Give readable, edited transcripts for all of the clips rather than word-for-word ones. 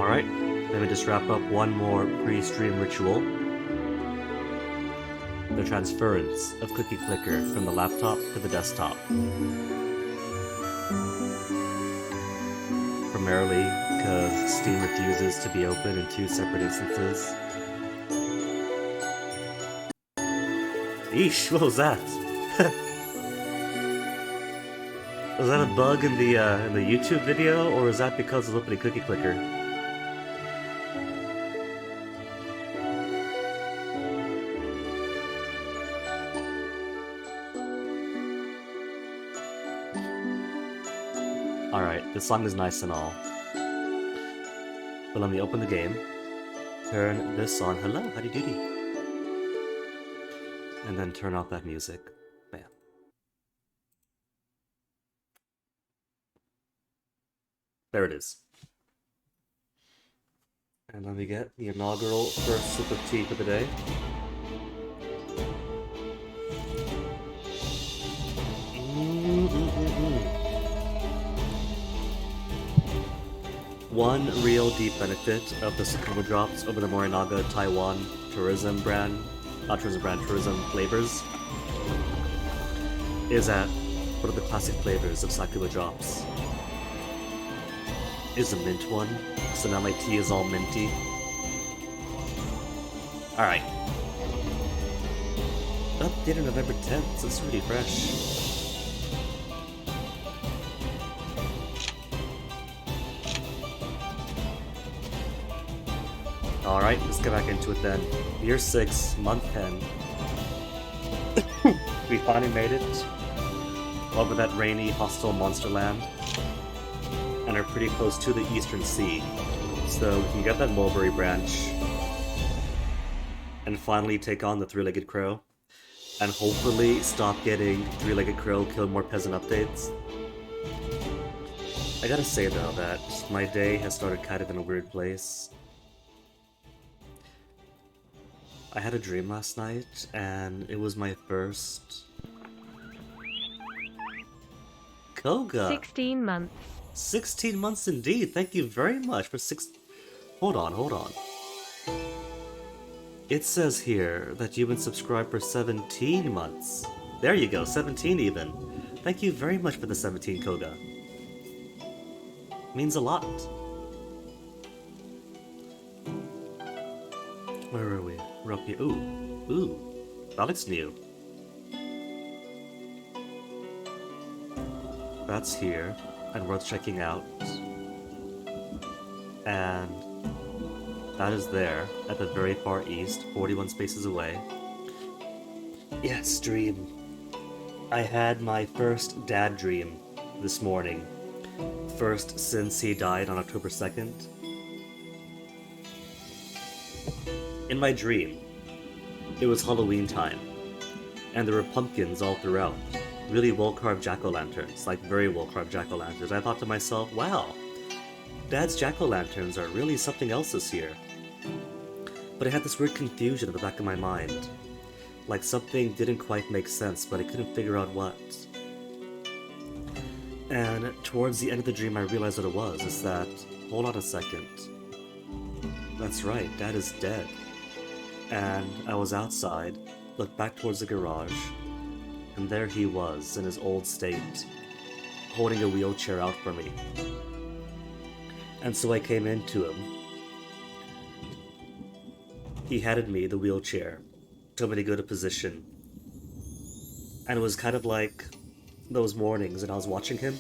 Alright, let me just wrap up one more pre-stream ritual. The transference of Cookie Clicker from the laptop to the desktop. Primarily because Steam refuses to be open in two separate instances. Eesh, what was that? Was that a bug in the YouTube video, or is that because of opening Cookie Clicker? Alright, this song is nice and all. But let me open the game, turn this on, hello, howdy doody, and then turn off that music. Bam. There it is. And let me get the inaugural first sip of tea for the day. One real deep benefit of the Sakuma drops over the Morinaga Taiwan tourism flavors is that one of the classic flavors of Sakuma drops is a mint one, so now my tea is all minty. Alright. Updated November 10th, so it's really fresh. Alright, let's get back into it then. Year 6, month 10. We finally made it over that rainy, hostile monster land, and are pretty close to the Eastern Sea. So we can get that mulberry branch, and finally take on the three-legged crow, and hopefully stop getting three-legged crow kill more peasant updates. I gotta say though that my day has started kind of in a weird place. I had a dream last night, and it was my first... Koga! 16 months. 16 months indeed! Thank you very much for Hold on. It says here that you've been subscribed for 17 months. There you go, 17 even. Thank you very much for the 17, Koga. Means a lot. Where are we? We're up here. Ooh. That looks new. That's here, and worth checking out. And that is there, at the very far east, 41 spaces away. Yes, dream. I had my first dad dream this morning. First since he died on October 2nd. In my dream, it was Halloween time, and there were pumpkins all throughout. Really well-carved jack-o'-lanterns, like very well-carved jack-o'-lanterns. I thought to myself, wow, Dad's jack-o'-lanterns are really something else this year. But I had this weird confusion in the back of my mind. Like something didn't quite make sense, but I couldn't figure out what. And towards the end of the dream I realized what it was, is that, hold on a second. That's right, Dad is dead. And I was outside, looked back towards the garage, and there he was, in his old state, holding a wheelchair out for me. And so I came into him. He handed me the wheelchair, told me to go to position. And it was kind of like those mornings when I was watching him.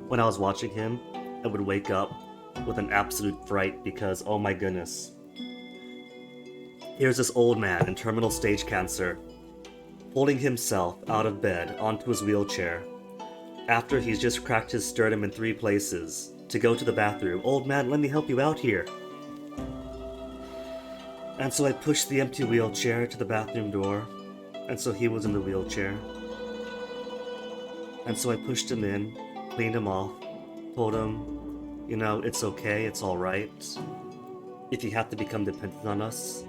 When I was watching him, I would wake up with an absolute fright because, oh my goodness. Here's this old man in terminal stage cancer, holding himself out of bed onto his wheelchair, after he's just cracked his sternum in 3 places, to go to the bathroom. Old man, let me help you out here. And so I pushed the empty wheelchair to the bathroom door, and so he was in the wheelchair. And so I pushed him in, cleaned him off, told him, you know, it's okay, it's alright. If you have to become dependent on us.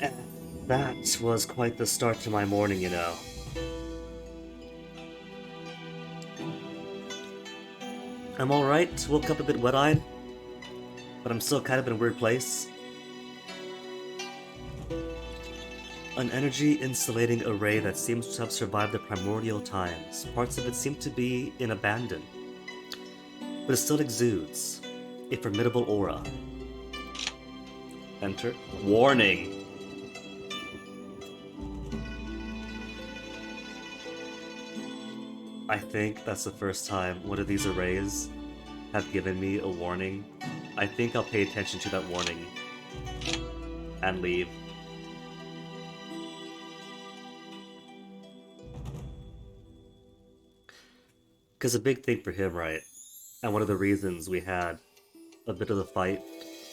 And that was quite the start to my morning, you know. I'm alright, woke up a bit wet-eyed, but I'm still kind of in a weird place. An energy insulating array that seems to have survived the primordial times. Parts of it seem to be in abandon, but it still exudes a formidable aura. Enter. Warning! I think that's the first time one of these arrays have given me a warning. I think I'll pay attention to that warning and leave. Because a big thing for him, right? And one of the reasons we had a bit of a fight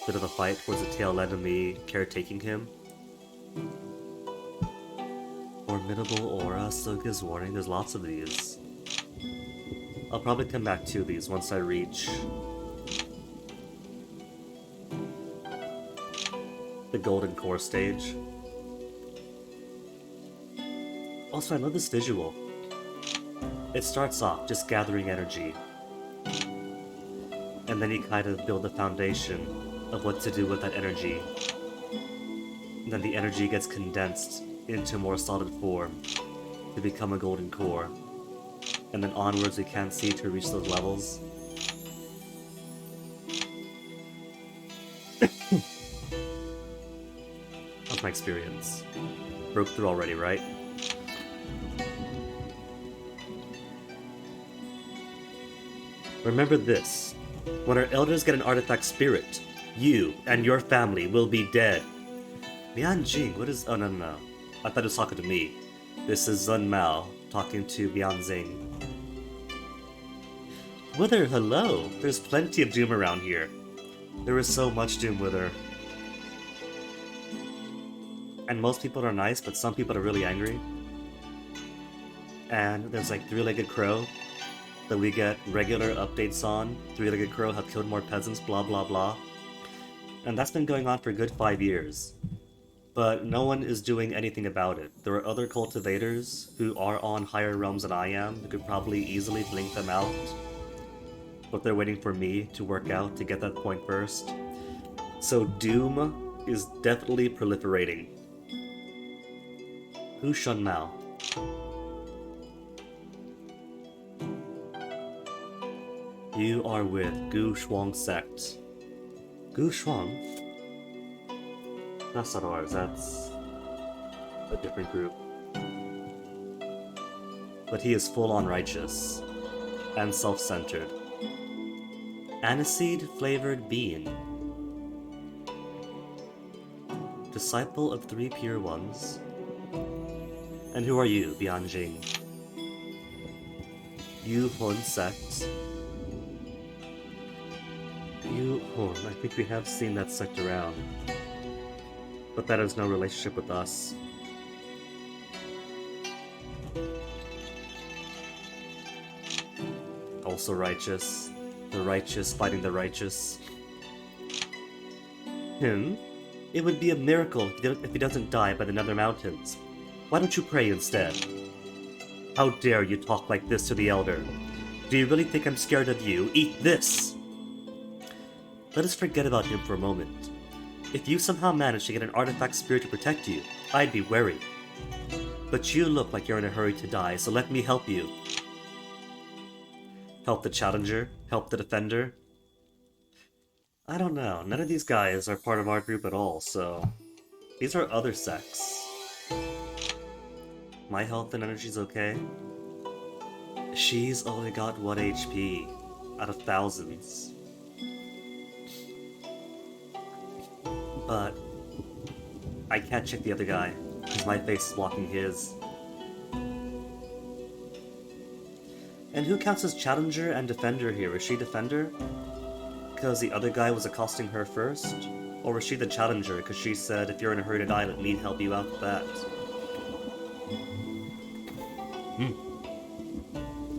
towards the tail end of me caretaking him. Formidable aura still gives warning. There's lots of these. I'll probably come back to these once I reach the golden core stage. Also, I love this visual. It starts off just gathering energy, and then you kind of build the foundation of what to do with that energy. And then the energy gets condensed into more solid form to become a golden core. And then onwards we can't see to reach those levels. That's my experience. Broke through already, right? Remember this. When our elders get an artifact spirit, you and your family will be dead. Bian Jing, what is... Oh, no. I thought it was talking to me. This is Zun Mao talking to Bian Xing. Wither, hello! There's plenty of doom around here. There is so much doom, Wither. And most people are nice, but some people are really angry. And there's like Three-Legged Crow that we get regular updates on. Three-Legged Crow have killed more peasants, blah blah blah. And that's been going on for a good 5 years. But no one is doing anything about it. There are other cultivators who are on higher realms than I am, who could probably easily blink them out. But they're waiting for me to work out to get that point first. So Doom is definitely proliferating. Who's Shun Mao? You are with Gu Shuang sect. Gu Shuang? That's not ours, that's a different group. But he is full-on righteous and self-centered. Aniseed-flavored bean. Disciple of 3 pure ones. And who are you, Bianjing? Yu Hun sect. Yu Hun, I think we have seen that sect around. But that has no relationship with us. Also righteous. The righteous fighting the righteous. Him? It would be a miracle if he doesn't die by the Nether Mountains. Why don't you pray instead? How dare you talk like this to the Elder? Do you really think I'm scared of you? Eat this! Let us forget about him for a moment. If you somehow manage to get an artifact spirit to protect you, I'd be wary. But you look like you're in a hurry to die, so let me help you. Help the challenger? Help the defender? I don't know. None of these guys are part of our group at all, so... These are other sects. My health and energy's okay. She's only got 1 HP out of thousands. But I can't check the other guy, because my face is blocking his. And who counts as challenger and defender here? Is she defender? Because the other guy was accosting her first? Or was she the challenger because she said, if you're in a hurry to die, let me help you out with that?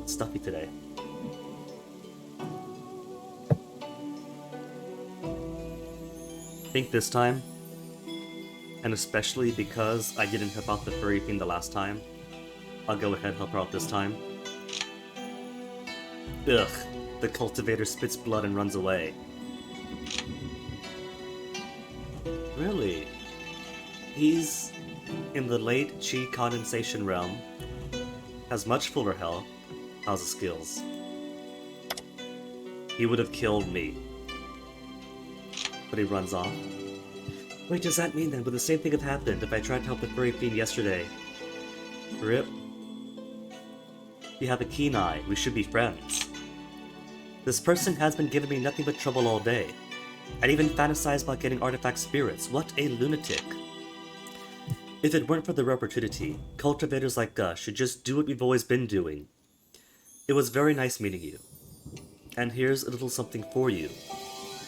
Stuffy today. I think this time, and especially because I didn't help out the furry fiend the last time, I'll go ahead and help her out this time. Ugh, The cultivator spits blood and runs away. Really? He's in the late chi condensation realm, has much fuller health, how's the skills? He would have killed me. But he runs off. Wait, does that mean then would the same thing have happened if I tried to help the furry fiend yesterday? Rip. You have a keen eye, we should be friends. This person has been giving me nothing but trouble all day. I'd even fantasized about getting artifact spirits. What a lunatic. If it weren't for the opportunity, cultivators like us should just do what we've always been doing. It was very nice meeting you. And here's a little something for you.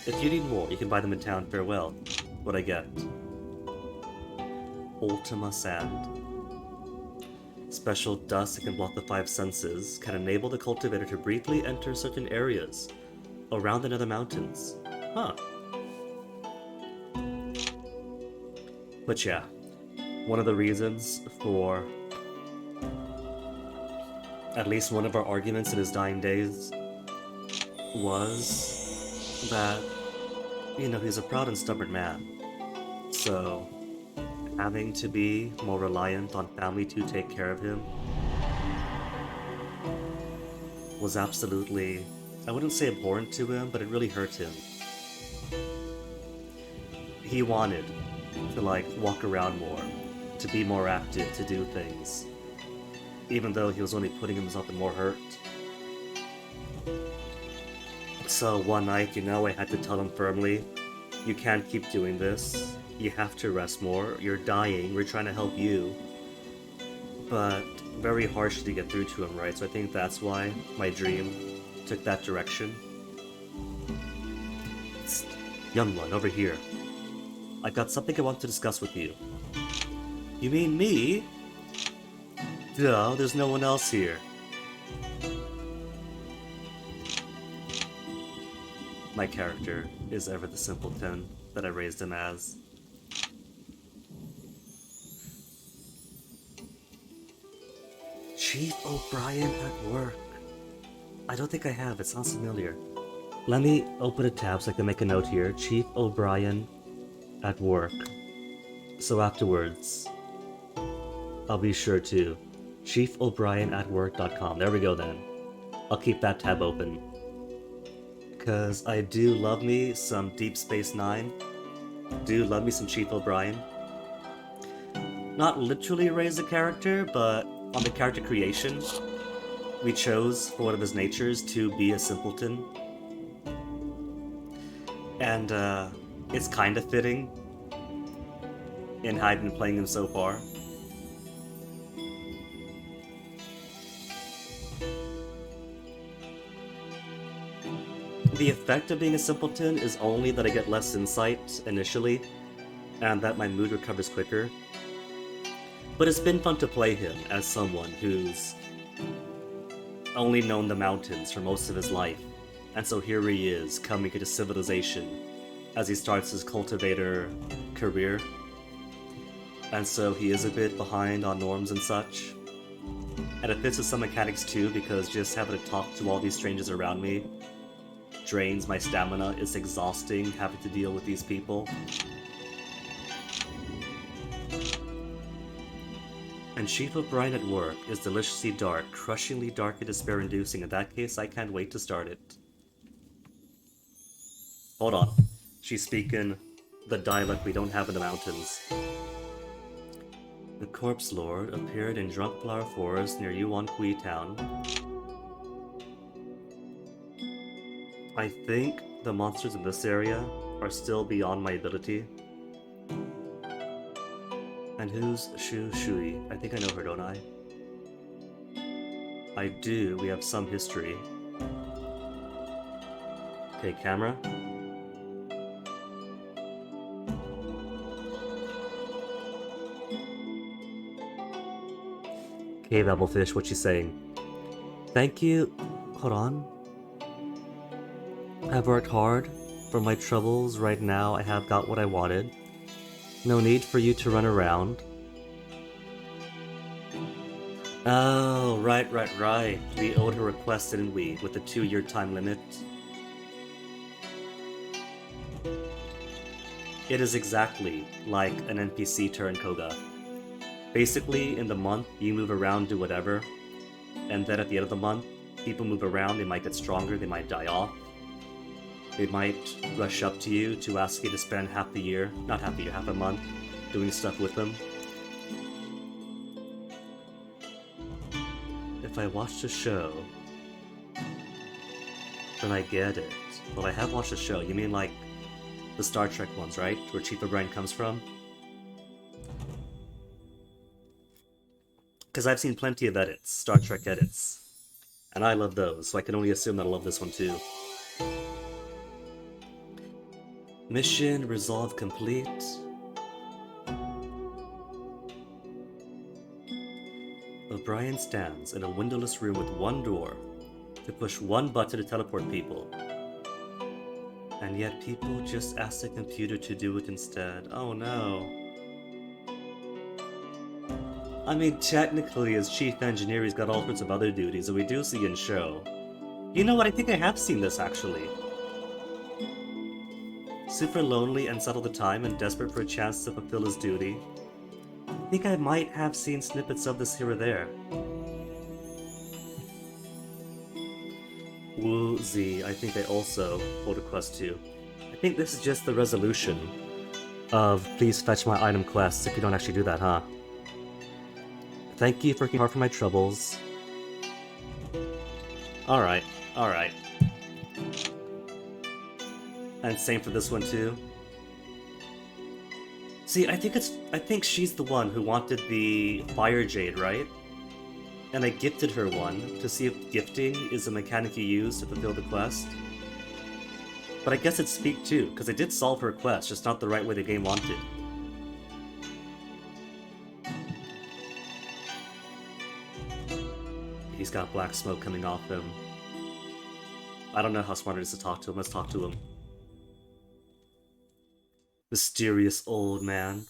If you need more, you can buy them in town. Farewell. What I get? Ultima Sand. Special dust that can block the 5 senses can enable the cultivator to briefly enter certain areas around the Nether Mountains. Huh. But yeah, one of the reasons for at least one of our arguments in his dying days was that, you know, he's a proud and stubborn man. So, having to be more reliant on family to take care of him was absolutely, I wouldn't say abhorrent to him, but it really hurt him. He wanted to, like, walk around more, to be more active, to do things, even though he was only putting himself in more hurt. So one night, you know, I had to tell him firmly, you can't keep doing this. You have to rest more. You're dying. We're trying to help you. But very harsh to get through to him, right? So I think that's why my dream took that direction. Psst, young one, over here. I've got something I want to discuss with you. You mean me? No, there's no one else here. My character is ever the simpleton that I raised him as. Chief O'Brien at work. I don't think I have, it sounds familiar. Let me open a tab so I can make a note here. Chief O'Brien at work. So afterwards, I'll be sure to chiefobrien@work.com. There we go then. I'll keep that tab open. Because I do love me some Deep Space Nine. Do love me some Chief O'Brien. Not literally raise a character, but on the character creation, we chose for one of his natures to be a simpleton. And it's kind of fitting in how I've been playing him so far. The effect of being a simpleton is only that I get less insight initially, and that my mood recovers quicker. But it's been fun to play him as someone who's only known the mountains for most of his life, and so here he is, coming into civilization as he starts his cultivator career. And so he is a bit behind on norms and such. And it fits with some mechanics too, because just having to talk to all these strangers around me drains my stamina. It's exhausting having to deal with these people. And Chief O'Brien at work is deliciously dark, crushingly dark and despair-inducing. In that case, I can't wait to start it. Hold on. She's speaking the dialect we don't have in the mountains. The Corpse Lord appeared in Drunkflower Forest near Yuan Kui Town. I think the monsters in this area are still beyond my ability. And who's Shu Shui? I think I know her, don't I? I do, we have some history. Okay, camera. Cave Applefish, what's she saying? Thank you. Hold on. I've worked hard for my troubles. Right now I have got what I wanted. No need for you to run around. Oh, right. We owed her request, didn't we? With the 2-year time limit. It is exactly like an NPC turn, Koga. Basically, in the month, you move around, do whatever, and then at the end of the month, people move around, they might get stronger, they might die off. They might rush up to you to ask you to spend half the year, not half the year, half a month, doing stuff with them. If I watch the show, then I get it. Well, I have watched the show. You mean like the Star Trek ones, right? Where Chief O'Brien comes from? Because I've seen plenty of edits, Star Trek edits. And I love those, so I can only assume that I'll love this one too. Mission resolve complete. O'Brien stands in a windowless room with one door to push one button to teleport people. And yet people just ask the computer to do it instead. Oh no. I mean, technically, as chief engineer, he's got all sorts of other duties that we do see in show. You know what? I think I have seen this, actually. Super lonely and settled the time and desperate for a chance to fulfill his duty. I think I might have seen snippets of this here or there. Wu Zi, I think I also hold a quest too. I think this is just the resolution of please fetch my item quests if you don't actually do that, huh? Thank you for keeping hard for my troubles. Alright. And same for this one too. See, I think she's the one who wanted the Fire Jade, right? And I gifted her one to see if gifting is a mechanic you use to fulfill the quest. But I guess it's Speak too, because I did solve her quest, just not the right way the game wanted. He's got black smoke coming off him. I don't know how smart it is to talk to him. Let's talk to him. Mysterious old man.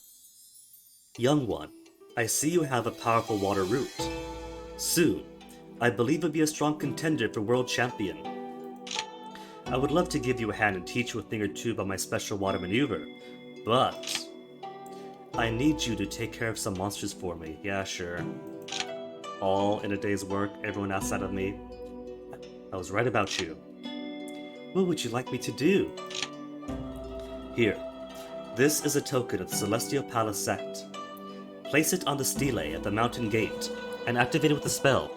Young one, I see you have a powerful water root. Soon, I believe you'll be a strong contender for world champion. I would love to give you a hand and teach you a thing or two about my special water maneuver, but I need you to take care of some monsters for me. Yeah, sure. All in a day's work, everyone outside of me. I was right about you. What would you like me to do? Here. This is a token of the Celestial Palace sect. Place it on the stele at the mountain gate, and activate it with a spell.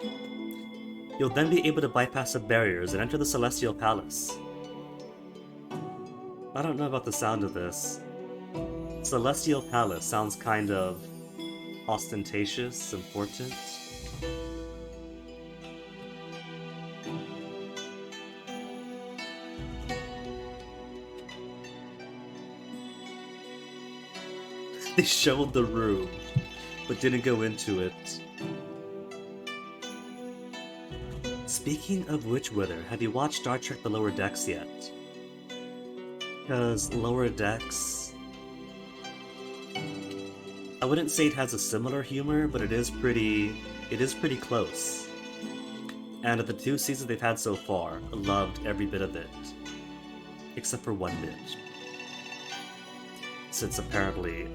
You'll then be able to bypass the barriers and enter the Celestial Palace. I don't know about the sound of this. Celestial Palace sounds kind of ostentatious, important. They showed the room, but didn't go into it. Speaking of which, Wither, have you watched Star Trek The Lower Decks yet? Because Lower Decks... I wouldn't say it has a similar humor, but it is pretty close. And of the 2 seasons they've had so far, I loved every bit of it. Except for one bit. Since apparently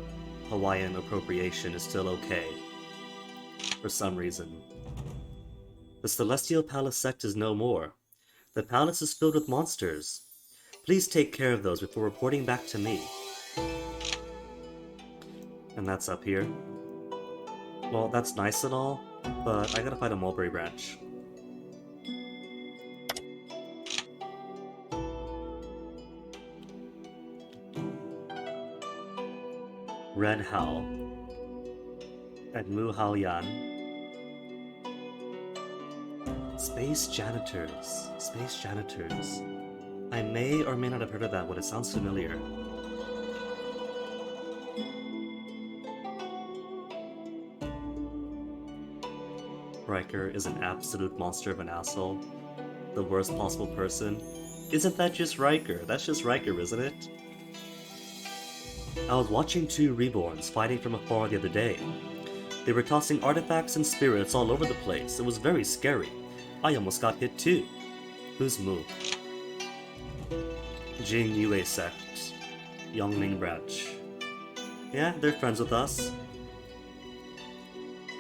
Hawaiian appropriation is still okay. For some reason. The Celestial Palace sect is no more. The palace is filled with monsters. Please take care of those before reporting back to me. And that's up here. Well, that's nice and all, but I gotta find a mulberry branch. Red Howl and Mu Hao Yan. Space janitors. Space janitors. I may or may not have heard of that, but it sounds familiar. Riker is an absolute monster of an asshole. The worst possible person. Isn't that just Riker? That's just Riker, isn't it? I was watching 2 reborns fighting from afar the other day. They were tossing artifacts and spirits all over the place. It was very scary. I almost got hit too. Whose move? Jing Yue sect. Yongling branch. Yeah, they're friends with us.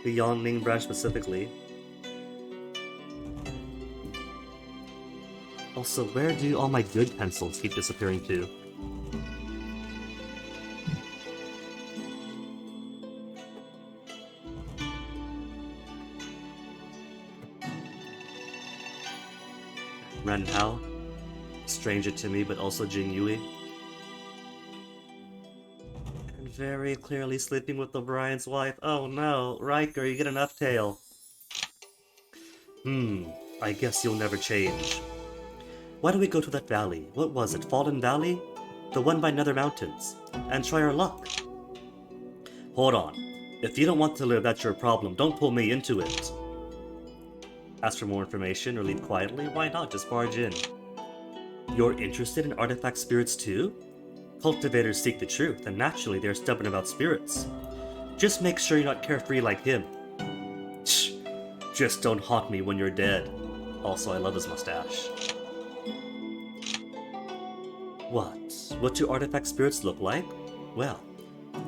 The Yongling branch specifically. Also, where do all my good pencils keep disappearing to? Ren Hao, stranger to me, but also Jing Yui. And very clearly sleeping with O'Brien's wife. Oh no, Riker, you get an F-tail. I guess you'll never change. Why don't we go to that valley? What was it, Fallen Valley? The one by Nether Mountains. And try our luck. Hold on. If you don't want to live, that's your problem. Don't pull me into it. Ask for more information or leave quietly? Why not? Just barge in. You're interested in artifact spirits too? Cultivators seek the truth, and naturally they're stubborn about spirits. Just make sure you're not carefree like him. Shh. Just don't haunt me when you're dead. Also, I love his mustache. What do artifact spirits look like? Well,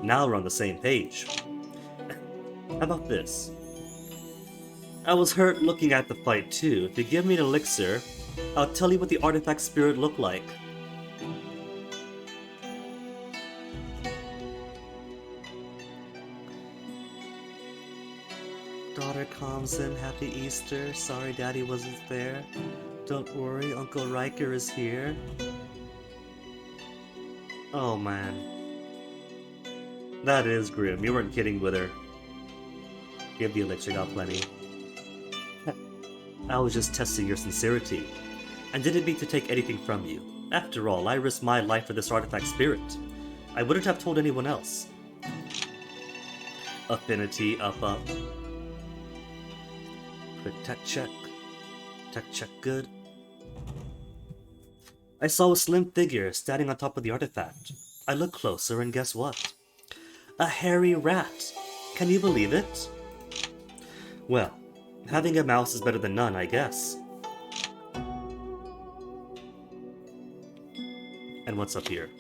now we're on the same page. How about this? I was hurt looking at the fight too. If you give me an elixir, I'll tell you what the artifact spirit looked like. Daughter calms him, happy Easter, sorry daddy wasn't there. Don't worry, Uncle Riker is here. Oh man. That is grim, you weren't kidding with her. Give the elixir, got plenty. I was just testing your sincerity, and didn't mean to take anything from you. After all, I risked my life for this artifact spirit. I wouldn't have told anyone else. Affinity, up. Quick tech check. Tech check good. I saw a slim figure standing on top of the artifact. I looked closer and guess what? A hairy rat! Can you believe it? Well, having a mouse is better than none, I guess. And what's up here?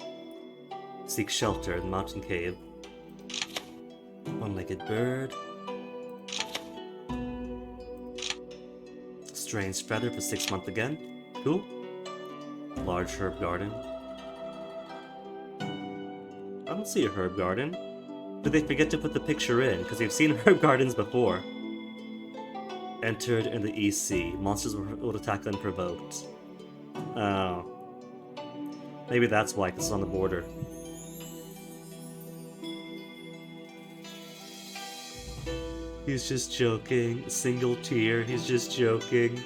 Seek shelter in the mountain cave. One-legged bird. Strange feather for 6 months again. Cool. Large herb garden. I don't see a herb garden. Did they forget to put the picture in? Because we've seen herb gardens before. Entered in the EC. Monsters will attack unprovoked. Oh. Maybe that's why, because it's on the border. He's just joking. A single tear. He's just joking.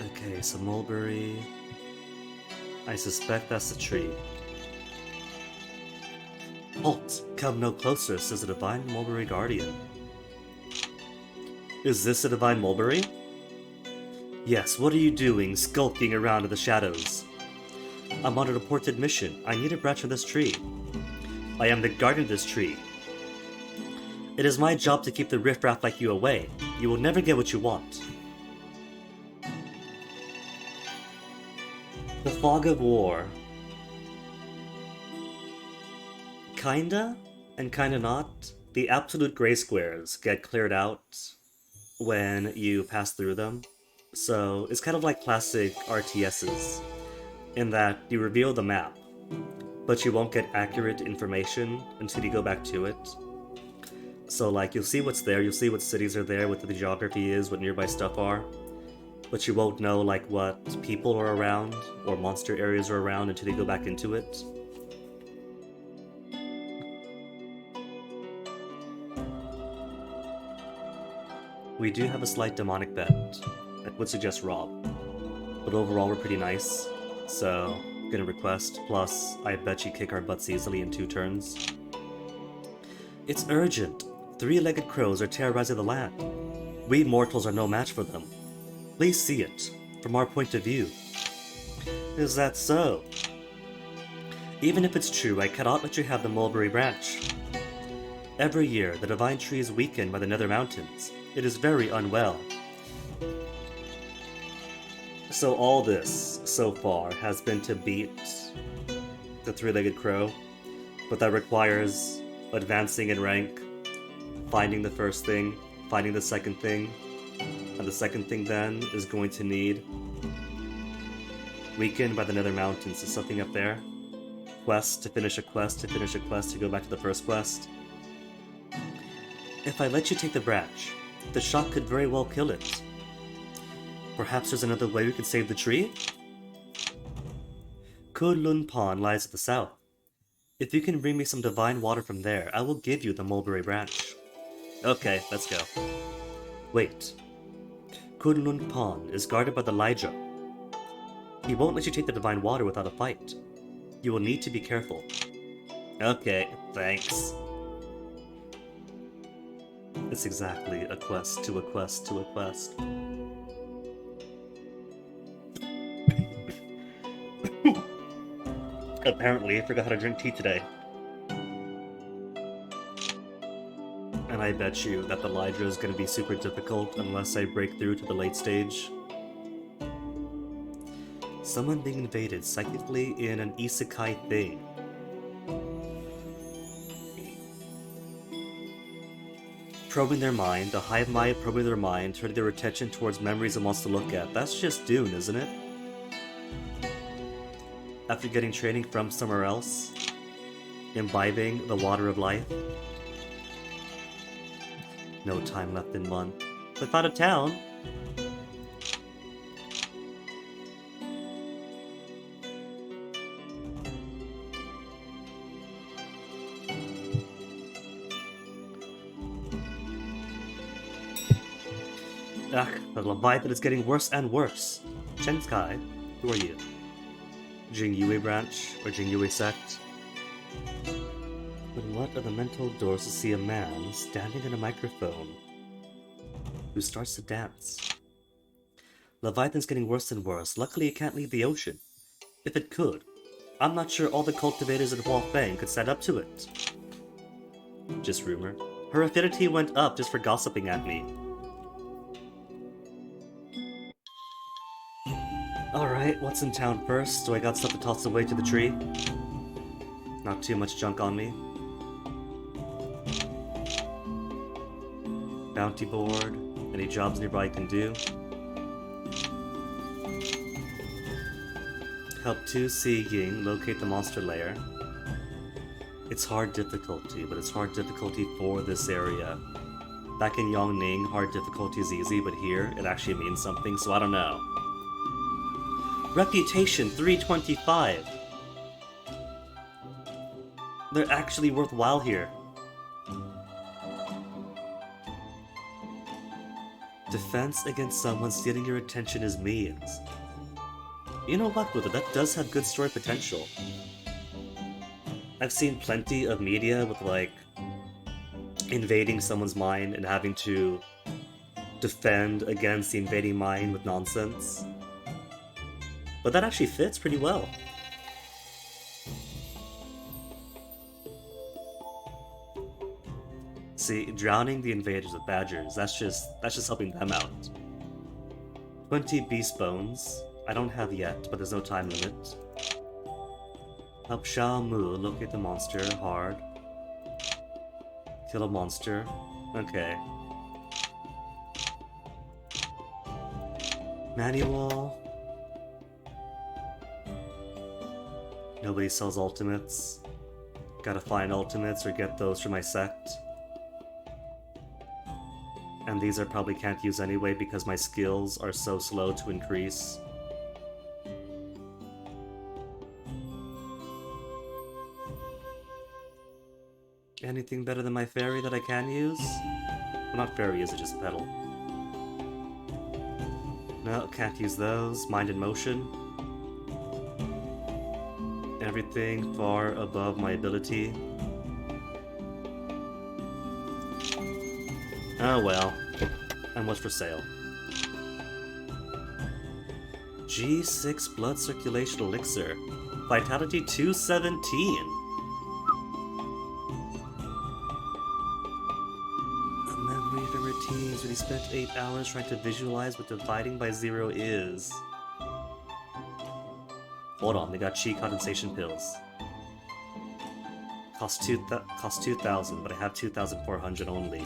Okay, so mulberry. I suspect that's the tree. Halt! Come no closer, says the Divine Mulberry Guardian. Is this a Divine Mulberry? Yes, what are you doing, skulking around in the shadows? I'm on an important mission. I need a branch of this tree. I am the guardian of this tree. It is my job to keep the riffraff like you away. You will never get what you want. The Fog of War. Kinda, and kinda not. The absolute gray squares get cleared out when you pass through them. So it's kind of like classic RTSs, in that you reveal the map, but you won't get accurate information until you go back to it. So like, you'll see what's there, you'll see what cities are there, what the geography is, what nearby stuff are, but you won't know like what people are around, or monster areas are around until you go back into it. We do have a slight demonic bent. I would suggest Rob. But overall we're pretty nice, so gonna request, plus I bet you kick our butts easily in 2 turns. It's urgent! 3-legged crows are terrorizing the land. We mortals are no match for them. Please see it, from our point of view. Is that so? Even if it's true, I cannot let you have the mulberry branch. Every year, the divine tree is weakened by the nether mountains. It is very unwell. So all this, so far, has been to beat the three-legged crow, but that requires advancing in rank, finding the first thing, finding the second thing, and the second thing then is going to need weakened by the nether mountains. Is something up there? Quest to finish a quest to finish a quest to go back to the first quest. If I let you take the branch, the shock could very well kill it. Perhaps there's another way we could save the tree? Kunlun Pond lies at the south. If you can bring me some divine water from there, I will give you the mulberry branch. Okay, let's go. Wait. Kunlun Pond is guarded by the Lyja. He won't let you take the divine water without a fight. You will need to be careful. Okay, thanks. It's exactly a quest to a quest to a quest. Apparently, I forgot how to drink tea today. And I bet you that the Lydra is going to be super difficult unless I break through to the late stage. Someone being invaded psychically in an isekai thing. Probing their mind, a hive mind probing their mind, turning their attention towards memories it wants to look at. That's just Dune, isn't it? After getting training from somewhere else, imbibing the water of life. No time left in one. But out of town. Ugh, the Leviathan is getting worse and worse. Chen Sky, who are you? Jingyue branch, or Jingyue sect? But what are the mental doors to see a man standing in a microphone who starts to dance? Leviathan's getting worse and worse. Luckily it can't leave the ocean. If it could, I'm not sure all the cultivators in Huafeng could stand up to it. Just rumor. Her affinity went up just for gossiping at me. Alright, what's in town first? Do I got stuff to toss away to the tree? Not too much junk on me. Bounty board. Any jobs nearby I can do? Help 2 See Ying locate the monster lair. It's hard difficulty, but it's hard difficulty for this area. Back in Yongning, hard difficulty is easy, but here it actually means something, so I don't know. Reputation 325. They're actually worthwhile here. Defense against someone stealing your attention is means. You know what, Buddha, that does have good story potential. I've seen plenty of media with, like, invading someone's mind and having to defend against the invading mind with nonsense. But that actually fits pretty well. See, drowning the invaders with badgers, that's just helping them out. 20 beast bones. I don't have yet, but there's no time limit. Help Shao Mu locate the monster, hard. Kill a monster. Okay. Manual. Nobody sells ultimates. Gotta find ultimates or get those for my sect. And these I probably can't use anyway because my skills are so slow to increase. Anything better than my fairy that I can use? Well, not fairy, is it just pedal? No, can't use those. Mind in motion. Everything far above my ability. Oh well. And what's for sale? G6 blood circulation elixir. Vitality 217. He's already spent 8 hours trying to visualize what dividing by 0 is. Hold on, they got chi condensation pills. Cost 2,000, but I have 2,400 only.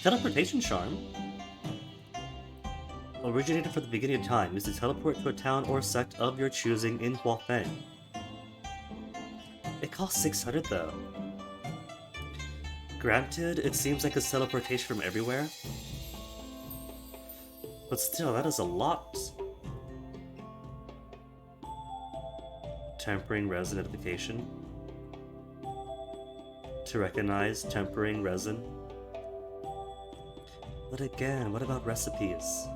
Teleportation charm? Originated from the beginning of time, is to teleport to a town or sect of your choosing in Huafeng. It costs 600 though. Granted, it seems like it's teleportation from everywhere. But still, that is a lot. Tempering resin identification. To recognize tempering resin. But again, what about recipes?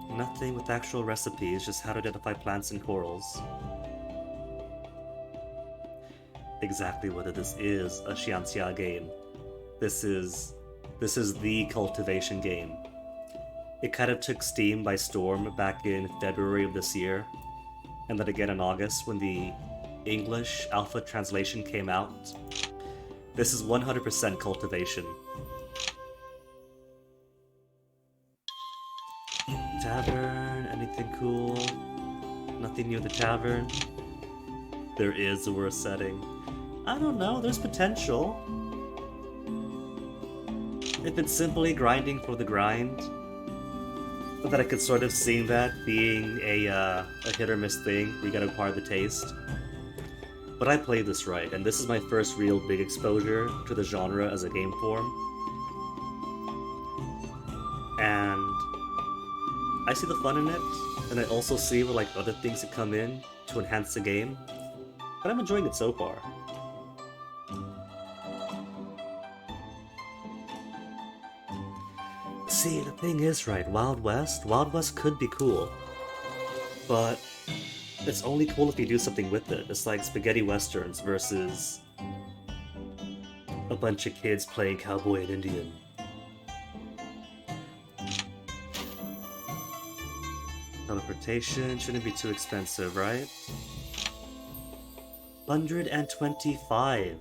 Nothing with actual recipes, just how to identify plants and corals. Exactly what this is, a Xianxia game. This is the cultivation game. It kind of took Steam by storm back in February of this year, and then again in August when the English alpha translation came out. This is 100% cultivation. Tavern, anything cool? Nothing new in the tavern? There is a worse setting. I don't know, there's potential. If it's simply grinding for the grind, that I could sort of see that being a hit or miss thing where you gotta acquire the taste. But I played this right, and this is my first real big exposure to the genre as a game form. And I see the fun in it, and I also see what, like, other things that come in to enhance the game. But I'm enjoying it so far. See, the thing is, right, Wild West could be cool. But it's only cool if you do something with it. It's like spaghetti westerns versus a bunch of kids playing cowboy and Indian. Teleportation shouldn't be too expensive, right? 125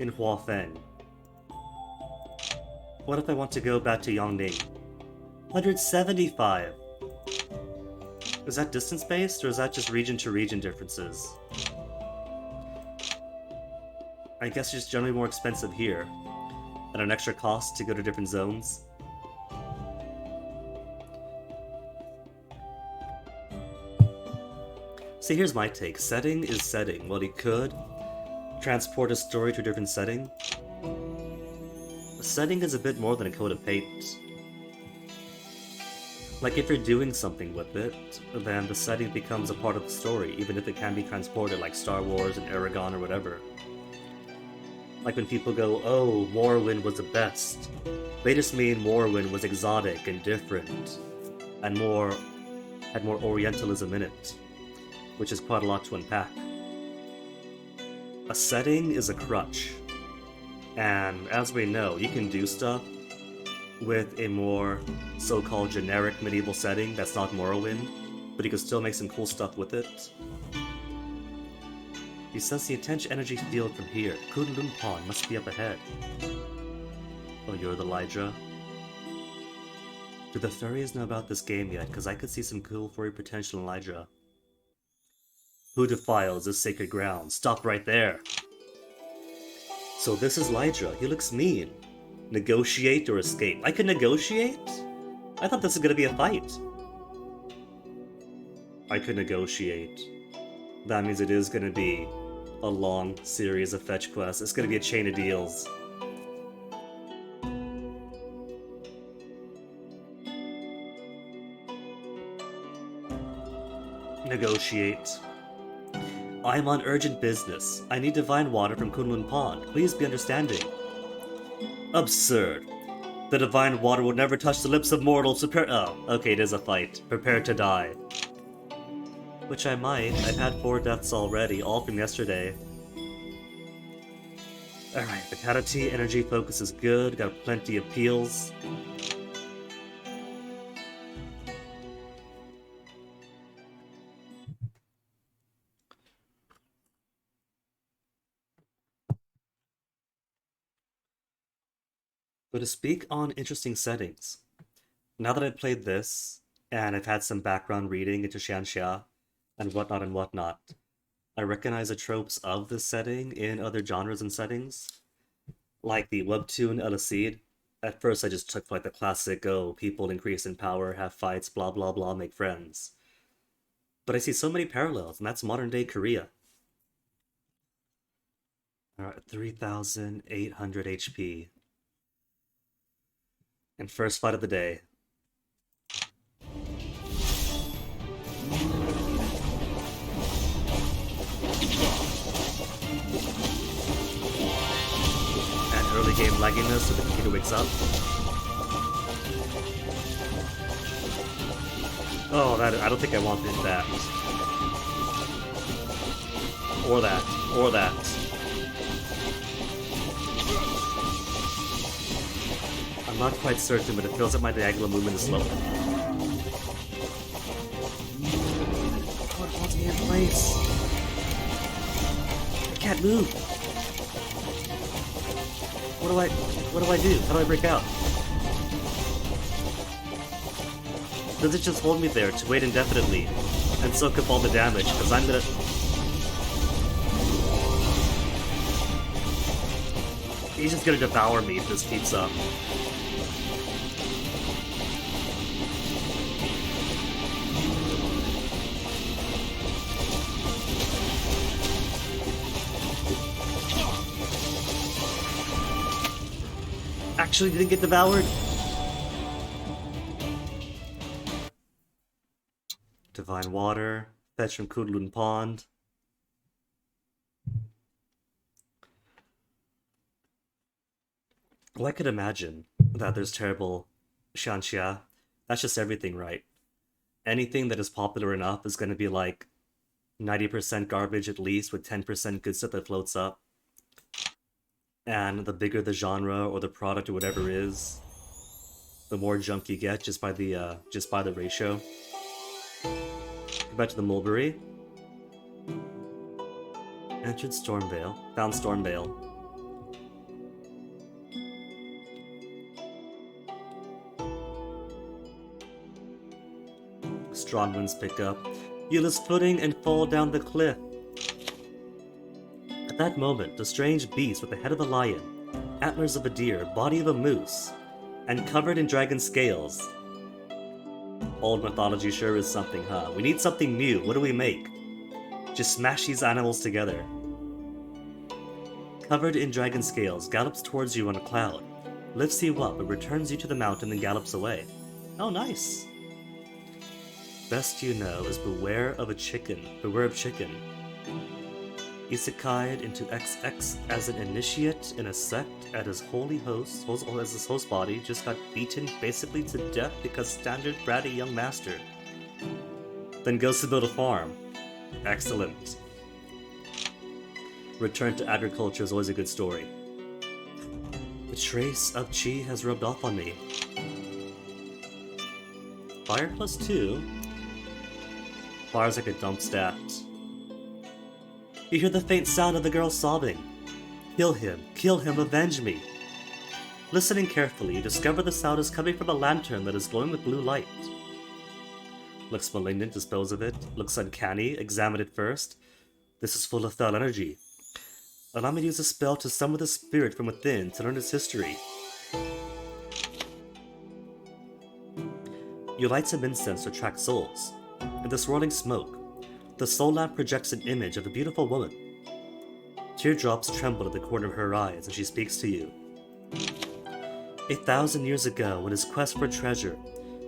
in Huafeng. What if I want to go back to Yongning? 175! Is that distance-based, or is that just region-to-region differences? I guess it's just generally more expensive here, and an extra cost to go to different zones. See, here's my take. Setting is setting. Well, he could transport a story to a different setting. A setting is a bit more than a coat of paint. Like, if you're doing something with it, then the setting becomes a part of the story, even if it can be transported, like Star Wars and Aragon or whatever. Like when people go, oh, Morrowind was the best, they just mean Morrowind was exotic and different, and had more Orientalism in it, which is quite a lot to unpack. A setting is a crutch, and as we know, you can do stuff with a more so-called generic medieval setting that's not Morrowind, but you can still make some cool stuff with it. You sense the intense energy field from here. Kunlun Pond must be up ahead. Oh, you're the Lydra? Do the furries know about this game yet? Because I could see some cool furry potential in Lydra. Who defiles this sacred ground? Stop right there! So this is Lydra. He looks mean. Negotiate or escape. I can negotiate? I thought this was gonna be a fight. I could negotiate. That means it is gonna be a long series of fetch quests. It's gonna be a chain of deals. Negotiate. I'm on urgent business. I need divine water from Kunlun Pond. Please be understanding. Absurd. The divine water will never touch the lips of mortals. Oh, okay, it is a fight. Prepare to die. Which I might. I've had 4 deaths already, all from yesterday. Alright, vitality, energy, focus is good. Got plenty of peels. But to speak on interesting settings, now that I've played this, and I've had some background reading into Xianxia and whatnot, I recognize the tropes of this setting in other genres and settings, like the webtoon Elicide. At first, I just took like the classic, oh, people increase in power, have fights, blah blah blah, make friends. But I see so many parallels, and that's modern day Korea. Alright, 3,800 HP. And first fight of the day. And early game lagginess so the computer wakes up. Oh, that I don't think I wanted that. Or that. Or that. I'm not quite certain, but it feels like my diagonal movement is slow. Oh, it holds me in place. I can't move. What do I do? How do I break out? Does it just hold me there to wait indefinitely and soak up all the damage? Because I'm gonna... He's just gonna devour me if this keeps up. Actually didn't get devoured? Divine Water, fetch from Kudlun Pond. Well, I could imagine that there's terrible Xianxia. That's just everything, right? Anything that is popular enough is going to be like 90% garbage at least, with 10% good stuff that floats up. And the bigger the genre or the product or whatever is, the more junk you get just by the ratio. Go back to the Mulberry. Entered Stormvale. Found Stormvale. Strong winds pick up. You lose footing and fall down the cliff. At that moment, a strange beast with the head of a lion, antlers of a deer, body of a moose, and covered in dragon scales. Old mythology sure is something, huh? We need something new. What do we make? Just smash these animals together. Covered in dragon scales, gallops towards you on a cloud, lifts you up, but returns you to the mountain and gallops away. Oh, nice. Best you know is beware of chicken. Isekai'd into XX as an initiate in a sect at his holy host, as his host body, just got beaten basically to death because standard bratty young master. Then goes to build a farm. Excellent. Return to agriculture is always a good story. The trace of chi has rubbed off on me. Fire +2? Fire's like a dump stat. You hear the faint sound of the girl sobbing. Kill him, avenge me. Listening carefully, you discover the sound is coming from a lantern that is glowing with blue light. Looks malignant, dispose of it. Looks uncanny, examine it first. This is full of foul energy. Allow me to use a spell to summon the spirit from within to learn its history. You light some incense to attract souls. In the swirling smoke, the soul lamp projects an image of a beautiful woman. Teardrops tremble at the corner of her eyes as she speaks to you. 1,000 years ago, in his quest for treasure,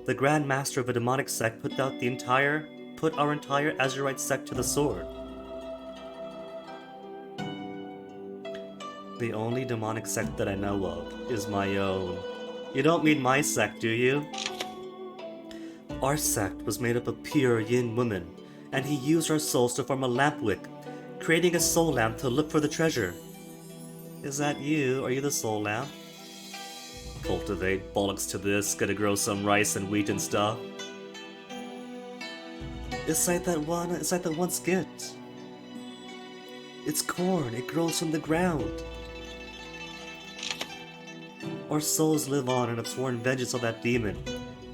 the Grand Master of a demonic sect put our entire Azurite sect to the sword. The only demonic sect that I know of is my own. You don't mean my sect, do you? Our sect was made up of pure yin women, and he used our souls to form a lamp wick, creating a soul lamp to look for the treasure. Is that you? Are you the soul lamp? Cultivate, bollocks to this, gotta grow some rice and wheat and stuff. It's like that one skit. It's corn, it grows from the ground. Our souls live on and have sworn vengeance on that demon.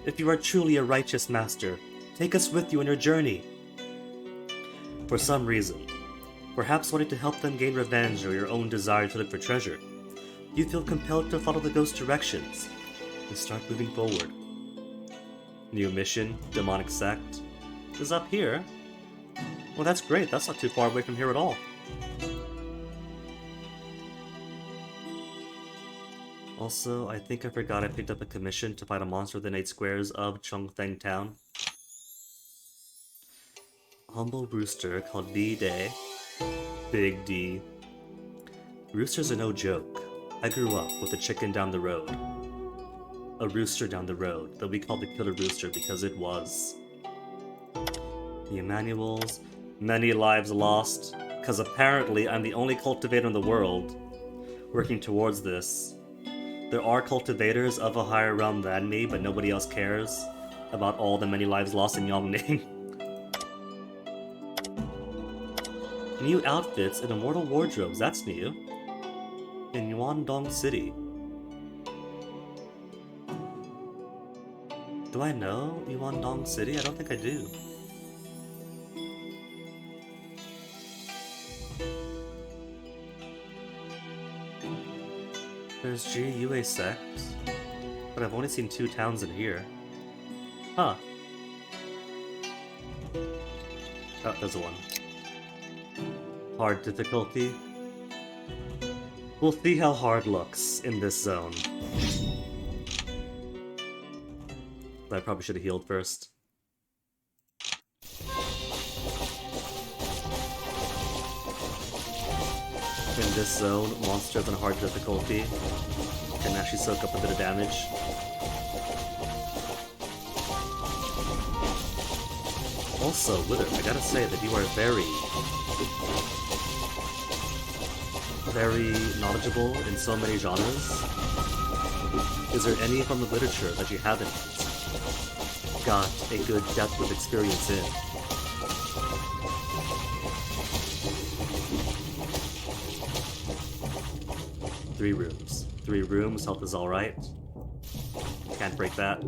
If you are truly a righteous master, take us with you on your journey. For some reason, perhaps wanting to help them gain revenge or your own desire to look for treasure, you feel compelled to follow the ghost's directions and start moving forward. New mission, demonic sect, is up here. Well, that's great. That's not too far away from here at all. Also, I think I forgot I picked up a commission to fight a monster within 8 squares of Chongtheng Town. Humble rooster called D-Day. Big D. Roosters are no joke. I grew up with a chicken down the road. A rooster down the road that we called the killer rooster because it was. The Emmanuels, many lives lost, because apparently I'm the only cultivator in the world working towards this. There are cultivators of a higher realm than me, but nobody else cares about all the many lives lost in Yongning. New outfits and immortal wardrobes, that's new. In Yuandong City. Do I know Yuandong City? I don't think I do. There's Yue Sect, but I've only seen 2 towns in here. Huh. Oh, there's one. Hard difficulty. We'll see how hard looks in this zone. But I probably should have healed first. In this zone, monsters on hard difficulty can actually soak up a bit of damage. Also, Wither, I gotta say that you are very knowledgeable in so many genres. Is there any from the literature that you haven't got a good depth of experience in? Three rooms, health is alright. Can't break that.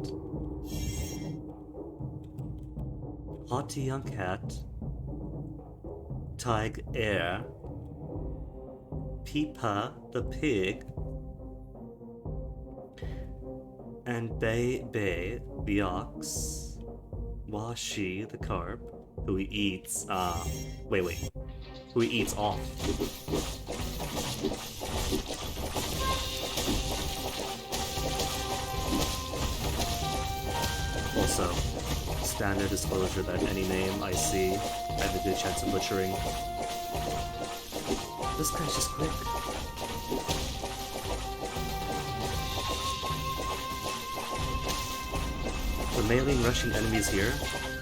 Haughty Young Cat. Tig Air. Peepa the pig. And Bei the ox. Washi the carp. Who he eats, who he eats off. Also, standard disclosure that any name I see, I have a good chance of butchering. This guy's just quick. The mailing rushing enemies here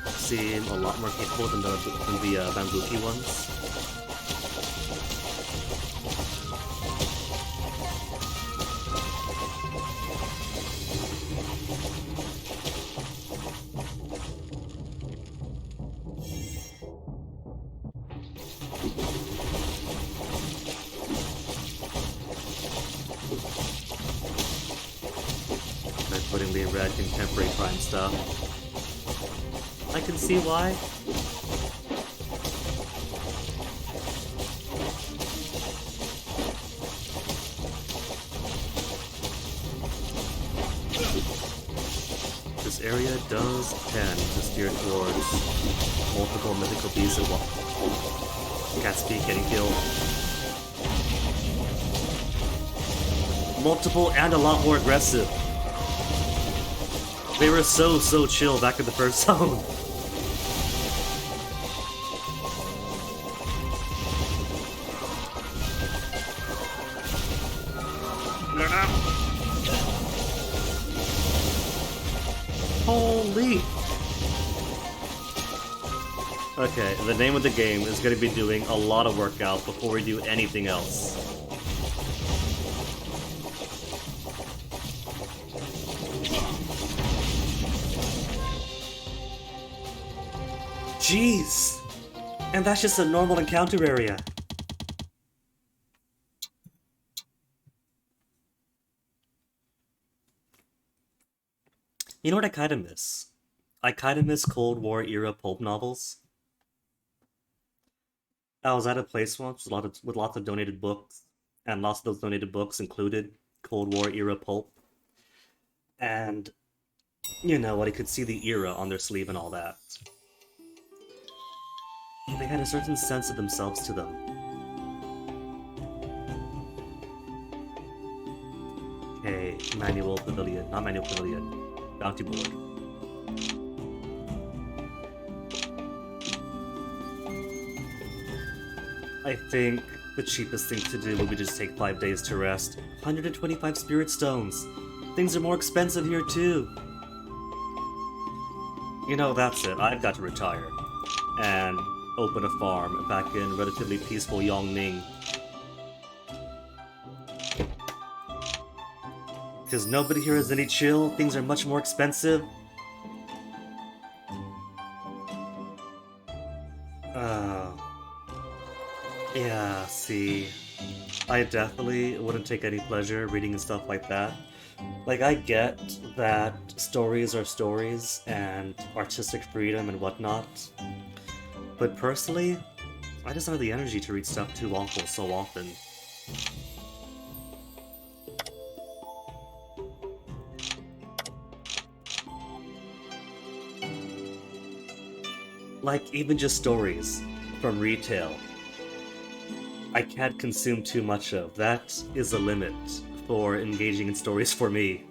seem a lot more capable than the Bambuki ones. Putting the red contemporary crime stuff. I can see why. This area does tend to steer towards multiple mythical beasts at once. Cat speak getting killed. Multiple and a lot more aggressive. They were so chill back in the first zone. Holy! Okay, the name of the game is going to be doing a lot of workout before we do anything else. Jeez! And that's just a normal encounter area. You know what I kind of miss? I kind of miss Cold War era pulp novels. I was at a place once with lots of donated books, and lots of those donated books included Cold War era pulp. And you know what? I could see the era on their sleeve and all that. They had a certain sense of themselves to them. Okay, manual pavilion, not manual pavilion, bounty board. I think the cheapest thing to do would be just take 5 days to rest. 125 spirit stones. Things are more expensive here too. You know, that's it. I've got to retire and open a farm back in relatively peaceful Yongning. Because nobody here has any chill. Things are much more expensive. Uh, yeah, see. I definitely wouldn't take any pleasure reading and stuff like that. Like, I get that stories are stories and artistic freedom and whatnot, but personally, I just don't have the energy to read stuff too awful so often. Like, even just stories from retail, I can't consume too much of. That is a limit for engaging in stories for me.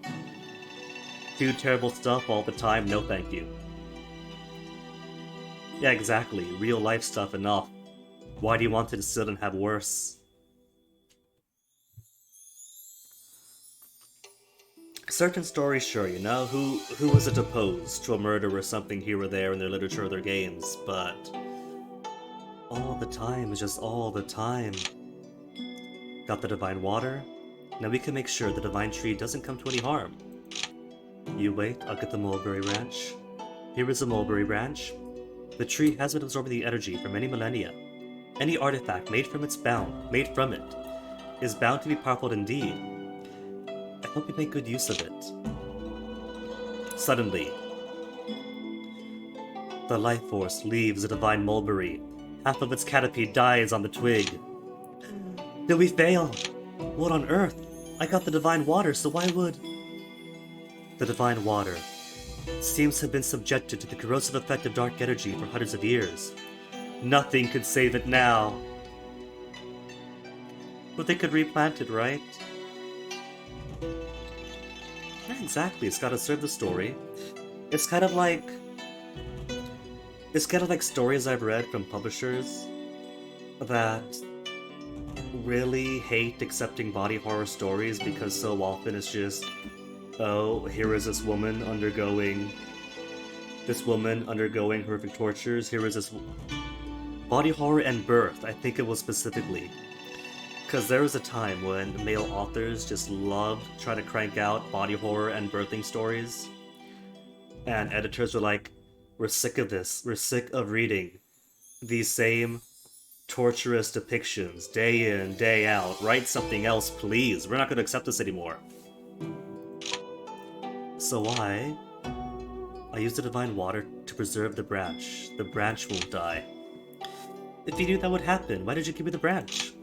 Do terrible stuff all the time, no thank you. Yeah, exactly. Real life stuff enough. Why do you want to sit and have worse? Certain stories, sure, you know, who was it opposed to a murder or something here or there in their literature or their games, but all the time is just all the time. Got the divine water? Now we can make sure the divine tree doesn't come to any harm. You wait, I'll get the mulberry branch. Here is a mulberry branch. The tree has been absorbing the energy for many millennia. Any artifact made from it, is bound to be powerful indeed. I hope you make good use of it. Suddenly, the life force leaves the divine mulberry. Half of its canopy dies on the twig. Did we fail? What on earth? I got the divine water, so why would... The divine water seems to have been subjected to the corrosive effect of dark energy for hundreds of years. Nothing could save it now. But they could replant it, right? Yeah, exactly. It's gotta serve the story. It's kind of like... It's kind of like stories I've read from publishers that really hate accepting body horror stories because so often it's just, oh, here is this woman undergoing horrific tortures. Here is this body horror and birth. I think it was specifically because there was a time when male authors just loved trying to crank out body horror and birthing stories, and editors were like, "We're sick of this. We're sick of reading these same torturous depictions day in, day out. Write something else, please. We're not going to accept this anymore." So I used the divine water to preserve the branch. The branch won't die. If you knew that would happen, why did you give me the branch?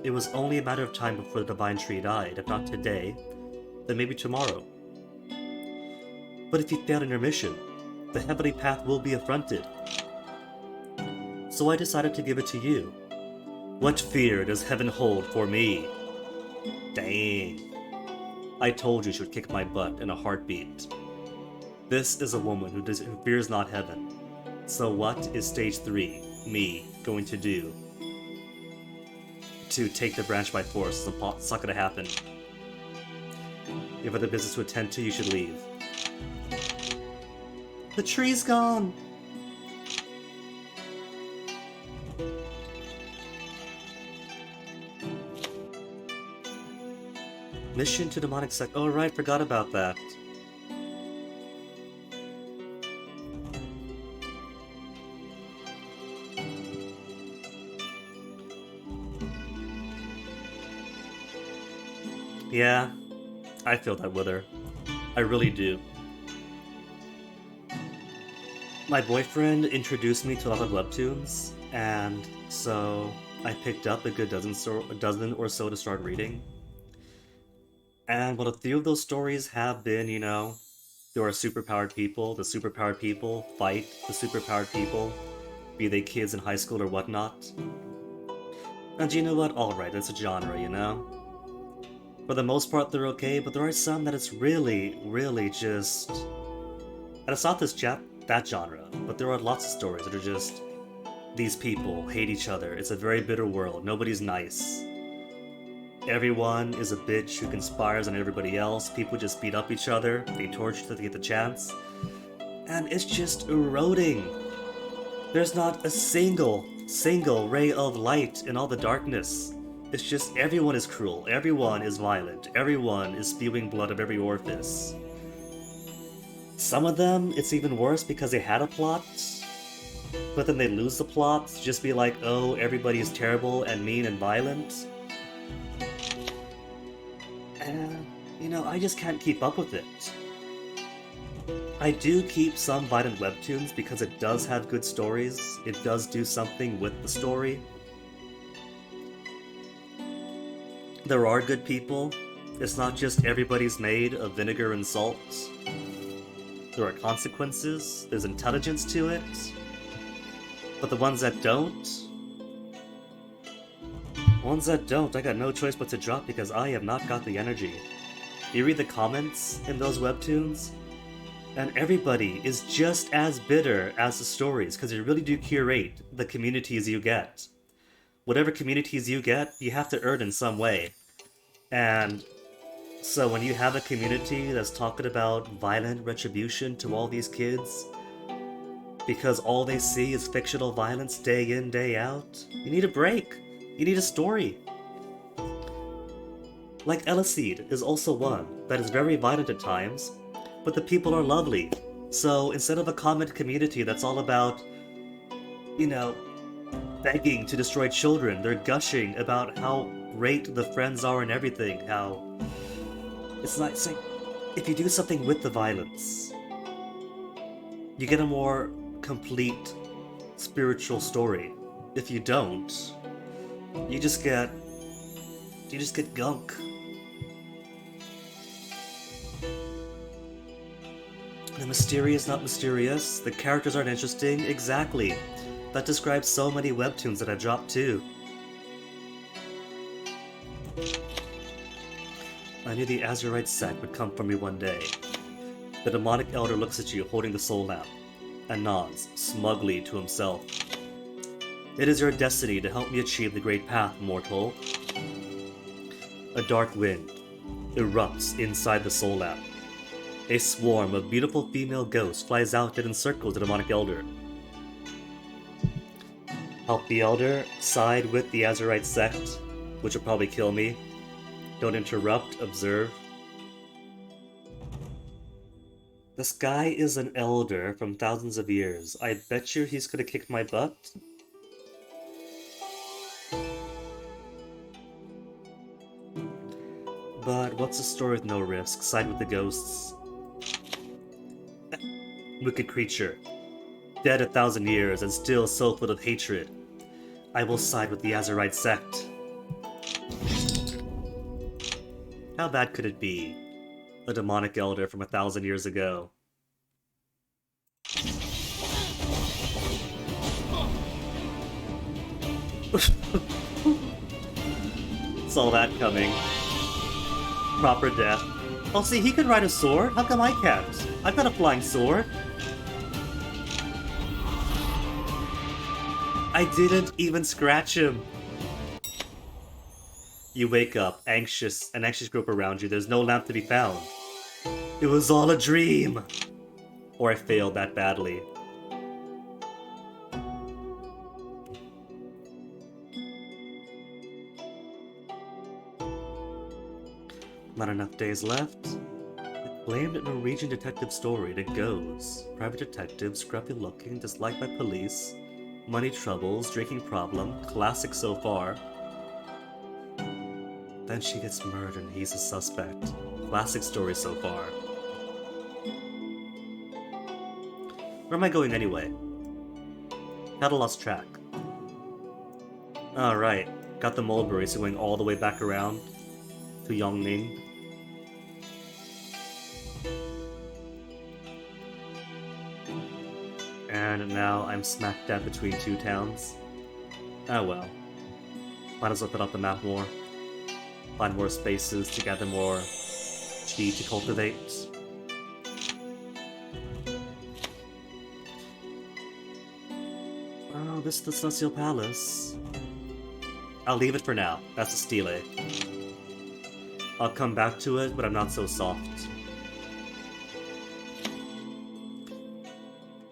It was only a matter of time before the divine tree died. If not today, then maybe tomorrow. But if you fail in your mission, the heavenly path will be affronted. So I decided to give it to you. What fear does heaven hold for me? Dang. I told you she would kick my butt in a heartbeat. This is a woman who fears not heaven. So what is stage 3, me, going to do? To take the branch by force. It's not gonna happen. You have other business to attend to, you should leave. The tree's gone! Mission to demonic sect. Oh right, forgot about that. Yeah, I feel that with her. I really do. My boyfriend introduced me to a lot of webtoons, and so I picked up a good dozen or so to start reading. And what a few of those stories have been, there are superpowered people. The superpowered people fight the superpowered people, be they kids in high school or whatnot. And you know what? Alright, it's a genre. For the most part, they're okay, but there are some that it's really, really just. And it's not that genre, but there are lots of stories that are just. These people hate each other. It's a very bitter world. Nobody's nice. Everyone is a bitch who conspires on everybody else. People just beat up each other. They torture to get the chance. And it's just eroding. There's not a single ray of light in all the darkness. It's just everyone is cruel, everyone is violent, everyone is spewing blood of every orifice. Some of them, it's even worse because they had a plot, but then they lose the plot to just be like, oh, everybody is terrible and mean and violent. And, I just can't keep up with it. I do keep some violent webtoons because it does have good stories. It does do something with the story. There are good people. It's not just everybody's made of vinegar and salt. There are consequences. There's intelligence to it. But the ones that don't, I got no choice but to drop because I have not got the energy. You read the comments in those webtoons, and everybody is just as bitter as the stories, because you really do curate the communities you get. Whatever communities you get, you have to earn in some way. And so when you have a community that's talking about violent retribution to all these kids, because all they see is fictional violence day in, day out, you need a break. You need a story. Like Eliseed is also one that is very violent at times, but the people are lovely. So instead of a comment community that's all about, begging to destroy children, they're gushing about how great the friends are and everything, how. It's like, if you do something with the violence, you get a more complete spiritual story. If you don't, you just get gunk. The mystery is not mysterious, the characters aren't interesting, exactly. That describes so many webtoons that I've dropped too. I knew the Azurite sect would come for me one day. The demonic elder looks at you holding the soul lamp, and nods smugly to himself. It is your destiny to help me achieve the great path, mortal. A dark wind erupts inside the soul lamp. A swarm of beautiful female ghosts flies out and encircles the demonic elder. Help the elder, side with the Azurite sect, which will probably kill me. Don't interrupt, observe. This guy is an elder from thousands of years. I bet you he's gonna kick my butt. But what's the story with no risk? Side with the ghosts. Wicked creature. Dead 1,000 years and still so full of hatred. I will side with the Azurite sect. How bad could it be? A demonic elder from 1,000 years ago. Saw that coming. Proper death. Oh, see, he could ride a sword. How come I can't? I've got a flying sword. I didn't even scratch him. You wake up, an anxious group around you. There's no lamp to be found. It was all a dream. Or I failed that badly. Not enough days left. Acclaimed Norwegian detective story, and it goes. Private detective, scruffy looking, disliked by police. Money troubles, drinking problem, classic so far. Then she gets murdered and he's a suspect. Classic story so far. Where am I going anyway? Kinda lost track. Alright, got the mulberry, so going all the way back around to Yongning. And now I'm smack dab between two towns. Oh well. Might as well put out the map more. Find more spaces to gather more tea to cultivate. Oh, this is the Celestial Palace. I'll leave it for now. That's a stele. I'll come back to it, but I'm not so soft.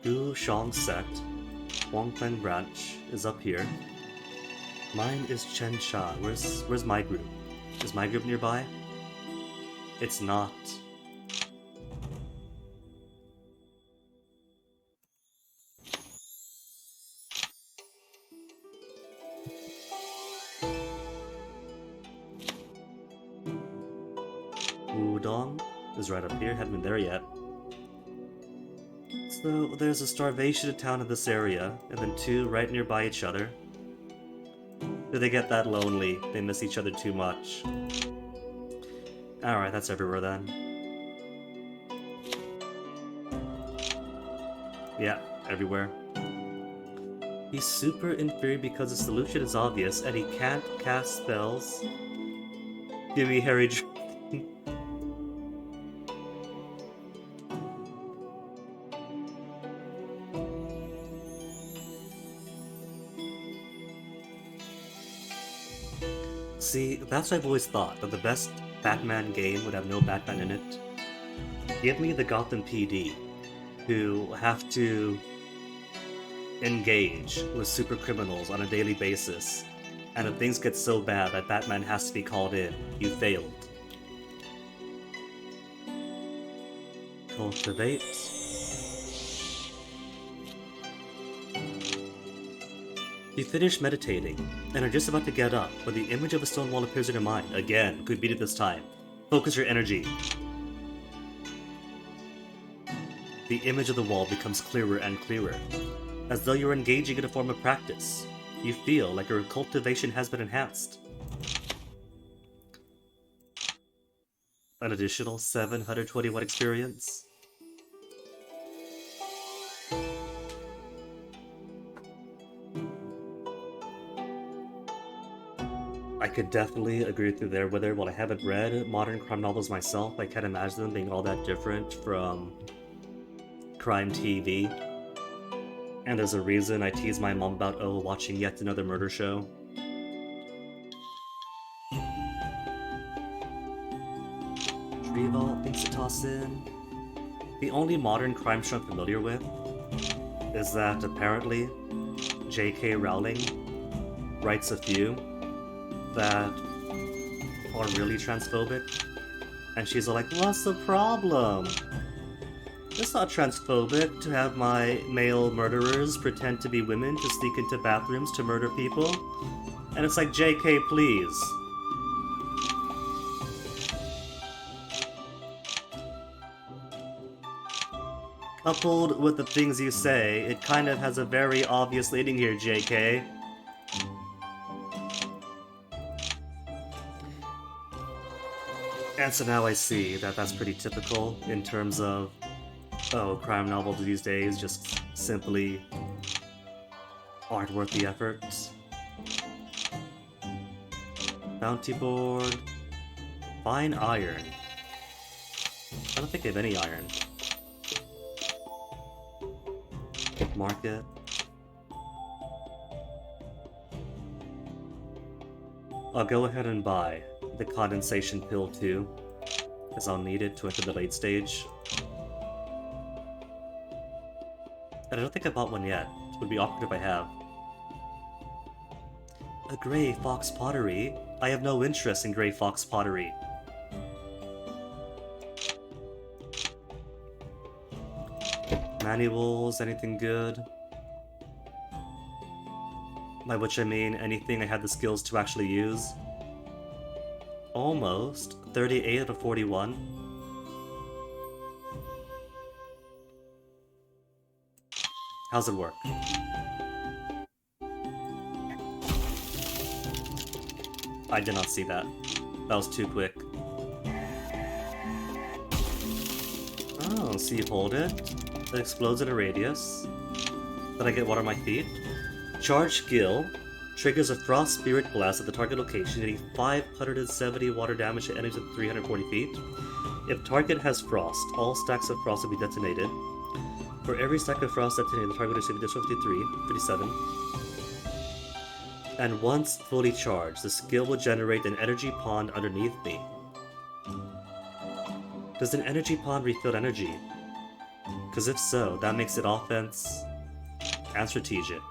Gu Shang Sect, Wangpeng branch is up here. Mine is Chen Sha. Where's my group? Is my group nearby? It's not. Wudong is right up here. Haven't been there yet. So there's a starvation town in this area, and then two right nearby each other. Do they get that lonely? They miss each other too much. Alright, that's everywhere then. Yeah, everywhere. He's super inferior because the solution is obvious, and he can't cast spells. Give me Harry See, that's what I've always thought, that the best Batman game would have no Batman in it. Give me the Gotham PD, who have to engage with super criminals on a daily basis, and if things get so bad that Batman has to be called in, you failed. Cultivate. You finish meditating, and are just about to get up, when the image of a stone wall appears in your mind. Again, could beat it this time. Focus your energy. The image of the wall becomes clearer and clearer, as though you're engaging in a form of practice. You feel like your cultivation has been enhanced. An additional 721 experience. I could definitely agree with you there, whether while I haven't read modern crime novels myself, I can't imagine them being all that different from crime TV. And there's a reason I tease my mom about, oh, watching yet another murder show. Tree Vault, things to toss in. The only modern crime show I'm familiar with is that apparently J.K. Rowling writes a few that are really transphobic, and she's like, what's the problem? It's not transphobic to have my male murderers pretend to be women to sneak into bathrooms to murder people. And it's like, JK, please. Coupled with the things you say, it kind of has a very obvious leading here, JK. And so now I see that that's pretty typical in terms of, oh, crime novels these days just simply aren't worth the effort. Bounty board. Fine iron. I don't think they have any iron. Market. I'll go ahead and buy the condensation pill too, because I'll need it to enter the late stage. And I don't think I bought one yet. It would be awkward if I have. A gray fox pottery? I have no interest in gray fox pottery. Manuals, anything good? By which I mean anything I have the skills to actually use. Almost. 38 out of 41. How's it work? I did not see that. That was too quick. Oh, so you hold it. It explodes in a radius. Then I get water on my feet. Charged Gill triggers a Frost Spirit Blast at the target location, hitting 570 water damage to enemies at 340 feet. If target has Frost, all stacks of Frost will be detonated. For every stack of Frost detonated, the target will receive additional 57. And once fully charged, the skill will generate an energy pond underneath me. Does an energy pond refill energy? Because if so, that makes it offense and strategic.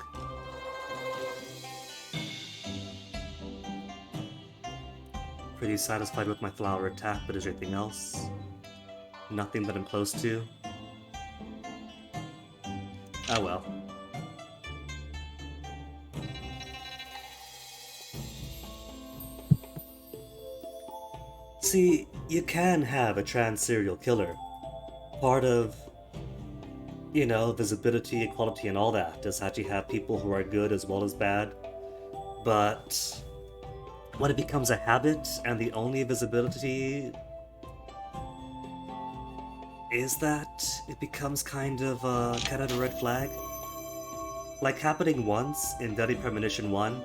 Pretty satisfied with my flower attack, but is there anything else? Nothing that I'm close to? Oh well. See, you can have a trans serial killer. Part of, visibility, equality, and all that is that you have people who are good as well as bad. But when it becomes a habit and the only visibility is that, it becomes kind of a red flag. Like happening once in Deadly Premonition 1,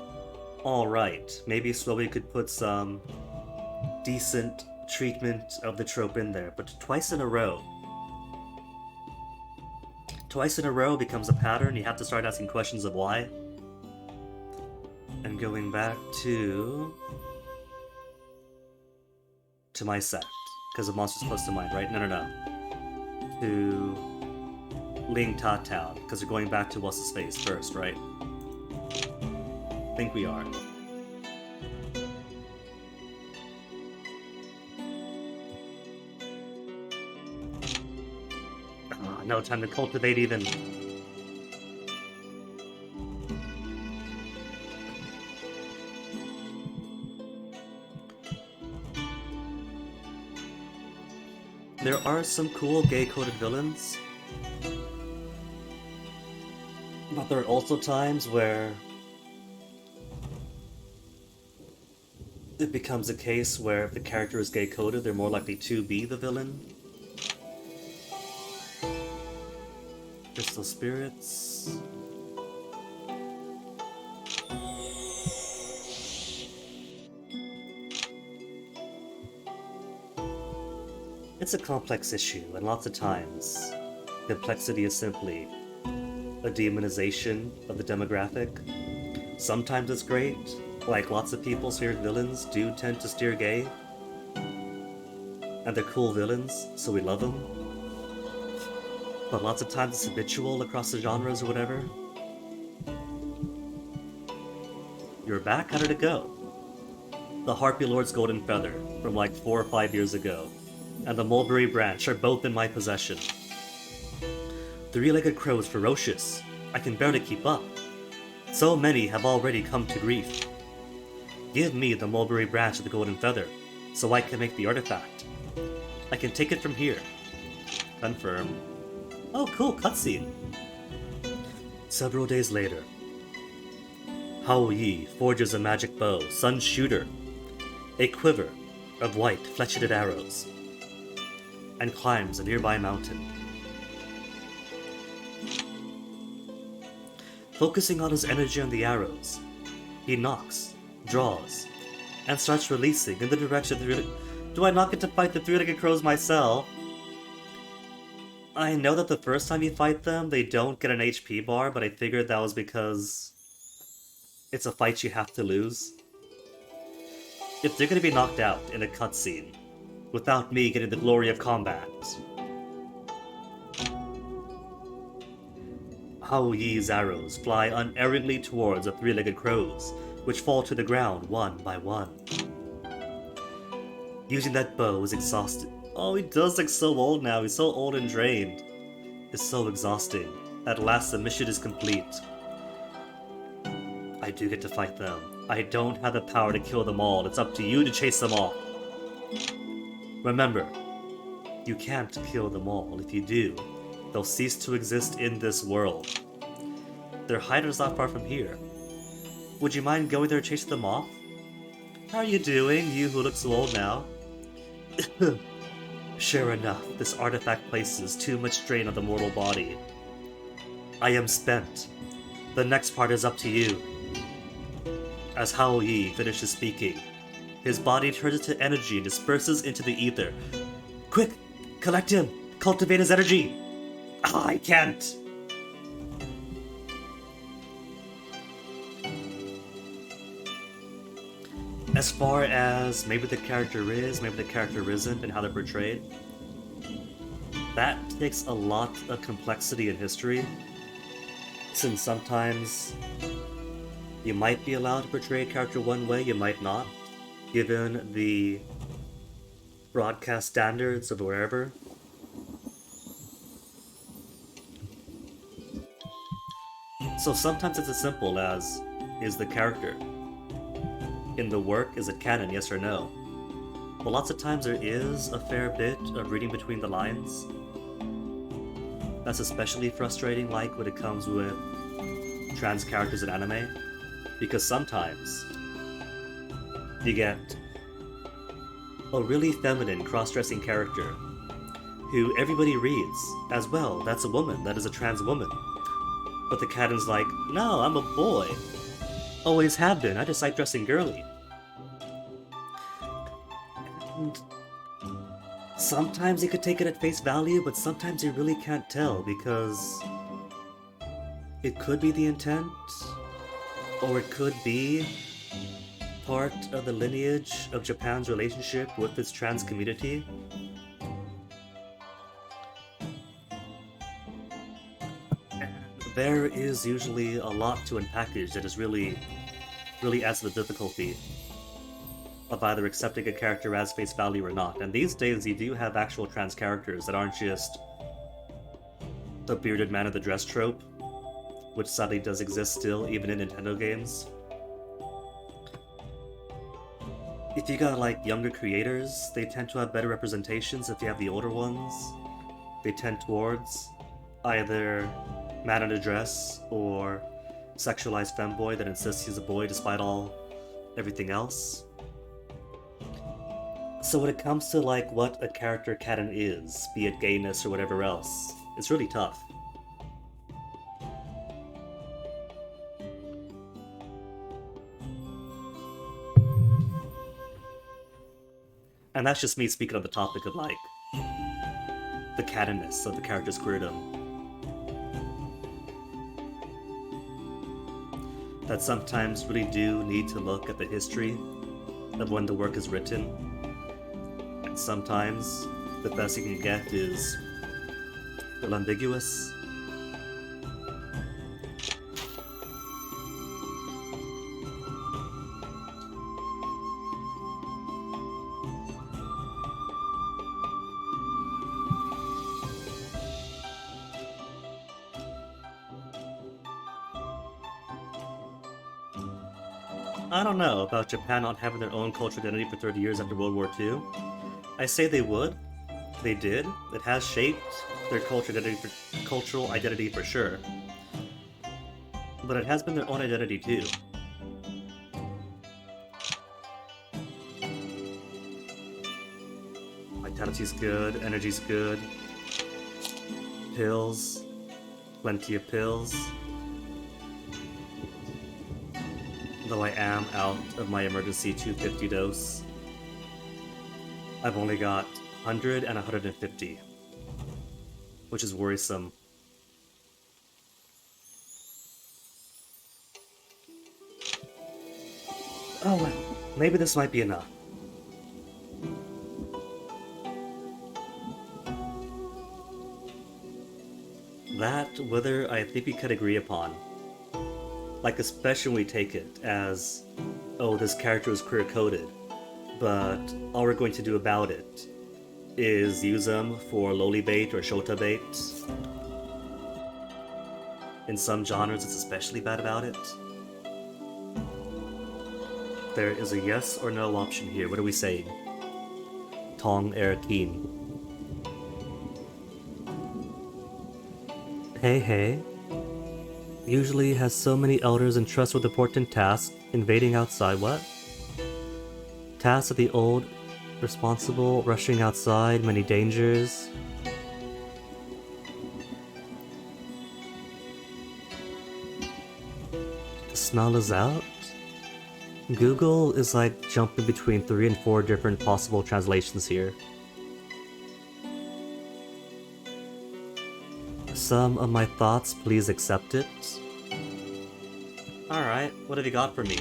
alright, maybe slowly could put some decent treatment of the trope in there, but twice in a row becomes a pattern. You have to start asking questions of why. And going back to my set, because the monster's close to mine, right? No. To Ling Ta Town, because we're going back to what's his face first, right? I think we are. No time to cultivate even. There are some cool gay-coded villains, but there are also times where it becomes a case where if the character is gay-coded, they're more likely to be the villain. Crystal Spirits. It's a complex issue, and lots of times, complexity is simply a demonization of the demographic. Sometimes it's great, like lots of people's favorite villains do tend to steer gay, and they're cool villains, so we love them. But lots of times it's habitual across the genres or whatever. You're back? How did it go? The Harpy Lord's Golden Feather, from like 4 or 5 years ago, and the Mulberry Branch are both in my possession. Three-legged crows ferocious. I can barely keep up. So many have already come to grief. Give me the Mulberry Branch of the Golden Feather, so I can make the artifact. I can take it from here. Confirm. Oh, cool, cutscene. Several days later. Hao Yi forges a magic bow, Sun Shooter, a quiver of white, fletched arrows, and climbs a nearby mountain. Focusing on his energy on the arrows, he knocks, draws, and starts releasing in the direction of the... Do I not get to fight the three-legged crows myself? I know that the first time you fight them, they don't get an HP bar, but I figured that was because it's a fight you have to lose. If they're gonna be knocked out in a cutscene, without me getting the glory of combat, Hao Yi's arrows fly unerringly towards the three-legged crows, which fall to the ground one by one. Using that bow is exhausted. Oh, he does look so old now. He's so old and drained. It's so exhausting. At last, the mission is complete. I do get to fight them. I don't have the power to kill them all. It's up to you to chase them off. Remember, you can't kill them all. If you do, they'll cease to exist in this world. Their hideout's not far from here. Would you mind going there and chasing them off? How are you doing, you who look so old now? Sure enough, this artifact places too much strain on the mortal body. I am spent. The next part is up to you. As Hao Yi finishes speaking, his body turns into energy and disperses into the ether. Quick! Collect him! Cultivate his energy! I can't! As far as maybe the character is, maybe the character isn't, and how they're portrayed, that takes a lot of complexity in history, since sometimes you might be allowed to portray a character one way, you might not, given the broadcast standards of wherever. So sometimes it's as simple as, is the character in the work, is it canon, yes or no? But lots of times there is a fair bit of reading between the lines. That's especially frustrating, like when it comes with trans characters in anime, because sometimes you get a really feminine cross-dressing character who everybody reads as, well, that's a woman, that is a trans woman. But the canon's like, no, I'm a boy. Always have been, I just like dressing girly. And sometimes you could take it at face value, but sometimes you really can't tell, because it could be the intent, or it could be part of the lineage of Japan's relationship with its trans community. And there is usually a lot to unpackage that is really adds to the difficulty of either accepting a character as face value or not. And these days you do have actual trans characters that aren't just the bearded man of the dress trope, which sadly does exist still, even in Nintendo games. If you got like younger creators, they tend to have better representations. If you have the older ones, they tend towards either man in a dress or sexualized femboy that insists he's a boy despite everything else. So when it comes to like what a character canon is, be it gayness or whatever else, it's really tough. And that's just me speaking on the topic of like the canonness of the character's queerdom. That sometimes really do need to look at the history of when the work is written. And sometimes the best you can get is a little ambiguous. I don't know about Japan not having their own cultural identity for 30 years after World War II. I say they would. They did. It has shaped their cultural identity for sure. But it has been their own identity too. Vitality's good, energy's good. Pills. Plenty of pills. Though I am out of my emergency 250 dose. I've only got 100 and 150, which is worrisome. Oh well, maybe this might be enough. That whether I think we could agree upon. Like, especially when we take it as, oh, this character is queer-coded, but all we're going to do about it is use them for loli bait or shota bait. In some genres, it's especially bad about it. There is a yes or no option here. What are we saying? Tong Er Keen. Hey, hey. Usually has so many elders entrusted with important tasks, invading outside. What? Tasks of the old, responsible, rushing outside, many dangers. The smell is out? Google is like jumping between 3 and 4 different possible translations here. Some of my thoughts, please accept it. Alright, what have you got for me?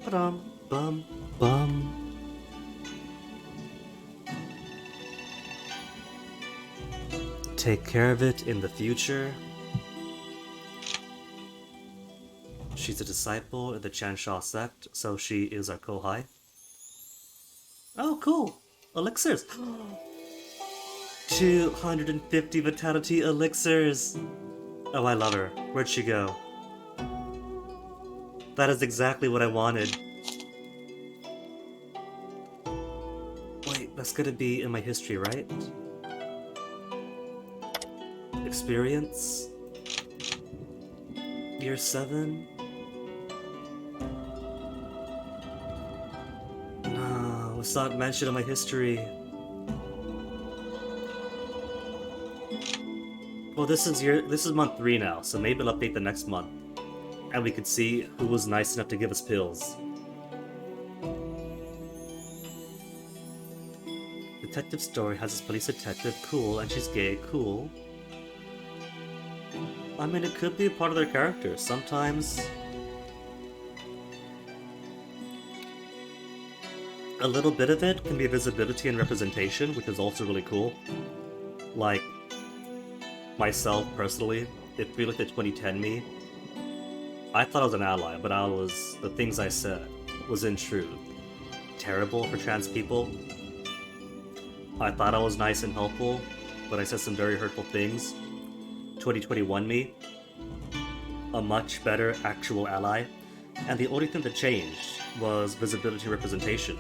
Ba-dum, bum, bum. Take care of it in the future. She's a disciple in the Chansha sect, so she is our Kohai. Oh, cool! Elixirs! 250 vitality elixirs! Oh, I love her. Where'd she go? That is exactly what I wanted. Wait, that's gonna be in my history, right? Experience? Year 7? No, it's not mentioned in my history. Well, this is month 3 now, so maybe it'll update the next month. And we could see who was nice enough to give us pills. Detective story has this police detective, cool, and she's gay, cool. I mean, it could be a part of their character. Sometimes a little bit of it can be visibility and representation, which is also really cool. Like, myself, personally, if we looked at 2010 me, I thought I was an ally, but the things I said was in truth terrible for trans people. I thought I was nice and helpful, but I said some very hurtful things. 2021 me, a much better actual ally, and the only thing that changed was visibility and representation.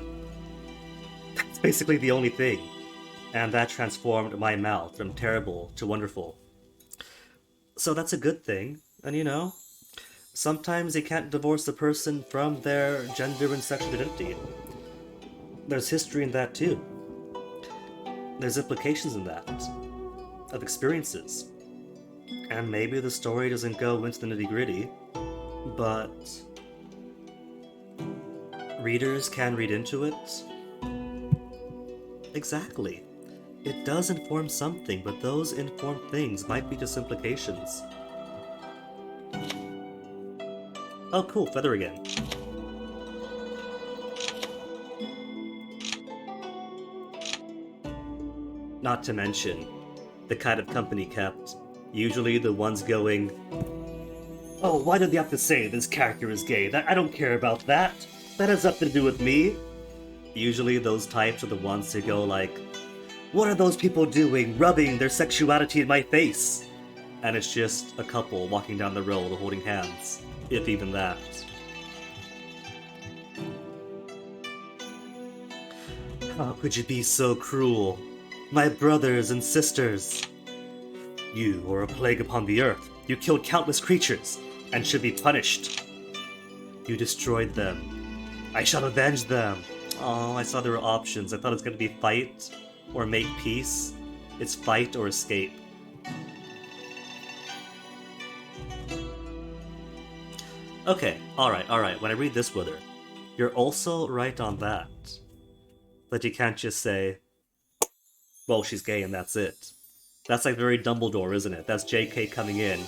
That's basically the only thing, and that transformed my mouth from terrible to wonderful. So that's a good thing, and you know, sometimes you can't divorce the person from their gender and sexual identity. There's history in that too. There's implications in that, of experiences. And maybe the story doesn't go into the nitty-gritty, but readers can read into it. Exactly. It does inform something, but those informed things might be just implications. Oh cool, feather again. Not to mention, the kind of company kept. Usually the ones going, oh, why did they have to say this character is gay? I don't care about that. That has nothing to do with me. Usually those types are the ones who go like, what are those people doing, rubbing their sexuality in my face? And it's just a couple walking down the road holding hands, if even that. How could you be so cruel? My brothers and sisters! You are a plague upon the earth. You killed countless creatures, and should be punished. You destroyed them. I shall avenge them. Oh, I saw there were options. I thought it was going to be fight or make peace. It's fight or escape. Okay, alright. When I read this with her, you're also right on that. That you can't just say, well, she's gay and that's it. That's like very Dumbledore, isn't it? That's JK coming in.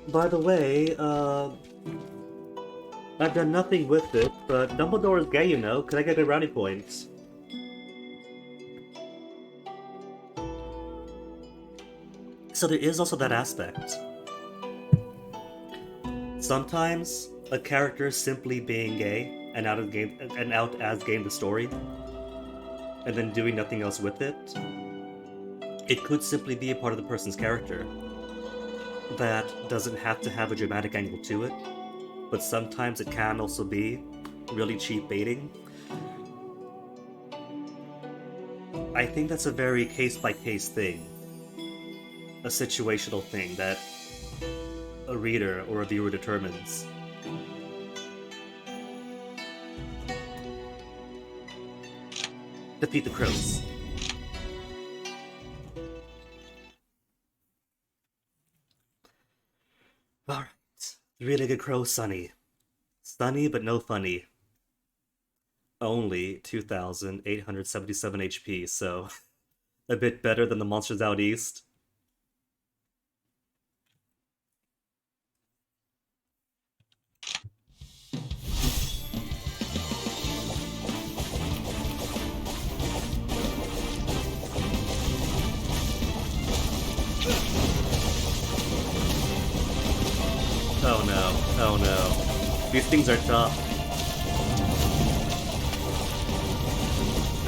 By the way, I've done nothing with it, but Dumbledore is gay, you know. Could I get a brownie point? So there is also that aspect. Sometimes a character simply being gay and out as gay in the story, and then doing nothing else with it. It could simply be a part of the person's character. That doesn't have to have a dramatic angle to it, but sometimes it can also be really cheap baiting. I think that's a very case-by-case thing. a situational thing that a reader or a viewer determines. Defeat the crows. Alright. Three-legged crow, Sunny. Sunny, but no funny. Only 2,877 HP, so a bit better than the monsters out east. Oh no, oh no. These things are tough.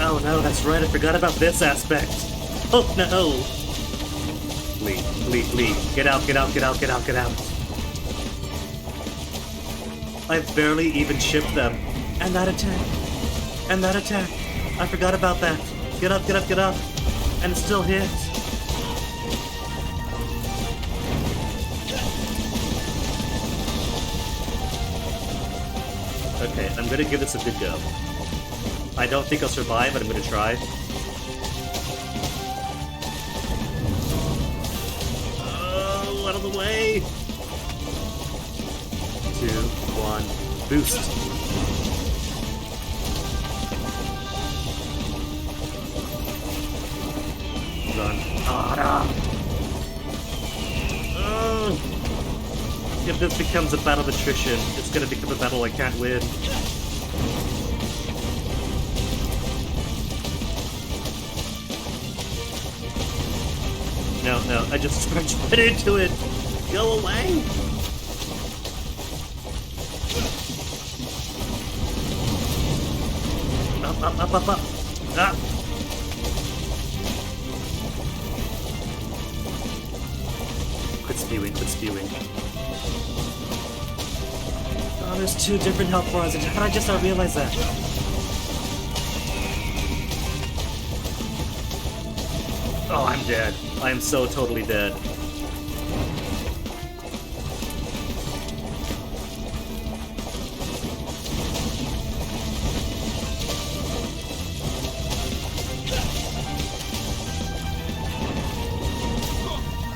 Oh no, that's right, I forgot about this aspect. Oh no! Flee, flee, flee. Get out, get out, get out, get out, get out. I've barely even shipped them. And that attack. And that attack. I forgot about that. Get up, get up, get up. And it still hits. Okay, I'm gonna give this a good go. I don't think I'll survive, but I'm gonna try. Oh, out of the way! 2, 1, boost. Run. Oh, no. If this becomes a battle of attrition, it's gonna become a battle I can't win. No, no, I just scratched right into it! Go away! Up, up, up, up, up! Ah! Quit spewing, quit spewing. Oh, there's 2 different health bars, and how did I just not realize that? Oh, I'm dead. I am so totally dead.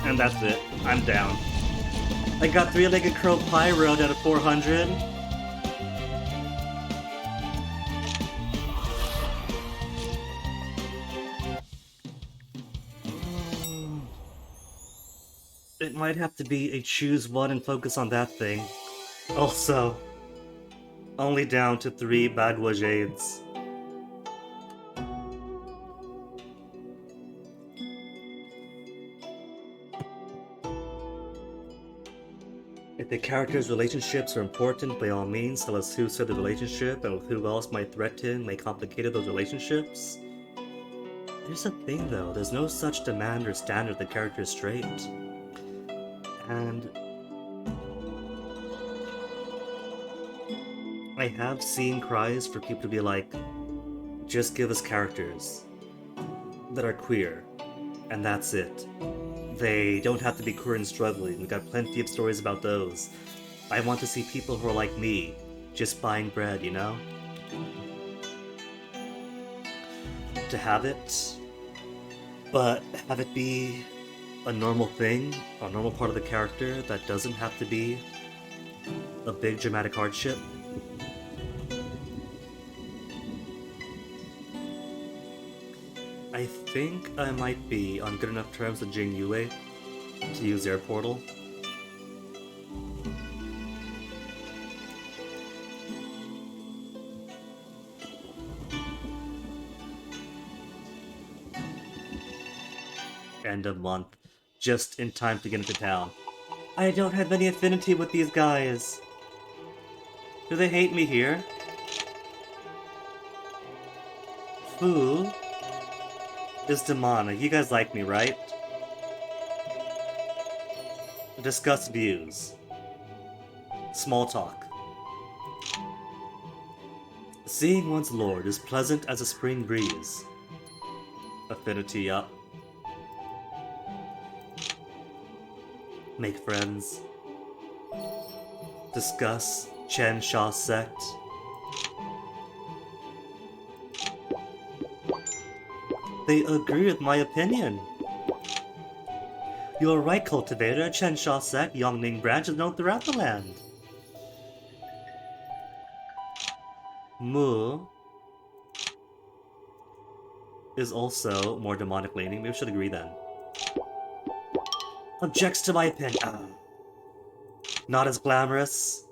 And that's it. I'm down. I got three-legged crow pyro out of 400. It might have to be a choose one and focus on that thing. Also, only down to 3 Bagua Jades. If the characters' relationships are important, by all means tell us who said the relationship and with who else might threaten, may complicate those relationships. There's a thing though, there's no such demand or standard the character is straight. And I have seen cries for people to be like, just give us characters that are queer, and that's it. They don't have to be queer and struggling. We've got plenty of stories about those. I want to see people who are like me, just buying bread, you know? To have it, but have it be a normal thing, a normal part of the character that doesn't have to be a big dramatic hardship. I think I might be on good enough terms with Jing Yue to use Air Portal. End of month. Just in time to get into town. I don't have any affinity with these guys. Do they hate me here? Who is demonic? You guys like me, right? Discuss views. Small talk. Seeing one's lord is pleasant as a spring breeze. Affinity up. make friends, discuss Chen Sha's sect. They agree with my opinion. You are right, cultivator. Chen Sha sect, Yongning branch is known throughout the land. Mu is also more demonic leaning. Maybe we should agree then. Objects to my opinion. Not as glamorous.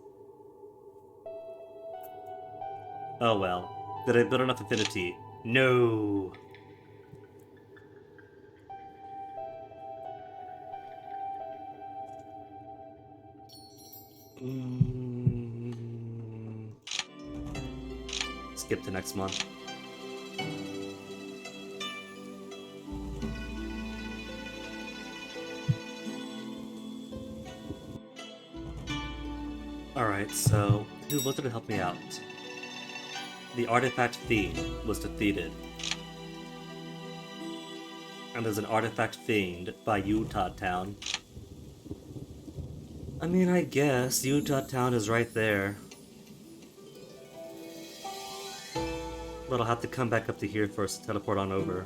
Oh well. Did I build enough affinity? No. Skip to next month. Alright, so who was it to help me out? The artifact fiend was defeated. And there's an artifact fiend by Utah Town. I mean, I guess Utah Town is right there. But I'll have to come back up to here first to teleport on over.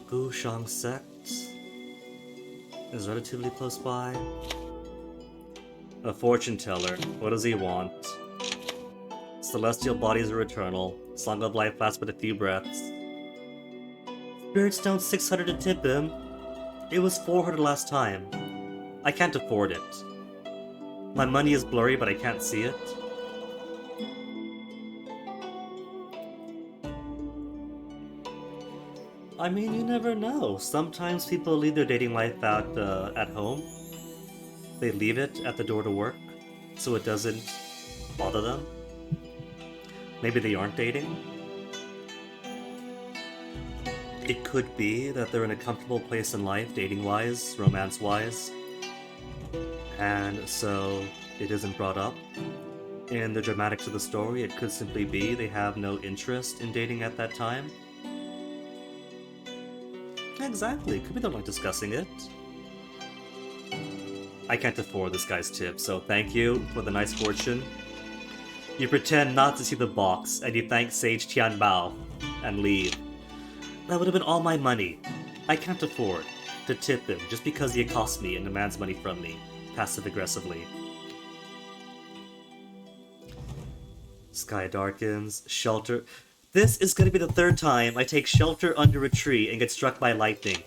Gushang Sect is relatively close by. A fortune teller. What does he want? Celestial bodies are eternal. Song of life lasts but a few breaths. Spirit Stone 600 to tip him. It was 400 last time. I can't afford it. My money is blurry, but I can't see it. I mean, you never know. Sometimes people leave their dating life out at home. They leave it at the door to work, so it doesn't bother them. Maybe they aren't dating. It could be that they're in a comfortable place in life, dating-wise, romance-wise, and so it isn't brought up. In the dramatics of the story, it could simply be they have no interest in dating at that time. Exactly, could be they don't like discussing it. I can't afford this guy's tip, so thank you for the nice fortune. You pretend not to see the box, and you thank Sage Tianbao, and leave. That would have been all my money. I can't afford to tip him just because he accosts me and demands money from me, passive-aggressively. Sky darkens, shelter... This is gonna be the third time I take shelter under a tree and get struck by lightning.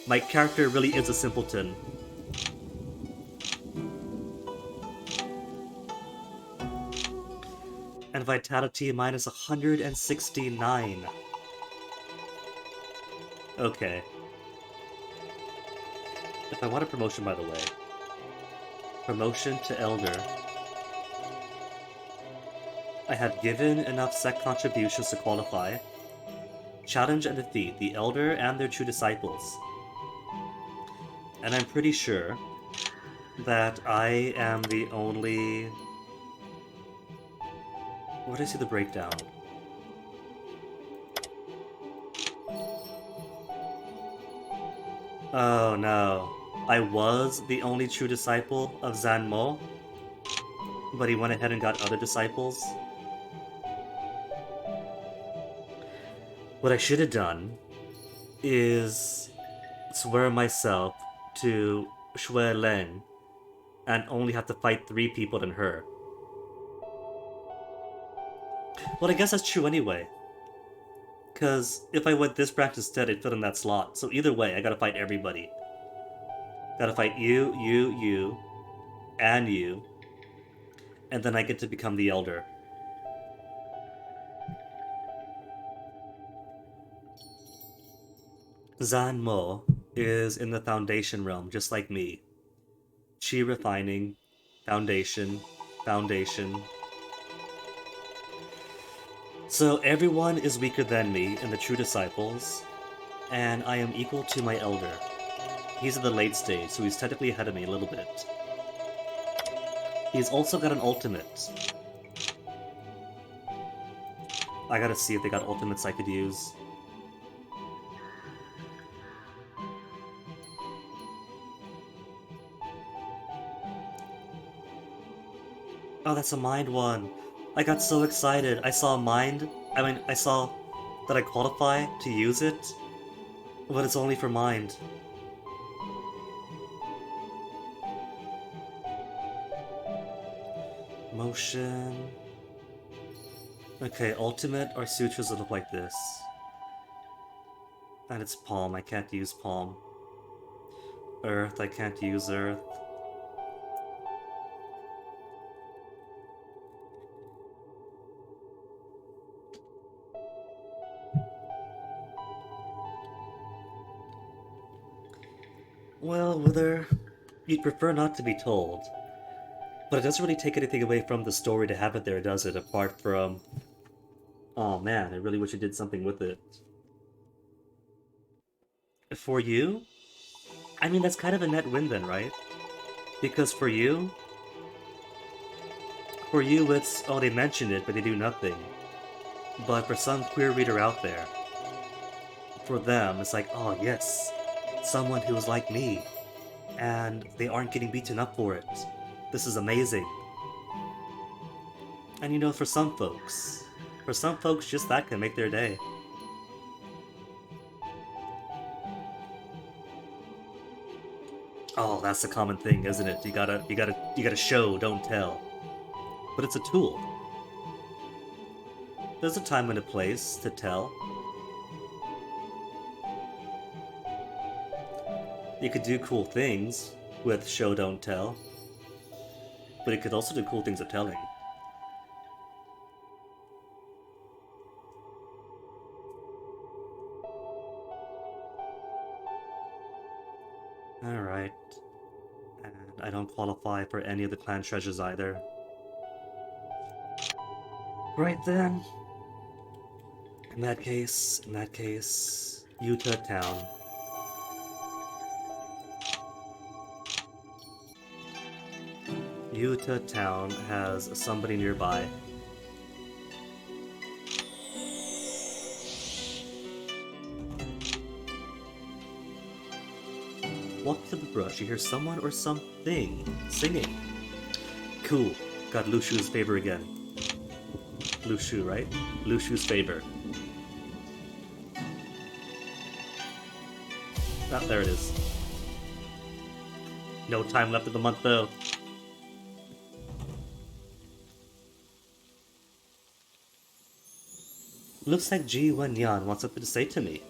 My character really is a simpleton. And vitality minus 169. Okay. If I want a promotion, by the way. Promotion to Elder. I have given enough sect contributions to qualify. Challenge and defeat the Elder and their true disciples. And I'm pretty sure that I am the only... Where did I see the breakdown? Oh no. I was the only true disciple of Zan Mo, but he went ahead and got other disciples. What I should have done is swear myself to Shui Leng and only have to fight 3 people than her. Well, I guess that's true anyway. Because if I went this branch instead, it'd fit in that slot. So either way, I gotta fight everybody. Gotta fight you, and you. And then I get to become the Elder. Zan Mo is in the Foundation realm, just like me. Chi refining, Foundation. So everyone is weaker than me in the True Disciples, and I am equal to my Elder. He's in the late stage, so he's technically ahead of me a little bit. He's also got an ultimate. I gotta see if they got ultimates I could use. Oh, that's a mind one. I got so excited. I saw mind. I saw that I qualify to use it, but it's only for mind. Motion. Okay, ultimate or sutras that look like this. And it's palm. I can't use palm. Earth. I can't use earth. Well, Wither, you'd prefer not to be told. But it doesn't really take anything away from the story to have it there, does it? Apart from... Oh man, I really wish I did something with it. For you? I mean, that's kind of a net win then, right? Because for you it's, oh, they mention it, but they do nothing. But for some queer reader out there, for them, it's like, oh yes, someone who is like me, and they aren't getting beaten up for it. This is amazing. And you know, for some folks, just that can make their day. Oh, that's a common thing, isn't it? You gotta show, don't tell. But it's a tool. There's a time and a place to tell. You could do cool things with show, don't tell. But you could also do cool things with telling. Alright. And I don't qualify for any of the clan treasures either. Right then. In that case, Utah Town. Utah Town has somebody nearby. Walk to the brush, you hear someone or something singing. Cool, got Lushu's favor again. Lushu, right? Lushu's favor. Ah, there it is. No time left of the month though. Looks like Ji Wenyan wants something to say to me.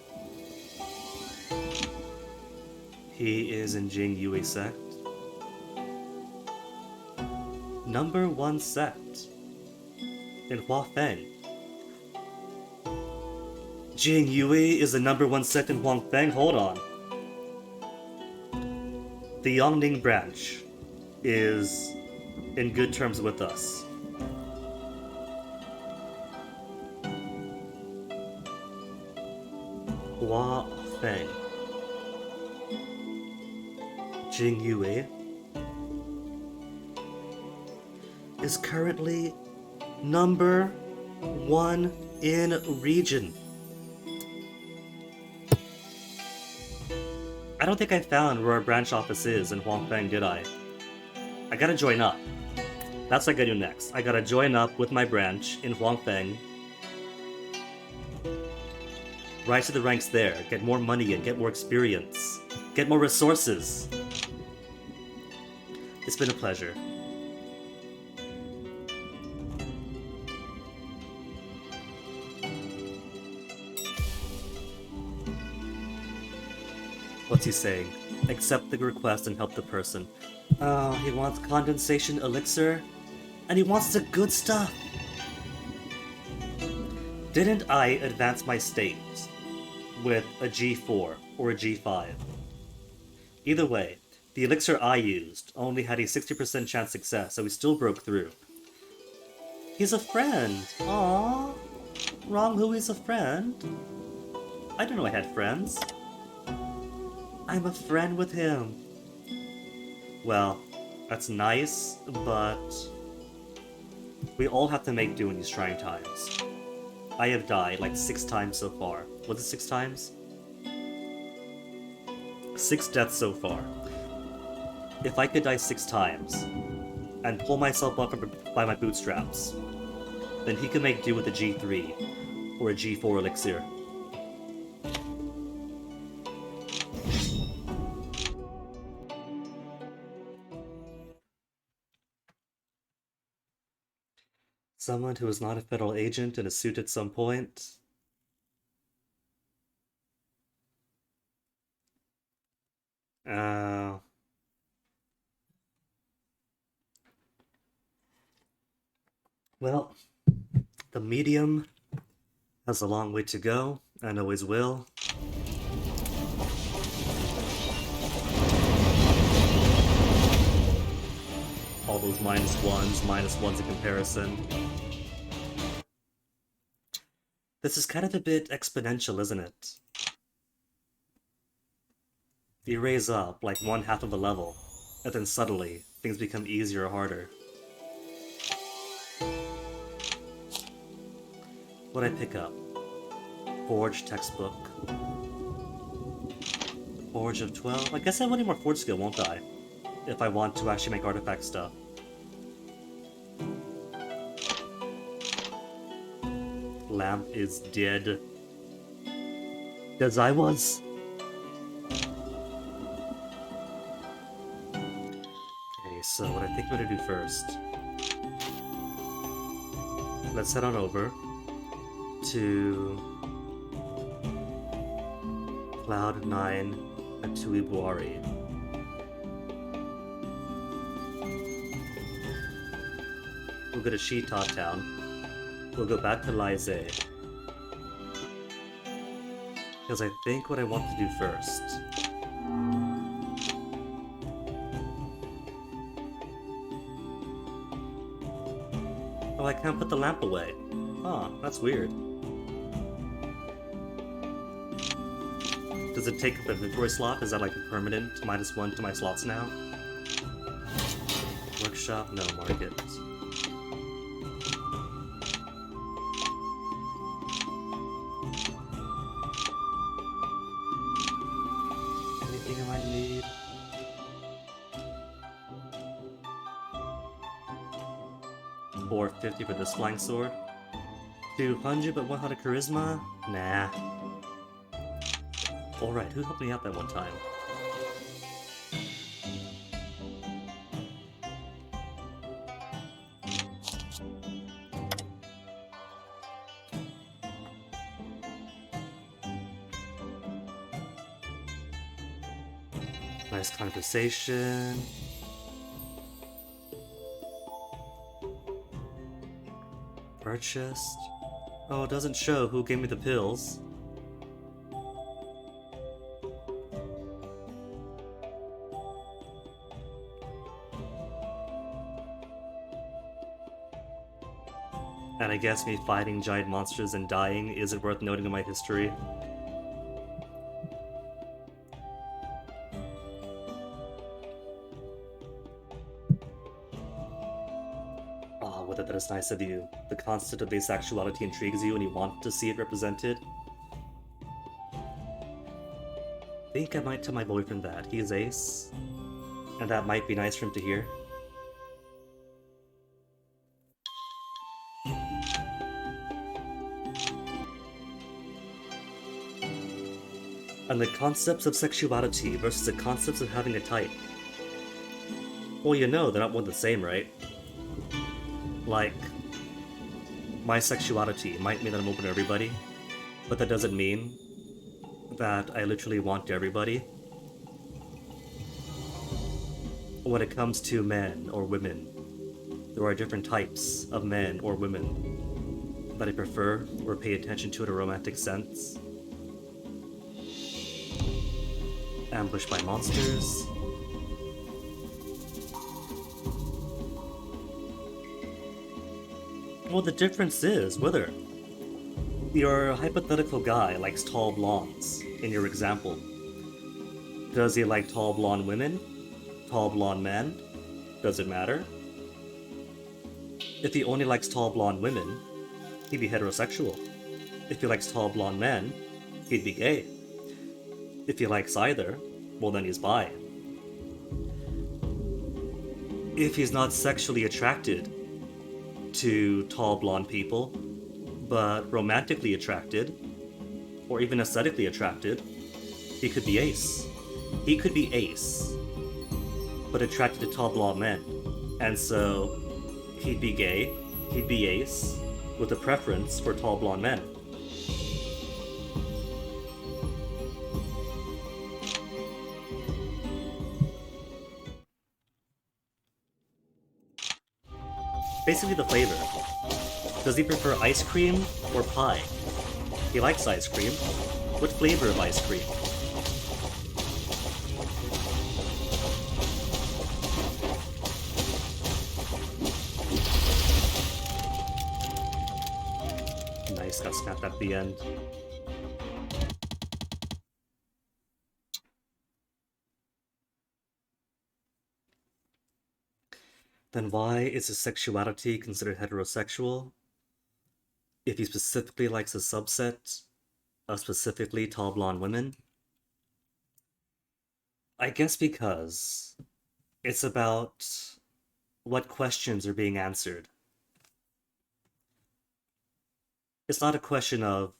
He is in Jing Yue sect. Number 1 sect. In Huafeng. Jing Yue is the number 1 sect in Huafeng? Hold on. The Yongning branch is in good terms with us. Huafeng. Jing Yue is currently number 1 in region. I don't think I found where our branch office is in Huangfeng, did I? I gotta join up. That's what I gotta do next. I gotta join up with my branch in Huangfeng. Rise to the ranks there, get more money and get more experience. Get more resources. It's been a pleasure. What's he saying? Accept the request and help the person. Oh, he wants condensation elixir? And he wants the good stuff! Didn't I advance my state with a G4 or a G5? Either way, the elixir I used only had a 60% chance success, so we still broke through. He's a friend! Aww! Wrong who is a friend? I didn't know I had friends. I'm a friend with him. Well, that's nice, but we all have to make do in these trying times. I have died like 6 times so far. Was it 6 times? 6 deaths so far. If I could die 6 times, and pull myself up by my bootstraps, then he can make do with a G3 or a G4 elixir. Someone who is not a federal agent in a suit at some point. Uh, well, the medium has a long way to go, and always will. All those minus ones in comparison. This is kind of a bit exponential, isn't it? You raise up like 1/2 of a level, and then suddenly things become easier or harder. What'd I pick up? Forge textbook. Forge of 12? I guess I want any more forge skill, won't I? If I want to actually make artifact stuff. Lamp is dead. As I was. Okay, so what I think I'm gonna do first. Let's head on over to Cloud 9 at Tuibuari. We'll go to Shita Town. We'll go back to Lize. Because I think what I want to do first. Oh, I can't put the lamp away. Huh, that's weird. Does it take up an inventory slot? Is that like a permanent -1 to my slots now? Workshop? No, market. Anything I might need? $450 for this flying sword. 200 but 100 charisma? Nah. Alright, who helped me out that one time? Nice conversation. Purchased. Oh, it doesn't show who gave me the pills. And I guess me fighting giant monsters and dying isn't worth noting in my history. Ah, whether that is nice of you. The concept of asexuality intrigues you and you want to see it represented. Think I might tell my boyfriend that. He is ace. And that might be nice for him to hear. And the concepts of sexuality versus the concepts of having a type. Well, you know, they're not one the same, right? Like, my sexuality might mean that I'm open to everybody, but that doesn't mean that I literally want everybody. When it comes to men or women, there are different types of men or women that I prefer or pay attention to in a romantic sense. Ambushed by monsters. Well, the difference is whether your hypothetical guy likes tall blondes, in your example. Does he like tall blonde women? Tall blonde men? Does it matter? If he only likes tall blonde women, he'd be heterosexual. If he likes tall blonde men, he'd be gay. If he likes either, well then he's bi. if he's not sexually attracted to tall blonde people, but romantically attracted, or even aesthetically attracted, he could be ace. He could be ace, but attracted to tall blonde men. And so he'd be gay, he'd be ace, with a preference for tall blonde men. Basically the flavor. Does he prefer ice cream or pie? He likes ice cream. What flavor of ice cream? Nice, got snapped at the end. Then why is his sexuality considered heterosexual? If he specifically likes a subset of specifically tall blonde women? I guess because it's about what questions are being answered. It's not a question of,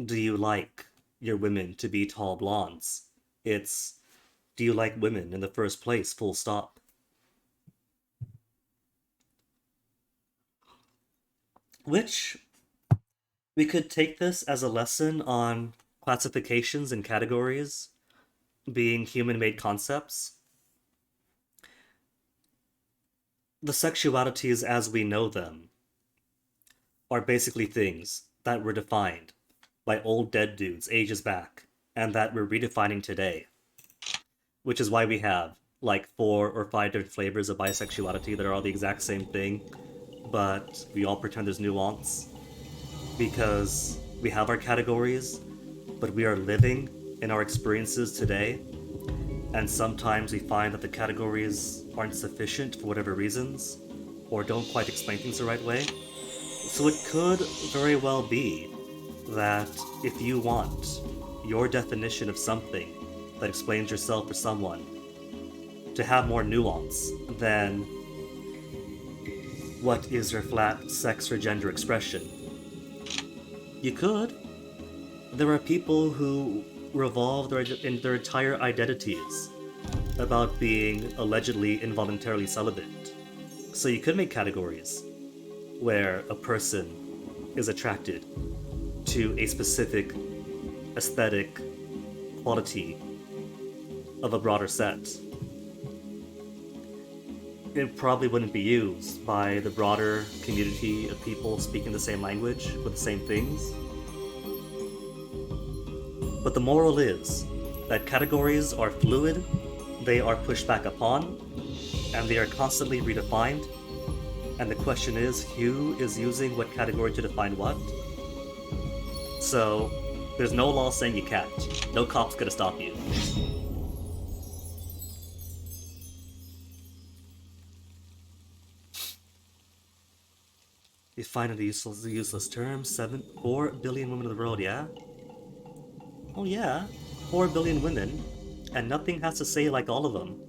do you like your women to be tall blondes? It's, do you like women in the first place, full stop? Which, we could take this as a lesson on classifications and categories being human-made concepts. The sexualities as we know them are basically things that were defined by old dead dudes ages back, and that we're redefining today. Which is why we have like 4 or 5 different flavors of bisexuality that are all the exact same thing, but we all pretend there's nuance. Because we have our categories, but we are living in our experiences today, and sometimes we find that the categories aren't sufficient for whatever reasons, or don't quite explain things the right way. So it could very well be that if you want your definition of something that explains yourself or someone to have more nuance than what is your flat sex or gender expression, you could. There are people who revolve their entire identities about being allegedly involuntarily celibate. So you could make categories where a person is attracted to a specific aesthetic quality of a broader set. It probably wouldn't be used by the broader community of people speaking the same language with the same things. But the moral is that categories are fluid, they are pushed back upon, and they are constantly redefined. And the question is, who is using what category to define what? So, there's no law saying you can't. No cop's gonna stop you. You find it a useless term. 4 billion women in the world, yeah? Oh yeah, 4 billion women, and nothing has to say like all of them.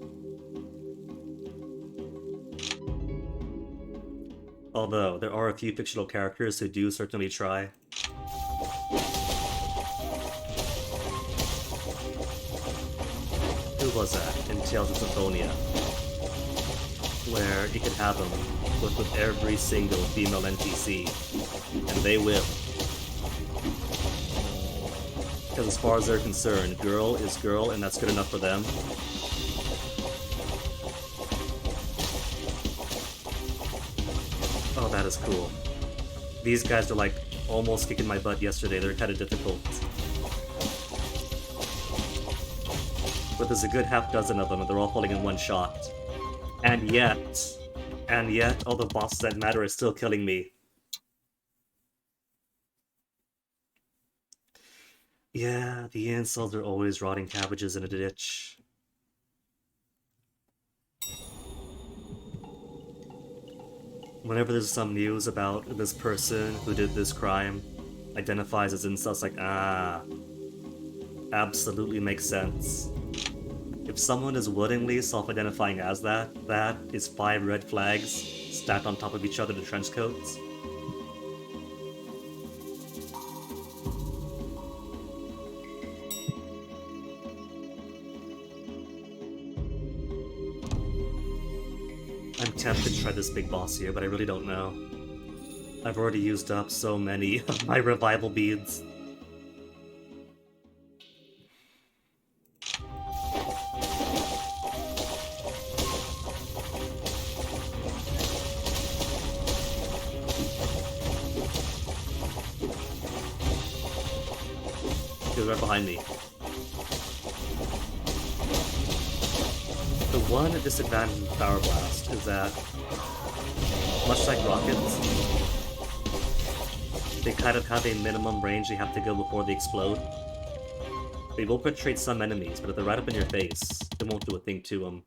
Although, there are a few fictional characters who do certainly try. Who was that in Tales of Symphonia? Where you could have them with every single female NPC, and they will. Because as far as they're concerned, girl is girl, and that's good enough for them. Oh, that is cool. These guys are like almost kicking my butt yesterday. They're kind of difficult. But there's a good half dozen of them, and they're all falling in one shot. And yet, all the bosses that matter are still killing me. Yeah, the incels are always rotting cabbages in a ditch. Whenever there's some news about this person who did this crime, identifies as incels, like, absolutely makes sense. If someone is wittingly self-identifying as that, that is 5 red flags stacked on top of each other in trench coats. I'm tempted to try this big boss here, but I really don't know. I've already used up so many of my revival beads. He was right behind me. The one disadvantage of Power Blast is that, much like rockets, they kind of have a minimum range they have to go before they explode. They will penetrate some enemies, but if they're right up in your face, it won't do a thing to them.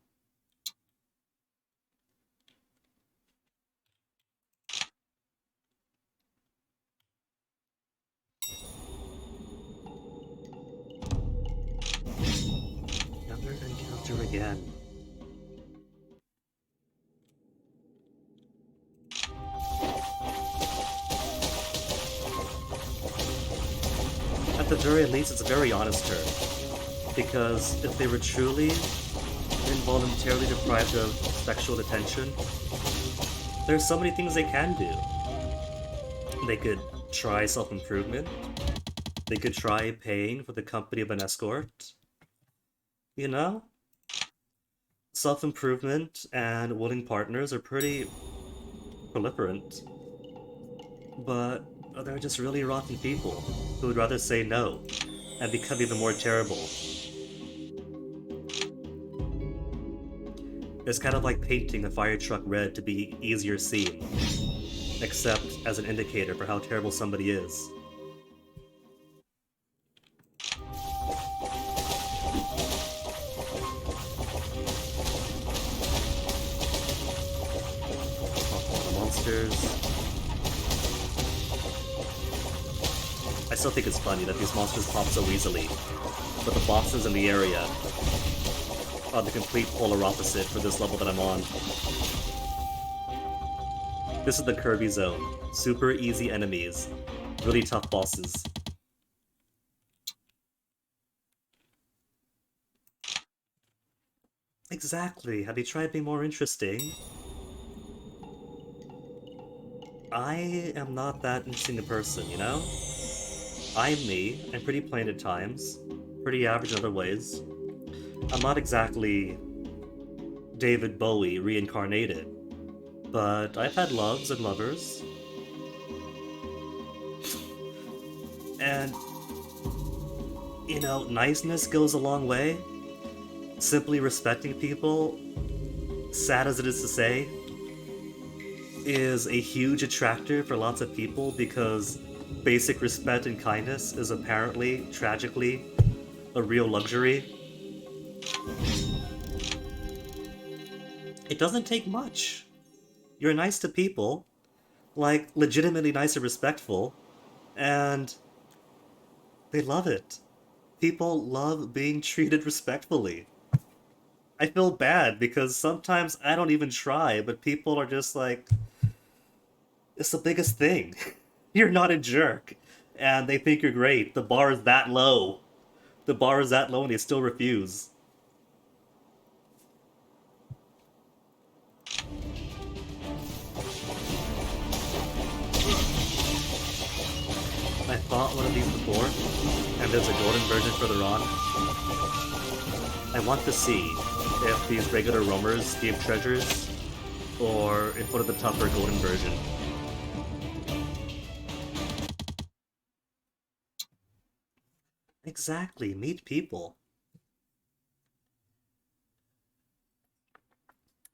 Another encounter again. At the very least, it's a very honest turn. Because if they were truly involuntarily deprived of sexual attention, there's so many things they can do. They could try self-improvement. They could try paying for the company of an escort. You know? Self-improvement and willing partners are pretty proliferant. But they're just really rotten people who would rather say no and become even more terrible. It's kind of like painting a fire truck red to be easier seen, except as an indicator for how terrible somebody is. Oh, the monsters. I still think it's funny that these monsters pop so easily, but the bosses in the area are the complete polar opposite for this level that I'm on. This is the Kirby zone. Super easy enemies, really tough bosses. Exactly, have you tried being more interesting? I am not that interesting a person, you know? I'm me, I'm pretty plain at times, pretty average in other ways. I'm not exactly David Bowie reincarnated, but I've had loves and lovers. And, you know, niceness goes a long way. Simply respecting people, sad as it is to say, is a huge attractor for lots of people because basic respect and kindness is apparently, tragically, a real luxury. It doesn't take much. You're nice to people, like legitimately nice and respectful, and they love it. People love being treated respectfully. I feel bad because sometimes I don't even try, but people are just like, it's the biggest thing. You're not a jerk. And they think you're great. The bar is that low. The bar is that low and they still refuse. I fought one of these before, and there's a golden version further on. I want to see if these regular roamers give treasures, or if one of the tougher golden version. Exactly, meet people.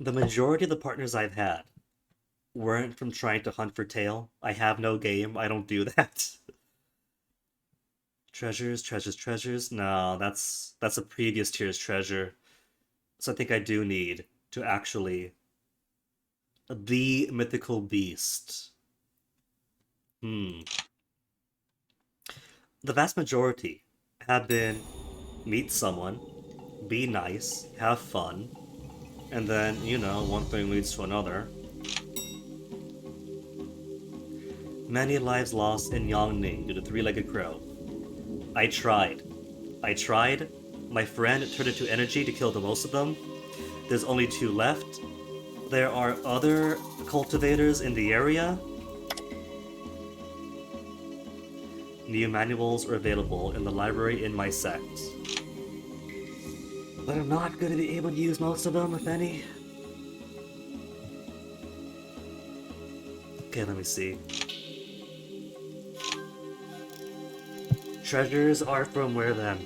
The majority of the partners I've had weren't from trying to hunt for tail. I have no game, I don't do that. Treasures, treasures, treasures? No, that's a previous tier's treasure. So I think I do need to actually... The mythical beast. Hmm. The vast majority have been meet someone, be nice, have fun, and then, you know, one thing leads to another. Many lives lost in Yongning due to three-legged crow. I tried. I tried. My friend turned it to energy to kill the most of them. There's only two left. There are other cultivators in the area. New manuals are available in the library in my sect. But I'm not going to be able to use most of them, if any. Okay, let me see. Treasures are from where then?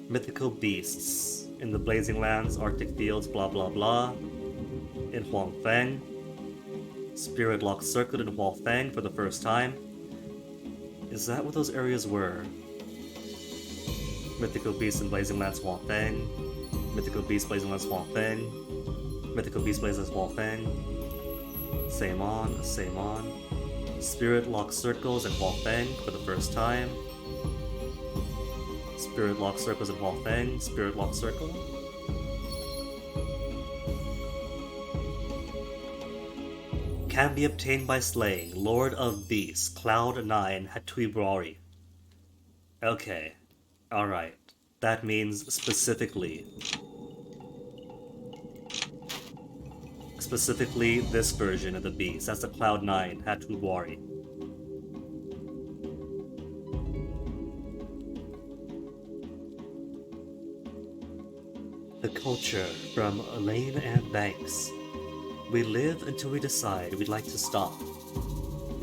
Mythical beasts. In the Blazing Lands, Arctic Fields, blah blah blah. In Huangfeng. Spirit Lock Circuit in Huangfeng for the first time. Is that what those areas were? Mythical Beasts in Blazing Lands Huangfeng. Mythical Beasts Blazing Lands Huangfeng. Mythical Beasts Blazing Lands Huangfeng. Same on, same on. Spirit Lock Circles in Huangfeng for the first time. Spirit Lock Circles in Huangfeng. Spirit Lock Circle. Can be obtained by slaying Lord of Beasts, Cloud 9 Hatuibrari. Okay. Alright. That means specifically this version of the beast. That's the Cloud 9 Hatuibrari. The culture from Elaine and Banks. We live until we decide we'd like to stop.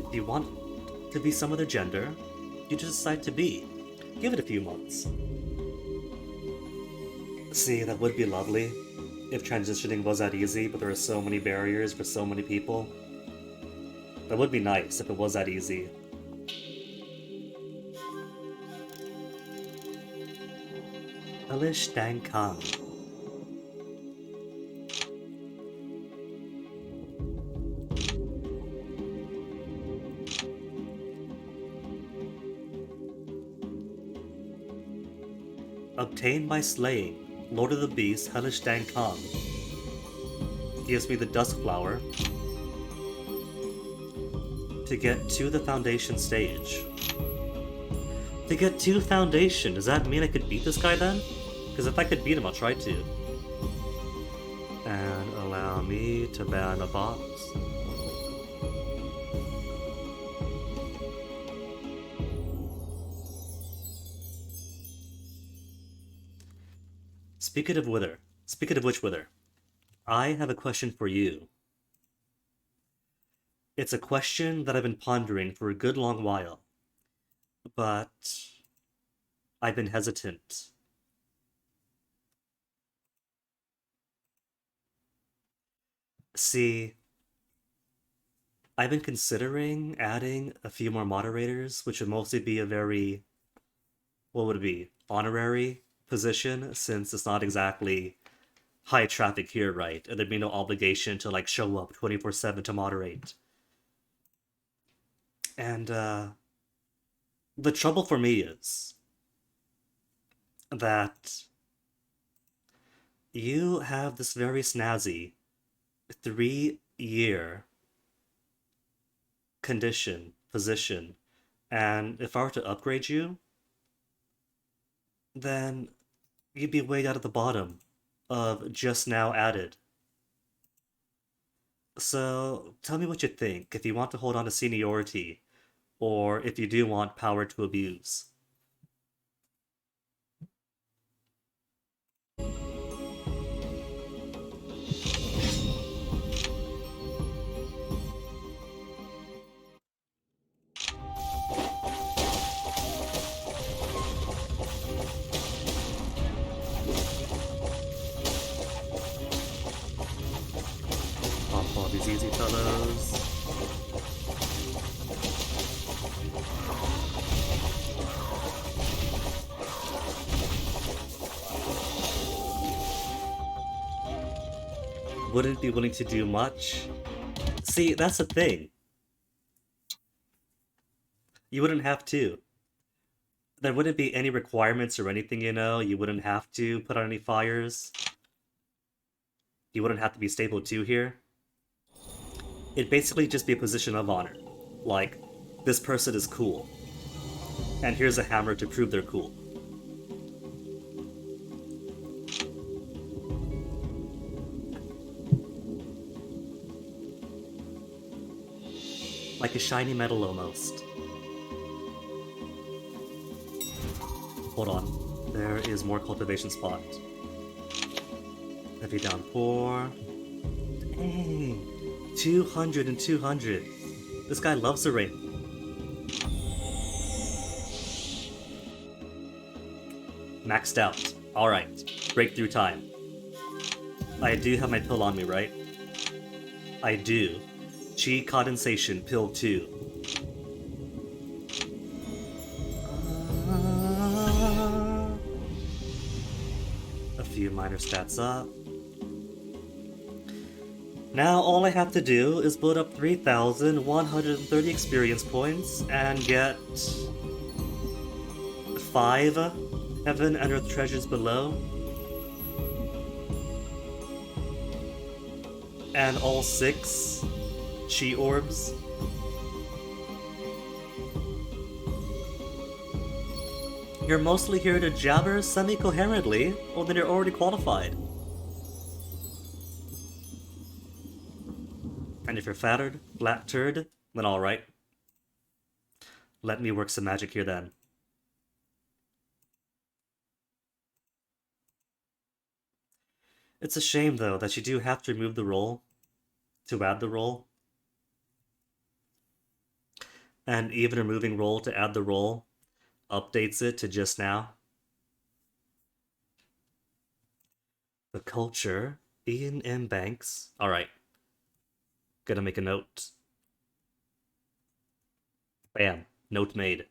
If you want to be some other gender, you just decide to be. Give it a few months. See, that would be lovely if transitioning was that easy, but there are so many barriers for so many people. That would be nice if it was that easy. Elish Dang Kang. Obtained by slaying Lord of the Beasts Hellish Dang Kang. Gives me the Dusk Flower to get to the Foundation stage. To get to Foundation, does that mean I could beat this guy then? Because if I could beat him, I'll try to. And allow me to ban a box. Speaking of which, Wither, I have a question for you. It's a question that I've been pondering for a good long while, but I've been hesitant. See, I've been considering adding a few more moderators, which would mostly be a very, what would it be, honorary position, since it's not exactly high traffic here, right? And there'd be no obligation to like show up 24/7 to moderate. And the trouble for me is that you have this very snazzy 3-year position, and if I were to upgrade you, then you'd be way out at the bottom of just now added. So tell me what you think, if you want to hold on to seniority, or if you do want power to abuse. Pop all these easy fellows. Wouldn't be willing to do much. See, that's the thing. You wouldn't have to. there wouldn't be any requirements or anything, you know? You wouldn't have to put on any fires. You wouldn't have to be stable 2 here. It'd basically just be a position of honor. Like, this person is cool. And here's a hammer to prove they're cool. Like a shiny metal almost. Hold on. There is more cultivation spot. Heavy downpour. Dang. 200 and 200. This guy loves the rain. Maxed out. Alright. Breakthrough time. I do have my pill on me, right? I do. Chi condensation, pill 2. A few minor stats up. Now all I have to do is build up 3,130 experience points and get 5 Heaven and Earth treasures below. And all 6 Chi orbs. You're mostly here to jabber semi-coherently, well then you're already qualified. And if you're flat turd, then alright. Let me work some magic here then. It's a shame though that you do have to remove the roll to add the roll. And even removing roll to add the roll updates it to just now. The culture, Ian M. Banks. Alright. Gonna make a note. Bam. Note made.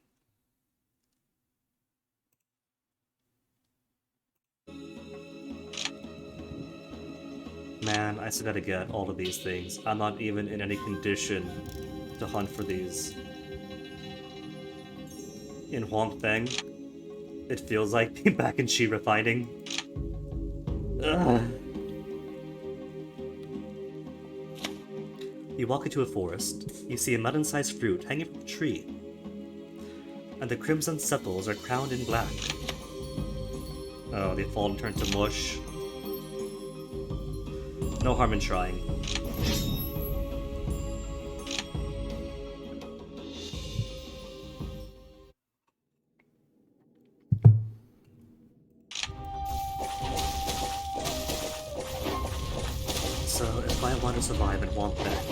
Man, I still gotta get all of these things. I'm not even in any condition to hunt for these. In Huang Feng, it feels like being back in Shi refining. Ugh. You walk into a forest. You see a melon-sized fruit hanging from a tree. And the crimson sepals are crowned in black. Oh, they've fallen turned to mush. No harm in trying. So, if I want to survive and want that,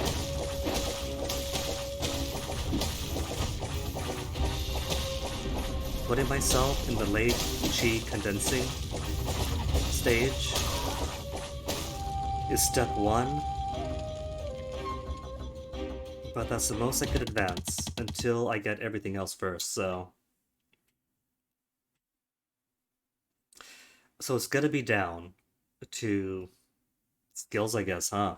putting myself in the late Chi condensing stage is step 1, but that's the most I could advance until I get everything else first, so it's gonna be down to skills, I guess, huh?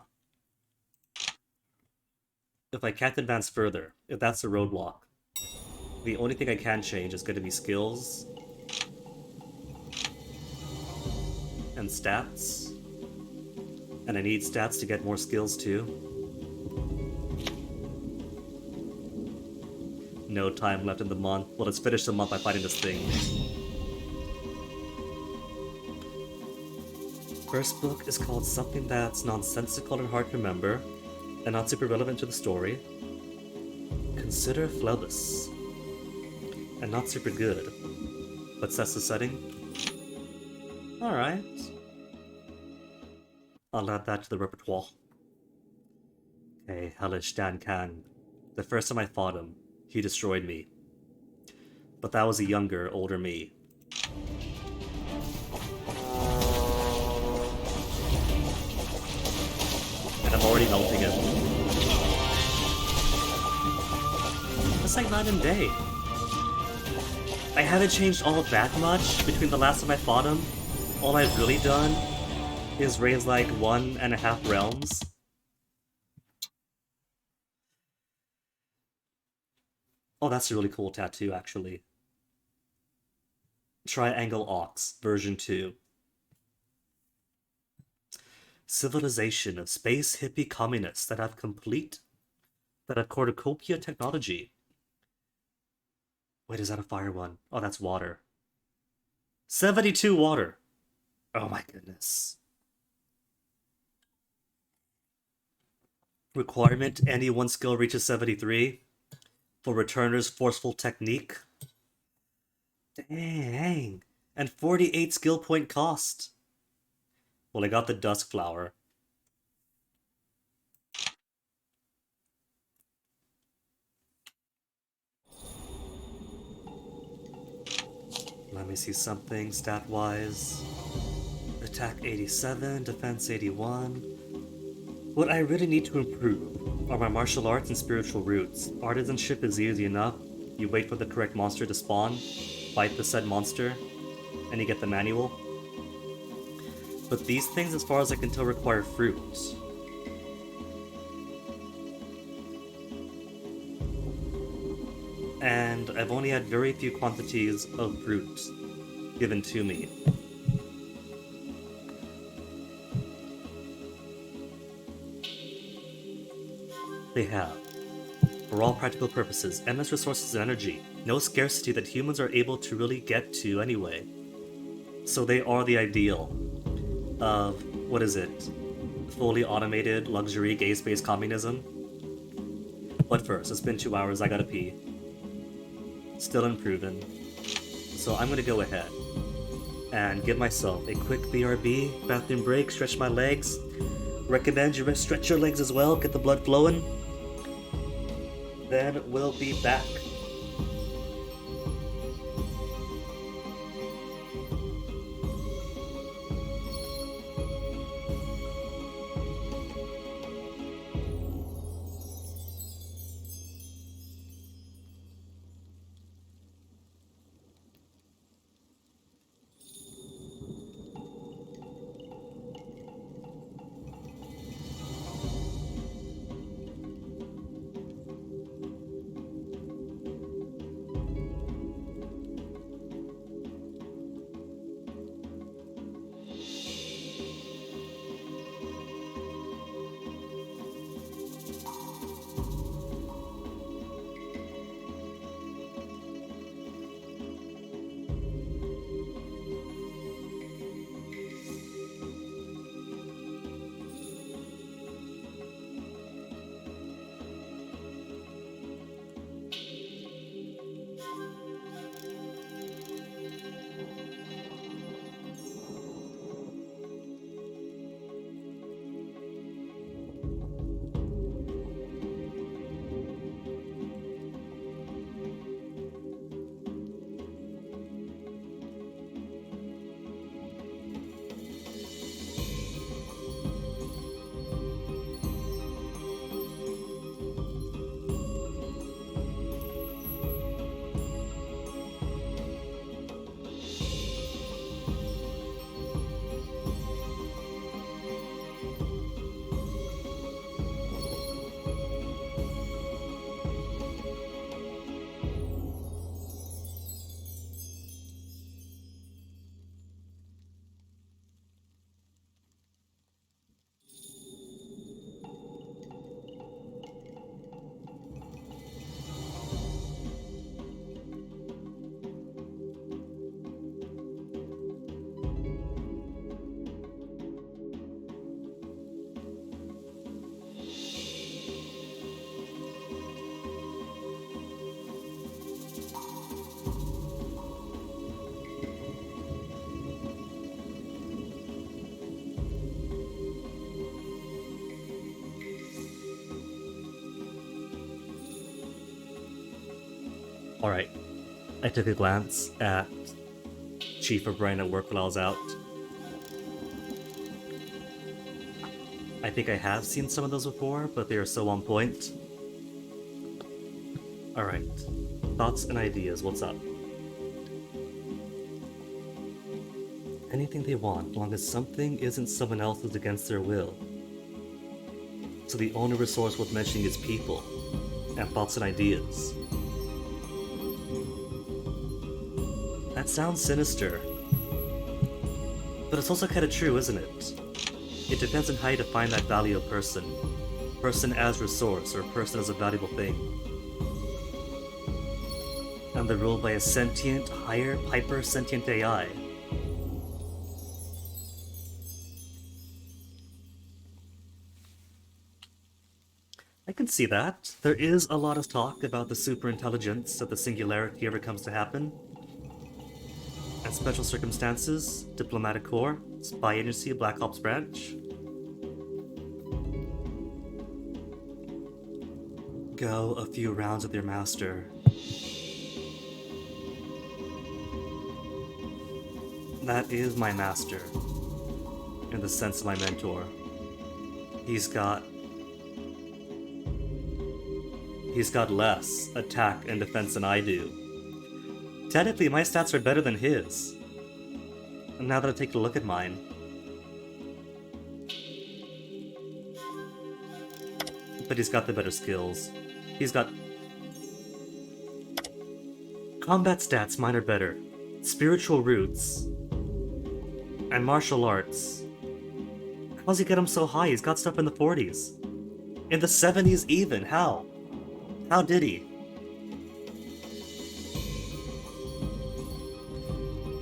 If I can't advance further, if that's a roadblock, the only thing I can change is gonna be skills and stats. And I need stats to get more skills too. No time left in the month. Well, let's finish the month by fighting this thing. First book is called something that's nonsensical and hard to remember, and not super relevant to the story. Consider Phlebas. And not super good, but sets the setting. Alright. I'll add that to the repertoire. Okay, hellish Dan Kang. The first time I fought him, he destroyed me. But that was a younger, older me. And I'm already melting him. That's like night and day. I haven't changed all that much between the last time I fought him. All I've really done is raise like 1.5 realms. Oh, that's a really cool tattoo, actually. Triangle Ox, version 2. Civilization of space hippie communists that have cornucopia technology. Wait, is that a fire one? Oh, that's water. 72 water. Oh my goodness. Requirement, any one skill reaches 73. For returners, forceful technique. Dang. And 48 skill point cost. Well, I got the Dusk Flower. Let me see something stat-wise. Attack 87, defense 81. What I really need to improve are my martial arts and spiritual roots. Artisanship is easy enough. You wait for the correct monster to spawn, fight the said monster, and you get the manual. But these things, as far as I can tell, require fruits. And I've only had very few quantities of fruit given to me. They have, for all practical purposes, endless resources and energy, no scarcity that humans are able to really get to anyway. So they are the ideal of, what is it, fully automated luxury gay space communism. But first, it's been 2 hours, I gotta pee. Still unproven. So I'm gonna go ahead and give myself a quick BRB, bathroom break, stretch my legs. Recommend you stretch your legs as well, get the blood flowing. Then we'll be back. Alright, I took a glance at Chief O'Brien at work while I was out. I think I have seen some of those before, but they are so on point. Alright, thoughts and ideas, what's up? Anything they want, long as something isn't someone else's against their will. So the only resource worth mentioning is people, and thoughts and ideas. That sounds sinister. But it's also kind of true, isn't it? It depends on how you define that value of person. Person as resource, or person as a valuable thing. And they're ruled by a sentient, higher, hyper-sentient AI. I can see that. There is a lot of talk about the superintelligence if the singularity ever comes to happen. And special circumstances, diplomatic corps, spy agency, Black Ops branch. Go a few rounds with your master. That is my master, in the sense of my mentor. He's got less attack and defense than I do. Technically, my stats are better than his. And now that I take a look at mine. But he's got the better skills. He's got... Combat stats, mine are better. Spiritual roots. And martial arts. How's he get him so high? He's got stuff in the 40s. In the 70s even. How? How did he?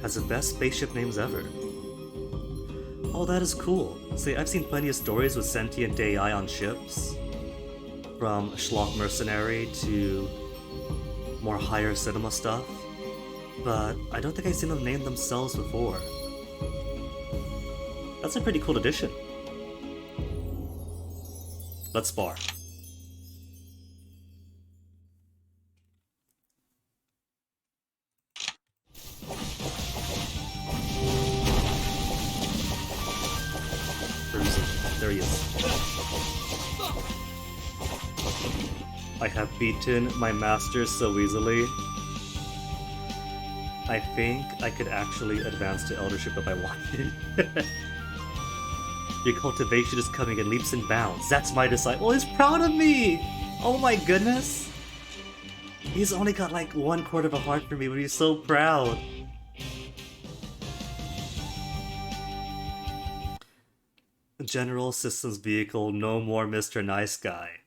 Has the best spaceship names ever. Oh, that is cool. See, I've seen plenty of stories with sentient AI on ships. From schlock mercenary to more higher cinema stuff. But I don't think I've seen them name themselves before. That's a pretty cool addition. Let's spar. There he is. I have beaten my master so easily. I think I could actually advance to eldership if I wanted. Your cultivation is coming in leaps and bounds. That's my disciple. He's proud of me! Oh my goodness! He's only got like 1/4 of a heart for me, but he's so proud. General Systems Vehicle, no more Mr. Nice Guy.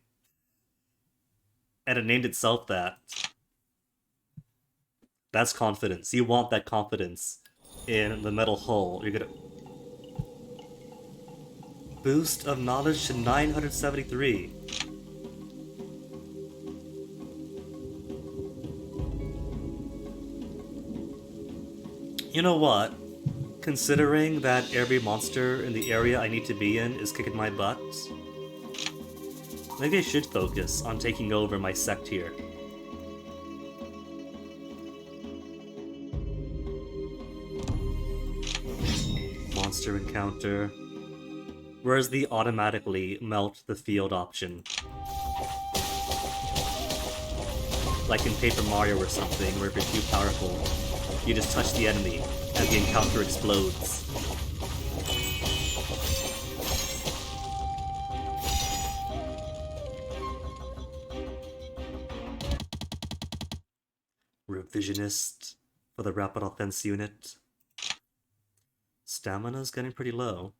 And it named itself that. That's confidence. You want that confidence in the metal hull. You're gonna... Boost of knowledge to 973. You know what? Considering that every monster in the area I need to be in is kicking my butt, maybe I should focus on taking over my sect here. Monster encounter. Where's the automatically melt the field option? Like in Paper Mario or something, where if you're too powerful, you just touch the enemy and the encounter explodes. Revisionist for the rapid offense unit. Stamina's getting pretty low.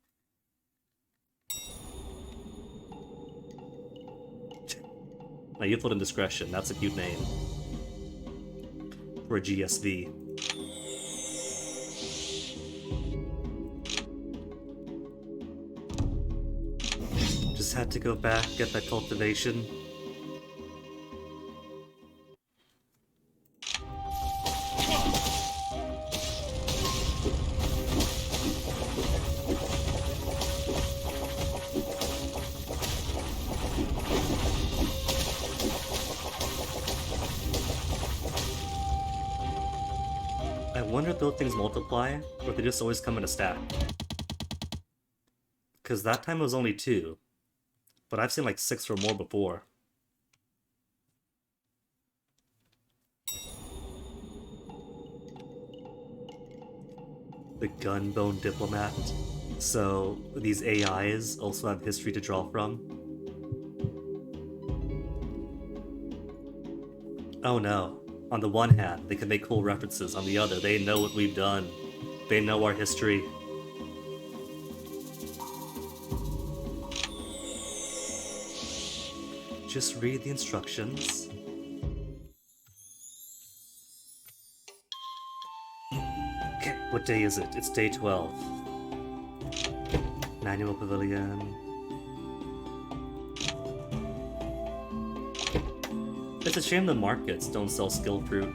Now, Youthful Indiscretion, that's a cute name. For a GSV. Just had to go back, get that cultivation. I wonder if those things multiply, or if they just always come in a stack. Because that time it was only 2. But I've seen like 6 or more before. The Gunbone Diplomat. So these AIs also have history to draw from. Oh no. On the one hand, they can make cool references. On the other, they know what we've done. They know our history. Just read the instructions. Okay, what day is it? It's day 12. Manual Pavilion. It's a shame the markets don't sell skill fruit.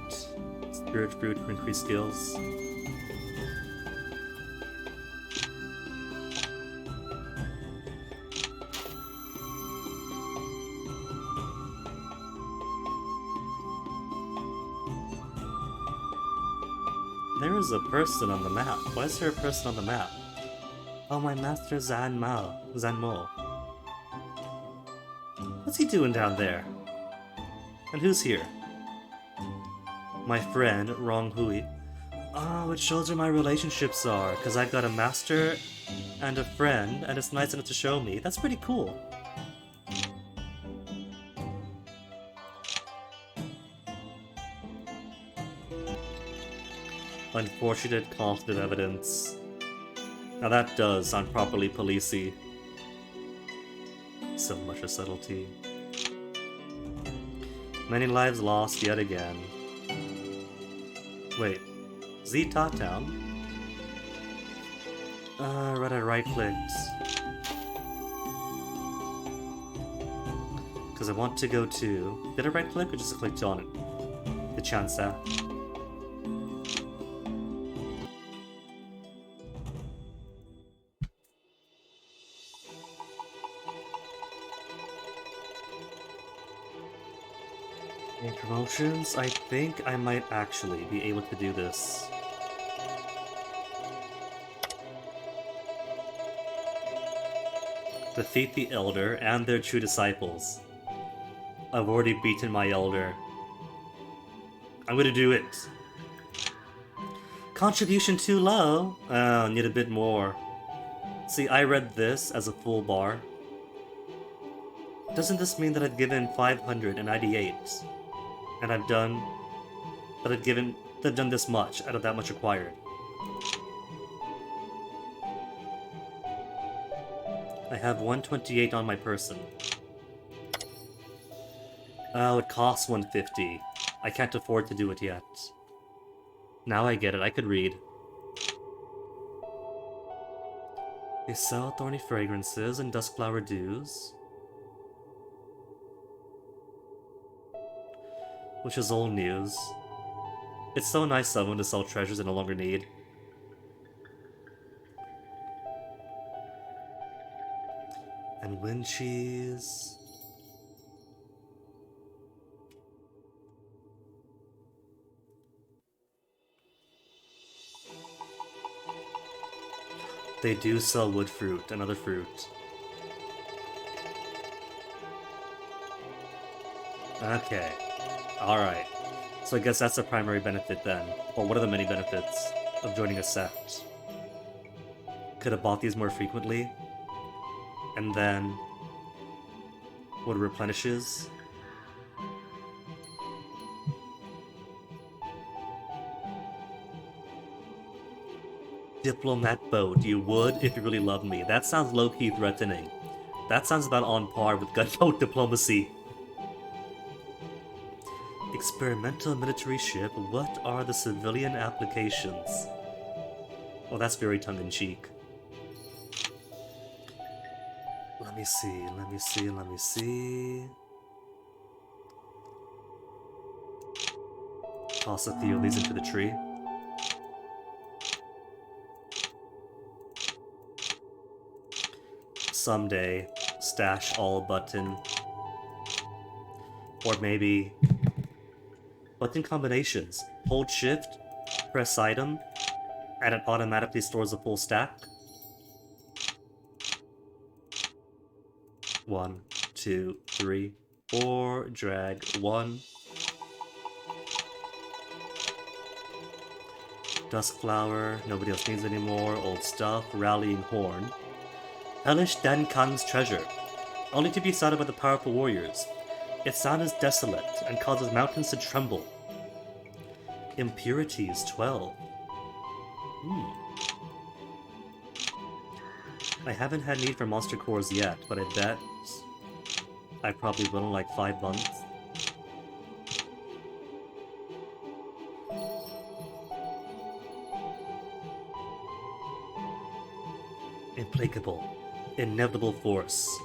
Spirit fruit for increased skills. There is a person on the map. Why is there a person on the map? Oh, my master Zanmo. What's he doing down there? And who's here? My friend, Rong Hui. Oh, it shows where my relationships are, because I've got a master and a friend, and it's nice enough to show me. That's pretty cool. Unfortunate conflict of evidence. Now that does sound properly policey. So much of subtlety. Many lives lost yet again. Wait, Zeta Town? Right clicked. Because I want to go to... Did I right click or just clicked on it? The Chansa. Any promotions? I think I might actually be able to do this. Defeat the Elder and their true disciples. I've already beaten my Elder. I'm gonna do it. Contribution too low? Oh, need a bit more. See, I read this as a full bar. Doesn't this mean that I've given 598? And I've done this much out of that much required. I have 128 on my person. Oh, it costs 150. I can't afford to do it yet. Now I get it, I could read. They sell thorny fragrances and duskflower dews. Which is old news. It's so nice of them to sell treasures I no longer need. And wind cheese. They do sell wood fruit and other fruit. Okay. Alright. So I guess that's a primary benefit then. Or what are the many benefits of joining a sect? Could have bought these more frequently. And then what replenishes. Diplomat boat, you would if you really loved me. That sounds low-key threatening. That sounds about on par with gunboat diplomacy. Experimental military ship, what are the civilian applications? Oh, that's very tongue-in-cheek. Let me see. Toss a few of these into the tree. Someday, stash all button. Or maybe button combinations. Hold shift, press item, and it automatically stores a full stack. 1, 2, 3, 4, drag 1. Duskflower, nobody else needs anymore. Old stuff, rallying horn. Hellish Dan Kang's treasure, only to be sighted by the powerful warriors. Its sound is desolate and causes mountains to tremble. Impurities, 12. I haven't had need for monster cores yet, but I bet I probably will in like 5 months. Implacable. Inevitable force.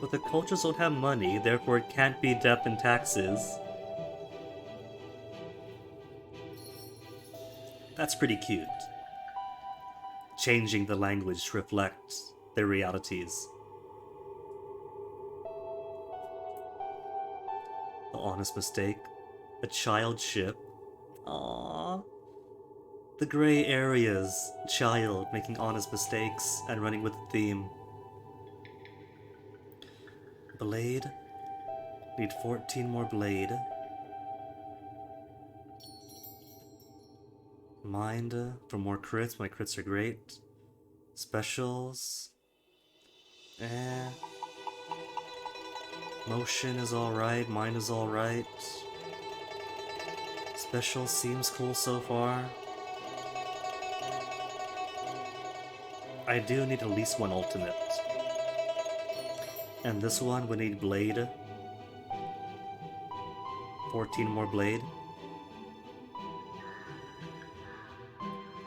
But the cultures don't have money, therefore it can't be death and taxes. That's pretty cute. Changing the language to reflect their realities. The honest mistake. A child ship. Aww. The gray areas. Child making honest mistakes and running with the theme. Blade. Need 14 more blade. Mind for more crits. My crits are great. Specials. Motion is alright. Mind is alright. Special seems cool so far. I do need at least one ultimate. And this one would need blade. 14 more blade.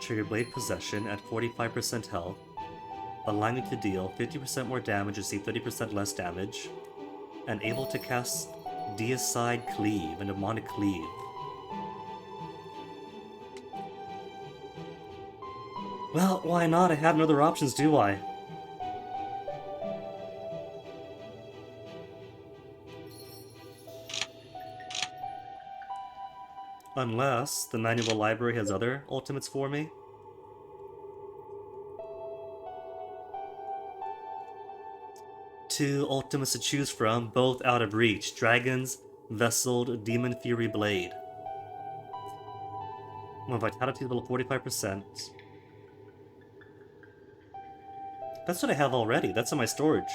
Trigger blade possession at 45% health, allowing me to deal 50% more damage, receive 30% less damage, and able to cast Deicide Cleave and Demonic Cleave. Well, why not? I have no other options, do I? Unless the manual library has other ultimates for me. Two ultimates to choose from, both out of reach. Dragon's Vesseled Demon Fury Blade. My vitality is level 45%. That's what I have already. That's in my storage.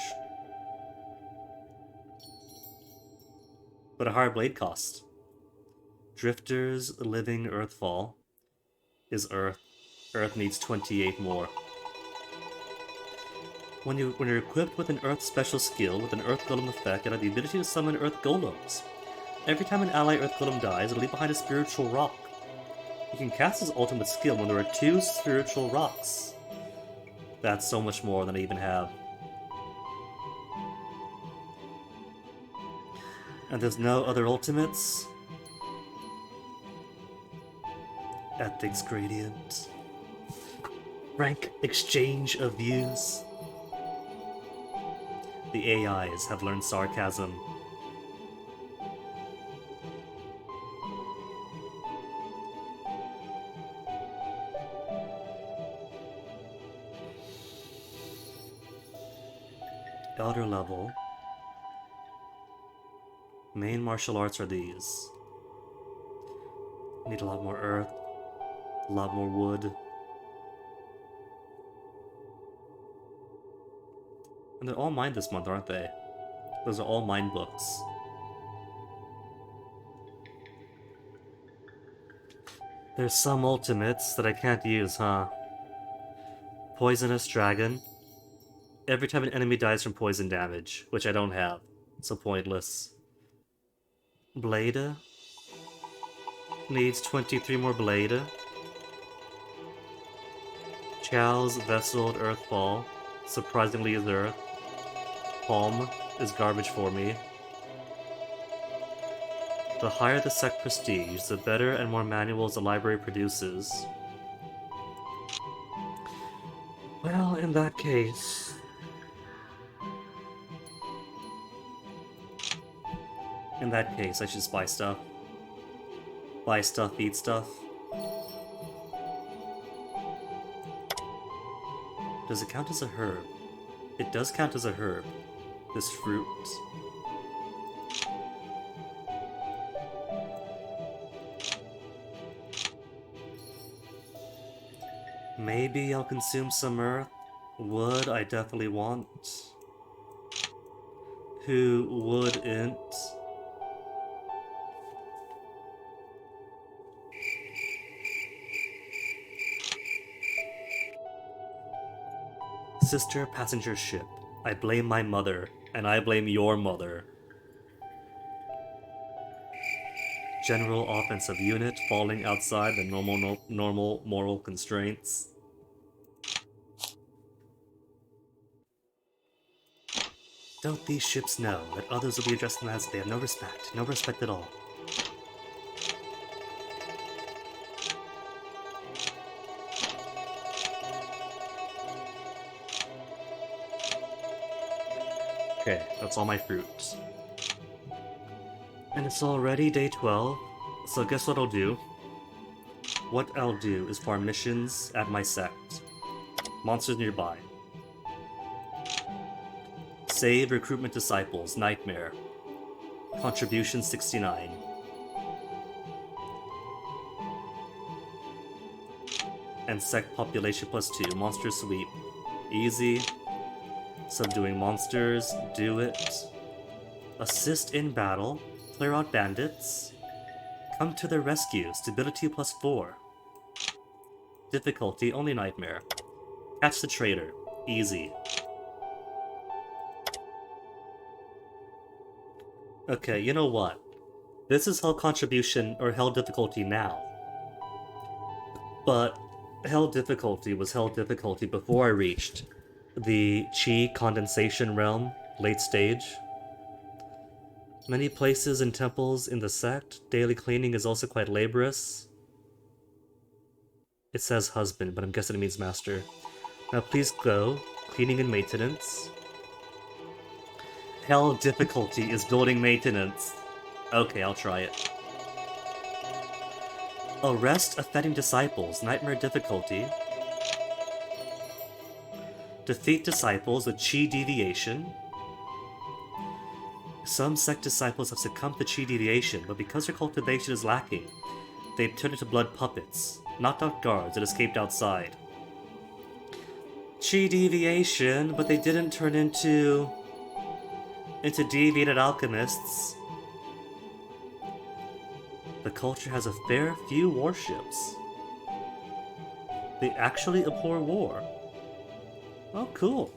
But a higher blade cost. Drifter's Living Earthfall is Earth. Earth needs 28 more. When you're equipped with an Earth special skill with an Earth Golem effect, it has the ability to summon Earth Golems. Every time an ally Earth Golem dies, it'll leave behind a spiritual rock. You can cast this ultimate skill when there are 2 spiritual rocks. That's so much more than I even have. And there's no other ultimates? Ethics Gradient. Rank exchange of views. The AIs have learned sarcasm. Elder level. Main martial arts are these. Need a lot more earth. A lot more wood. And they're all mined this month, aren't they? Those are all mine books. There's some ultimates that I can't use, huh? Poisonous Dragon. Every time an enemy dies from poison damage, which I don't have, so pointless. Blade. Needs 23 more blade. Chow's Vesseled Earthfall. Surprisingly is Earth. Palm is garbage for me. The higher the sect prestige, the better and more manuals the library produces. Well, in that case... I should just buy stuff. Buy stuff, eat stuff. Does it count as a herb? It does count as a herb. This fruit. Maybe I'll consume some earth. Wood I definitely want. Who wouldn't? Sister passenger ship. I blame my mother, and I blame your mother. General offensive unit falling outside the normal moral constraints. Don't these ships know that others will be addressed them as they have no respect at all? Okay, that's all my fruits. And it's already day 12, so guess what I'll do? What I'll do is farm missions at my sect. Monsters nearby. Save recruitment disciples, nightmare. Contribution 69. And sect population +2, monster sweep. Easy. Subduing monsters, do it. Assist in battle, clear out bandits. Come to their rescue, stability +4. Difficulty, only nightmare. Catch the traitor, easy. Okay, you know what? This is hell contribution or hell difficulty now. But hell difficulty was hell difficulty before I reached the chi condensation realm, late stage. Many places and temples in the sect. Daily cleaning is also quite laborious. It says husband, but I'm guessing it means master. Now please go. Cleaning and maintenance. Hell difficulty is building maintenance. Okay, I'll try it. Arrest offending disciples. Nightmare difficulty. Defeat disciples with chi deviation. Some sect disciples have succumbed to chi deviation, but because their cultivation is lacking, they've turned into blood puppets, knocked out guards, and escaped outside. Chi deviation, but they didn't turn into deviated alchemists. The culture has a fair few warships. They actually abhor war. Oh, cool.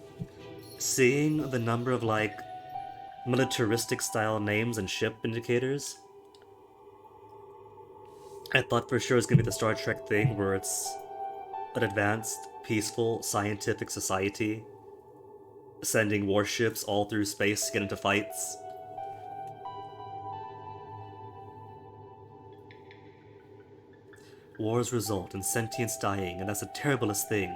Seeing the number of, like, militaristic style names and ship indicators, I thought for sure it was gonna be the Star Trek thing where it's an advanced, peaceful, scientific society sending warships all through space to get into fights. Wars result in sentience dying, and that's the terriblest thing.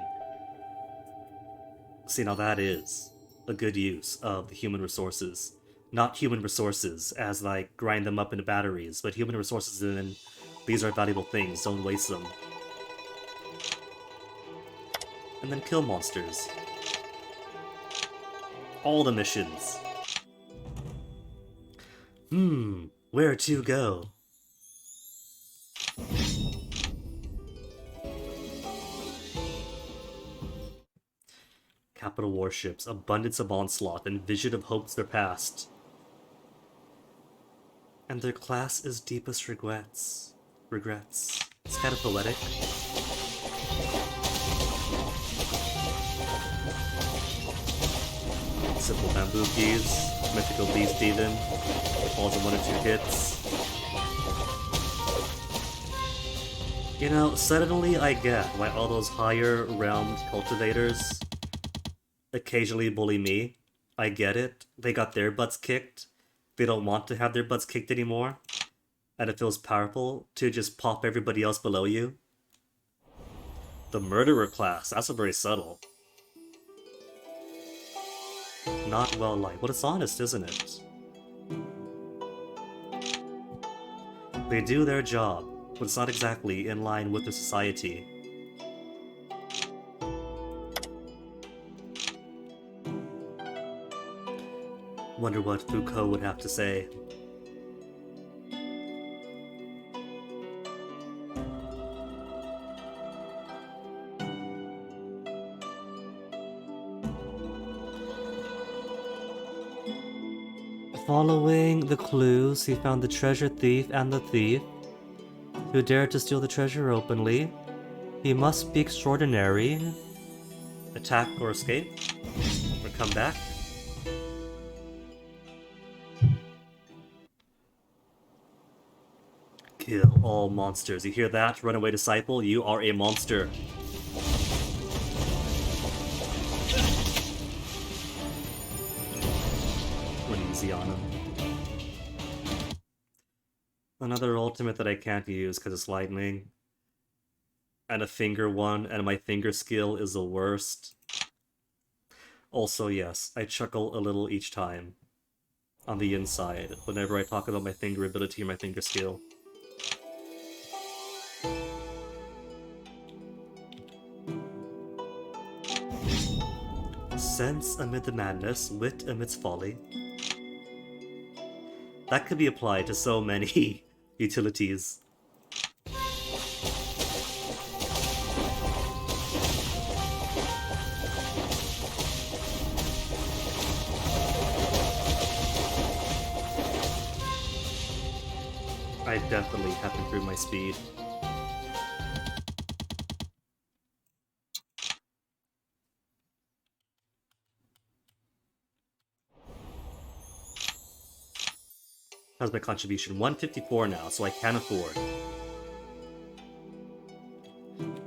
See, now that is a good use of the human resources. Not human resources as, like, grind them up into batteries, but human resources in these are valuable things, don't waste them. And then kill monsters. All the missions. Where to go? Capital warships, abundance of onslaught, and vision of hopes their past. And their class is deepest regrets. It's kind of poetic. Simple bamboo keys, mythical beast even, falls in 1 or 2 hits. You know, suddenly I get why all those higher realmed cultivators occasionally bully me. I get it. They got their butts kicked. They don't want to have their butts kicked anymore. And it feels powerful to just pop everybody else below you. The murderer class, that's a very subtle. Not well liked. But it's honest, isn't it? They do their job, but it's not exactly in line with the society. Wonder what Foucault would have to say. Following the clues, he found the treasure thief and the thief, who dared to steal the treasure openly. He must be extraordinary. Attack or escape? Or come back? Kill all monsters. You hear that, Runaway Disciple? You are a monster. Went easy on him. Another ultimate that I can't use because it's lightning. And a finger one, and my finger skill is the worst. Also, yes, I chuckle a little each time. On the inside, whenever I talk about my finger ability or my finger skill. Sense amid the madness, wit amidst folly. That could be applied to so many utilities. I definitely have to improve my speed. How's my contribution? 154 now, so I can afford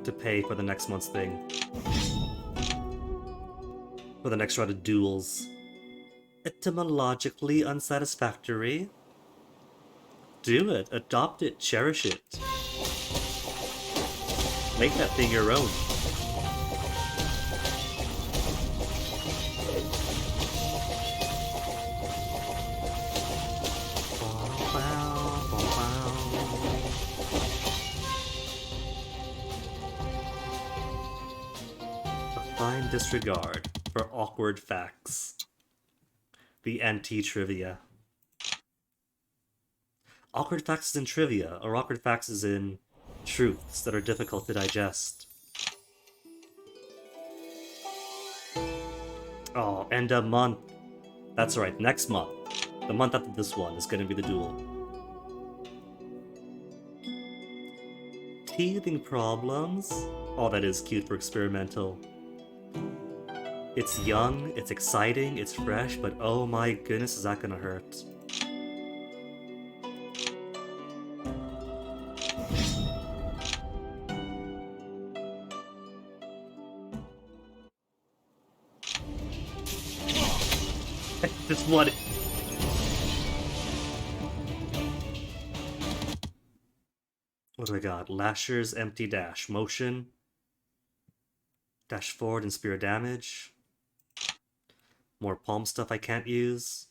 to pay for the next month's thing. For the next round of duels. Etymologically unsatisfactory. Do it, adopt it, cherish it. Make that thing your own. A fine disregard for awkward facts. The anti-trivia. Awkward facts is in trivia, or awkward facts is in truths that are difficult to digest. Oh, and a month. That's right, next month. The month after this one is going to be the duel. Teething problems? Oh, that is cute for experimental. It's young, it's exciting, it's fresh, but oh my goodness, is that gonna hurt. Just what? What do I got? Lasher's empty dash. Motion. Dash forward and spear damage. More palm stuff I can't use.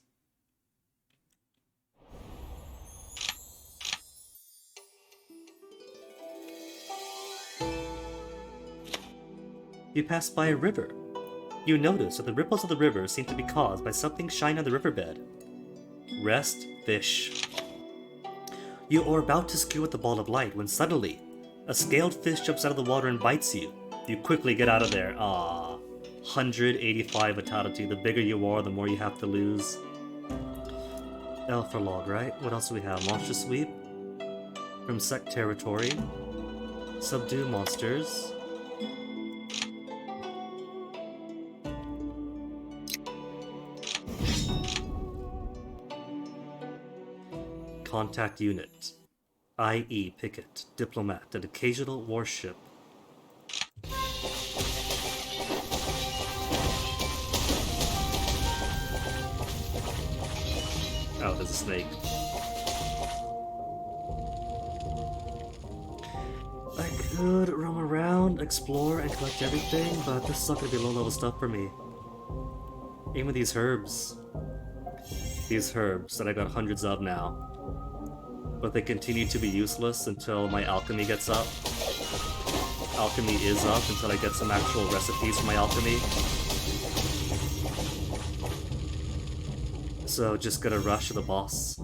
You pass by a river. You notice that the ripples of the river seem to be caused by something shining on the riverbed. Rest, fish. You are about to skew at the ball of light when suddenly, a scaled fish jumps out of the water and bites you. You quickly get out of there. Ah, 185 vitality. The bigger you are, the more you have to lose. L for log, right? What else do we have? Monster Sweep. From Sect Territory. Subdue monsters. Contact unit, i.e. picket, diplomat, an occasional warship. Oh, there's a snake. I could roam around, explore, and collect everything, but this is not gonna be low-level stuff for me. Even with these herbs. These herbs that I got hundreds of now. But they continue to be useless until my alchemy gets up. Alchemy is up until I get some actual recipes for my alchemy. So just gonna rush to the boss.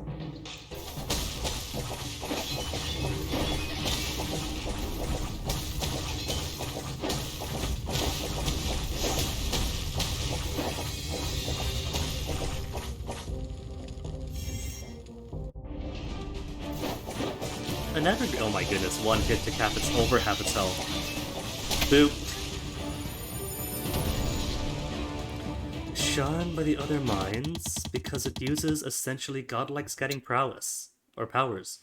Oh my goodness, one hit to cap its over half its health. Boop. shunned by the other minds because it uses essentially godlike scanning prowess, or powers,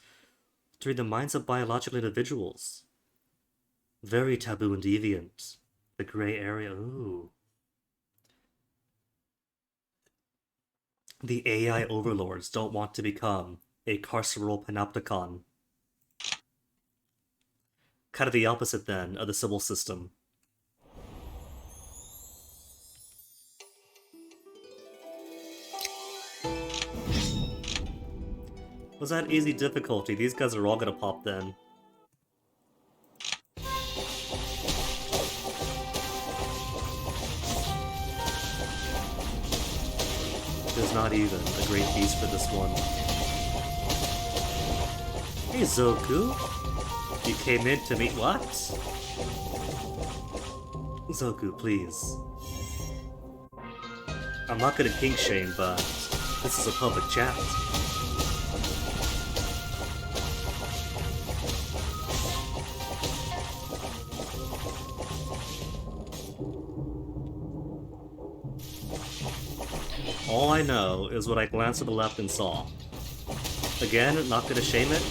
to read the minds of biological individuals. Very taboo and deviant. The gray area, ooh. The AI overlords don't want to become a carceral panopticon. Kind of the opposite, then, of the civil system. Was that easy difficulty? These guys are all gonna pop then. There's not even a great beast for this one. Hey Zoku! You came in to meet what? Zoku, please. I'm not gonna kink shame, but this is a public chat. All I know is what I glanced to the left and saw. Again, not gonna shame it.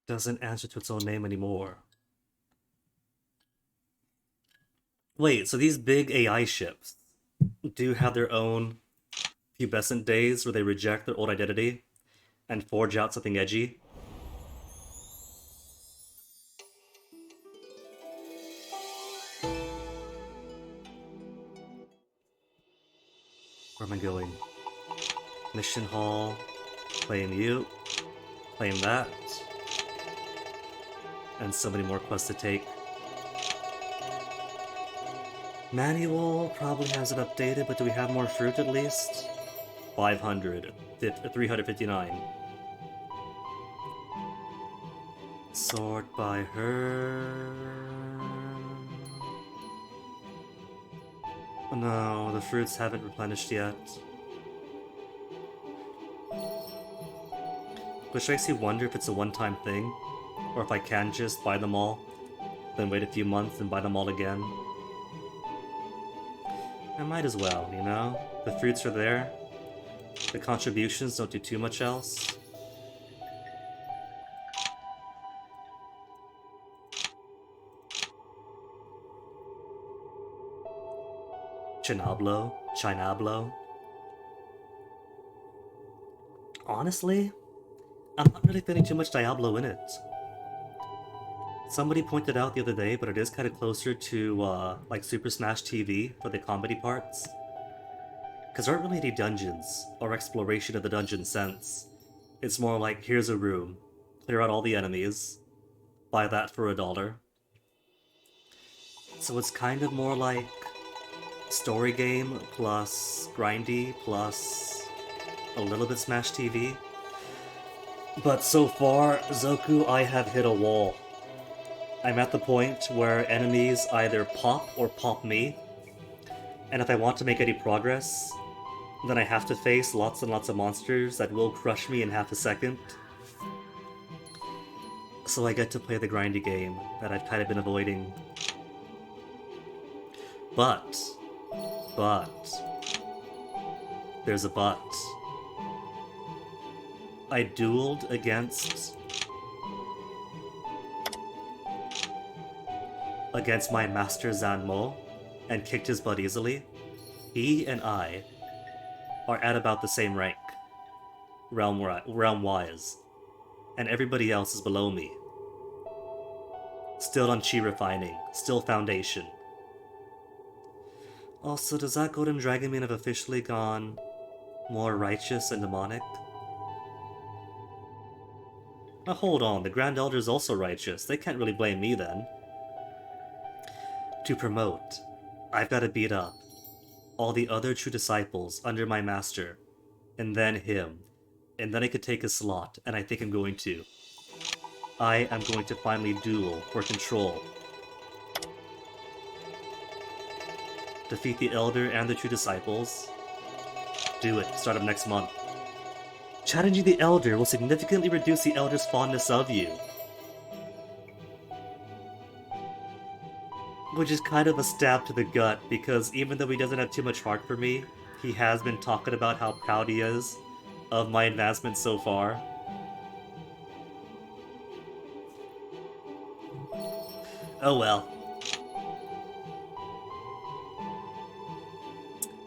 Doesn't answer to its own name anymore. Wait, so these big AI ships do have their own pubescent days where they reject their old identity and forge out something edgy? Where am I going? Mission hall. Claim you. Claim that. And so many more quests to take. Manual probably has it updated, but do we have more fruit at least? 500. 359. Sort by her... No, the fruits haven't replenished yet. Which makes you wonder if it's a one-time thing, or if I can just buy them all, then wait a few months and buy them all again. I might as well, you know? The fruits are there. The contributions don't do too much else. Chinablo. Honestly, I'm not really feeling too much Diablo in it. Somebody pointed out the other day, but it is kind of closer to like Super Smash TV for the comedy parts. Because there aren't really any dungeons, or exploration of the dungeon sense. It's more like, here's a room, clear out all the enemies, buy that for $1. So it's kind of more like story game plus grindy plus a little bit Smash TV. But so far, Zoku, I have hit a wall. I'm at the point where enemies either pop or pop me, and if I want to make any progress, then I have to face lots and lots of monsters that will crush me in half a second. So I get to play the grindy game that I've kind of been avoiding. But, there's a but. I dueled against my master Zanmo and kicked his butt easily. He and I are at about the same rank, realm-wise, and everybody else is below me. Still on chi refining, still foundation. Also, does that golden dragon mean I've officially gone more righteous and demonic? Now hold on, the Grand Elder's also righteous. They can't really blame me then. To promote, I've got to beat up all the other true disciples under my master, and then him, and then I could take a slot, and I think I'm going to. I am going to finally duel for control. Defeat the Elder and the True Disciples. Do it. Start of next month. Challenging the Elder will significantly reduce the Elder's fondness of you. Which is kind of a stab to the gut, because even though he doesn't have too much heart for me, he has been talking about how proud he is of my advancement so far. Oh well.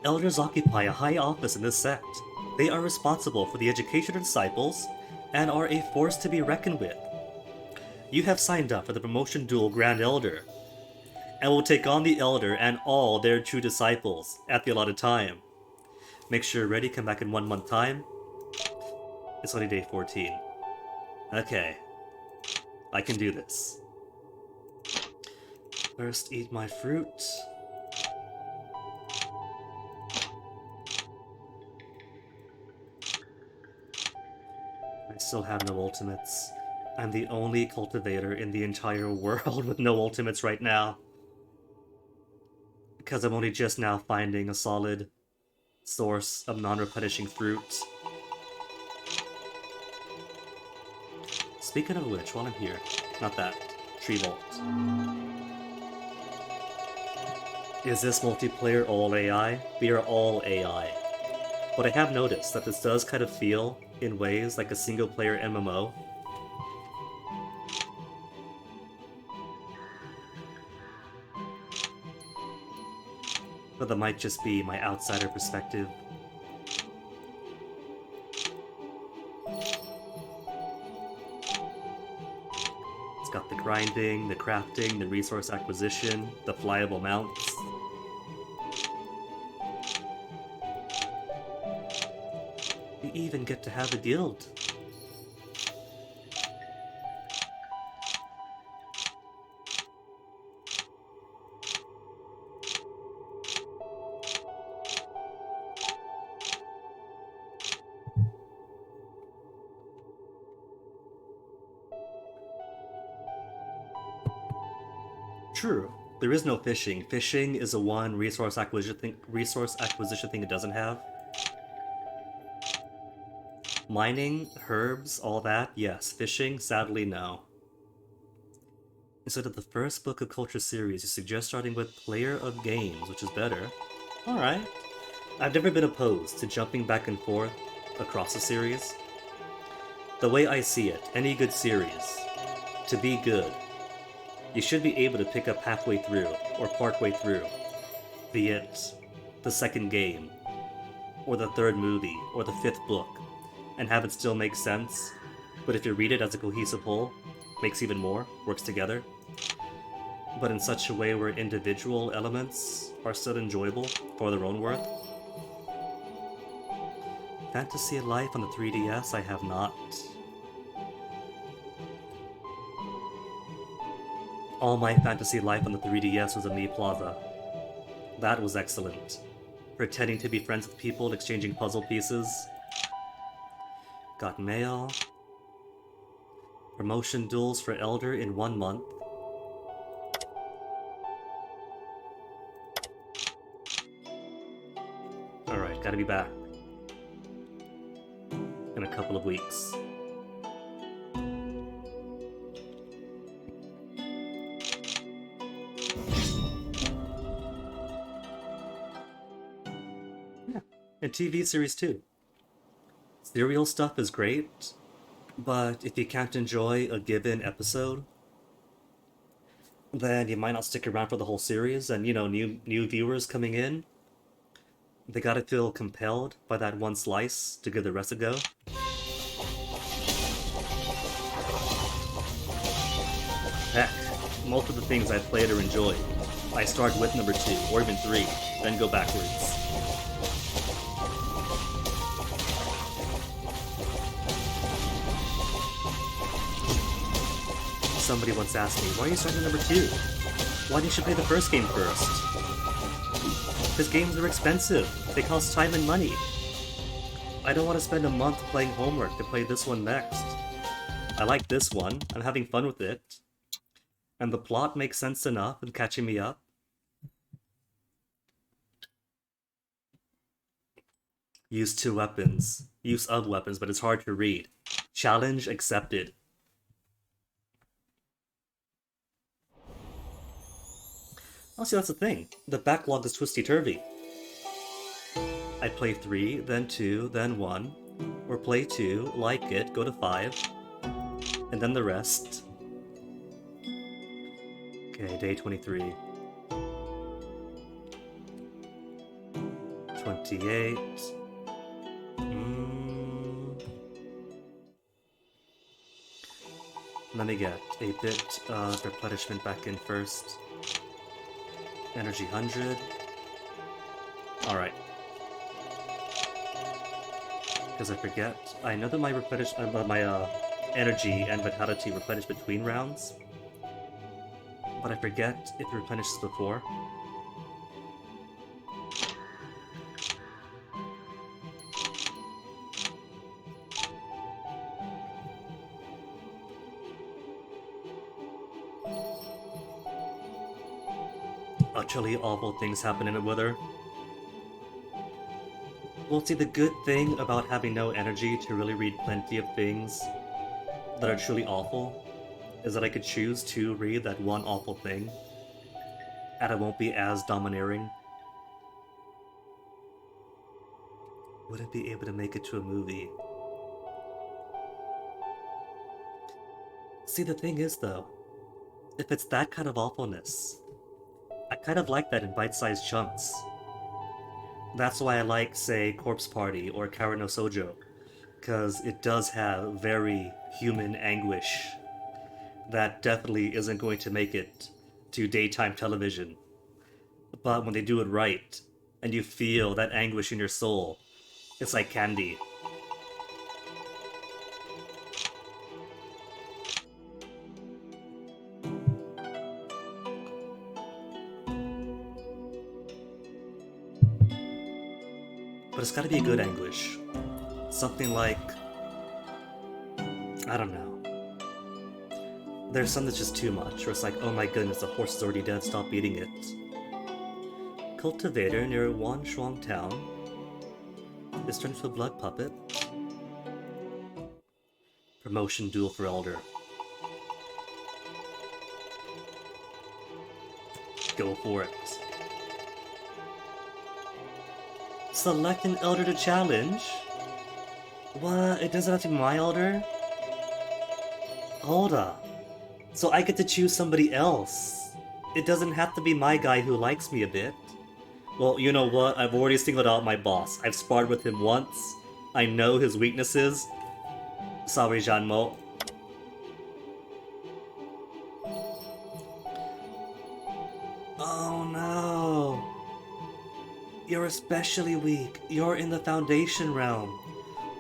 Elders occupy a high office in this sect. They are responsible for the education of disciples, and are a force to be reckoned with. You have signed up for the promotion duel Grand Elder, and will take on the Elder and all their true disciples at the allotted time. Make sure you're ready, come back in 1 month time. It's only day 14. Okay. I can do this. First, eat my fruit. I still have no ultimates. I'm the only cultivator in the entire world with no ultimates right now. Because I'm only just now finding a solid source of non-replenishing fruit. Speaking of which, while I'm here, not that, Tree Vault. Is this multiplayer all AI? We are all AI. But I have noticed that this does kind of feel, in ways, like a single-player MMO. But that might just be my outsider perspective. It's got the grinding, the crafting, the resource acquisition, the flyable mounts. We even get to have a guild. True. There is no fishing. Fishing is the one resource acquisition thing it doesn't have. Mining, herbs, all that, yes. Fishing, sadly, no. Instead of the first book of culture series, you suggest starting with Player of Games, which is better. Alright. I've never been opposed to jumping back and forth across a series. The way I see it, any good series, to be good, you should be able to pick up halfway through, or partway through, be it the second game, or the third movie, or the fifth book, and have it still make sense, but if you read it as a cohesive whole, makes even more, works together, but in such a way where individual elements are still enjoyable for their own worth. Fantasy Life on the 3DS I have not. All my Fantasy Life on the 3DS was a Me Plaza. That was excellent. Pretending to be friends with people and exchanging puzzle pieces. Got mail. Promotion duels for Elder in 1 month. Alright, gotta be back. In a couple of weeks. Yeah, and TV series too. Serial stuff is great, but if you can't enjoy a given episode, then you might not stick around for the whole series, and you know, new viewers coming in, they gotta feel compelled by that one slice to give the rest a go. Heck, most of the things I played or enjoyed, I start with number 2, or even 3, then go backwards. Somebody once asked me, why are you starting at number 2? Why didn't you play the first game first? Because games are expensive. They cost time and money. I don't want to spend a month playing homework to play this one next. I like this one. I'm having fun with it. And the plot makes sense enough and catching me up. Use two weapons. Use of weapons, but it's hard to read. Challenge accepted. Oh, see, that's the thing. The backlog is twisty-turvy. I play 3, then 2, then 1. Or play 2, like it, go to 5. And then the rest. Okay, day 23. 28. Let me get a bit of replenishment back in first. Energy 100. Alright. Because I forget. I know that my energy and vitality replenish between rounds. But I forget if it replenishes before. Utterly awful things happen in it with her. Well, see, the good thing about having no energy to really read plenty of things that are truly awful is that I could choose to read that one awful thing, and it won't be as domineering. Would it be able to make it to a movie? See, the thing is, though, if it's that kind of awfulness, I kind of like that in bite-sized chunks. That's why I like, say, Corpse Party or Kara no Sojo, because it does have very human anguish that definitely isn't going to make it to daytime television. But when they do it right, and you feel that anguish in your soul, it's like candy. But it's gotta be a good anguish. Something like... I don't know. There's some that's just too much, or it's like, oh my goodness, the horse is already dead, stop eating it. Cultivator near Wanshuang Town is turned into a blood puppet. Promotion duel for Elder. Go for it. Select an Elder to challenge? What? It doesn't have to be my Elder? Hold up. So I get to choose somebody else. It doesn't have to be my guy who likes me a bit. Well, you know what? I've already singled out my boss. I've sparred with him once. I know his weaknesses. Sorry, Janmo. Oh no. You're especially weak. You're in the Foundation realm.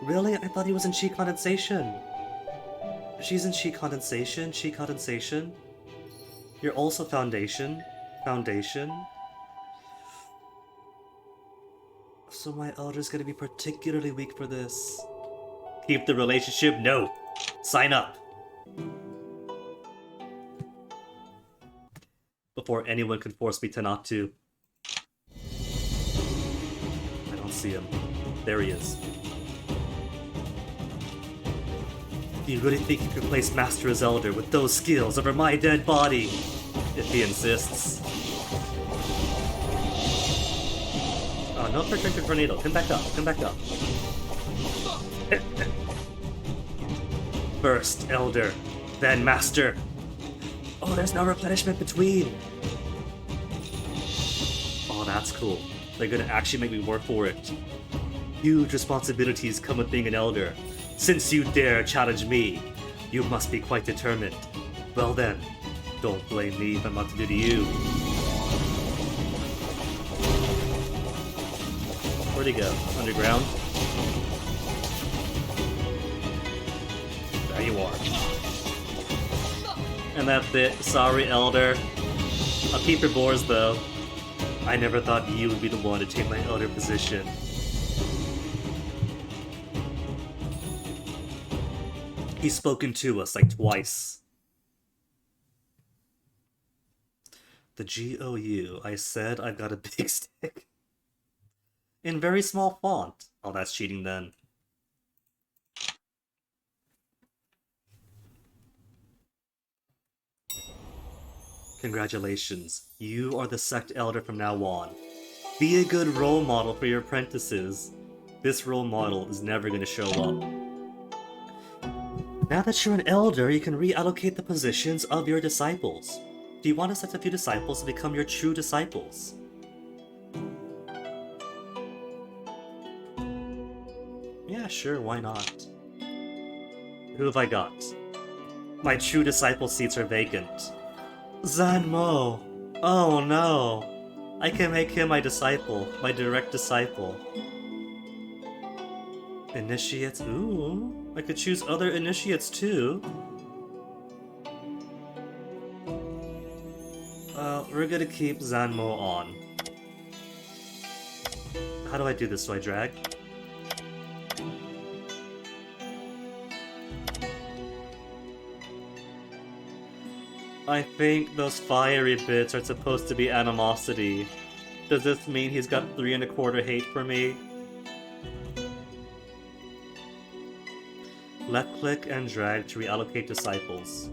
Really? I thought he was in Chi Condensation. She's in Chi Condensation? Chi Condensation? You're also Foundation? Foundation? So my Elder's gonna be particularly weak for this. Keep the relationship? No! Sign up! Before anyone can force me to not to. I don't see him. There he is. Do you really think you can replace Master as Elder with those skills over my dead body? If he insists. Oh, no protected tornado. Come back up. Come back up. First Elder, then Master. Oh, there's no replenishment between. Oh, that's cool. They're gonna actually make me work for it. Huge responsibilities come with being an Elder. Since you dare challenge me, you must be quite determined. Well then, don't blame me if I'm not to do to you. Where'd he go? Underground? There you are. And that's it. Sorry, Elder. I'll keep your boars, though. I never thought you would be the one to take my Elder position. He's spoken to us like twice. The GOU. I said I've got a big stick. In very small font. Oh, that's cheating then. Congratulations. You are the sect elder from now on. Be a good role model for your apprentices. This role model is never going to show up. Now that you're an elder, you can reallocate the positions of your disciples. Do you want to select a few disciples to become your true disciples? Yeah, sure, why not? Who have I got? My true disciple seats are vacant. Zanmo! Oh no! I can make him my disciple, my direct disciple. Initiates? Ooh, I could choose other initiates too. We're gonna keep Zanmo on. How do I do this? Do I drag? I think those fiery bits are supposed to be animosity. Does this mean he's got 3¼ hate for me? Left click and drag to reallocate disciples.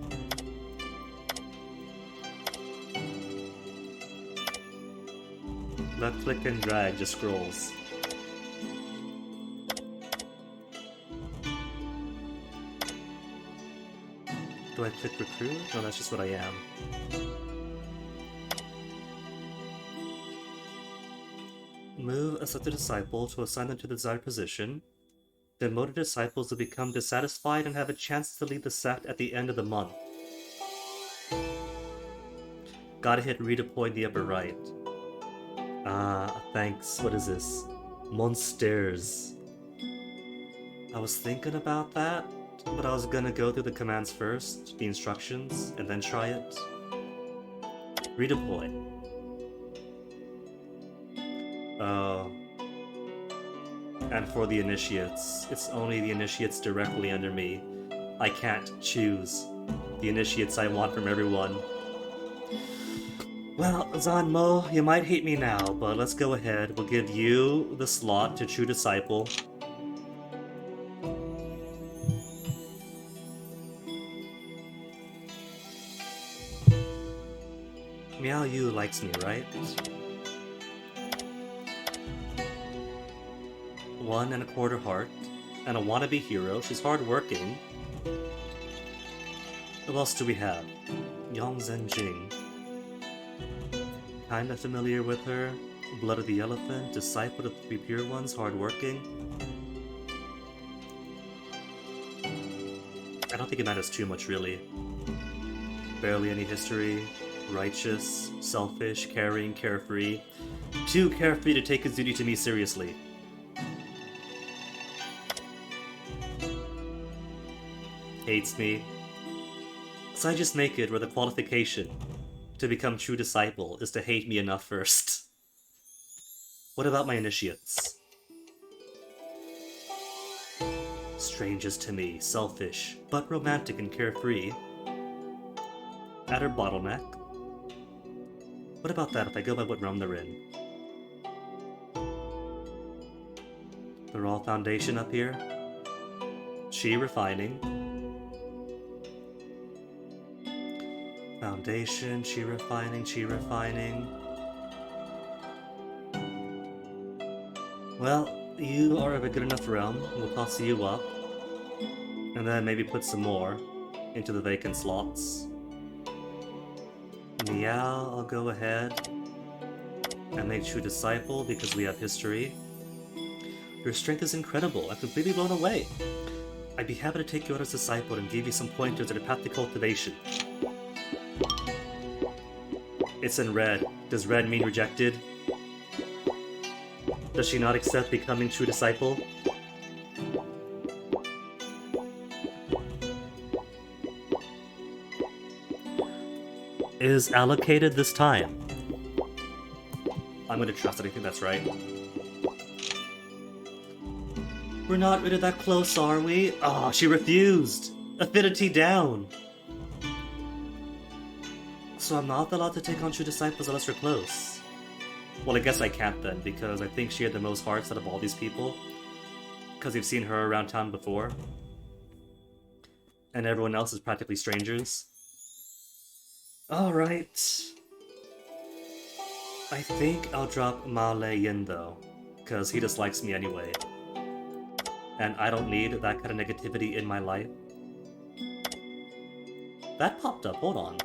Left click and drag just scrolls. Do I click recruit? No, that's just what I am. Move a selected disciple to assign them to the desired position. Demoted disciples will become dissatisfied and have a chance to leave the sect at the end of the month. Gotta hit redeploy in the upper right. Thanks. What is this? Monsters. I was thinking about that, but I was gonna go through the commands first, the instructions, and then try it. Redeploy. And for the initiates, it's only the initiates directly under me. I can't choose the initiates I want from everyone. Well, Zanmo, you might hate me now, but let's go ahead. We'll give you the slot to True Disciple. Meow Yu likes me, right? 1¼ heart, and a wannabe hero. She's hardworking. Who else do we have? Yang Zhenjing. Kinda familiar with her. Blood of the Elephant, Disciple of the Three Pure Ones, hardworking. I don't think it matters too much, really. Barely any history. Righteous, selfish, caring, carefree. Too carefree to take his duty to me seriously. Hates me. So I just make it where the qualification to become true disciple is to hate me enough first. What about my initiates? Strangers to me, selfish, but romantic and carefree. Add her bottleneck. What about that if I go by what realm they're in? They're all foundation up here. Chi refining. Foundation, Chi refining, Chi refining. Well, you are of a good enough realm. We'll toss you up. And then maybe put some more into the vacant slots. Meow, I'll go ahead and make True Disciple because we have history. Your strength is incredible. I'm completely blown away. I'd be happy to take you out as disciple and give you some pointers to the path to cultivation. It's in red. Does red mean rejected? Does she not accept becoming true disciple? Is allocated this time. I'm gonna trust it, I think that's right. We're not really that close, are we? Oh, she refused! Affinity down! So I'm not allowed to take on true disciples unless we're close. Well, I guess I can't then, because I think she had the most hearts out of all these people. Because you've seen her around town before. And everyone else is practically strangers. Alright. I think I'll drop Ma Lei Yin though. Because he dislikes me anyway. And I don't need that kind of negativity in my life. That popped up, hold on.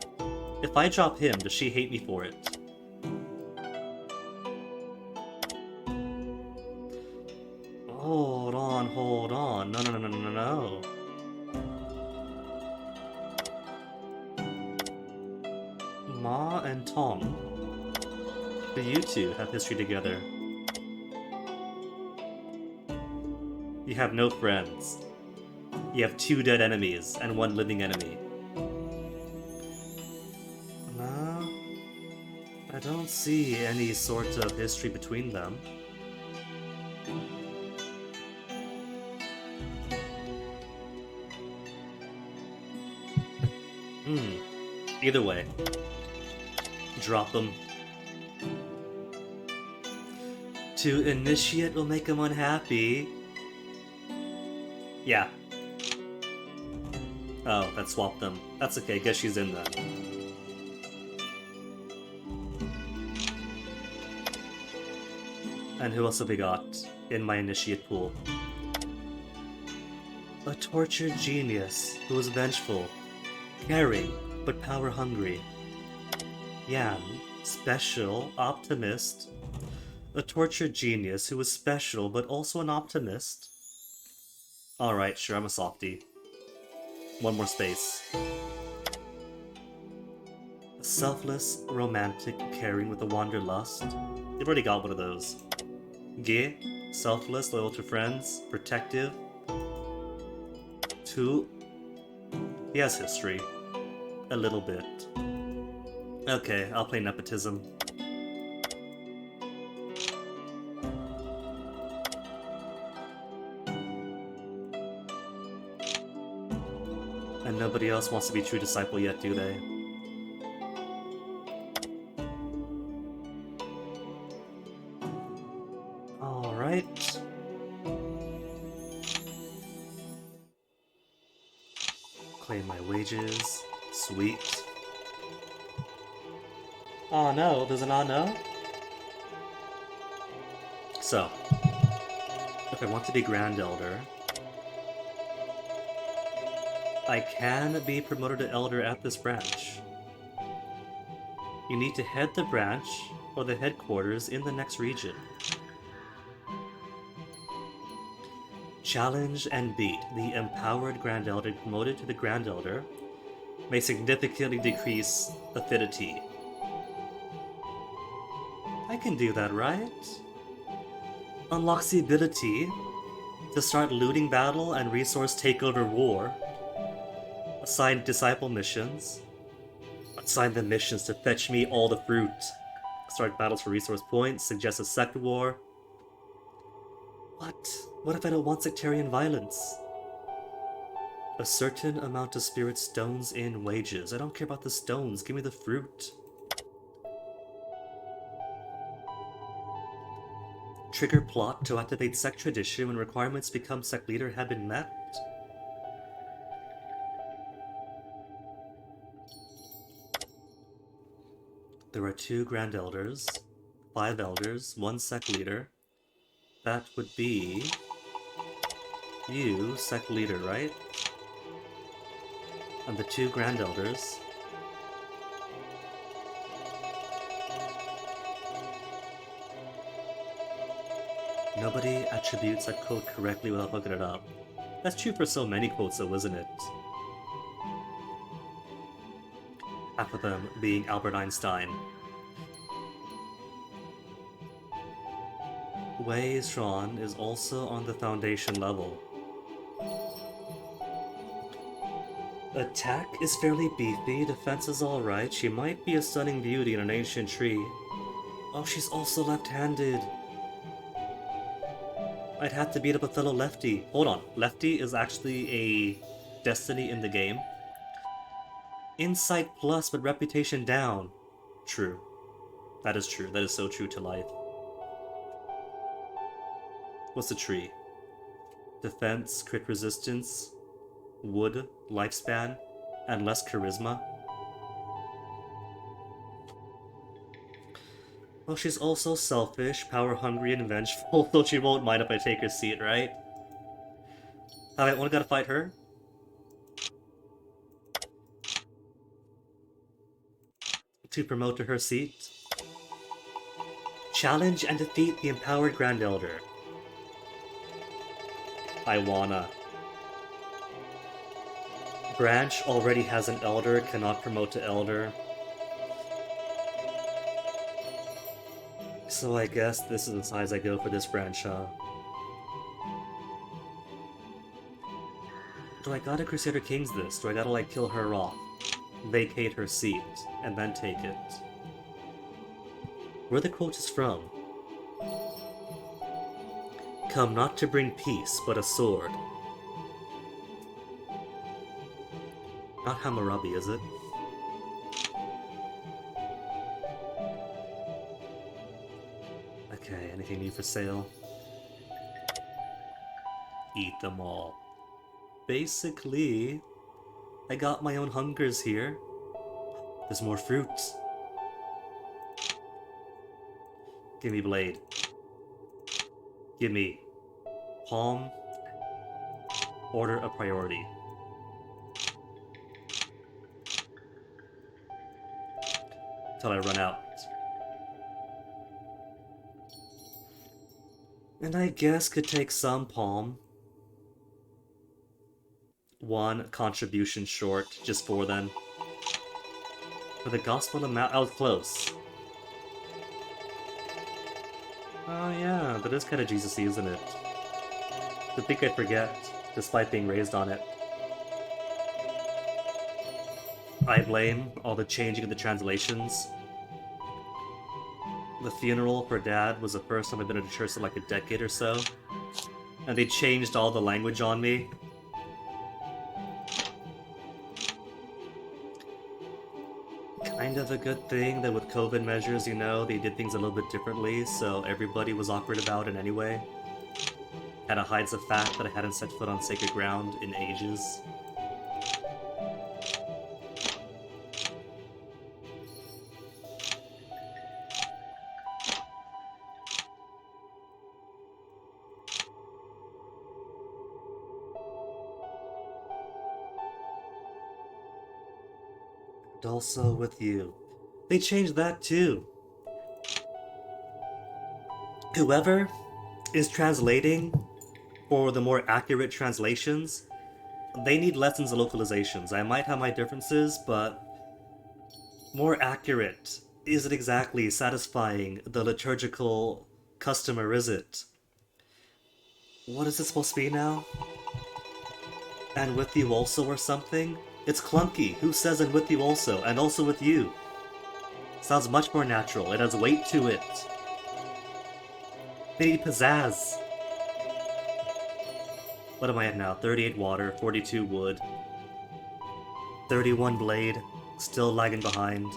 If I drop him, does she hate me for it? Hold on, hold on. No, no, no, no, no, no. Ma and Tong. Do you two have history together? You have no friends. You have 2 dead enemies and 1 living enemy. No, I don't see any sort of history between them. Either way. Drop them. To initiate will make him unhappy. Yeah. Oh, that swapped them. That's okay, guess she's in then. And who else have we got in my initiate pool? A tortured genius who is vengeful, caring, but power-hungry. Yan, special, optimist. A tortured genius who is special, but also an optimist. Alright, sure, I'm a softie. 1 more space. Selfless, romantic, caring with a wanderlust. You've already got one of those. Ge, selfless, loyal to friends, protective. 2. He has history. A little bit. Okay, I'll play nepotism. And nobody else wants to be true disciple yet, do they? Alright. Claim my wages. Sweet. Oh no, there's an oh no? So, if I want to be Grand Elder, I can be promoted to Elder at this branch. You need to head the branch or the headquarters in the next region. Challenge and beat the empowered Grand Elder promoted to the Grand Elder may significantly decrease affinity. I can do that, right? Unlocks the ability to start looting battle and resource takeover war. Assign disciple missions. Assign the missions to fetch me all the fruit. Start battles for resource points. Suggest a sect war. What? What if I don't want sectarian violence? A certain amount of spirit stones in wages. I don't care about the stones. Give me the fruit. Trigger plot to activate sect tradition when requirements to become sect leader have been met. There are 2 Grand Elders, 5 Elders, 1 sect leader. That would be you, sect leader, right? And the 2 Grand Elders. Nobody attributes that quote correctly without looking it up. That's true for so many quotes though, isn't it? Half of them being Albert Einstein. Wei Shuan is also on the Foundation level. Attack is fairly beefy, defense is alright, she might be a stunning beauty in an ancient tree. Oh, she's also left-handed. I'd have to beat up a fellow lefty. Hold on, lefty is actually a destiny in the game. Insight plus, but reputation down. True. That is true. That is so true to life. What's the tree? Defense, crit resistance, wood, lifespan, and less charisma. Well, she's also selfish, power-hungry, and vengeful, so she won't mind if I take her seat, right? Alright, wanna gotta fight her? To promote to her seat. Challenge and defeat the empowered Grand Elder. I wanna. Branch already has an Elder, cannot promote to Elder. So I guess this is the size I go for this branch, huh? Do I gotta Crusader Kings this? Do I gotta, like, kill her off, vacate her seat, and then take it? Where the quote is from? Come not to bring peace, but a sword. Not Hammurabi, is it? Okay, anything new for sale? Eat them all. Basically, I got my own hungers here. There's more fruits. Give me blade. Give me palm. Order a priority. Till I run out. And I guess could take some palm. One contribution short, just 4 then. For the Gospel of Mount, I was close. Oh yeah, that is kind of Jesus-y, isn't it? To think I'd forget, despite being raised on it. I blame all the changing of the translations. The funeral for Dad was the first time I've been in a church in like a decade or so. And they changed all the language on me. Kind of a good thing that with COVID measures, you know, they did things a little bit differently, so everybody was awkward about it anyway. Kinda hides the fact that I hadn't set foot on sacred ground in ages. And also with you. They changed that too. Whoever is translating for the more accurate translations, they need lessons in localizations. I might have my differences, but more accurate. Is it exactly satisfying the liturgical customer, is it? What is it supposed to be now? And with you also or something? It's clunky. Who says and with you also? And also with you. Sounds much more natural. It has weight to it. They need pizzazz. What am I at now? 38 water, 42 wood, 31 blade, still lagging behind.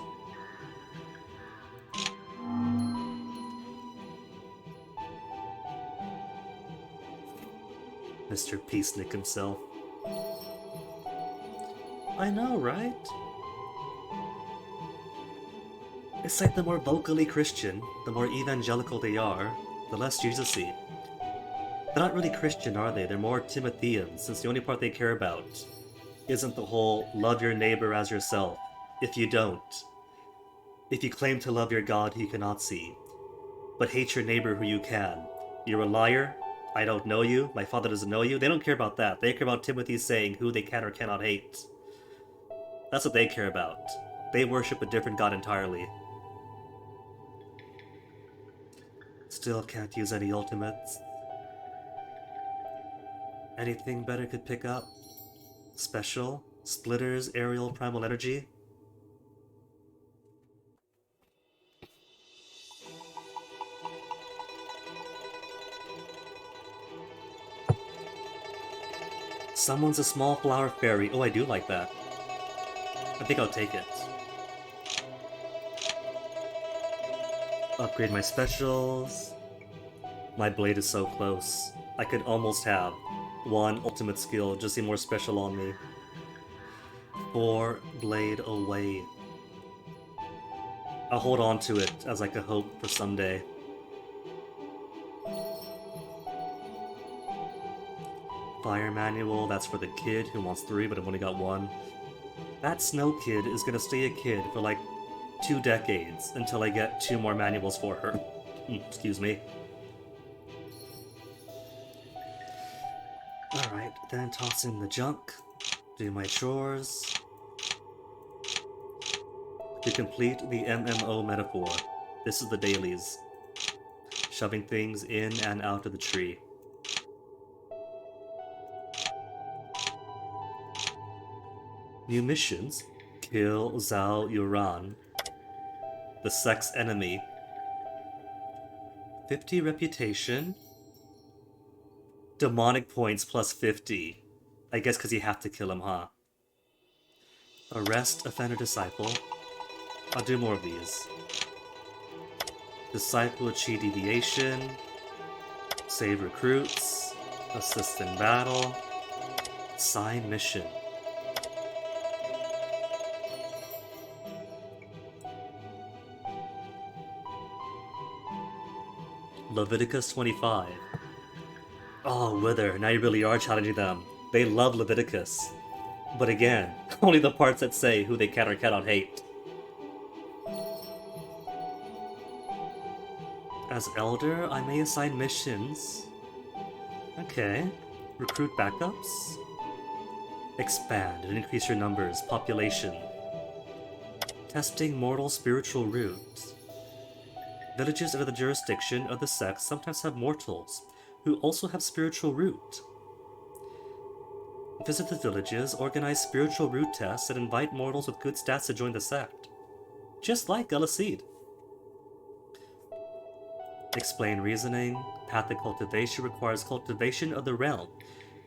Mr. Peacenik himself. I know, right? It's like the more vocally Christian, the more evangelical they are, the less Jesus-y. They're not really Christian, are they? They're more Timothean, since the only part they care about isn't the whole love your neighbor as yourself. If you don't. If you claim to love your God who you cannot see, but hate your neighbor who you can. You're a liar. I don't know you. My father doesn't know you. They don't care about that. They care about Timothy saying who they can or cannot hate. That's what they care about. They worship a different God entirely. Still can't use any ultimates. Anything better could pick up? Special? Splitters, aerial, primal energy? Someone's a small flower fairy. Oh, I do like that. I think I'll take it. Upgrade my specials. My blade is so close. I could almost have one ultimate skill, just see more special on me. 4 blade away. I'll hold on to it as like a hope for someday. Fire manual, that's for the kid who wants 3 but I've only got 1. That snow kid is gonna stay a kid for like 2 decades until I get 2 more manuals for her. Excuse me. Alright, then toss in the junk, do my chores. To complete the MMO metaphor, this is the dailies. Shoving things in and out of the tree. New missions. Kill Zhao Yuran, the sex enemy. 50 reputation. Demonic points plus 50. I guess because you have to kill him, huh? Arrest offender disciple. I'll do more of these. Disciple chi deviation. Save recruits. Assist in battle. Sign mission. Leviticus 25. Oh, Wither, now you really are challenging them. They love Leviticus. But again, only the parts that say who they can or cannot hate. As Elder, I may assign missions. Okay. Recruit backups. Expand and increase your numbers, population. Testing mortal spiritual root. Villages under the jurisdiction of the sect sometimes have mortals, who also have spiritual root. Visit the villages, organize spiritual root tests, and invite mortals with good stats to join the sect. Just like Galaseed. Explain reasoning. Pathic cultivation requires cultivation of the realm,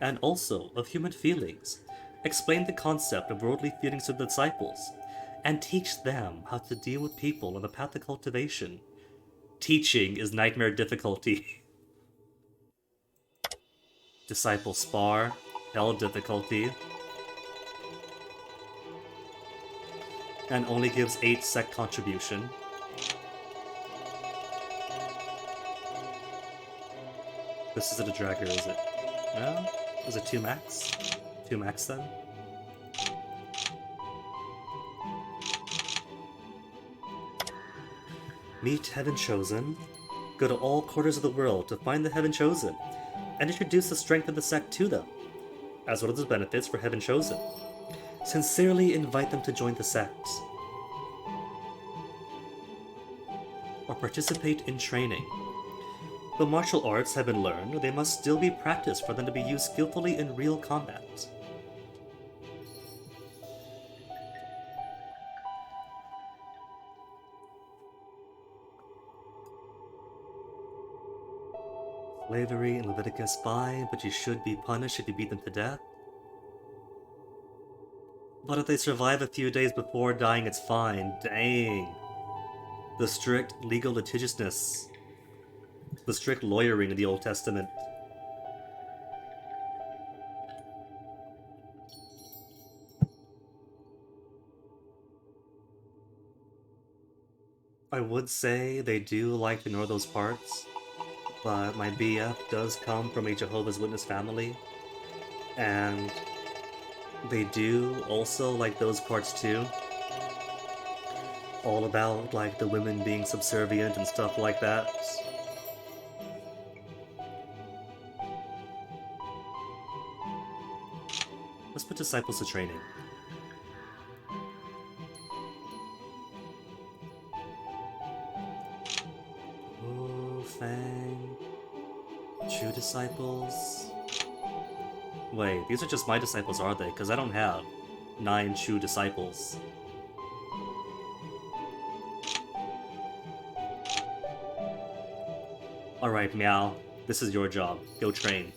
and also of human feelings. Explain the concept of worldly feelings to the disciples, and teach them how to deal with people on the path of cultivation. Teaching is nightmare difficulty. Disciple spar, hell difficulty. And only gives 8 sect contribution. This isn't a dragger, is it? No? Is it 2 max? 2 max then? Meet Heaven Chosen. Go to all quarters of the world to find the Heaven Chosen, and introduce the strength of the sect to them, as well as the benefits for Heaven Chosen. Sincerely invite them to join the sect, or participate in training. Though martial arts have been learned, they must still be practiced for them to be used skillfully in real combat. Slavery in Leviticus 5, but you should be punished if you beat them to death. But if they survive a few days before dying, it's fine. Dang. The strict legal litigiousness. The strict lawyering in the Old Testament. I would say they do like to ignore those parts, but my BF does come from a Jehovah's Witness family, and they do also like those parts too. All about like the women being subservient and stuff like that. Let's put disciples to training. Oh, Fang. True disciples. Wait, these are just my disciples, are they? Because I don't have 9 true disciples. Alright, Meow. This is your job. Go train.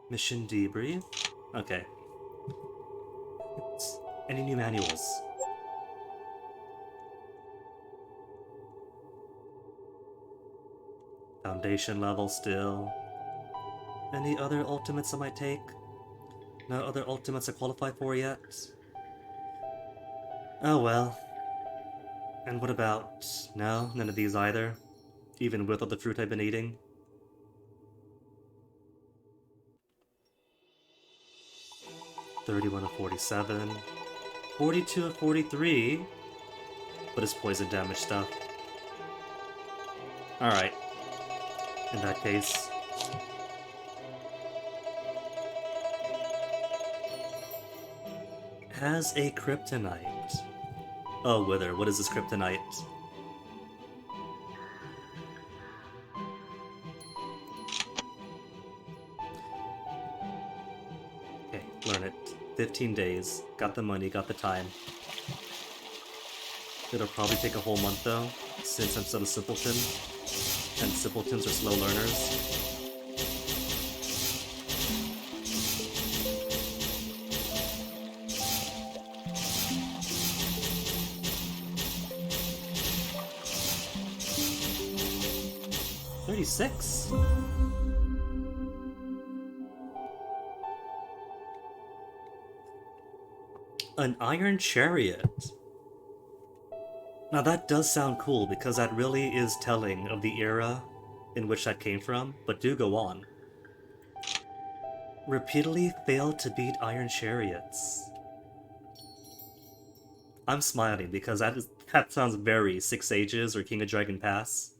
Mission debrief? Okay. Any new manuals? Foundation level still. Any other ultimates I might take? No other ultimates I qualify for yet? Oh well. And what about... no? None of these either? Even with all the fruit I've been eating? $31 of 47. 42 of 43. But it's poison damage stuff. Alright. In that case. Has a kryptonite. Oh, Wither, what is this kryptonite? Okay, learn it. 15 days. Got the money, got the time. It'll probably take a whole month though, since I'm still a simpleton. And simpletons are slow learners. $36? An iron chariot. Now that does sound cool, because that really is telling of the era in which that came from, but do go on. Repeatedly failed to beat iron chariots. I'm smiling because that sounds very Six Ages or King of Dragon Pass.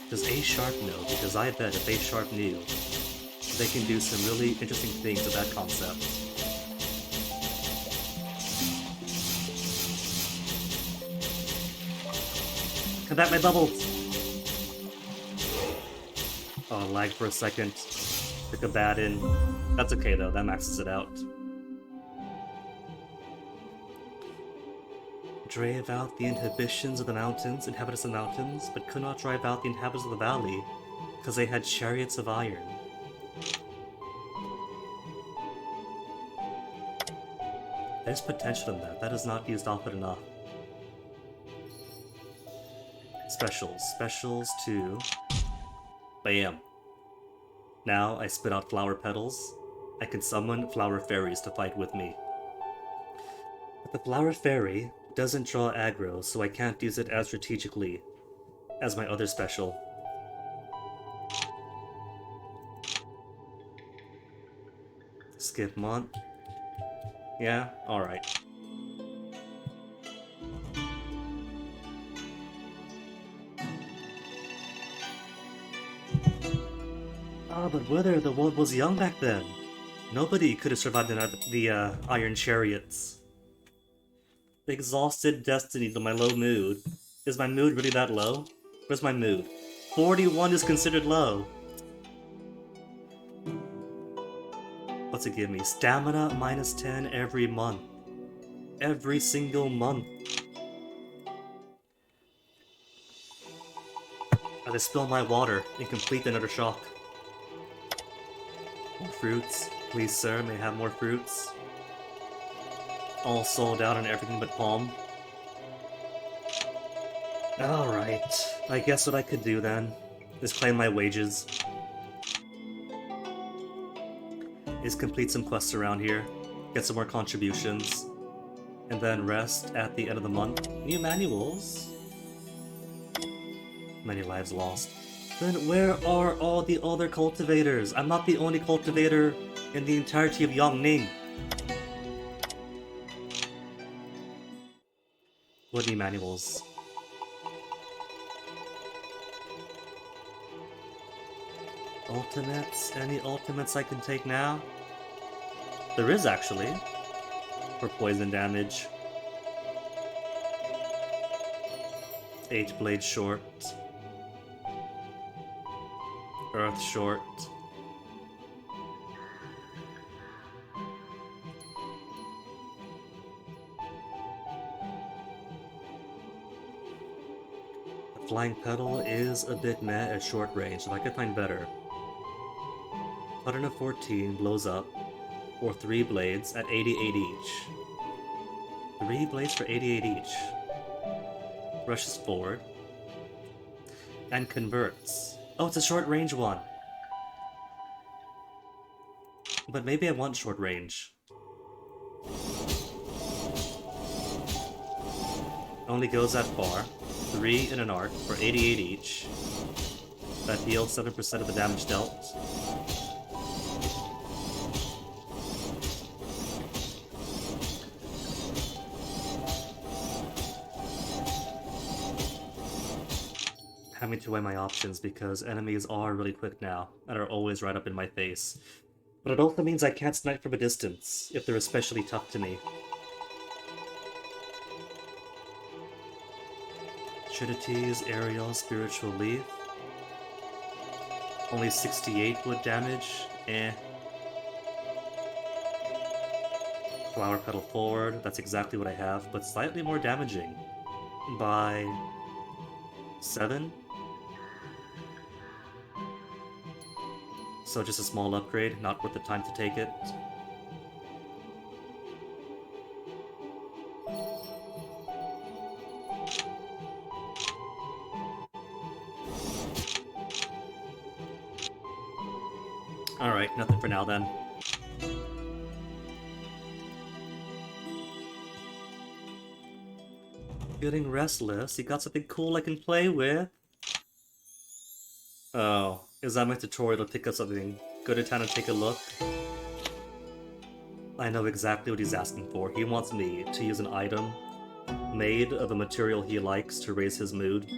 Does A Sharp know? Because I bet if A Sharp knew, they can do some really interesting things with that concept. Combat my bubbles! Oh, lag for a second. Took a bat in. That's okay though, that maxes it out. Drive out the inhibitions of the mountains, inhabitants of the mountains, but could not drive out the inhabitants of the valley, because they had chariots of iron. There's potential in that. That is not used often enough. Specials. Specials to... Bam. Now I spit out flower petals. I can summon flower fairies to fight with me. But the flower fairy doesn't draw aggro, so I can't use it as strategically as my other special. Skip month. Yeah? Alright. Ah, but Wither, the world was young back then. Nobody could have survived the Iron Chariots. Exhausted destiny to my low mood. Is my mood really that low? Where's my mood? 41 is considered low. What's it give me? Stamina minus 10 every month. Every single month. I just spill my water and complete another shock. More fruits. Please, sir, may I have more fruits? All sold out on everything but palm. Alright. I guess what I could do then is claim my wages. Is complete some quests around here, get some more contributions, and then rest at the end of the month. New manuals. Many lives lost. Then where are all the other cultivators? I'm not the only cultivator in the entirety of Yongning. What new manuals? Ultimates? Any ultimates I can take now? There is actually. For poison damage. 8 blade short. Earth short. The flying petal is a bit meh at short range, so I could find better. 114 blows up, or 3 blades at 88 each. 3 blades for 88 each. Rushes forward. And converts. Oh, it's a short range one. But maybe I want short range. Only goes that far. 3 in an arc for 88 each. That heals 7% of the damage dealt. Having to weigh my options because enemies are really quick now and are always right up in my face. But it also means I can't snipe from a distance if they're especially tough to me. Trinities, Aerial, Spiritual Leaf. Only 68 wood damage. Eh. Flower Petal forward, that's exactly what I have, but slightly more damaging. By 7? So just a small upgrade, not worth the time to take it. Alright, nothing for now then. Getting restless? You got something cool I can play with? Oh, is that my tutorial to pick up something? Go to town and take a look? I know exactly what he's asking for. He wants me to use an item made of a material he likes to raise his mood.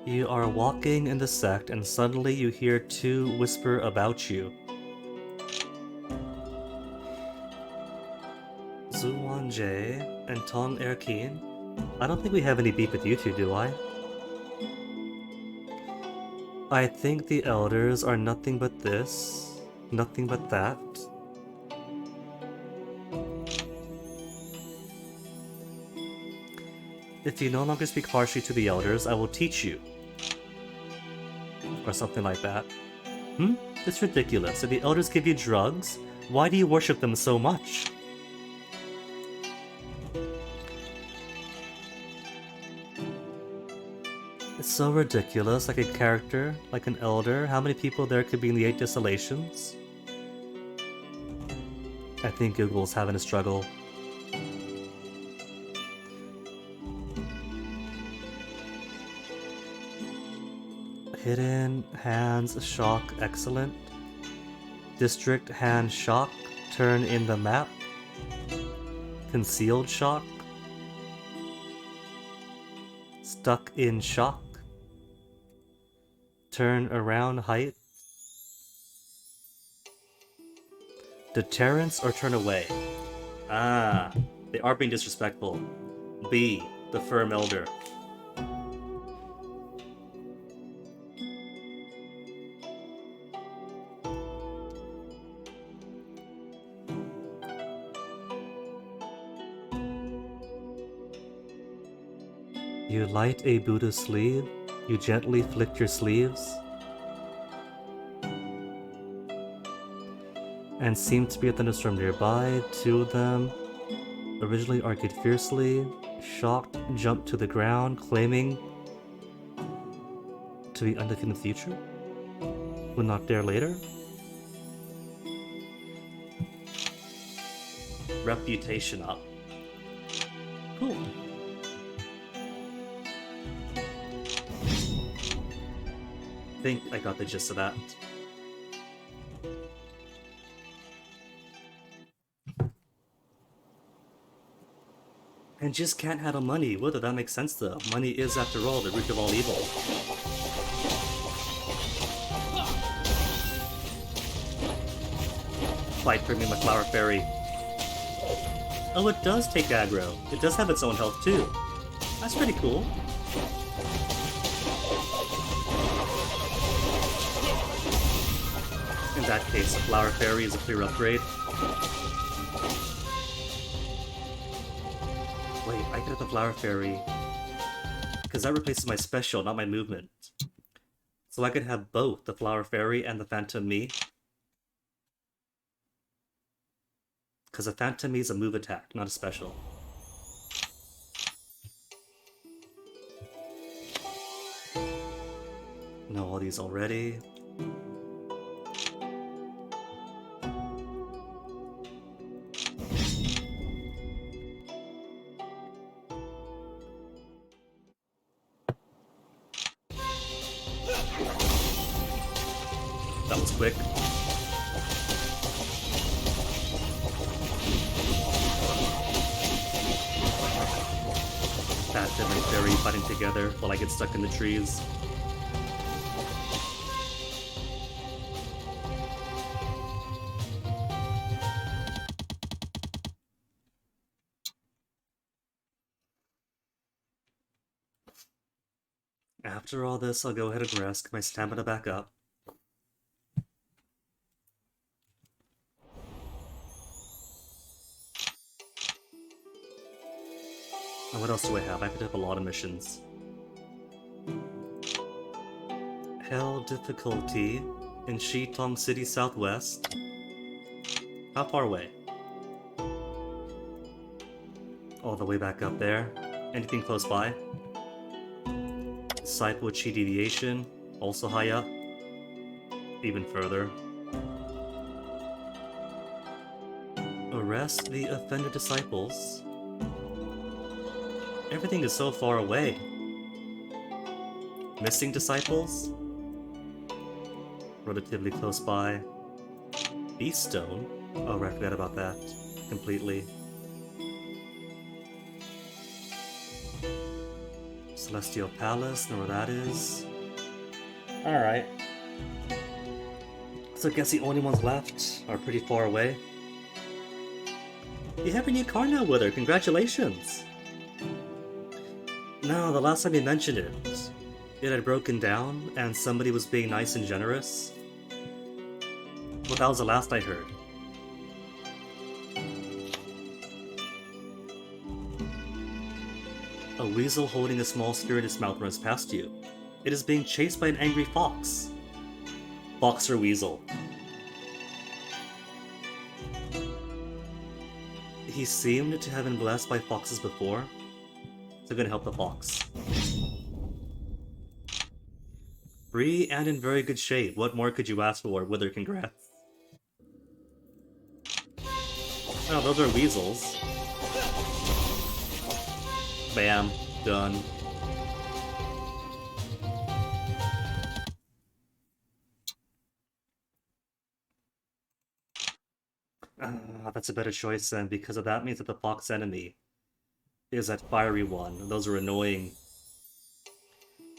You are walking in the sect and suddenly you hear 2 whisper about you. Zuwan J and Tong Erkin. I don't think we have any beef with you two, do I? I think the elders are nothing but this, nothing but that. If you no longer speak harshly to the elders, I will teach you. Or something like that. It's ridiculous. If the elders give you drugs, why do you worship them so much? It's so ridiculous, like a character, like an elder. How many people there could be in the 8 Desolations? I think Google's having a struggle. Hidden, hands, shock, excellent. District, hand, shock, turn in the map. Concealed shock. Stuck in shock. Turn around, height. Deterrence or turn away? Ah, they are being disrespectful. B, the firm elder. You light a Buddha's sleeve, you gently flick your sleeves, and seem to be a thunderstorm nearby. 2 of them originally argued fiercely, shocked, jumped to the ground, claiming to be undefeated in the future. Would not dare later. Reputation up. Cool. I think I got the gist of that. And just can't handle money. Whether that makes sense though. Money is, after all, the root of all evil. Fight for me, my flower fairy. Oh, it does take aggro. It does have its own health too. That's pretty cool. In that case, the Flower Fairy is a clear upgrade. Wait, I get the Flower Fairy because that replaces my special, not my movement. So I could have both the Flower Fairy and the Phantom Me. Because a Phantom Me is a move attack, not a special. Know all these already. That was quick. Phantom and Fairy fighting together while I get stuck in the trees. After all this, I'll go ahead and rest, get my stamina back up. And what else do I have? I picked up a lot of missions. Hell difficulty in Shitong City Southwest. How far away? All the way back up there. Anything close by? Disciple Chi Deviation, also high up. Even further. Arrest the offender disciples. Everything is so far away. Missing disciples? Relatively close by. Beast Stone? Oh, I forgot about that completely. Celestial Palace, know where that is. Alright. So I guess the only ones left are pretty far away. You have a new car now, Wither, congratulations! No, the last time you mentioned it, it had broken down and somebody was being nice and generous. Well, that was the last I heard. A weasel holding a small sphere in its mouth runs past you. It is being chased by an angry fox. Fox or weasel? He seemed to have been blessed by foxes before, so I'm gonna help the fox. Free and in very good shape. What more could you ask for? Wither, congrats. Oh, those are weasels. Bam. Done. That's a better choice then, because of that means that the fox enemy is that fiery one. Those are annoying.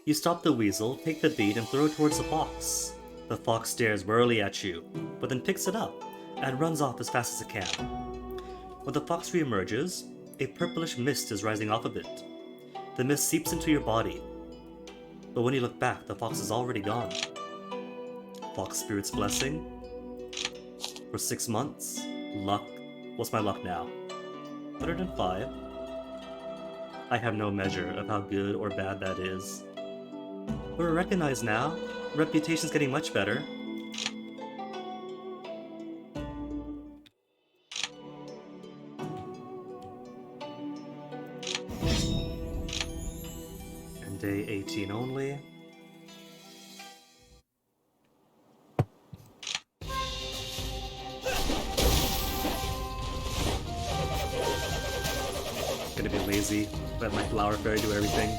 You stop the weasel, take the bead, and throw it towards the fox. The fox stares warily at you, but then picks it up and runs off as fast as it can. When the fox reemerges, a purplish mist is rising off of it. The mist seeps into your body, but when you look back, the fox is already gone. Fox Spirit's Blessing. For 6 months. Luck. What's my luck now? 105. I have no measure of how good or bad that is. We're recognized now. Reputation's getting much better. And day 18 only. Gonna be lazy. Let my Flower Fairy do everything.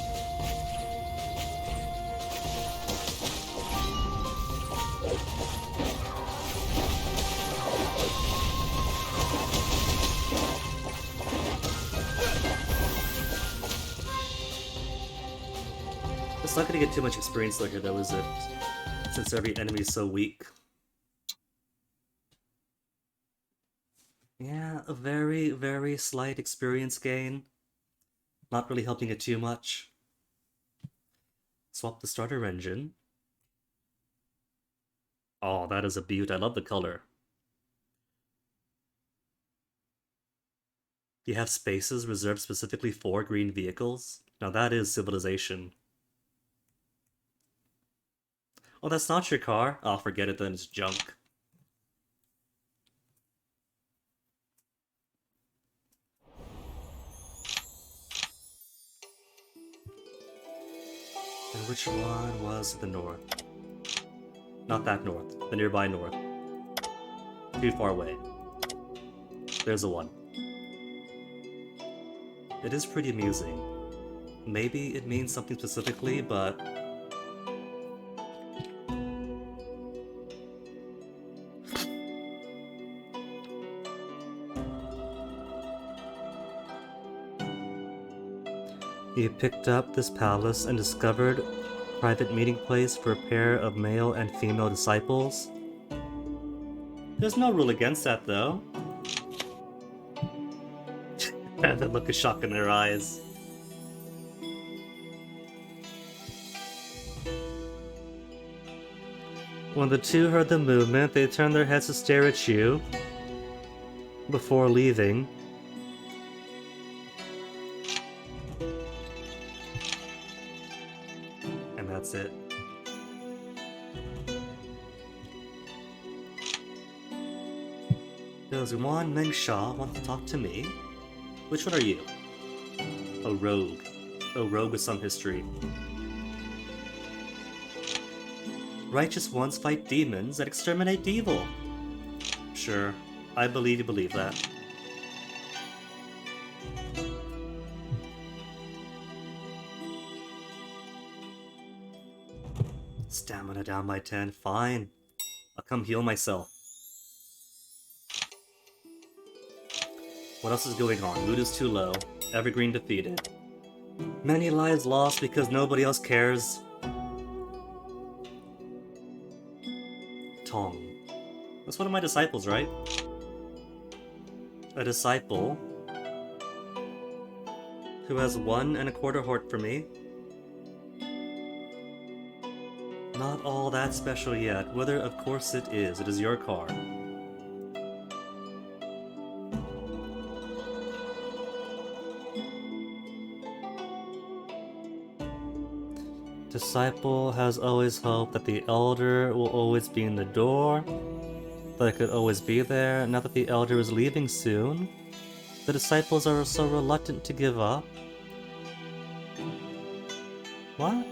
It's not gonna get too much experience here though, is it? Since every enemy is so weak. Yeah, a very, very slight experience gain. Not really helping it too much. Swap the starter engine. Oh, that is a beaut. I love the color. You have spaces reserved specifically for green vehicles. Now that is civilization. Oh, that's not your car? Oh, forget it then, it's junk. And which one was the north? Not that north, the nearby north. Too far away. There's the one. It is pretty amusing. Maybe it means something specifically, but... He picked up this palace and discovered a private meeting place for a pair of male and female disciples. There's no rule against that, though. That look of shock in their eyes. When the two heard the movement, they turned their heads to stare at you before leaving. And that's it. Does Yuan Meng Sha want to talk to me? Which one are you? A rogue. A rogue with some history. Righteous ones fight demons and exterminate evil. Sure, I believe you believe that. Stamina down by 10, fine. I'll come heal myself. What else is going on? Mood is too low. Evergreen defeated. Many lives lost because nobody else cares. Tong. That's one of my disciples, right? A disciple who has 1 1/4 heart for me. Not all that special yet. Whether, of course it is. It is your car. Disciple has always hoped that the elder will always be in the door, that it could always be there. Now that the elder is leaving soon, the disciples are so reluctant to give up. What?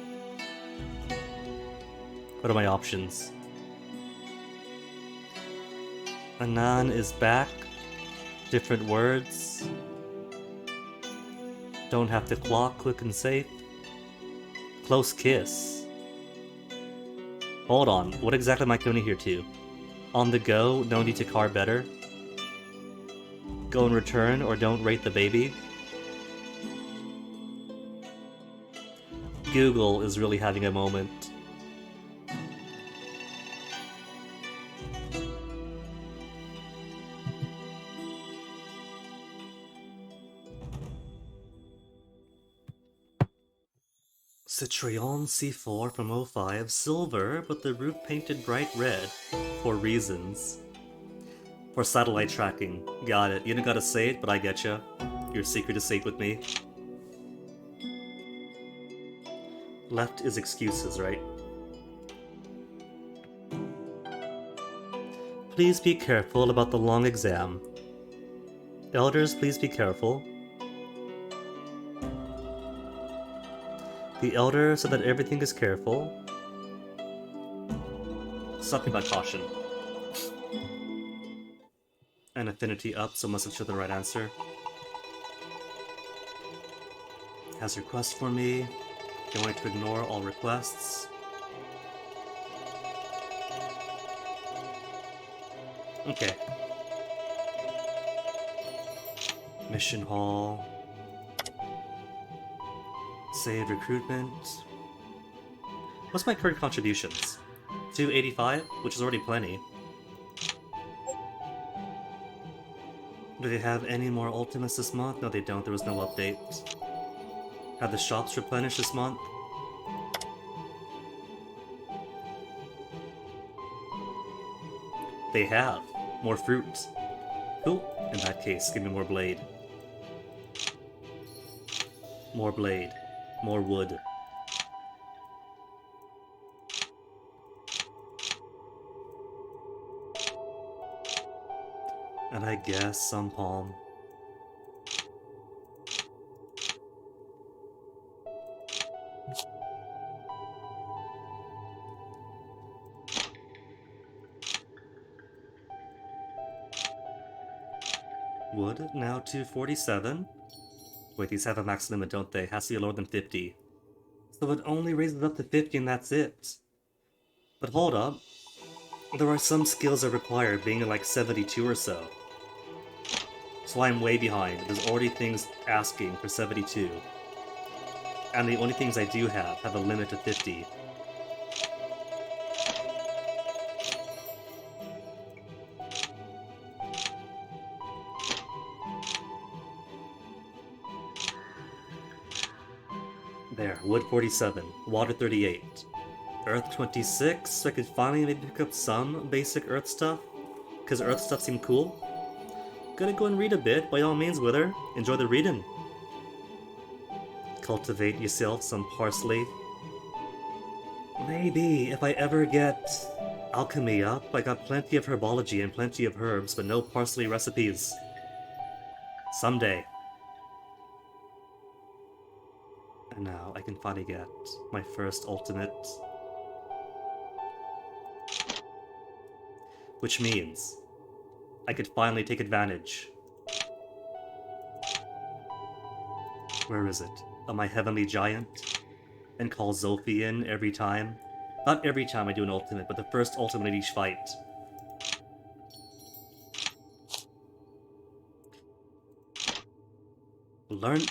What are my options? Anan is back. Different words. Don't have to clock, quick and safe. Close kiss. Hold on, what exactly am I going here to? On the go, no need to car better? Go and return, or don't rate the baby? Google is really having a moment. Citroën C4 from '05, silver, but the roof painted bright red. For reasons. For satellite tracking. Got it. You don't gotta say it, but I getcha. Your secret is safe with me. Left is excuses, right? Please be careful about the long exam. Elders, please be careful. The elder said that everything is careful. Something about caution. And affinity up, so must have chosen the right answer. Has request for me. Going to ignore all requests. Okay. Mission hall. Save recruitment. What's my current contributions? 285, which is already plenty. Do they have any more ultimates this month? No, they don't. There was no update. Have the shops replenished this month? They have. More fruit. Cool. In that case, give me more blade. More blade. More wood. And I guess some palm. Wood, now 247. Wait, these have a max limit, don't they? Has to be lower than 50. So it only raises up to 50 and that's it. But hold up. There are some skills that require being at like 72 or so. So I'm way behind. There's already things asking for 72. And the only things I do have a limit to 50. There, wood 47, water 38, earth 26, so I could finally maybe pick up some basic earth stuff, because earth stuff seemed cool. Gonna go and read a bit, by all means, Wither. Enjoy the reading. Cultivate yourself some parsley. Maybe, if I ever get alchemy up, I got plenty of herbology and plenty of herbs, but no parsley recipes. Someday. And now I can finally get my first ultimate. Which means I could finally take advantage. Where is it? Of my heavenly giant? And call Zolfi in every time? Not every time I do an ultimate, but the first ultimate in each fight. Learn...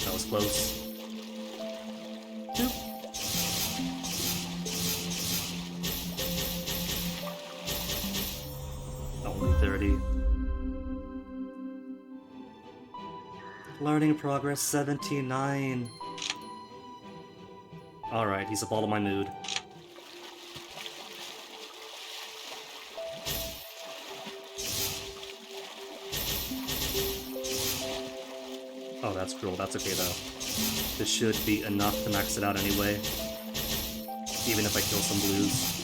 That was close. Doop. Only 30. Learning progress 79. Alright, he's a ball of my mood. Oh, that's cruel. That's okay, though. This should be enough to max it out anyway. Even if I kill some blues.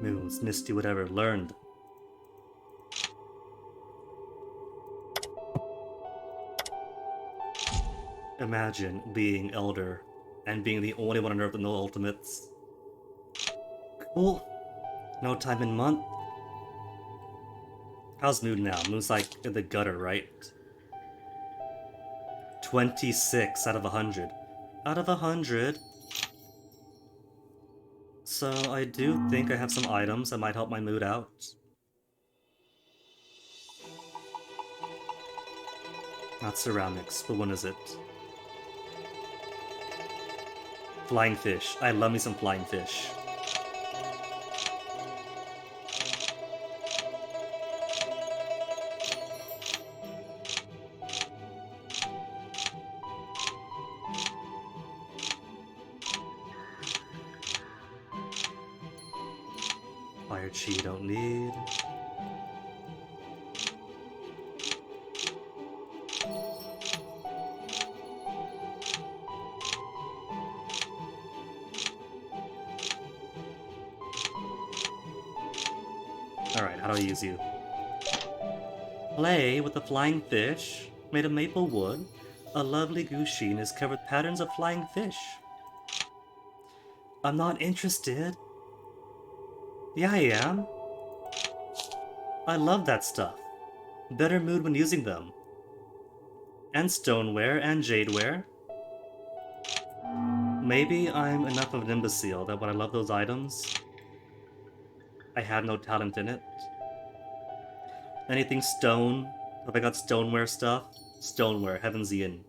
Moons, Misty, whatever. Learned. Imagine being Elder and being the only one on Earth with no ultimates. Cool. No time in month. How's Moon now? Moon's like in the gutter, right? 26 out of 100. Out of 100. So I do think I have some items that might help my mood out. Not ceramics, but when is it? Flying fish. I love me some flying fish. Fire chi don't need. Alright, how do I use you? Play with the flying fish, made of maple wood. A lovely goose sheen is covered with patterns of flying fish. I'm not interested. Yeah, I am. I love that stuff. Better mood when using them. And stoneware and jadeware. Maybe I'm enough of an imbecile that when I love those items, I have no talent in it. Anything stone? If I got stoneware stuff? Stoneware, Heaven's Yin.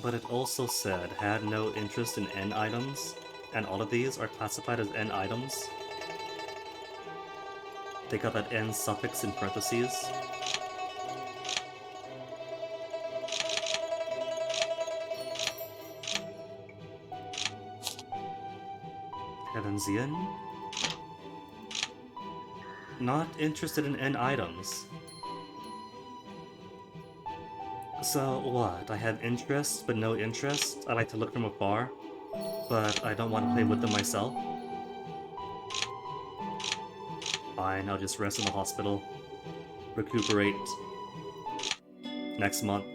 But it also said had no interest in N items, and all of these are classified as N items. They got that N suffix in parentheses. Heavensian? Not interested in end items. So what? I have interest, but no interest? I like to look from afar, but I don't want to play with them myself? Fine, I'll just rest in the hospital. Recuperate. Next month.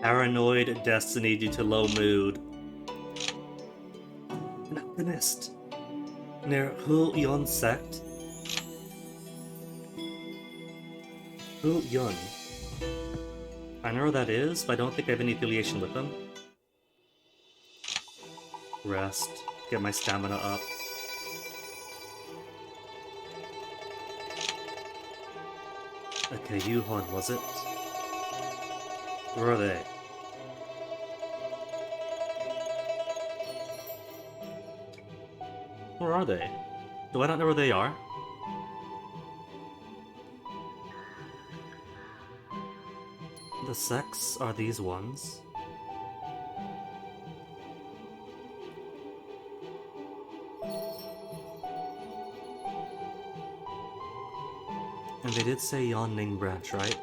Paranoid destiny due to low mood. An alchemist. Near Hu Yun sect. Hu Yun. I know where that is, but I don't think I have any affiliation with them. Rest. Get my stamina up. Okay, Yuhon, was it? Where are they? Where are they? Do I not know where they are? The sects are these ones. And they did say Yawning Branch, right?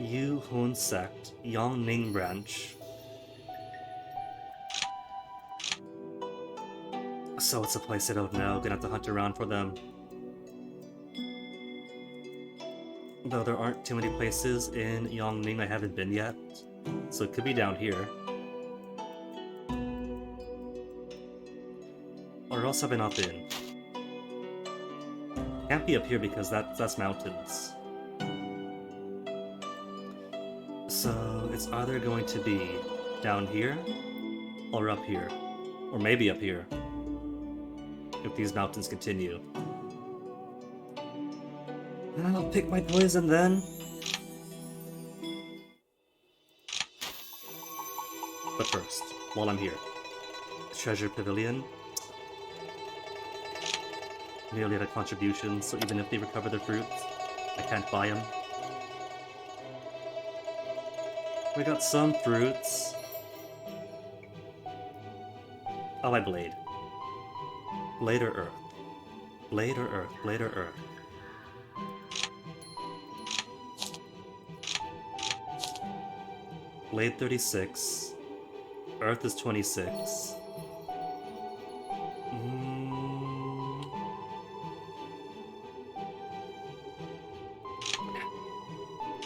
Yu Hun Sect, Yawning Branch. So it's a place I don't know, gonna have to hunt around for them. Though there aren't too many places in Yongning I haven't been yet, so it could be down here. Or else have I not been? Can't be up here because that's mountains. So it's either going to be down here or up here. Or maybe up here. If these mountains continue. I'll pick my poison then. But first, while I'm here, Treasure Pavilion. Nearly at a contribution, so even if they recover their fruits, I can't buy them. We got some fruits. Oh, my blade. Blade or earth? Blade or earth? Blade or earth? Blade 36. Earth is 26.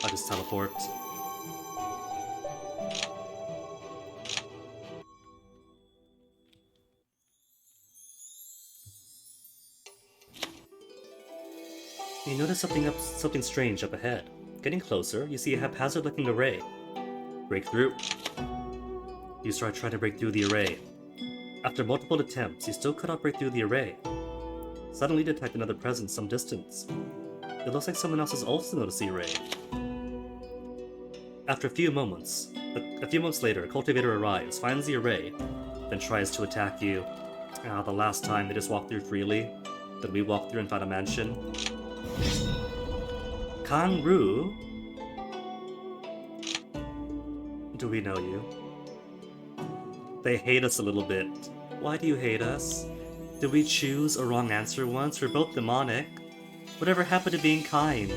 I'll just teleport. You notice something strange up ahead. Getting closer, you see a haphazard-looking array. Break through. You start trying to break through the array. After multiple attempts, you still could not break through the array. Suddenly detect another presence some distance. It looks like someone else has also noticed the array. After a few moments later, a cultivator arrives, finds the array, then tries to attack you. The last time they just walked through freely, then we walked through and found a mansion. Kang-Ru? Do we know you? They hate us a little bit. Why do you hate us? Did we choose a wrong answer once? We're both demonic. Whatever happened to being kind?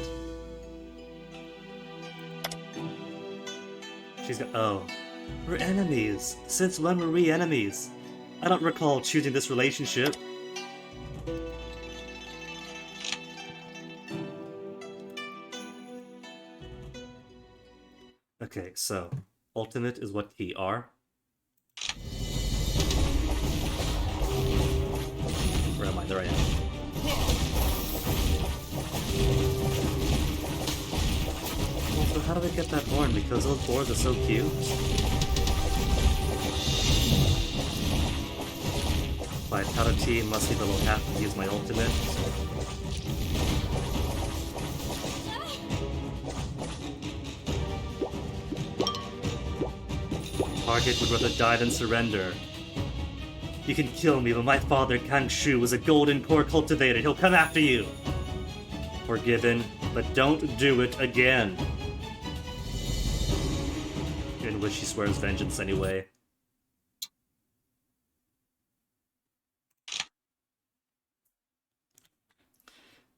She's got— oh. We're enemies. Since when were we enemies? I don't recall choosing this relationship. Okay, so ultimate is what key? R? Where am I? There I am. Also, how do they get that horn? Because those boards are so cute. Vitality must be the little half to use my ultimate. Target would rather die than surrender. You can kill me, but my father, Kang Shu, was a golden core cultivator. He'll come after you. Forgiven, but don't do it again. In which she swears vengeance anyway.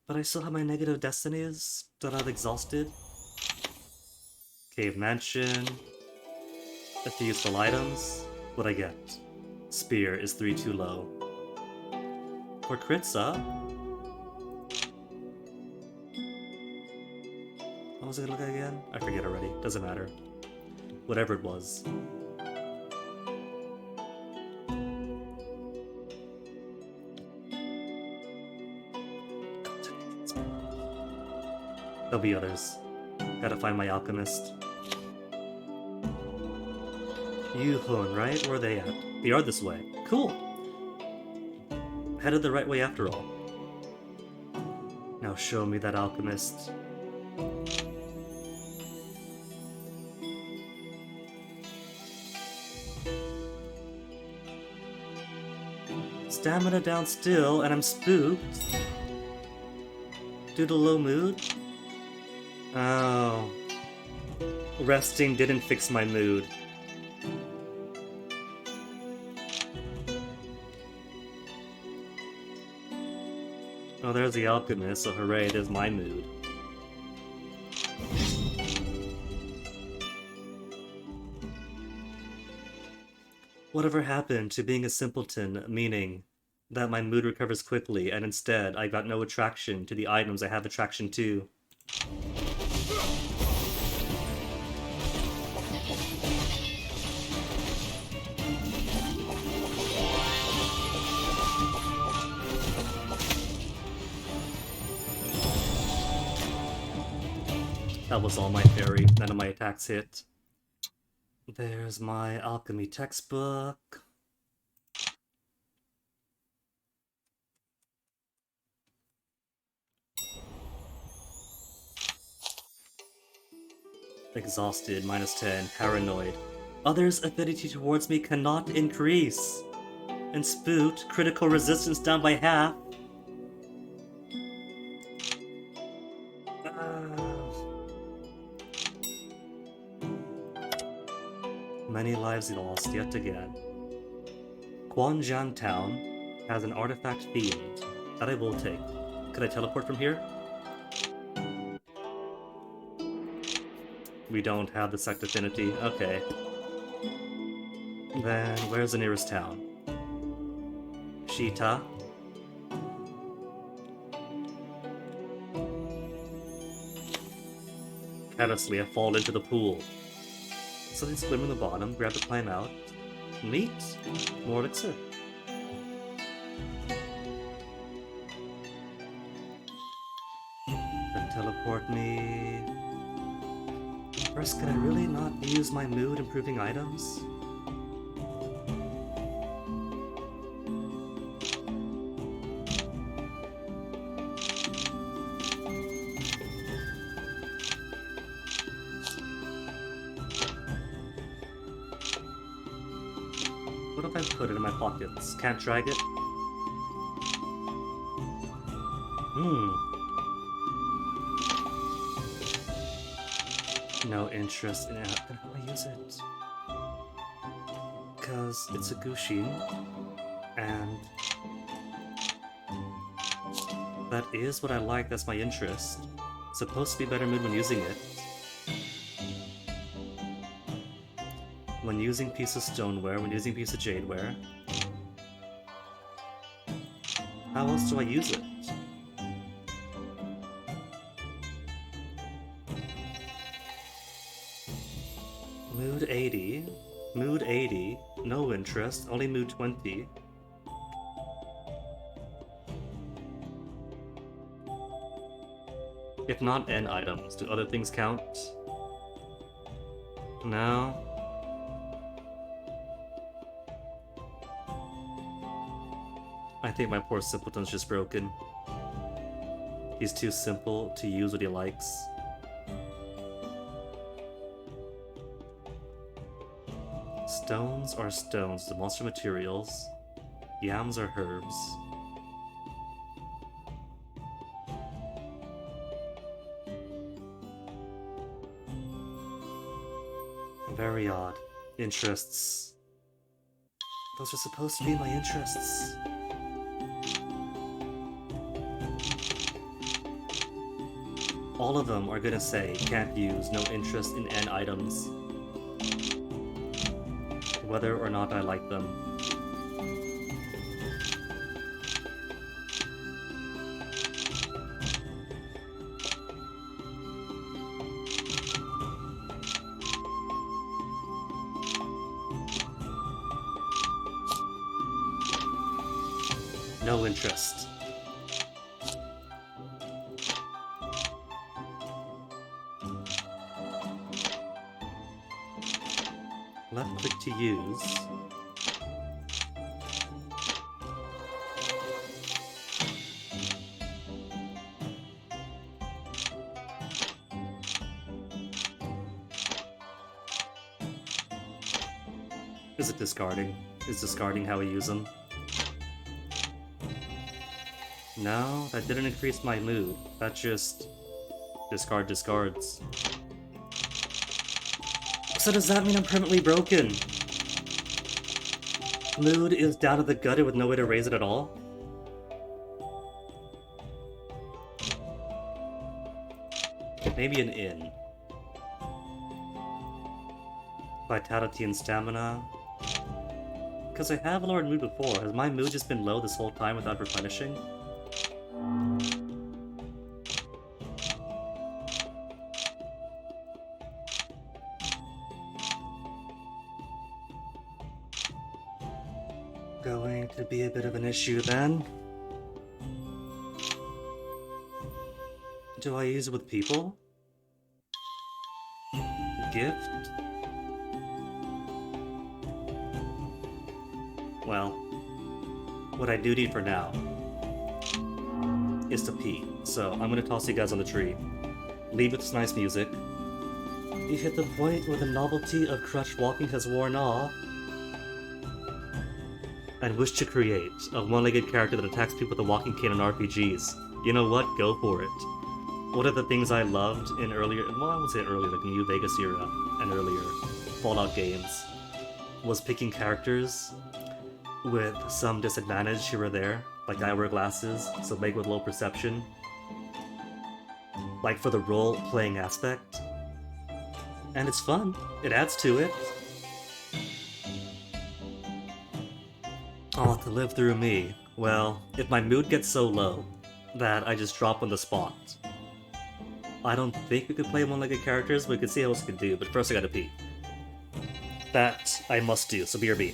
But I still have my negative destinies that I've exhausted. Cave Mansion. A few useful items. What I get? Spear is 3 too low. For crits up. What was it gonna look like again? I forget already. Doesn't matter. Whatever it was. There'll be others. Gotta find my alchemist. Yuhun, right? Where are they at? They are this way. Cool! Headed the right way after all. Now show me that alchemist. Stamina down still, and I'm spooked. Due to low mood? Oh. Resting didn't fix my mood. Oh, there's the alchemist, so hooray, there's my mood. Whatever happened to being a simpleton, meaning that my mood recovers quickly, and instead I got no attraction to the items I have attraction to? That was all my parry, none of my attacks hit. There's my alchemy textbook. Exhausted, -10, paranoid. Others' affinity towards me cannot increase. And spooked, critical resistance down by half. Many lives lost yet again. Guanjiang Town has an artifact themed that I will take. Could I teleport from here? We don't have the sect affinity. Okay. Then where's the nearest town? Shita. Carelessly, I fall into the pool. Something swim in the bottom, grab to climb out. Neat. More elixir. Then teleport me. First, can I really not use my mood improving items? What if I put it in my pockets? Can't drag it? No interest in it. How do I use it? Because it's a Gushin, and that is what I like, that's my interest. Supposed to be better mood when using it. When using piece of stoneware, when using piece of jadeware. How else do I use it? Mood 80. Mood 80. No interest. Only mood 20. If not N items, do other things count? No. I think my poor simpleton's just broken. He's too simple to use what he likes. Stones are stones, the monster materials. Yams are herbs. Very odd. Interests. Those are supposed to be my interests. All of them are gonna say, can't use, no interest in N items. Whether or not I like them. No interest. Left click to use. Is it discarding? Is discarding how we use them? No, that didn't increase my mood. That just... discards. So does that mean I'm permanently broken? Mood is down to the gutter with no way to raise it at all? Maybe an inn. Vitality and stamina. Because I have lowered mood before. Has my mood just been low this whole time without replenishing? Going to be a bit of an issue then. Do I use it with people? Gift? Well, what I do need for now is to pee. So I'm gonna toss you guys on the tree. Leave with this nice music. You hit the point where the novelty of crutch walking has worn off, and wish to create a one-legged character that attacks people with a walking cane in RPGs. You know what? Go for it. One of the things I loved in earlier, well, I would say earlier, like New Vegas era and earlier Fallout games, was picking characters with some disadvantage here or there. Like I wear glasses, so make with low perception. Like for the role-playing aspect. And it's fun. It adds to it. Oh, to live through me. Well, if my mood gets so low that I just drop on the spot, I don't think we could play one-legged characters, but we could see how else we could do, but first I gotta pee. That I must do, so BRB.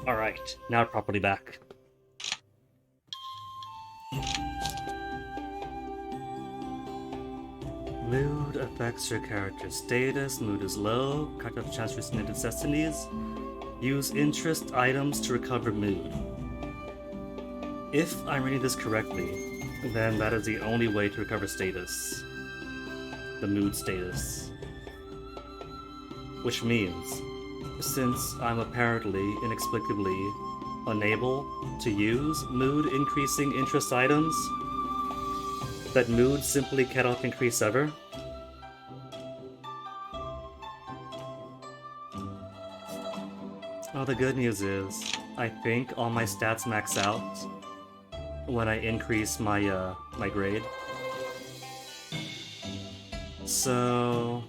Alright, now properly back. Mood affects your character's status. Mood is low. Character has a chance to receive negative destinies. Use interest items to recover mood. If I'm reading this correctly, then that is the only way to recover status. The mood status. Which means, since I'm apparently, inexplicably, unable to use mood-increasing interest items, that mood simply cannot increase ever? Well, the good news is, I think all my stats max out when I increase my my grade. So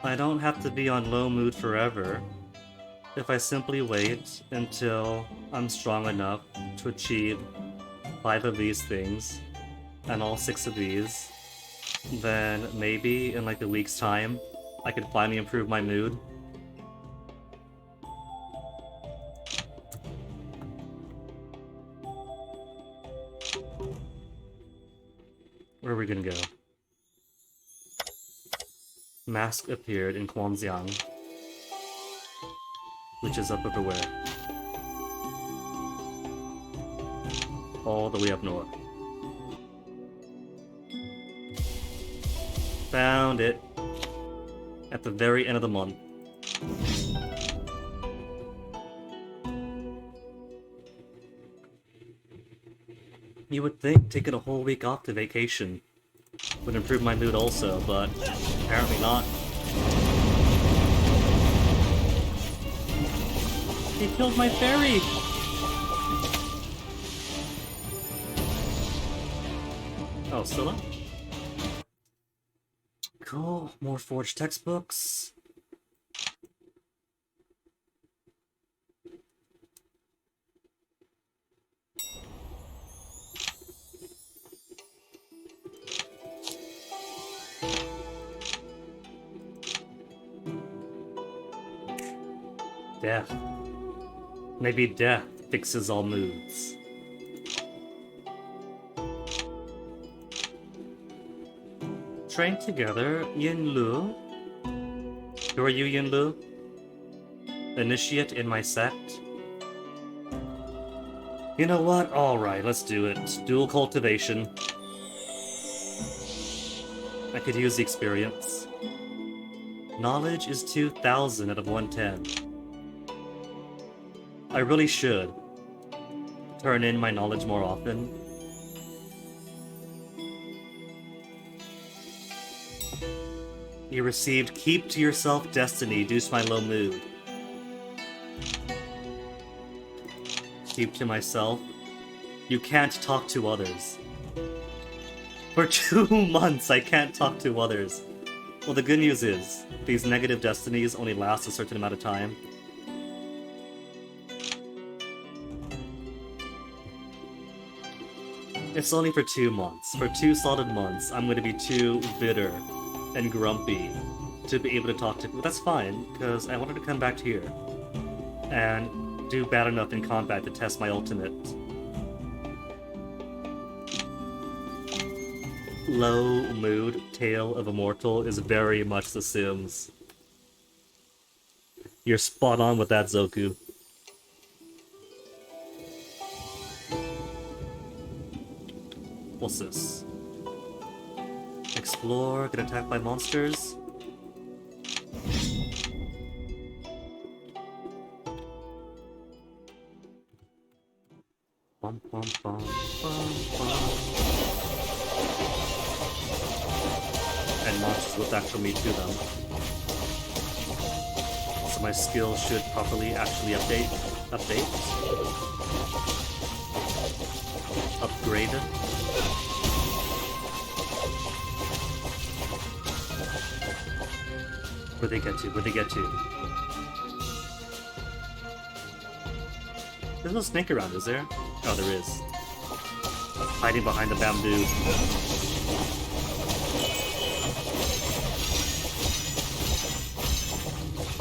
I don't have to be on low mood forever if I simply wait until I'm strong enough to achieve 5 of these things and all 6 of these. Then maybe in like a week's time I could finally improve my mood. Where are we gonna go? Mask appeared in Quanxiang, which is up everywhere. All the way up north. Found it. At the very end of the month. You would think taking a whole week off to vacation would improve my mood also, but apparently not. He killed my fairy! Oh, Scylla? Cool, more forged textbooks. Death. Maybe death fixes all moods. Train together, Yin Lu. Who are you, Yin Lu? Initiate in my sect? You know what? Alright, let's do it. Dual cultivation. I could use the experience. Knowledge is 2,000 out of 110. I really should turn in my knowledge more often. You received Keep to Yourself Destiny due to my low mood. Keep to myself. You can't talk to others. For 2 months I can't talk to others. Well, the good news is, these negative destinies only last a certain amount of time. It's only for 2 months. For 2 solid months, I'm going to be too bitter and grumpy to be able to talk to people. That's fine, because I wanted to come back here and do bad enough in combat to test my ultimate. Low mood Tale of Immortal is very much The Sims. You're spot on with that, Zoku. What's this? Explore, get attacked by monsters. Bum, bum, bum, bum, bum. And monsters with actual meat to them. So my skills should properly actually update. Upgrade. Where'd they get to? Where'd they get to? There's no snake around, is there? Oh, there is. Hiding behind the bamboo.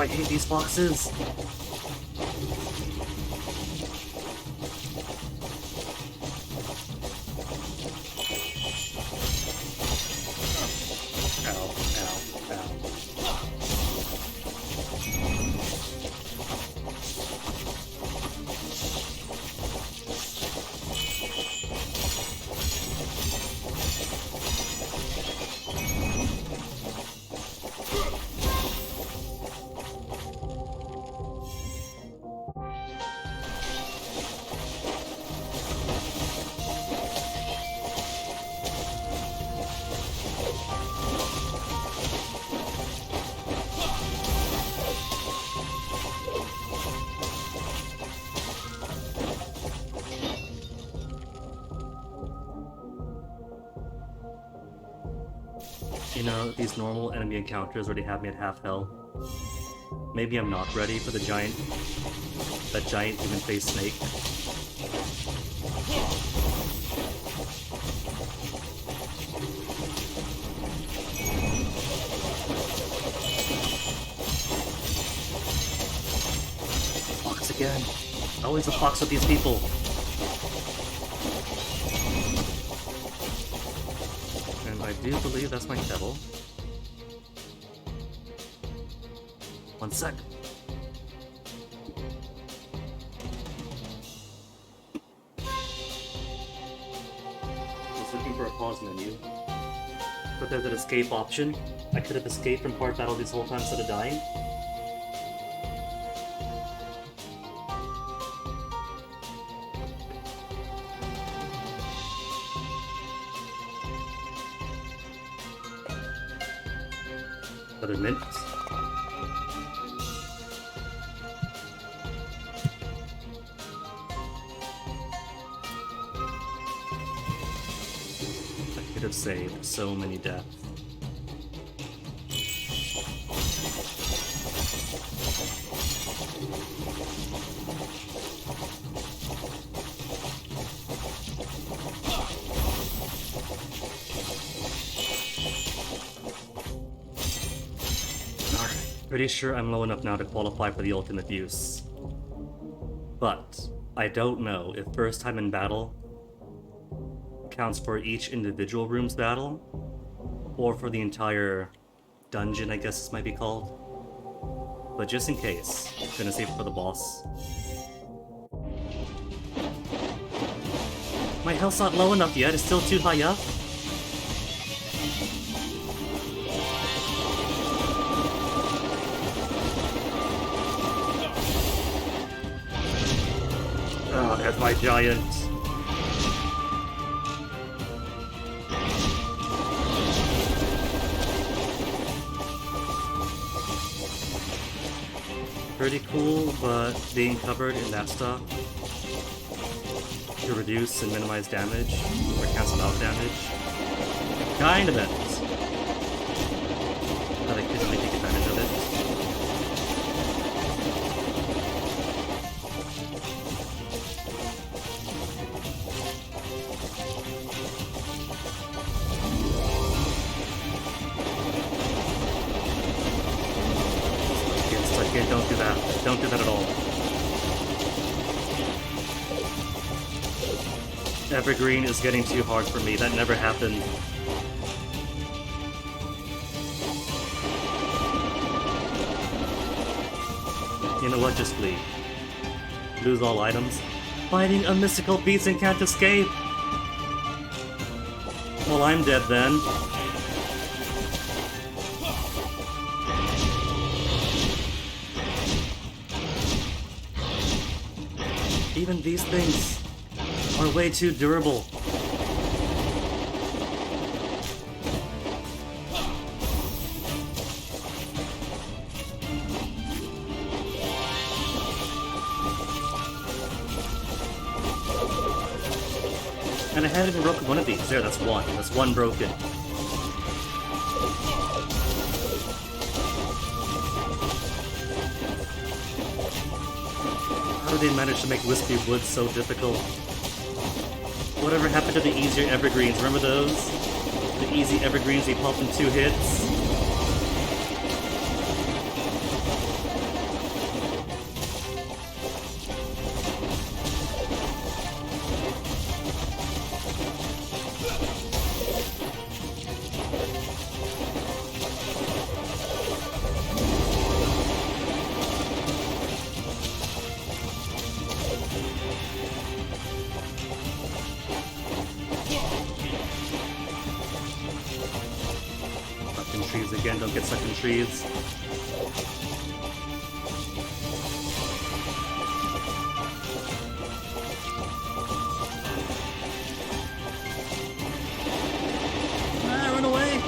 I hate these foxes! You know, these normal enemy encounters already have me at half health. Maybe I'm not ready for that giant human-faced snake. Fox again. Always a fox with these people. And I do believe that's my kettle. One sec. I was looking for a pause menu, but there's an escape option. I could have escaped from hard battle this whole time instead of dying. Another mint. I could have saved so many deaths. Pretty sure I'm low enough now to qualify for the ultimate use. But I don't know if first time in battle counts for each individual room's battle, or for the entire dungeon, I guess this might be called. But just in case, I'm gonna save it for the boss. My health's not low enough yet, it's still too high up. Oh, there's my giant. Pretty cool, but being covered in that stuff to reduce and minimize damage, or cancel out damage, kind of it. But I could really take advantage of it. Okay, don't do that. Don't do that at all. Evergreen is getting too hard for me. That never happened. You know what? Just leave. Lose all items. Fighting a mystical beast and can't escape! Well, I'm dead then. Even these things are way too durable. And I haven't even broken one of these. There, that's one. That's one broken. How did they manage to make Wispy Wood so difficult? Whatever happened to the easier evergreens? Remember those? The easy evergreens you pulp in 2 hits? Trees again, don't get stuck in trees. Ah, run away!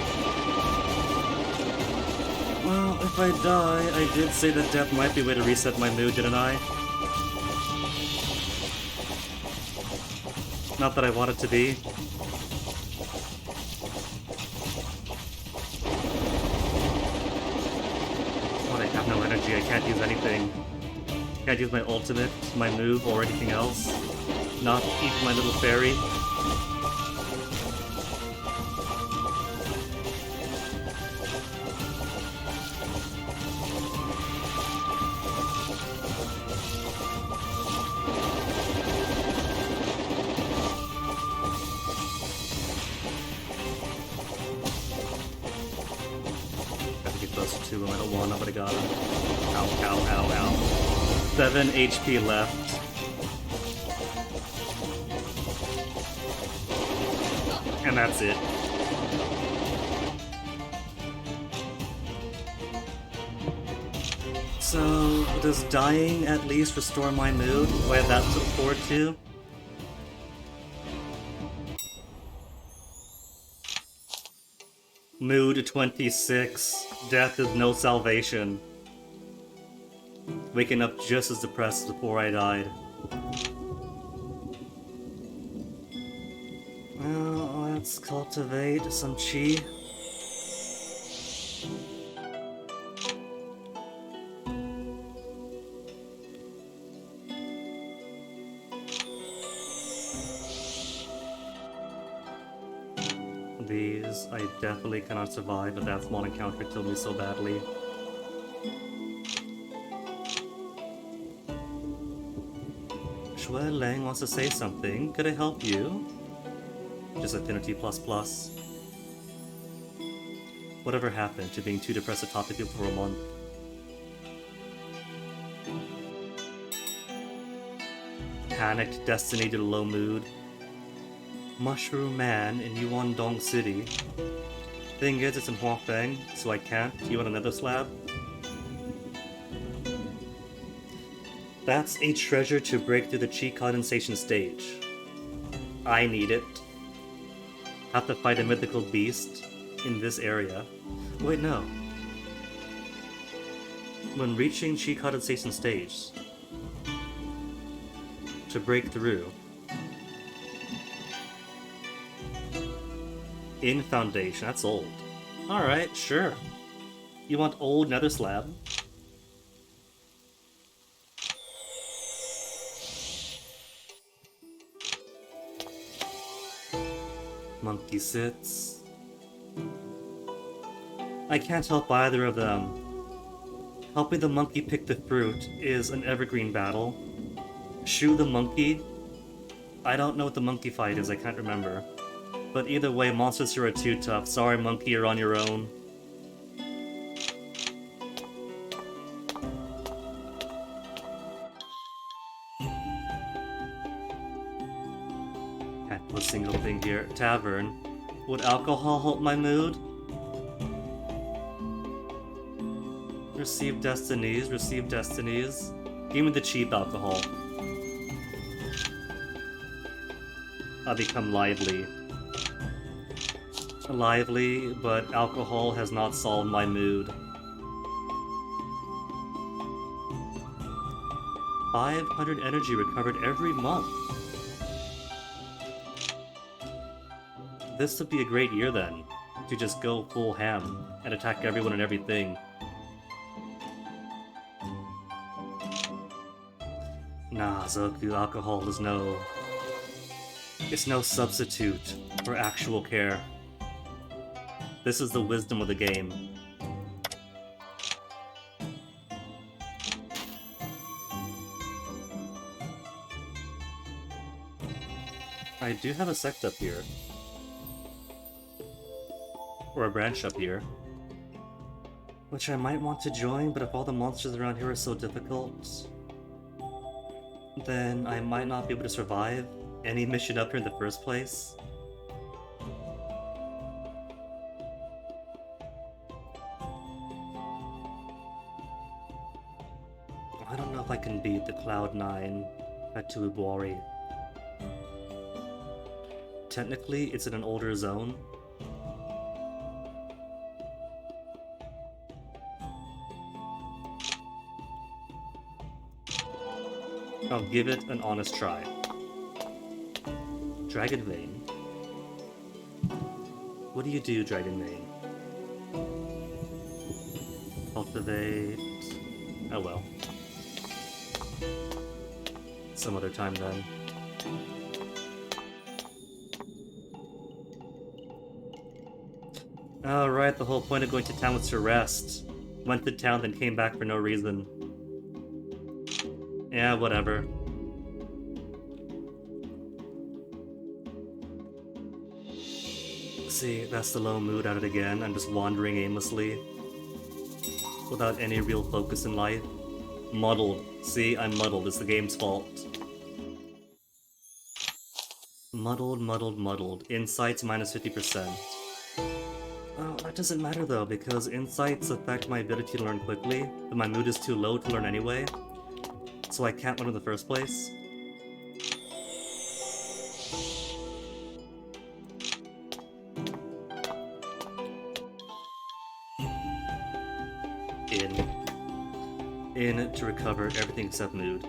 Well, if I die, I did say that death might be a way to reset my mood, didn't I? Not that I want it to be. have no energy, I can't use anything. Can't use my ultimate, my move, or anything else. Not even my little fairy. Gotta get closer to him, I don't want him, but I got him. Ow, ow, ow, ow. 7 HP left. And that's it. So, does dying at least restore my mood? Do I have that to look forward to? Mood 26. Death is no salvation. Waking up just as depressed as before I died. Well, let's cultivate some chi. These I definitely cannot survive, but that small encounter killed me so badly. Shui Lang wants to say something. Could I help you? Just Affinity++. Whatever happened to being too depressed to talk to people for a month? Panicked destiny to the low mood. Mushroom Man in Yuandong City. Thing is, it's in Huafeng, so I can't. You want another slab? That's a treasure to break through the chi condensation stage. I need it. Have to fight a mythical beast in this area. Wait, no. When reaching chi condensation stage, to break through, in Foundation, that's old. Alright, sure. You want old nether slab? Monkey sits. I can't help either of them. Helping the monkey pick the fruit is an evergreen battle. Shoot the monkey? I don't know what the monkey fight is, I can't remember. But either way, monsters here are too tough. Sorry, monkey, you're on your own. Can't do a single thing here. Tavern. Would alcohol help my mood? Receive destinies, receive destinies. Give me the cheap alcohol. I'll become lively. Lively, but alcohol has not solved my mood. 500 energy recovered every month. This would be a great year then, to just go full ham and attack everyone and everything. Nah, Zoku, alcohol is it's no substitute for actual care. This is the wisdom of the game. I do have a sect up here. Or a branch up here. Which I might want to join, but if all the monsters around here are so difficult, then I might not be able to survive any mission up here in the first place. I don't know if I can beat the Cloud9 at Tuibori. Technically, it's in an older zone. I'll give it an honest try. Dragon Vein. What do you do, Dragon Vein? Cultivate. Oh well. Some other time then. Alright, the whole point of going to town was to rest. Went to town, then came back for no reason. Yeah, whatever. See, that's the low mood at it again. I'm just wandering aimlessly. Without any real focus in life. Muddled. See, I'm muddled. It's the game's fault. Muddled, muddled, muddled. Insights minus 50%. Oh, that doesn't matter though, because insights affect my ability to learn quickly, but my mood is too low to learn anyway, so I can't learn in the first place. In to recover everything except mood.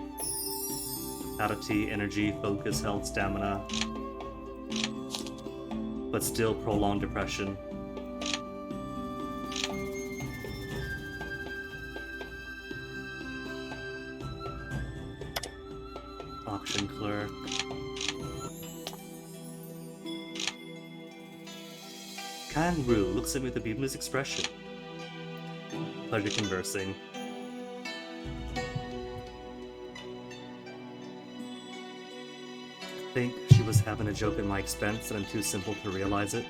Vitality, energy, focus, health, stamina. But still prolonged depression. Auction clerk. Kangaroo looks at me with a beamless expression. Pleasure conversing. I think she was having a joke at my expense and I'm too simple to realize it.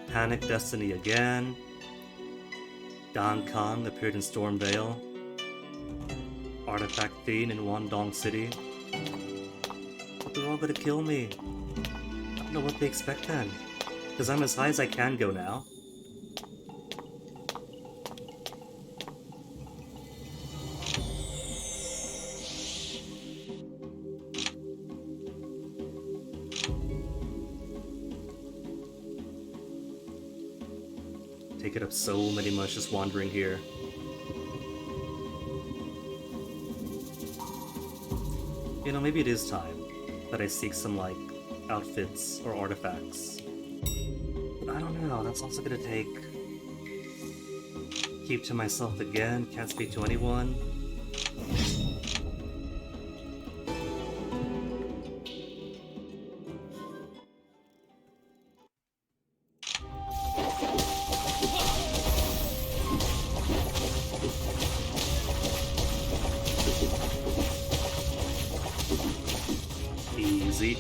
Panic Destiny again. Don Kong appeared in Stormvale. Artifact Fiend in Wandong City. But they're all gonna kill me. I don't know what they expect then. Because I'm as high as I can go now. Take it up so many months just wandering here. You know, maybe it is time that I seek some, like, outfits or artifacts. But I don't know, that's also gonna take... Keep to myself again, can't speak to anyone. Easy.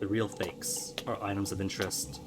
The real fakes are items of interest.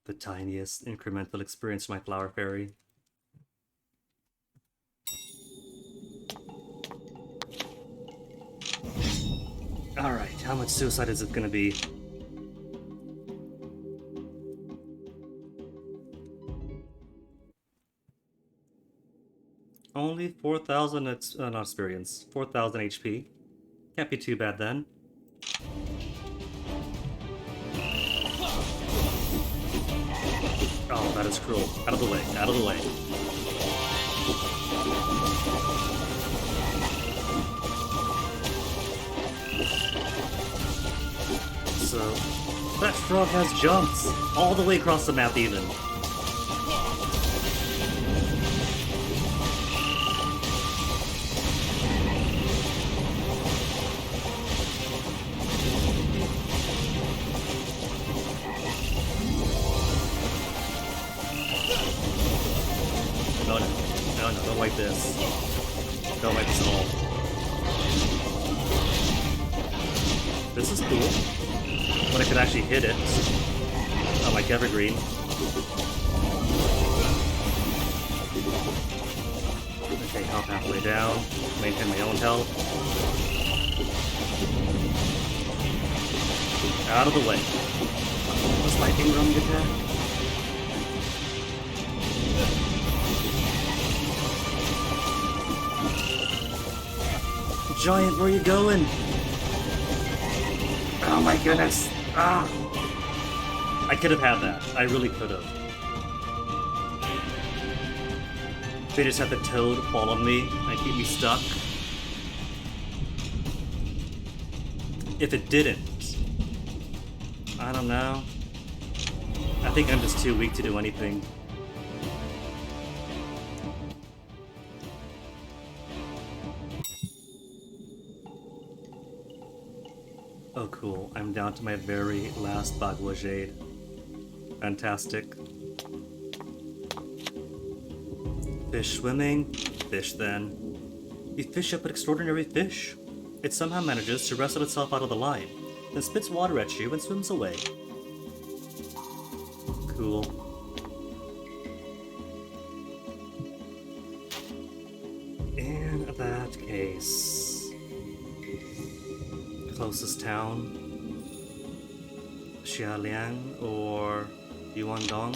The tiniest incremental experience for my flower fairy. Alright, how much suicide is it gonna be? Only 4,000 not experience. 4,000 HP. Can't be too bad then. Oh, that is cruel. Out of the way, out of the way. So, that frog has jumps! All the way across the map even. No, don't wipe this. Don't wipe this at all. This is cool. When I could actually hit it. Oh, like Evergreen. Okay, health halfway down. Maintain my own health. Out of the way. Was lightning wrong attack? Giant, where are you going? Oh my goodness. Ah! I could have had that. I really could have. They just had the toad fall on me and keep me stuck. If it didn't, I don't know. I think I'm just too weak to do anything. Oh cool, I'm down to my very last Bagua Jade. Fantastic. Fish swimming? Fish then. You fish up an extraordinary fish. It somehow manages to wrestle itself out of the line, then spits water at you and swims away. Cool. In that case... Closest town, Xialiang or Yuandong.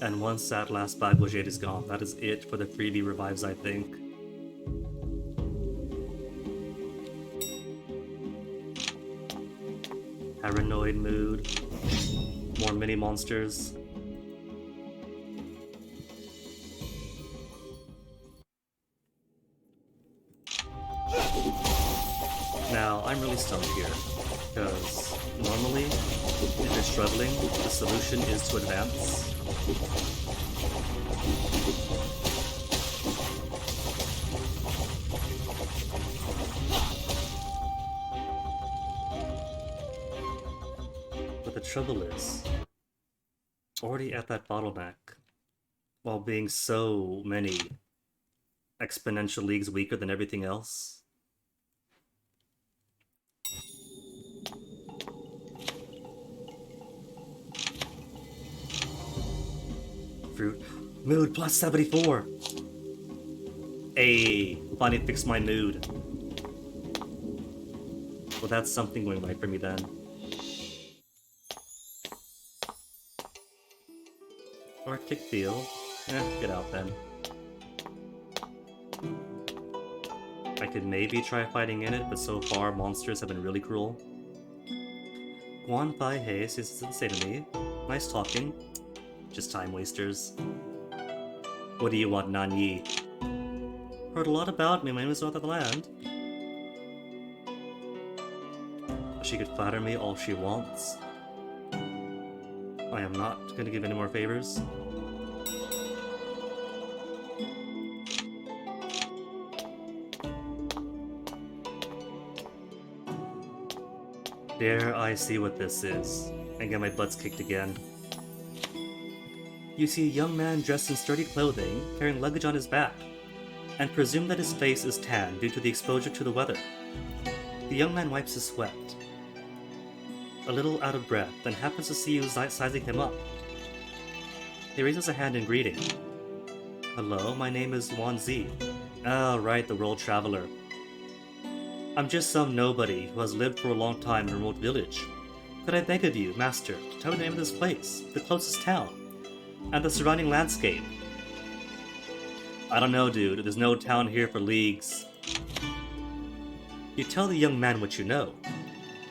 And once that last Bagua Jade is gone, that is it for the freebie revives, I think. Paranoid mood, more mini monsters. Now, I'm really stumped here, because normally, if you're struggling, the solution is to advance. But the trouble is, already at that bottleneck, while being so many exponential leagues weaker than everything else, fruit. Mood plus 74! Ayy, finally fixed my mood. Well, that's something going right for me then. Arctic Field. Get out then. I could maybe try fighting in it, but so far monsters have been really cruel. Guan Pai Hei seems to say to me, nice talking. Just time wasters. What do you want, Nanyi? Heard a lot about me when I was north of the land. She could flatter me all she wants. I am not going to give any more favors. Dare I see what this is, and get my butts kicked again. You see a young man dressed in sturdy clothing, carrying luggage on his back, and presume that his face is tan due to the exposure to the weather. The young man wipes his sweat, a little out of breath, and happens to see you sizing him up. He raises a hand in greeting. Hello, my name is Wan Zi. Ah, right, the world traveler. I'm just some nobody who has lived for a long time in a remote village. Could I beg of you, master, to tell me the name of this place, the closest town, and the surrounding landscape? I don't know, dude. There's no town here for leagues. You tell the young man what you know,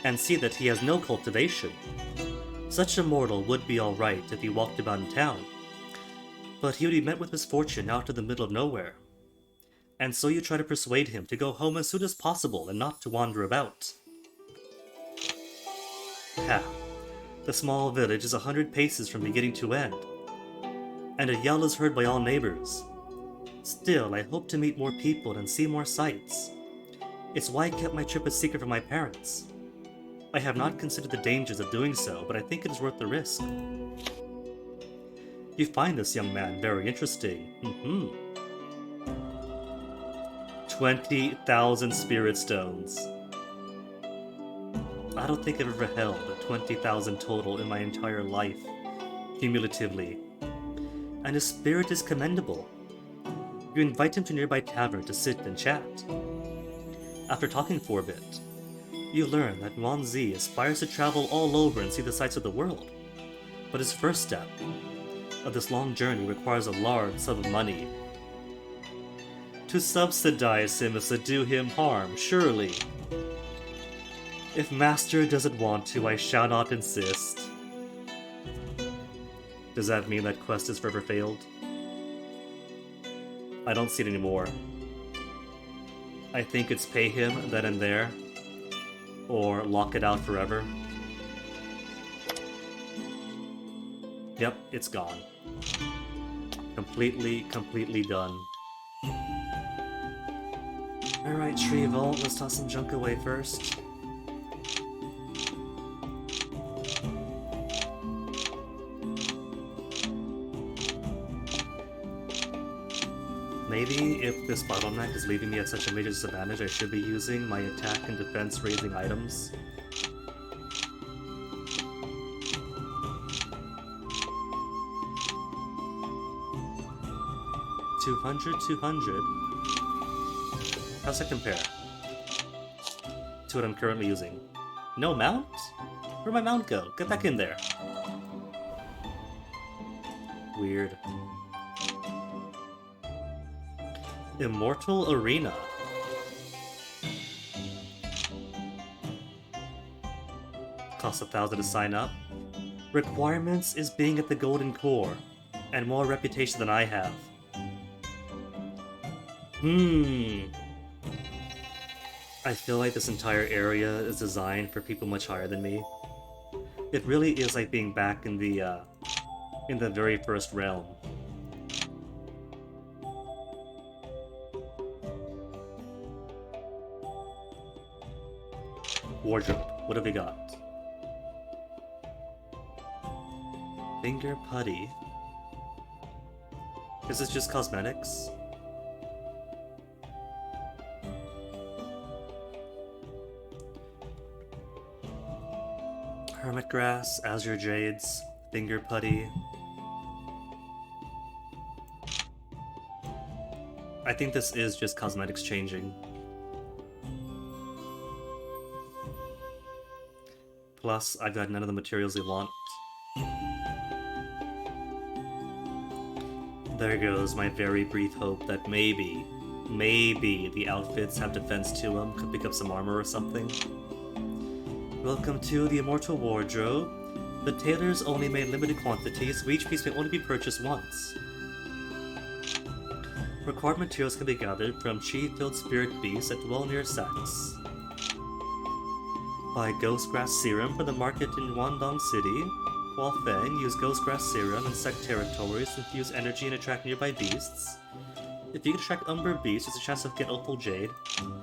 and see that he has no cultivation. Such a mortal would be alright if he walked about in town, but he would be met with misfortune out in the middle of nowhere. And so you try to persuade him to go home as soon as possible and not to wander about. Ha! The small village is 100 paces from beginning to end, and a yell is heard by all neighbors. Still, I hope to meet more people and see more sights. It's why I kept my trip a secret from my parents. I have not considered the dangers of doing so, but I think it is worth the risk. You find this young man very interesting. 20,000 spirit stones. I don't think I've ever held 20,000 total in my entire life, cumulatively. And his spirit is commendable. You invite him to a nearby tavern to sit and chat. After talking for a bit, you learn that Wan Zi aspires to travel all over and see the sights of the world. But his first step of this long journey requires a large sum of money. To subsidize him is to do him harm, surely. If Master doesn't want to, I shall not insist. Does that mean that quest is forever failed? I don't see it anymore. I think it's pay him then and there, or lock it out forever. Yep, it's gone. Completely done. Alright, Tree Vault, let's toss some junk away first. Maybe if this bottleneck is leaving me at such a major disadvantage, I should be using my attack and defense raising items. $200. How's that compare to what I'm currently using? No mount? Where'd my mount go? Get back in there. Weird. Immortal Arena. Costs 1,000 to sign up. Requirements is being at the Golden Core, and more reputation than I have. I feel like this entire area is designed for people much higher than me. It really is like being back in the very first realm. Wardrobe. What have we got? Finger putty. Is this just cosmetics? Hermit grass, azure jades, finger putty. I think this is just cosmetics changing. Plus, I've got none of the materials we want. There goes my very brief hope that maybe the outfits have defense to them, could pick up some armor or something. Welcome to the Immortal Wardrobe. The tailors only made limited quantities, so each piece may only be purchased once. Required materials can be gathered from chi-filled spirit beasts that dwell near Sax. Buy Ghostgrass Serum from the market in Wandong City. While Feng, use Ghostgrass Serum in sect territories to infuse energy and attract nearby beasts. If you can attract Umber beasts, there's a chance of get Opal Jade.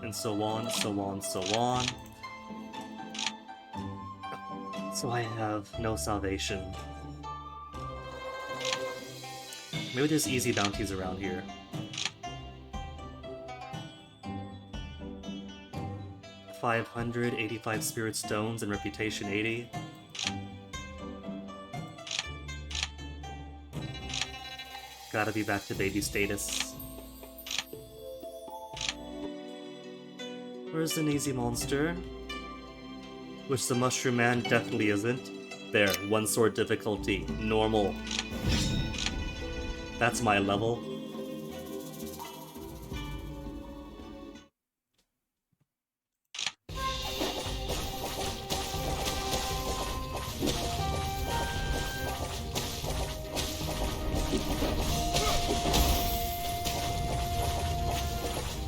And so on. So I have no salvation. Maybe there's easy bounties around here. $585 spirit stones and reputation 80. Gotta be back to baby status. Where's an easy monster? Which the Mushroom Man definitely isn't. There, one sword difficulty, normal. That's my level.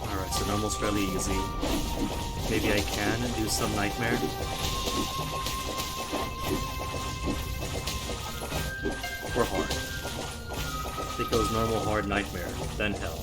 Alright, so normal's fairly easy. Maybe I can do some nightmare. Or hard. It goes normal, hard, nightmare, then hell.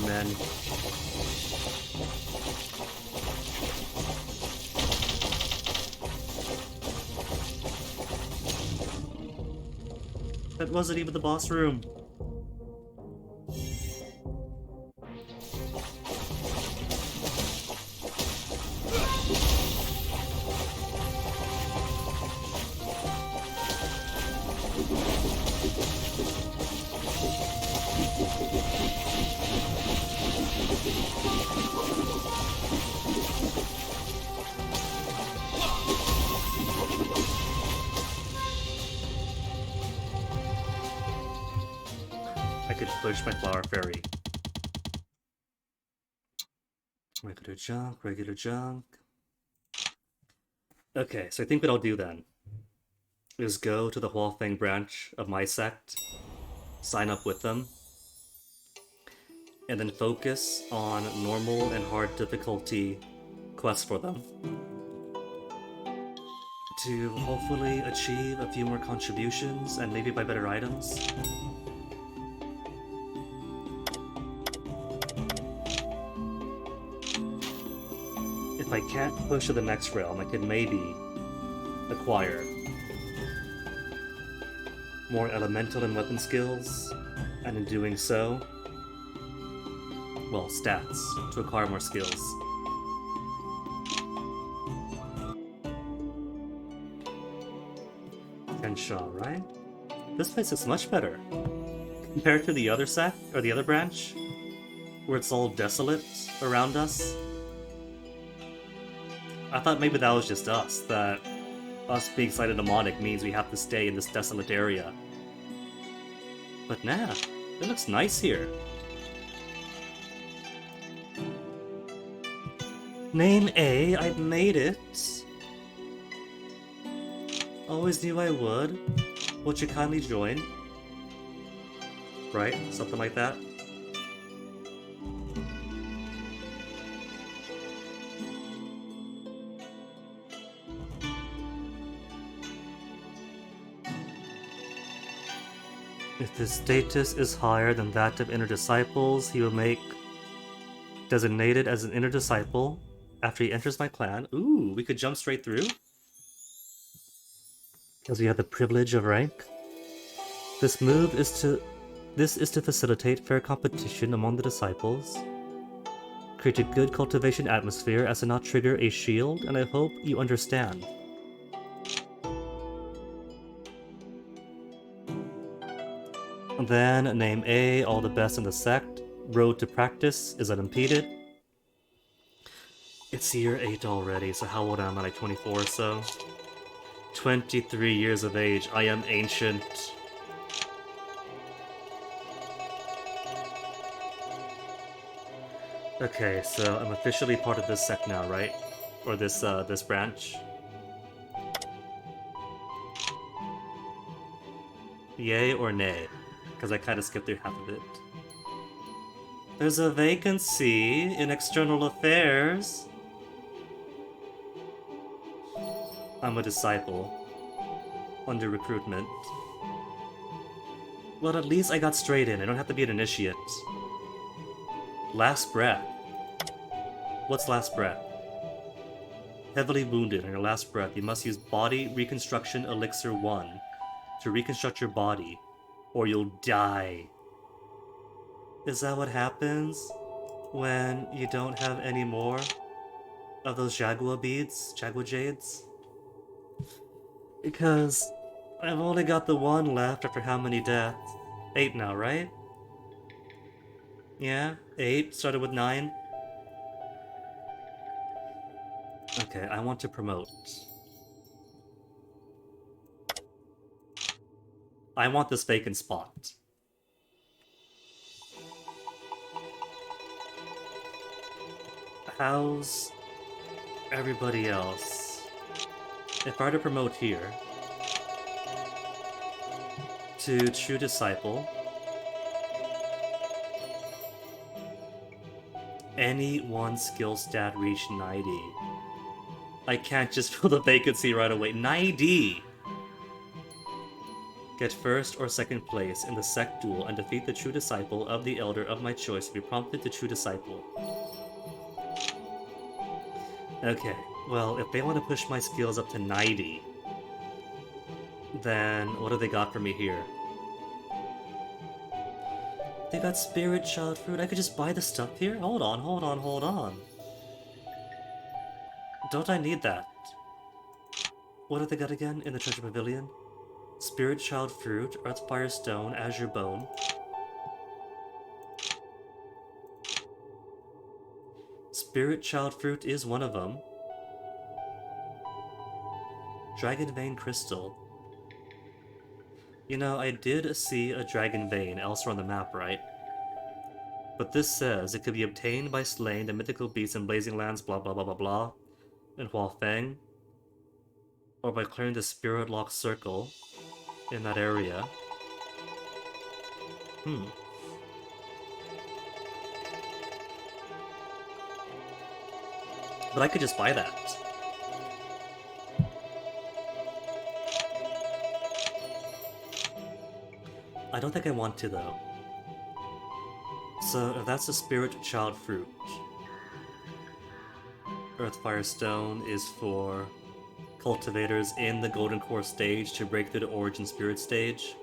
then... That wasn't even the boss room. I could push my flower fairy. Regular junk, regular junk. Okay, so I think what I'll do then is go to the Huafeng branch of my sect, sign up with them, and then focus on normal and hard difficulty quests for them to hopefully achieve a few more contributions and maybe buy better items. If I can't push to the next realm, I could maybe acquire more elemental and weapon skills, and in doing so, well, stats to acquire more skills. Henshaw, right? This place is much better compared to the other sect or the other branch, where it's all desolate around us. I thought maybe that was just us, that us being cytonemonic means we have to stay in this desolate area. But nah, it looks nice here. Name A, I've made it. Always knew I would. Won't you kindly join? Right? Something like that. If his status is higher than that of inner disciples, he will make designated as an inner disciple after he enters my clan. Ooh, we could jump straight through. Because we have the privilege of rank. This is to facilitate fair competition among the disciples. Create a good cultivation atmosphere as to not trigger a shield, and I hope you understand. Then, name A, all the best in the sect. Road to practice is unimpeded. It's year 8 already, so how old am I? Like 24 or so? 23 years of age. I am ancient. Okay, so I'm officially part of this sect now, right? Or this branch. Yay or nay? Because I kind of skipped through half of it. There's a vacancy in external affairs. I'm a disciple. Under recruitment. Well, at least I got straight in. I don't have to be an initiate. Last breath. What's last breath? Heavily wounded on your last breath, you must use Body Reconstruction Elixir 1 to reconstruct your body, or you'll die. Is that what happens when you don't have any more of those Jaguar beads? Jaguar jades? Because I've only got the one left after how many deaths? 8 now, right? Yeah, 8. Started with 9. Okay, I want to promote. I want this vacant spot. How's everybody else? If I were to promote here to True Disciple, any one skill stat reach 90. I can't just fill the vacancy right away. 90! Get first or second place in the sect duel and defeat the true disciple of the elder of my choice to be prompted to true disciple. Okay, well, if they want to push my skills up to 90, then what do they got for me here? They got Spirit Child Fruit. I could just buy the stuff here? Hold on, hold on, hold on. Don't I need that? What have they got again in the Treasure Pavilion? Spirit Child Fruit, Earthfire Stone, Azure Bone. Spirit Child Fruit is one of them. Dragon Vein Crystal. You know, I did see a Dragon Vein elsewhere on the map, right? But this says it could be obtained by slaying the mythical beasts in Blazing Lands, blah blah blah blah blah, in Huafeng, or by clearing the Spirit Lock Circle in that area. But I could just buy that. I don't think I want to, though. So, if that's the Spirit Child Fruit, Earthfire Stone is for cultivators in the Golden Core stage to break through the Origin Spirit stage,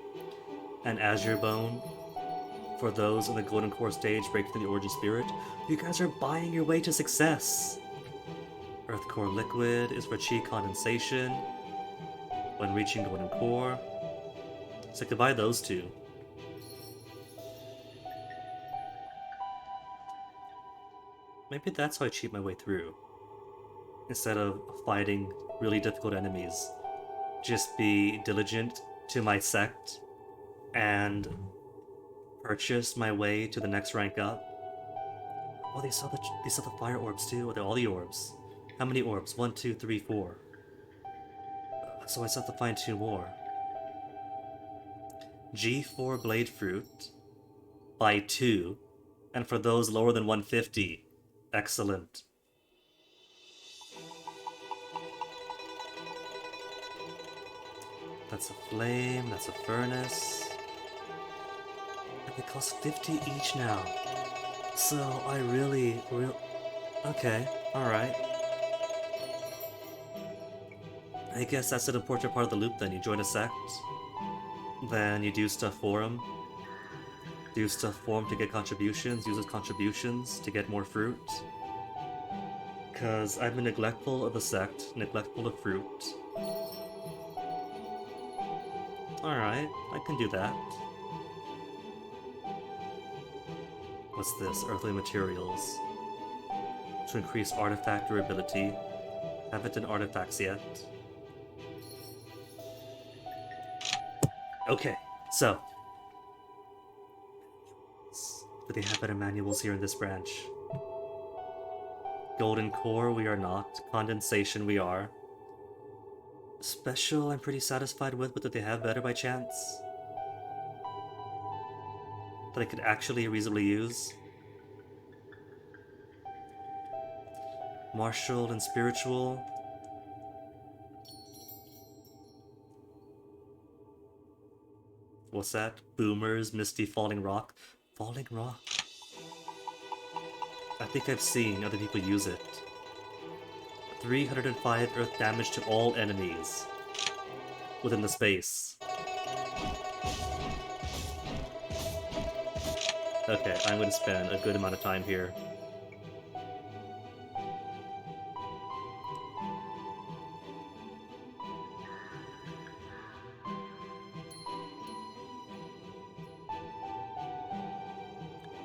and Azure Bone for those in the Golden Core stage breaking through the Origin Spirit. You guys are buying your way to success! Earth Core Liquid is for Chi Condensation when reaching Golden Core. So I could buy those two. Maybe that's how I cheat my way through. Instead of fighting really difficult enemies, just be diligent to my sect and purchase my way to the next rank up. Oh, they saw the fire orbs too. They're all the orbs. How many orbs? 1, 2, 3, 4. So I still have to find 2 more. G4 Blade Fruit. Buy 2. And for those lower than 150. Excellent. That's a flame, that's a furnace. And they cost 50 each now. So I really... Okay, alright. I guess that's an important part of the loop then. You join a sect, then you do stuff for them. Do stuff for them to get contributions, use those contributions to get more fruit. Because I've been neglectful of the sect, neglectful of fruit. Alright, I can do that. What's this? Earthly materials. To increase artifact durability. Haven't done artifacts yet. Okay, so. Do they have better manuals here in this branch? Golden Core, we are not. Condensation, we are. Special, I'm pretty satisfied with, but do they have better by chance? That I could actually reasonably use? Martial and Spiritual. What's that? Boomers, Misty, Falling Rock. Falling Rock? I think I've seen other people use it. 305 earth damage to all enemies within the space. Okay, I'm going to spend a good amount of time here.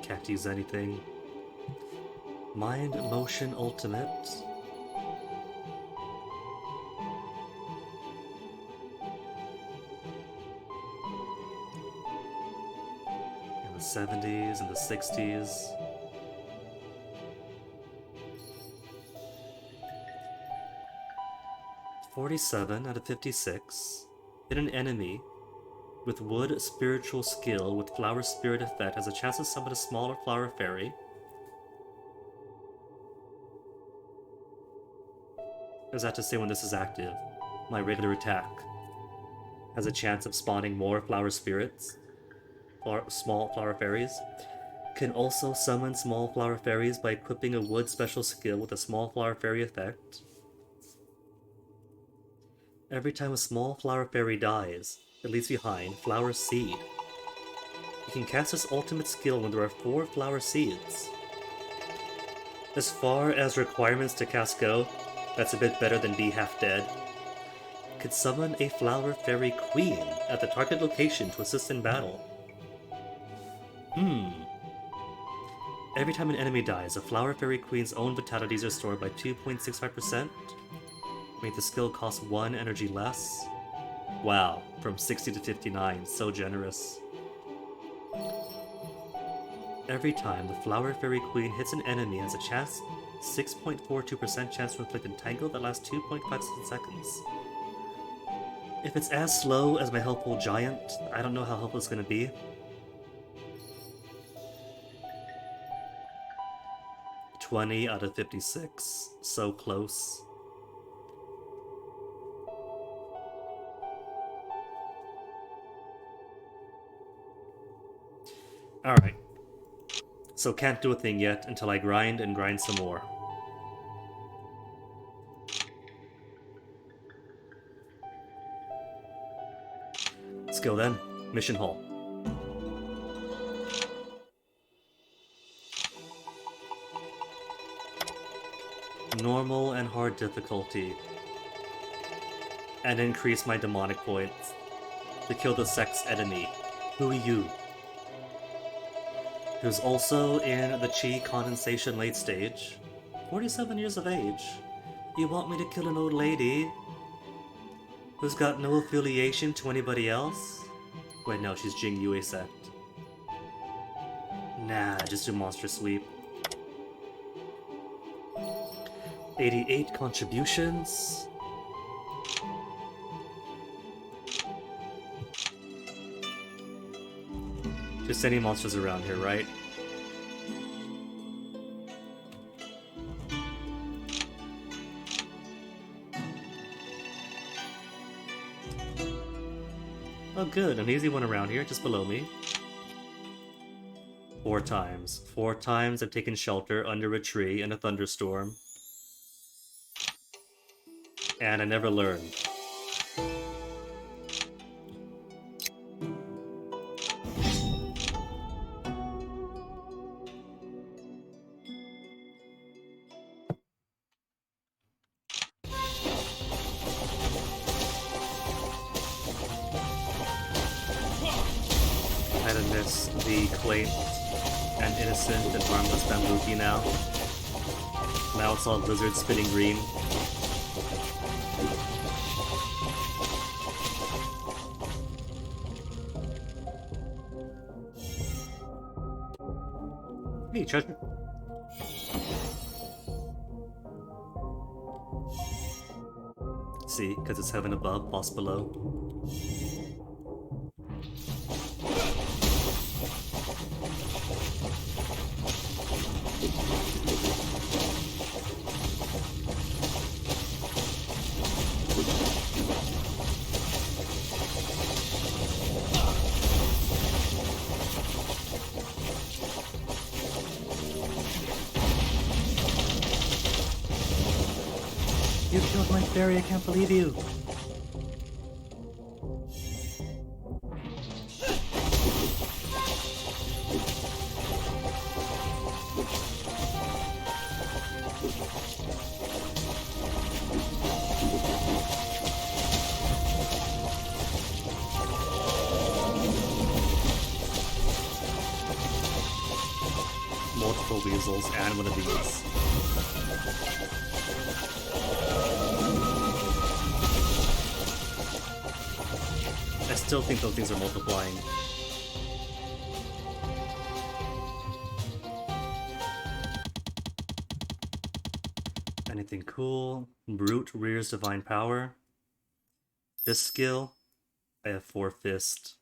Can't use anything. Mind Motion Ultimate. In the 70s and the 60s. "47 out of 56. Hit an enemy with Wood Spiritual Skill with Flower Spirit effect has a chance to summon a smaller Flower Fairy. Is that to say when this is active? My regular attack. has a chance of spawning more flower spirits, or small flower fairies. Can also summon small flower fairies by equipping a wood special skill with a small flower fairy effect. Every time a small flower fairy dies, it leaves behind flower seed. You can cast this ultimate skill when there are 4 flower seeds. As far as requirements to cast go, that's a bit better than be half dead. Could summon a flower fairy queen at the target location to assist in battle. Every time an enemy dies, a flower fairy queen's own vitality is restored by 2.65%. Make the skill cost 1 energy less. Wow, from 60 to 59, so generous. Every time the flower fairy queen hits an enemy, has a chance 6.42% chance to inflict entangle that lasts 2.57 seconds. If it's as slow as my helpful giant, I don't know how helpful it's gonna be. 20 out of 56. So close. Alright. So can't do a thing yet until I grind and grind some more. Let's go then. Mission Hall. Normal and hard difficulty. And increase my demonic points. To kill the sex enemy. Who are you? Who's also in the Chi condensation late stage. 47 years of age. You want me to kill an old lady? Who's got no affiliation to anybody else? Wait, no, she's Jing Yue sect. Nah, just do monster sweep. 88 contributions. Just any monsters around here, right? Oh good, an easy one around here, just below me. 4 times. 4 times I've taken shelter under a tree in a thunderstorm. And I never learned. I had to miss the quaint and innocent and harmless Bambuki now. Now it's all lizard spitting green. Hey, treasure. See, because it's heaven above, boss below. You killed my fairy, I can't believe you! Multiple weasels and one of these. I still think those things are multiplying. Anything cool? Brute rears divine power. This skill, I have 4 fist.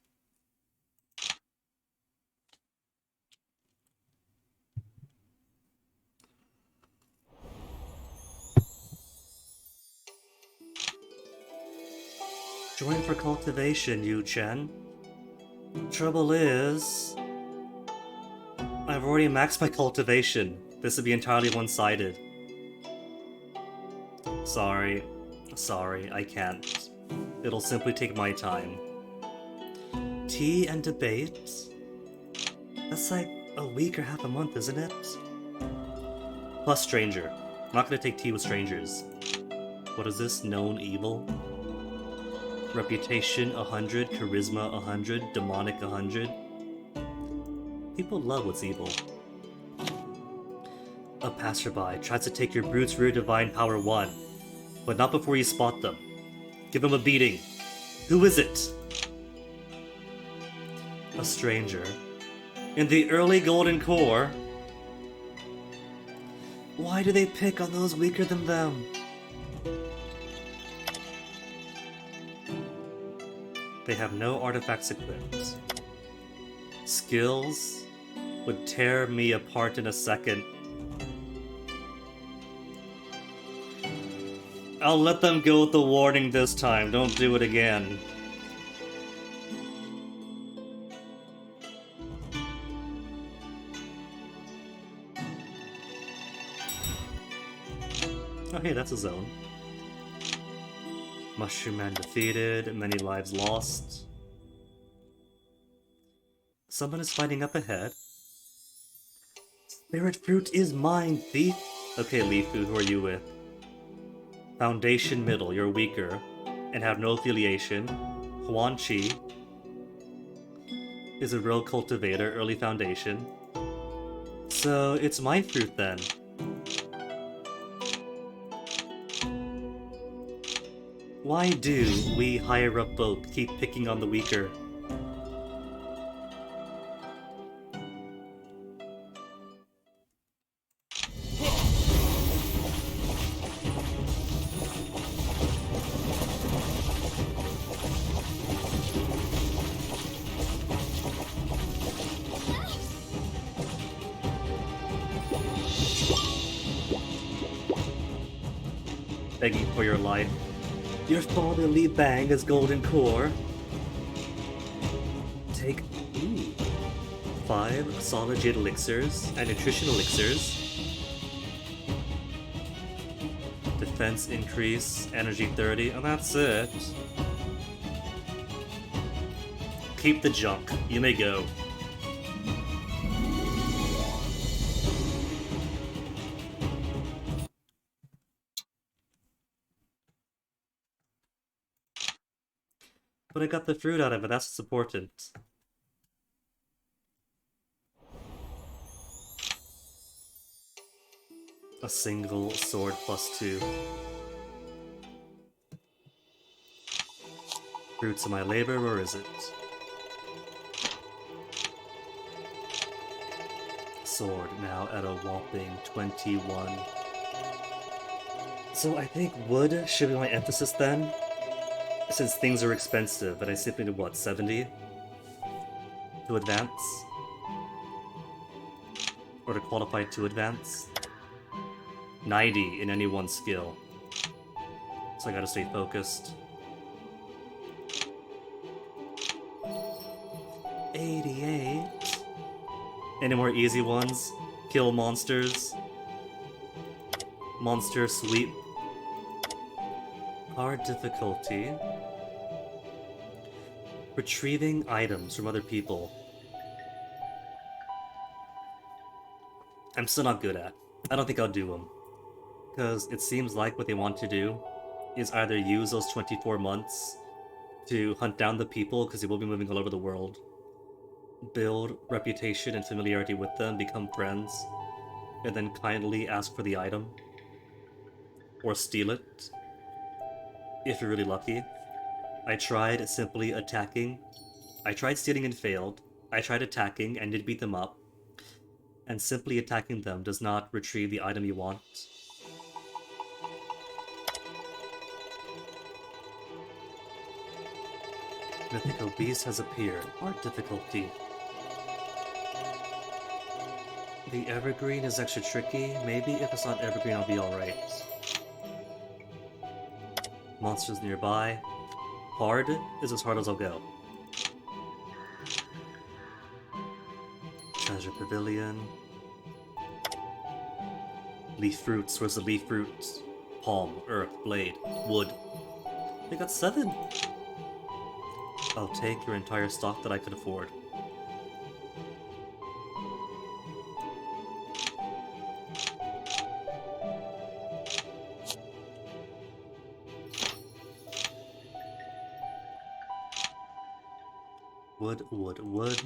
Join for cultivation, Yu Chen. Trouble is, I've already maxed my cultivation. This would be entirely one-sided. Sorry, I can't. It'll simply take my time. Tea and debate? That's like a week or half a month, isn't it? Plus stranger. I'm not gonna take tea with strangers. What is this? Known evil? Reputation 100, charisma 100, demonic 100. People love what's evil. A passerby tries to take your brute's rear divine power 1, but not before you spot them. Give him a beating. Who is it? A stranger. In the early golden core? Why do they pick on those weaker than them? They have no artifacts equipped. Skills would tear me apart in a second. I'll let them go with the warning this time. Don't do it again. Oh hey, that's a zone. Mushroom Man defeated, many lives lost. Someone is fighting up ahead. Spirit fruit is mine, thief! Okay, Lifu, who are you with? Foundation middle, you're weaker, and have no affiliation. Huan Chi is a real cultivator, early foundation. So it's my fruit then. Why do we higher up folk keep picking on the weaker? Begging for your life. Your father Li Bang is golden core. Take 5 solid jade elixirs and nutrition elixirs. Defense increase, energy 30, and that's it. Keep the junk. You may go. But I got the fruit out of it, that's what's important. A single sword +2. Fruits of my labor, or is it? Sword now at a whopping 21. So I think wood should be my emphasis then, since things are expensive, but I simply need what, 70? To advance? Or to qualify to advance? 90 in any one skill. So I gotta stay focused. 88. Any more easy ones? Kill monsters. Monster sweep. Hard difficulty. Retrieving items from other people. I'm still not good at. I don't think I'll do them. Because it seems like what they want to do is either use those 24 months to hunt down the people, because they will be moving all over the world, build reputation and familiarity with them, become friends, and then kindly ask for the item. Or steal it. If you're really lucky. I tried simply attacking. I tried stealing and failed. I tried attacking and did beat them up. And simply attacking them does not retrieve the item you want. Mythical beast has appeared. Hard difficulty. The evergreen is extra tricky. Maybe if it's not evergreen, I'll be alright. Monsters nearby. Hard is as hard as I'll go. Treasure Pavilion. Leaf fruits. Where's the leaf fruits? Palm, earth, blade, wood. They got 7! I'll take your entire stock that I could afford. Wood, wood, wood.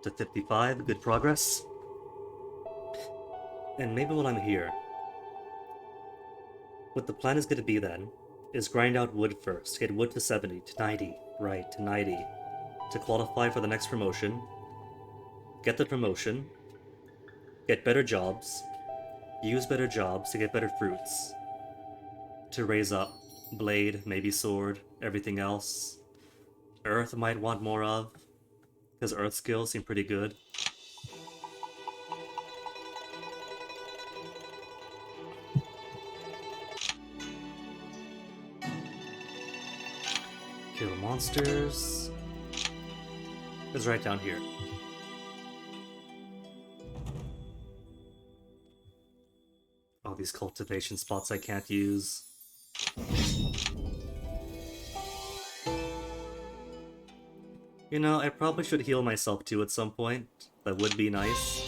To 55, good progress. And maybe while I'm here, what the plan is going to be then is grind out wood first. Get wood to 70, to 90, right, to 90. To qualify for the next promotion. Get the promotion. Get better jobs. Use better jobs to get better fruits. To raise up blade, maybe sword, everything else. Earth might want more of, because earth skills seem pretty good. Kill monsters. It's right down here. All these cultivation spots I can't use. You know, I probably should heal myself too at some point. That would be nice.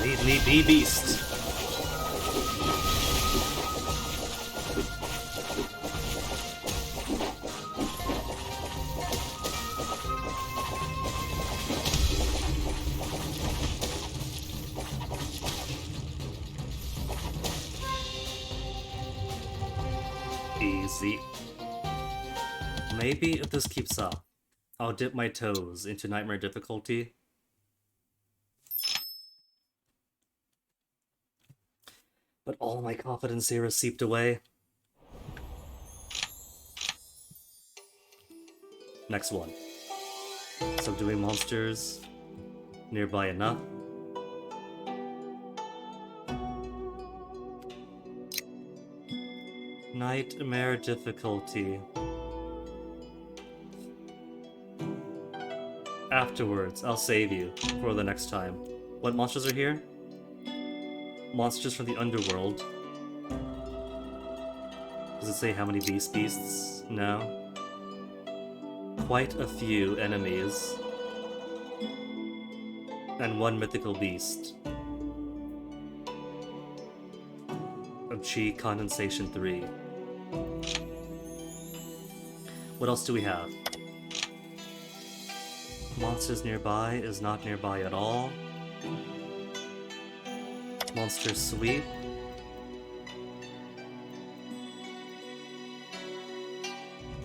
Leave me be, beast. Easy. Maybe if this keeps up, I'll dip my toes into nightmare difficulty. But all my confidence here is seeped away. Next one. Subduing monsters. Nearby enough. Nightmare difficulty. Afterwards, I'll save you for the next time. What monsters are here? Monsters from the underworld. Does it say how many beasts? No. Quite a few enemies. And one mythical beast. Of Chi Condensation 3. What else do we have? Monsters nearby is not nearby at all. Monster Sweep.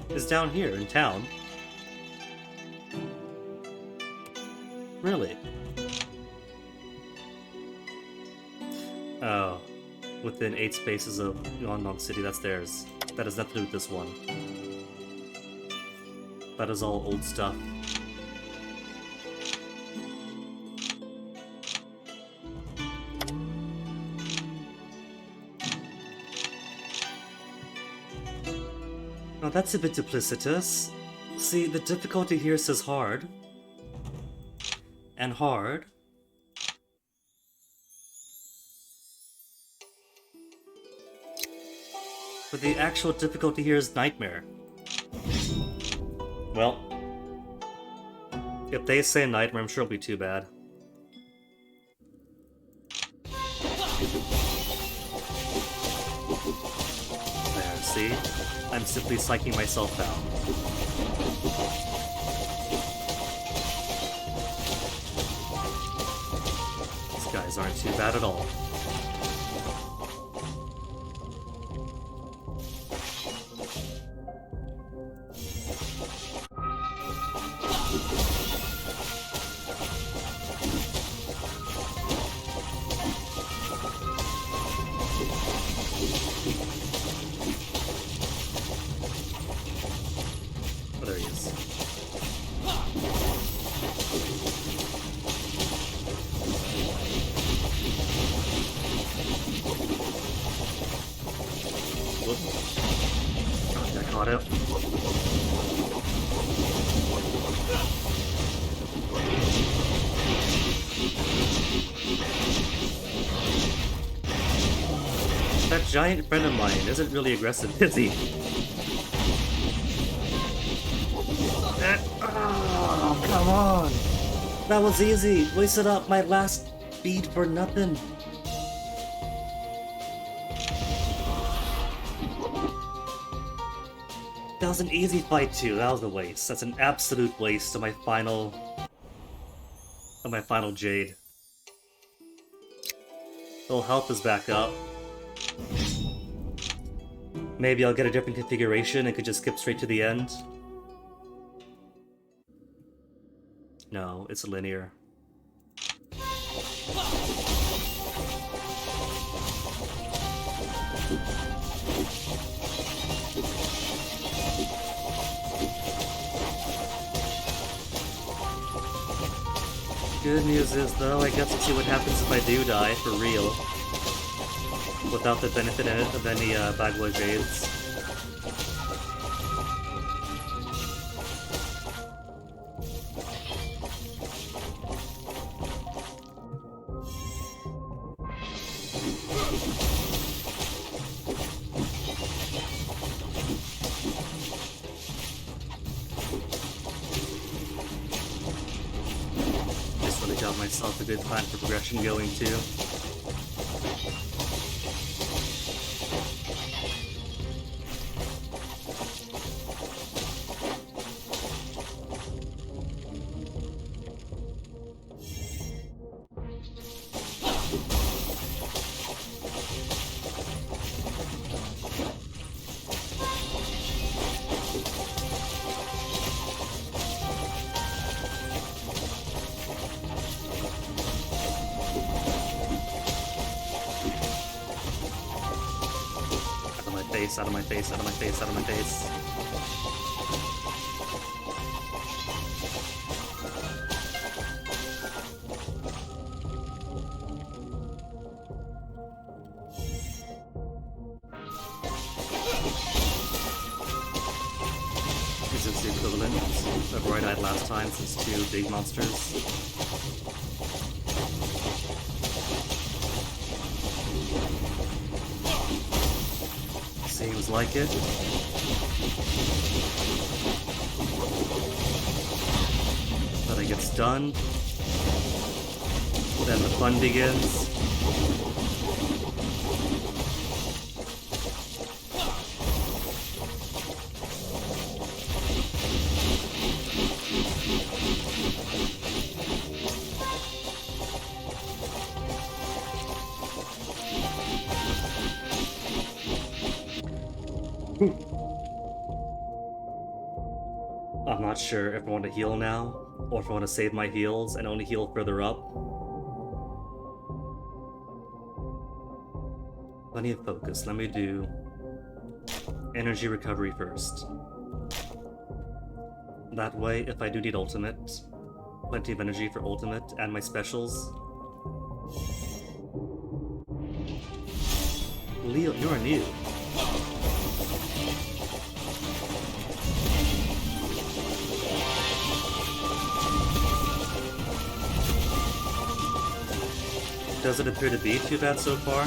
Is down here in town. Really? Oh. Within 8 spaces of Yongnong City, that's theirs. That has nothing to do with this one. That is all old stuff. Now that's a bit duplicitous. See, the difficulty here says hard. And hard. But the actual difficulty here is nightmare. Well, if they say nightmare, I'm sure it'll be too bad. There, see? I'm simply psyching myself out. These guys aren't too bad at all. giant friend of mine isn't really aggressive, is he? Oh, come on! That was easy! Wasted up my last bead for nothing! That was an easy fight too, that was a waste. That's an absolute waste of my final Jade. Little health is back up. Maybe I'll get a different configuration and could just skip straight to the end. No, it's linear. Good news is, though, I guess we'll see what happens if I do die, for real. Without the benefit of any Bagua Jades. Got myself a good plan for progression going too. Out of my face, out of my face, out of my face. Is this the equivalent of where I died last time, since two big monsters? Seems like it. But it gets done. Then the fun begins. I'm not sure if I want to heal now, or if I want to save my heals and only heal further up. Plenty of focus. Let me do energy recovery first. That way, if I do need ultimate, plenty of energy for ultimate and my specials. Leo, you're new. Doesn't appear to be too bad so far.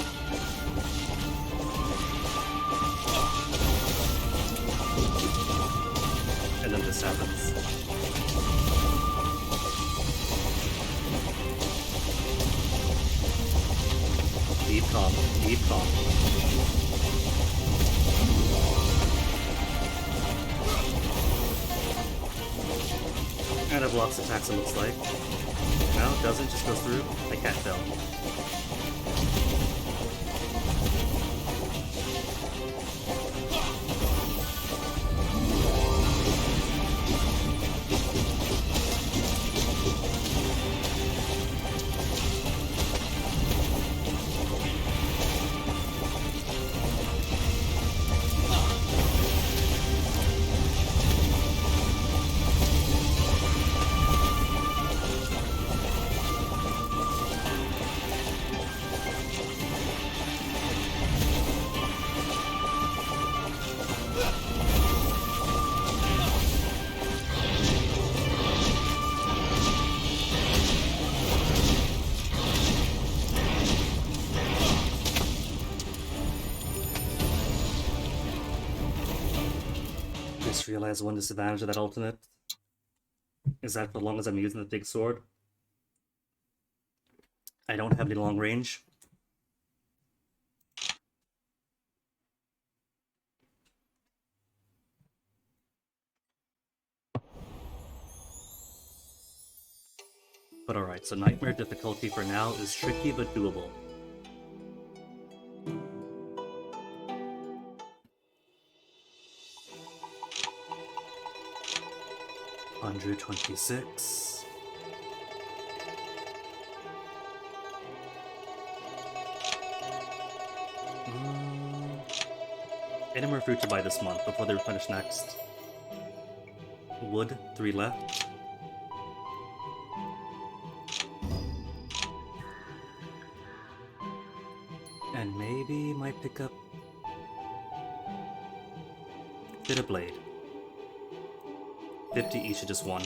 And then this happens. Deep cough, deep cough. And it blocks attacks, it looks like. No, it doesn't, just goes through. I can't tell. realize one disadvantage of that alternate is that for as long as I'm using the big sword, I don't have any long range. But alright, so Nightmare difficulty for now is tricky but doable. $126. Any more fruit to buy this month before they replenish next? Wood, 3 left. And maybe might pick up Bit of Blade. 50 each of just one.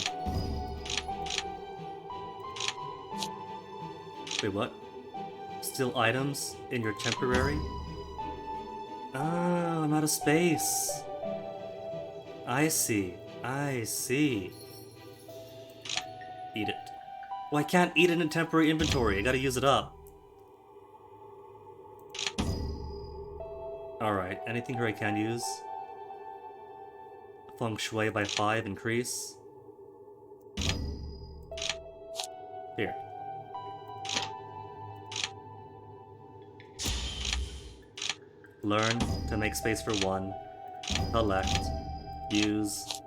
Wait, what? Still items in your temporary? Oh, I'm out of space. I see. I see. Eat it. Well, I can't eat it in temporary inventory. I gotta use it up. Alright, anything here I can use? Feng Shui by 5 increase. Here. Learn to make space for 1. Collect. Use.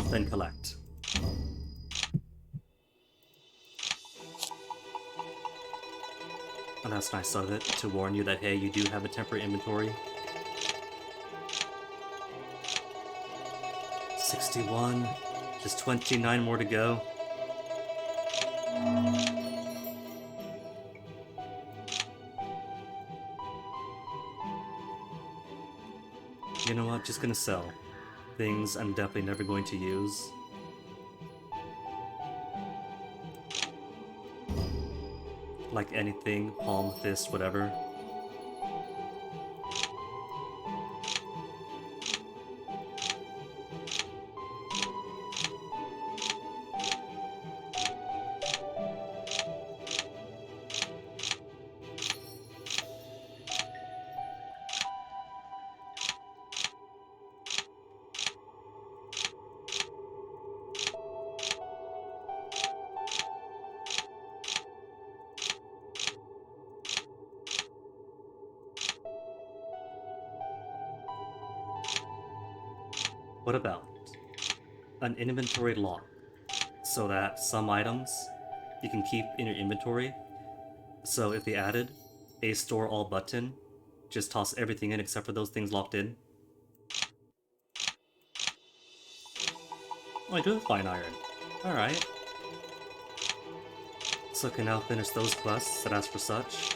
Then collect. And that's nice of it, to warn you that, hey, you do have a temporary inventory. 61. Just 29 more to go. You know what? Just gonna sell things I'm definitely never going to use. Like anything, palm, fist, whatever. What about an inventory lock, so that some items you can keep in your inventory? So if they added a store all button, just toss everything in except for those things locked in. Oh, I do have fine iron. Alright. So I can now finish those quests that ask for such.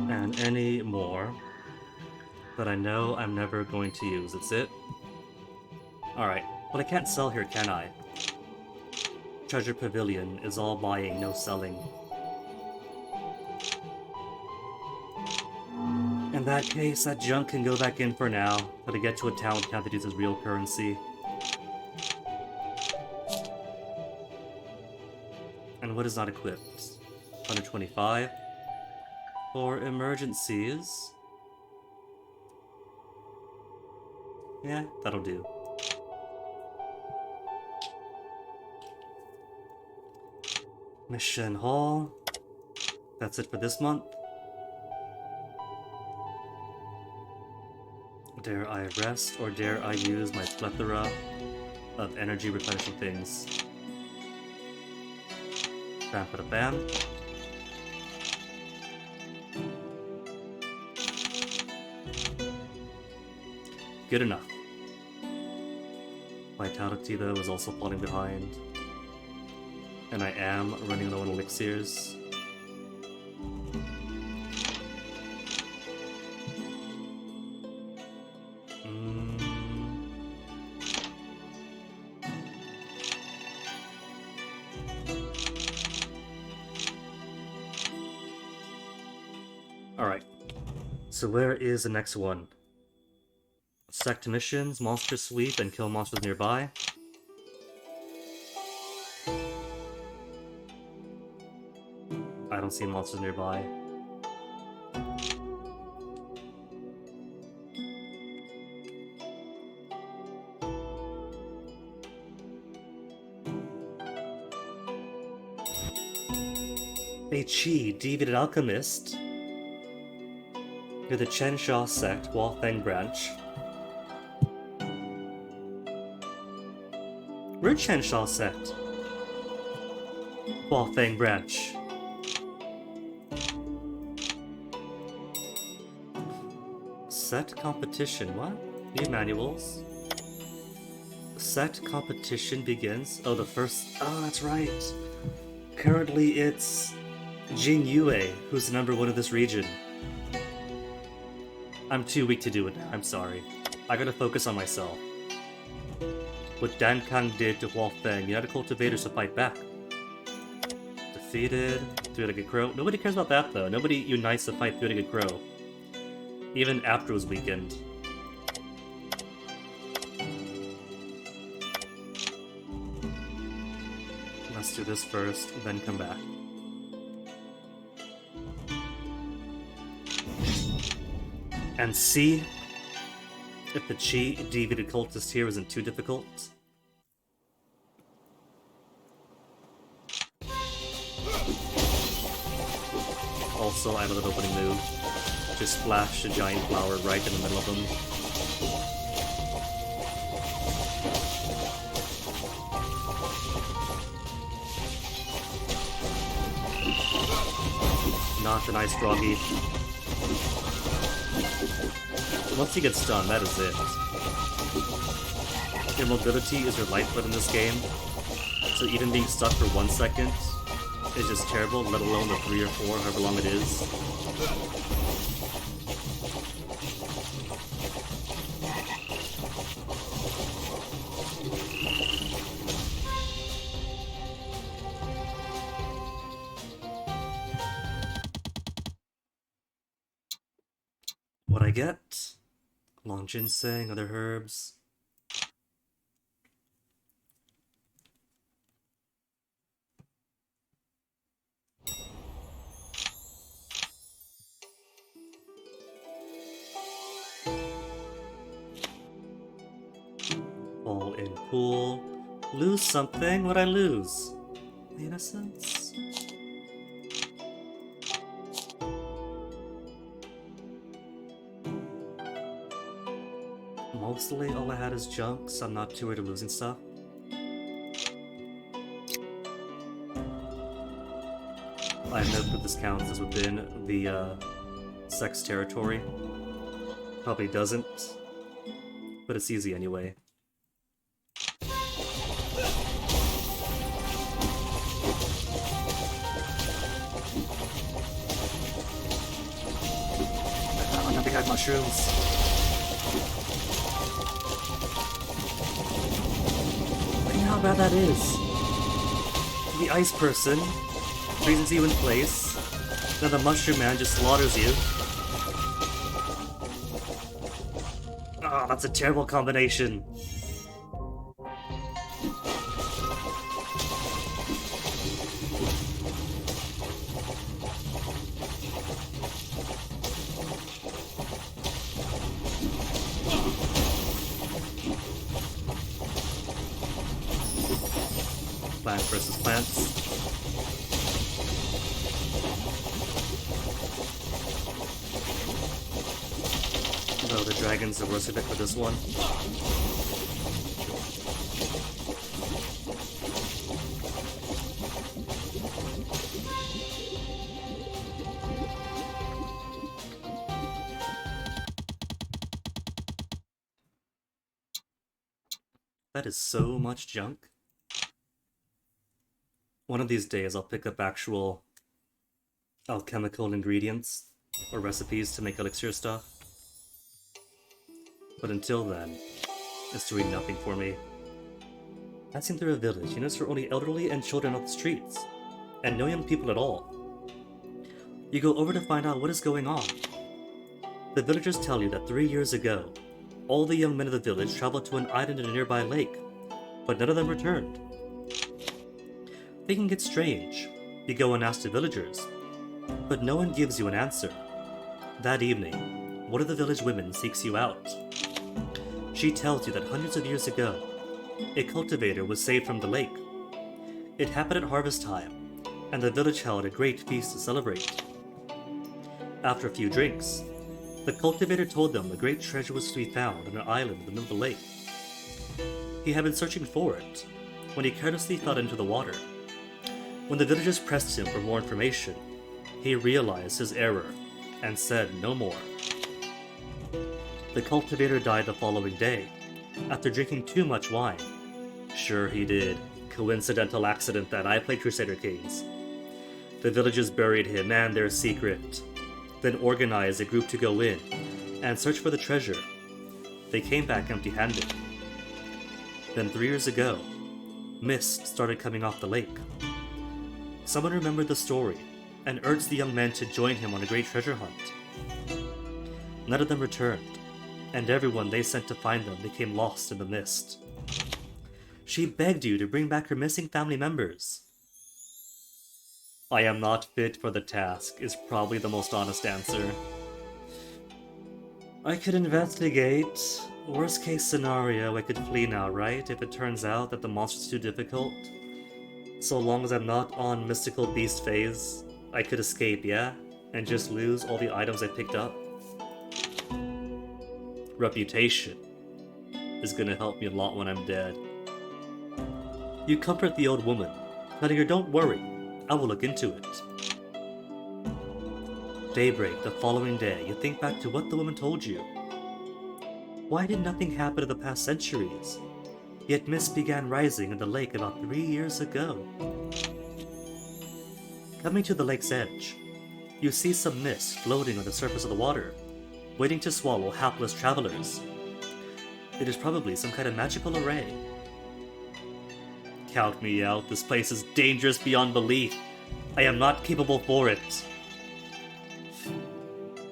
And any more that I know I'm never going to use. That's it. Alright, but I can't sell here, can I? Treasure Pavilion is all buying, no selling. In that case, that junk can go back in for now, but to get to a town, we have to use as real currency. And what is not equipped? 125. For emergencies. Yeah, that'll do. Mission Hall. That's it for this month. Dare I rest, or dare I use my plethora of energy replenishing things? Bam, bada, bam. Good enough. Vitality, though, is also falling behind. And I am running low on elixirs. Alright. So where is the next one? Sect missions, monster sweep, and kill monsters nearby. I don't see monsters nearby. A Chi, Deviated Alchemist. Near the Chen Sha sect, Huafeng branch. We're Chen Sha sect. Huafeng branch. Set competition, what? New manuals. Set competition begins. Oh, the first. Oh, that's right. Currently, it's Jing Yue, who's the #1 of this region. I'm too weak to do it. I'm sorry. I gotta focus on myself. What Dan Kang did to Huafeng, United Cultivators to fight back. Defeated. Three-legged crow. Nobody cares about that, though. Nobody unites to fight three-legged crow. Even after it was weakened. Let's do this first, then come back. And see if the Chi Deviated Cultist here isn't too difficult. Also, I have a little opening move. Just splash a giant flower right in the middle of them. Not a nice froggy. Once he gets stunned, that is it. Your mobility is your lifeblood in this game, so even being stuck for 1 second is just terrible, let alone the 3 or 4, however long it is. What I get? Long ginseng, other herbs. Fall in pool. Lose something? What'd I lose? Innocence? Mostly all I had is junk, so I'm not too worried of losing stuff. I have no clue if this counts as within the sex territory. Probably doesn't, but it's easy anyway. Oh, now they got mushrooms. Look how bad that is. The ice person freezes you in place, then the mushroom man just slaughters you. Ah, that's a terrible combination. Plants versus plants. No, the dragon's the worst of it for this one. That is so much junk. One of these days I'll pick up actual alchemical ingredients or recipes to make elixir stuff. But until then, it's doing nothing for me. Passing through a village, you notice there are only elderly and children on the streets, and no young people at all. You go over to find out what is going on. The villagers tell you that 3 years ago, all the young men of the village traveled to an island in a nearby lake, but none of them returned. Thinking it's strange, you go and ask the villagers, but no one gives you an answer. That evening, one of the village women seeks you out. She tells you that hundreds of years ago, a cultivator was saved from the lake. It happened at harvest time, and the village held a great feast to celebrate. After a few drinks, the cultivator told them a great treasure was to be found on an island in the middle of the lake. He had been searching for it when he carelessly fell into the water. When the villagers pressed him for more information, he realized his error and said no more. The cultivator died the following day, after drinking too much wine. Sure he did. Coincidental accident that I played Crusader Kings. The villagers buried him and their secret, then organized a group to go in and search for the treasure. They came back empty-handed. Then 3 years ago, mist started coming off the lake. Someone remembered the story and urged the young men to join him on a great treasure hunt. None of them returned, and everyone they sent to find them became lost in the mist. She begged you to bring back her missing family members. I am not fit for the task is probably the most honest answer. I could investigate. Worst case scenario, I could flee now, right? If it turns out that the monster's too difficult. So long as I'm not on mystical beast phase, I could escape, yeah? And just lose all the items I picked up. Reputation is gonna help me a lot when I'm dead. You comfort the old woman, telling her don't worry, I will look into it. Daybreak the following day, you think back to what the woman told you. Why did nothing happen in the past centuries? Yet mist began rising in the lake about 3 years ago. Coming to the lake's edge, you see some mist floating on the surface of the water, waiting to swallow hapless travelers. It is probably some kind of magical array. Count me out, this place is dangerous beyond belief. I am not capable for it.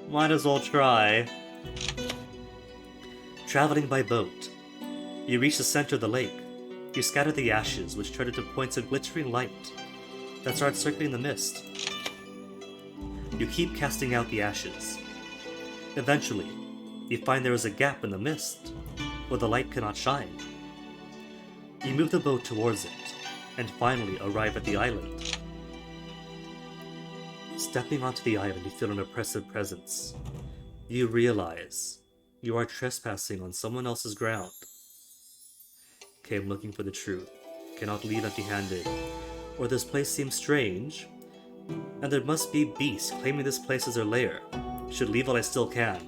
Might as well try. Traveling by boat, you reach the center of the lake. You scatter the ashes, which turn into points of glittering light that start circling the mist. You keep casting out the ashes. Eventually, you find there is a gap in the mist where the light cannot shine. You move the boat towards it, and finally arrive at the island. Stepping onto the island, you feel an oppressive presence. You realize you are trespassing on someone else's ground. Came looking for the truth, cannot leave empty-handed, or this place seems strange, and there must be beasts claiming this place as their lair. Should leave while I still can.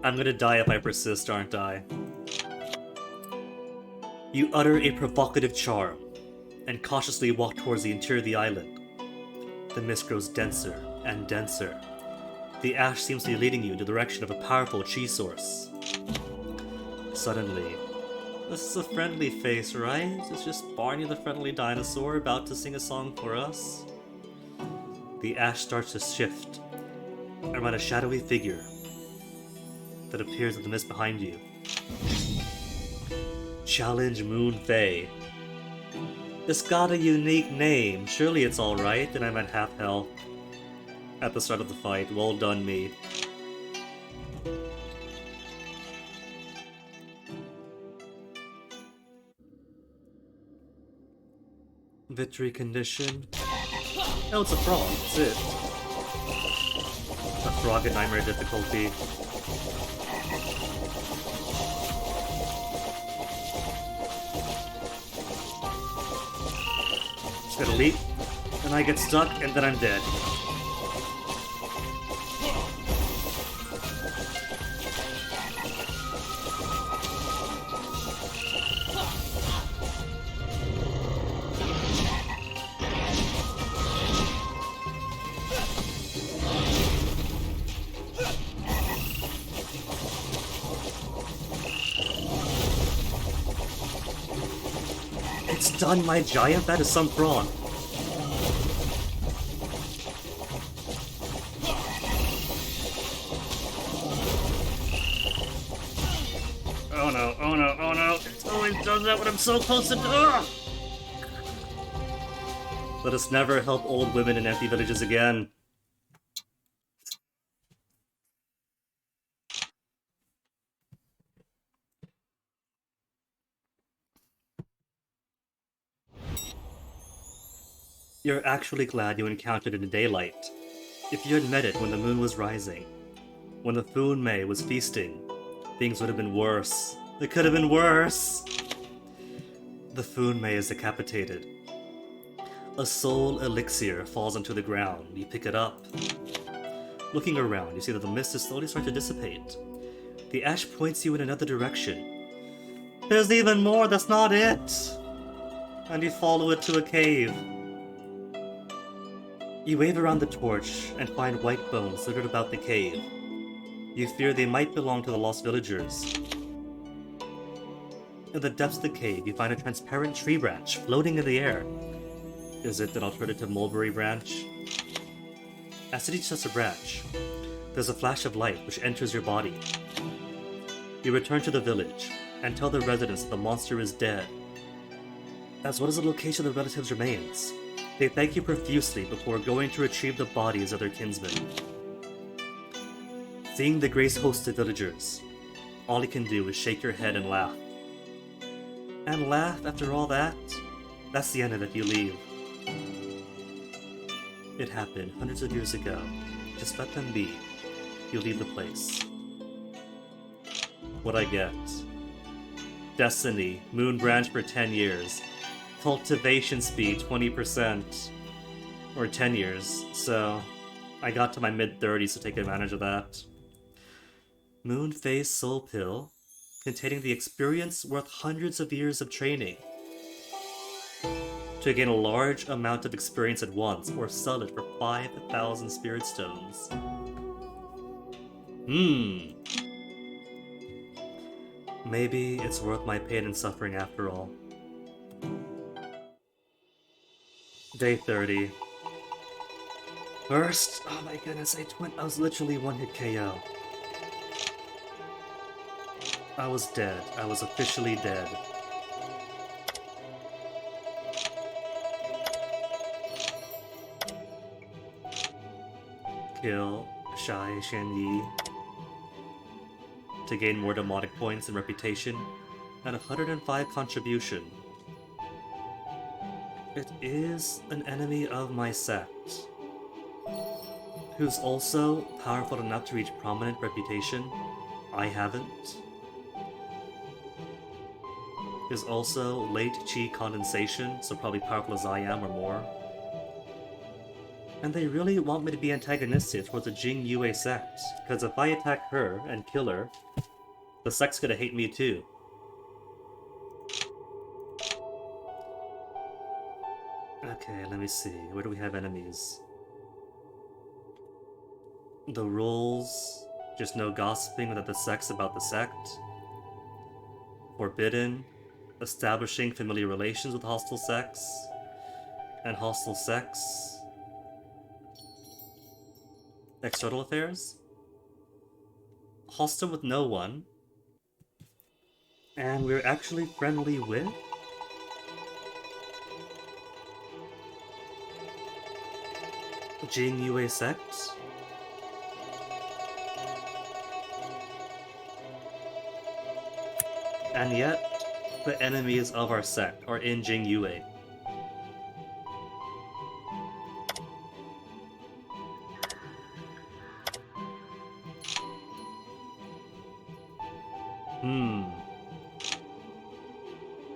I'm gonna die if I persist, aren't I? You utter a provocative charm, and cautiously walk towards the interior of the island. The mist grows denser and denser. The ash seems to be leading you in the direction of a powerful chi source. Suddenly, this is a friendly face, right? It's just Barney the friendly dinosaur about to sing a song for us. The ash starts to shift around a shadowy figure that appears in the mist behind you. Challenge Moon Fae. It's got a unique name. Surely it's alright, and I'm at half health at the start of the fight. Well done, me. Victory condition. Oh, it's a frog. That's it. A frog at nightmare difficulty. Just gotta leap, and I get stuck, and then I'm dead. stun my giant? That is some fraud. Oh no, oh no, oh no. It always does that when I'm so close to... Ugh! Let us never help old women in empty villages again. You're actually glad you encountered it in daylight. If you had met it when the moon was rising, when the Foon May was feasting, things would have been worse. It could have been worse! The Foon May is decapitated. A soul elixir falls onto the ground. You pick it up. Looking around, you see that the mist is slowly starting to dissipate. The ash points you in another direction. There's even more, that's not it! And you follow it to a cave. You wave around the torch and find white bones littered about the cave. You fear they might belong to the lost villagers. In the depths of the cave, you find a transparent tree branch floating in the air. Is it an alternative mulberry branch? As it touches the branch, there's a flash of light which enters your body. You return to the village and tell the residents that the monster is dead. As well as the location of the relatives' remains, they thank you profusely before going to retrieve the bodies of their kinsmen. Seeing the grace-hosted villagers, all you can do is shake your head and laugh. And laugh after all that? That's the end of it, you leave. It happened hundreds of years ago. Just let them be. You leave the place. What I get? Destiny, Moon Branch for 10 years. Cultivation speed 20%. Or 10 years, so I got to my mid-30s to take advantage of that. Moon Phase Soul Pill, containing the experience worth hundreds of years of training. To gain a large amount of experience at once, or sell it for 5,000 Spirit Stones. Maybe it's worth my pain and suffering after all. Day 30. First, oh my goodness, I was literally one-hit KO. I was dead. I was officially dead. Kill Shai Shanyi to gain more demonic points and reputation, and 105 contribution. It is an enemy of my sect, who's also powerful enough to reach prominent reputation. I haven't. Is also late chi condensation, so probably powerful as I am or more. And they really want me to be antagonistic towards the Jing Yue sect, because if I attack her and kill her, the sect's gonna hate me too. Okay, let me see. Where do we have enemies? The rules. Just no gossiping without the sects about the sect. Forbidden. Establishing familiar relations with hostile sects. And hostile sects. External affairs. Hostile with no one. And we're actually friendly with? Jing Yue sect? And yet, the enemies of our sect are in Jing Yue.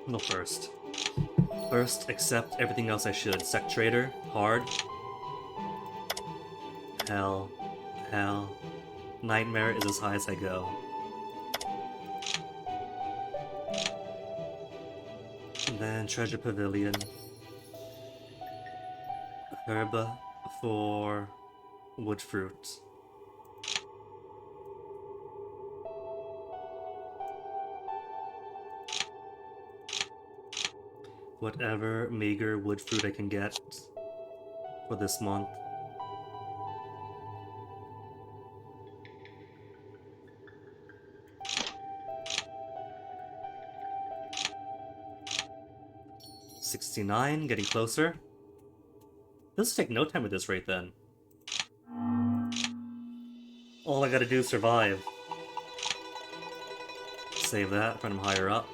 No, first. First, accept everything else I should. Sect Trader, hard. Hell. Hell. Nightmare is as high as I go. And then Treasure Pavilion. Herb for wood fruit. whatever meager wood fruit I can get for this month. $69, getting closer. This will take no time at this rate then. All I gotta do is survive. Save that when I'm higher up.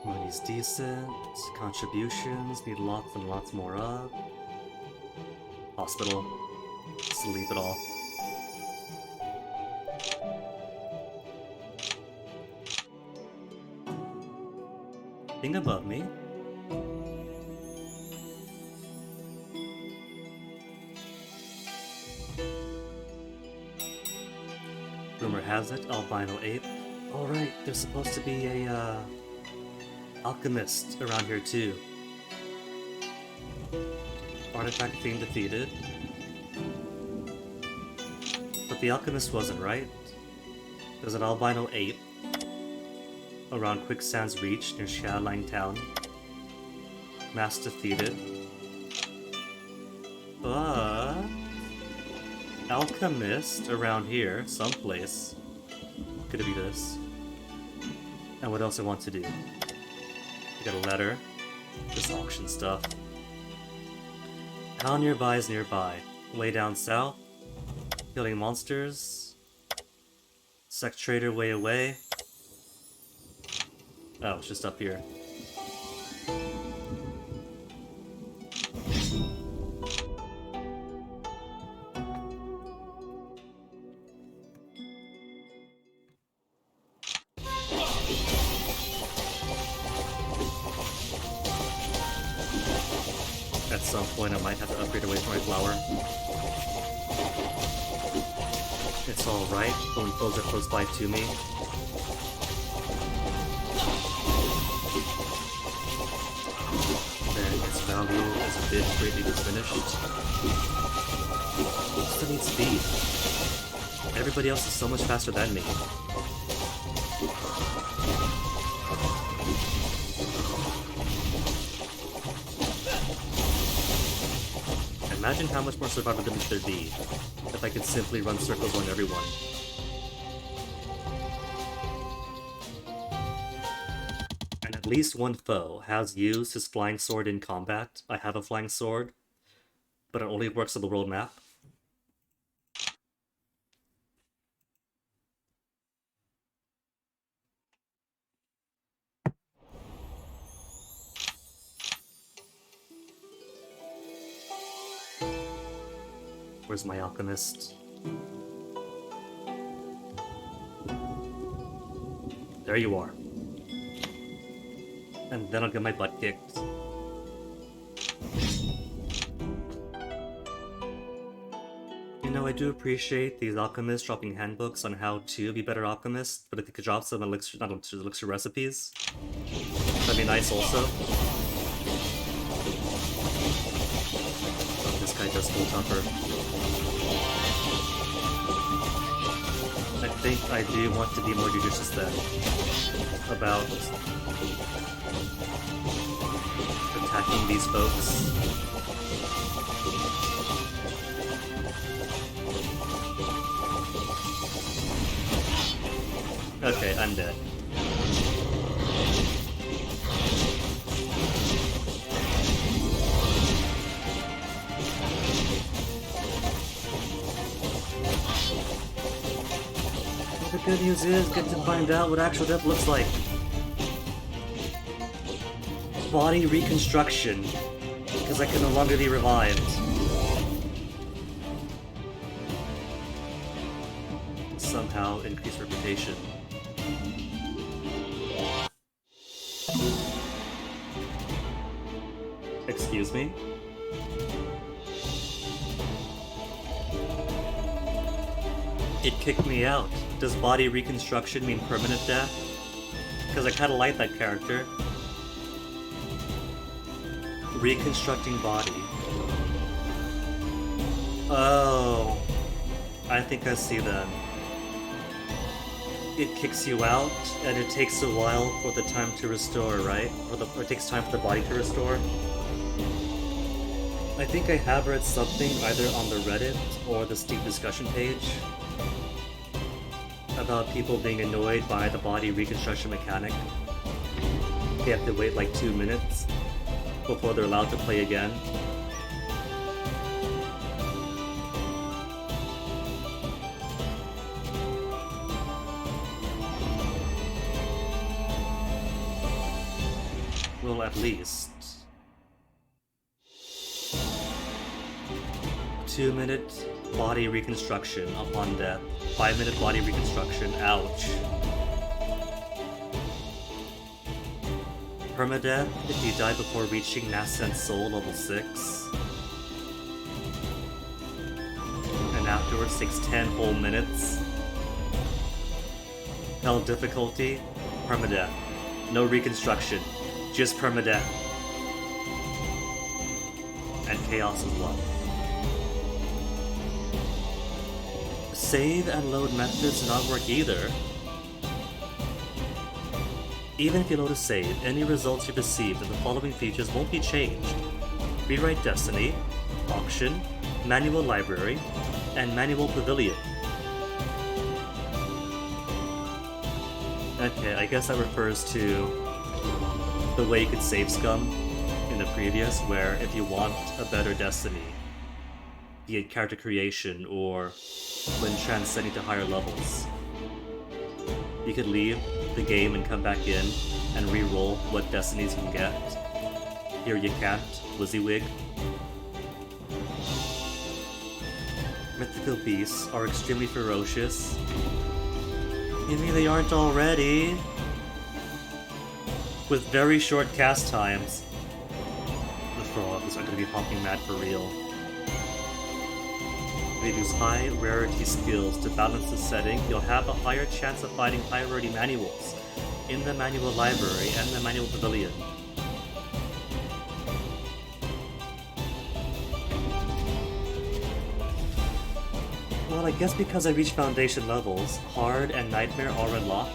Money's decent. Contributions need lots and lots more of. Hospital. Sleep it all. Thing above me. Rumor has it, albino ape. Alright, there's supposed to be a, alchemist around here too. Artifact being defeated. But the alchemist wasn't, right? There's an albino ape around Quicksand's Reach near Shadowline Town. Mass defeated. But alchemist around here, someplace. Could it be this? And what else I want to do? Got a letter. Just auction stuff. How nearby is nearby? Way down south. Killing monsters. Sect trader way away. Oh, it's just up here. At some point I might have to upgrade away from my flower. It's alright, when foes are close by to me. Then its value is a bit greatly diminished. Still need speed. Everybody else is so much faster than me. Imagine how much more survivability there'd be if I could simply run circles on everyone. And at least one foe has used his flying sword in combat. I have a flying sword, but it only works on the world map. Where's my alchemist? There you are. And then I'll get my butt kicked. You know, I do appreciate these alchemists dropping handbooks on how to be better alchemists, but if you could drop some elixir, not elixir recipes, that'd be nice also. Oh, this guy does feel tougher. I think I do want to be more judicious then about attacking these folks. Okay, I'm dead. The good news is, get to find out what actual death looks like. Body reconstruction, because I can no longer be revived. Somehow increase reputation. Excuse me? It kicked me out. Does body reconstruction mean permanent death? Because I kinda like that character. Reconstructing body. Oh. I think I see that. It kicks you out, and it takes a while for the time to restore, right? Or it takes time for the body to restore. I think I have read something either on the Reddit or the Steam discussion page about people being annoyed by the body reconstruction mechanic. They have to wait like 2 minutes before they're allowed to play again. Well, at least 2-minute body reconstruction upon death. 5-minute body reconstruction. Ouch. Permadeath if you die before reaching Nascent Soul level 6. And afterwards takes 10 whole minutes. Hell difficulty, permadeath. No reconstruction, just permadeath. And chaos as well. Save and load methods do not work either. Even if you load a save, any results you received in the following features won't be changed. Rewrite Destiny, Auction, Manual Library, and Manual Pavilion. Okay, I guess that refers to the way you could save Scum in the previous, where if you want a better Destiny, be it character creation or when transcending to higher levels, you could leave the game and come back in and re-roll what destinies you can get. Here you can't. WYSIWYG. Mythical beasts are extremely ferocious. You mean they aren't already? With very short cast times. The frogs are going to be hopping mad for real. If you use high rarity skills to balance the setting, you'll have a higher chance of finding high rarity manuals in the manual library and the manual pavilion. Well, I guess because I reached foundation levels, hard and nightmare are unlocked.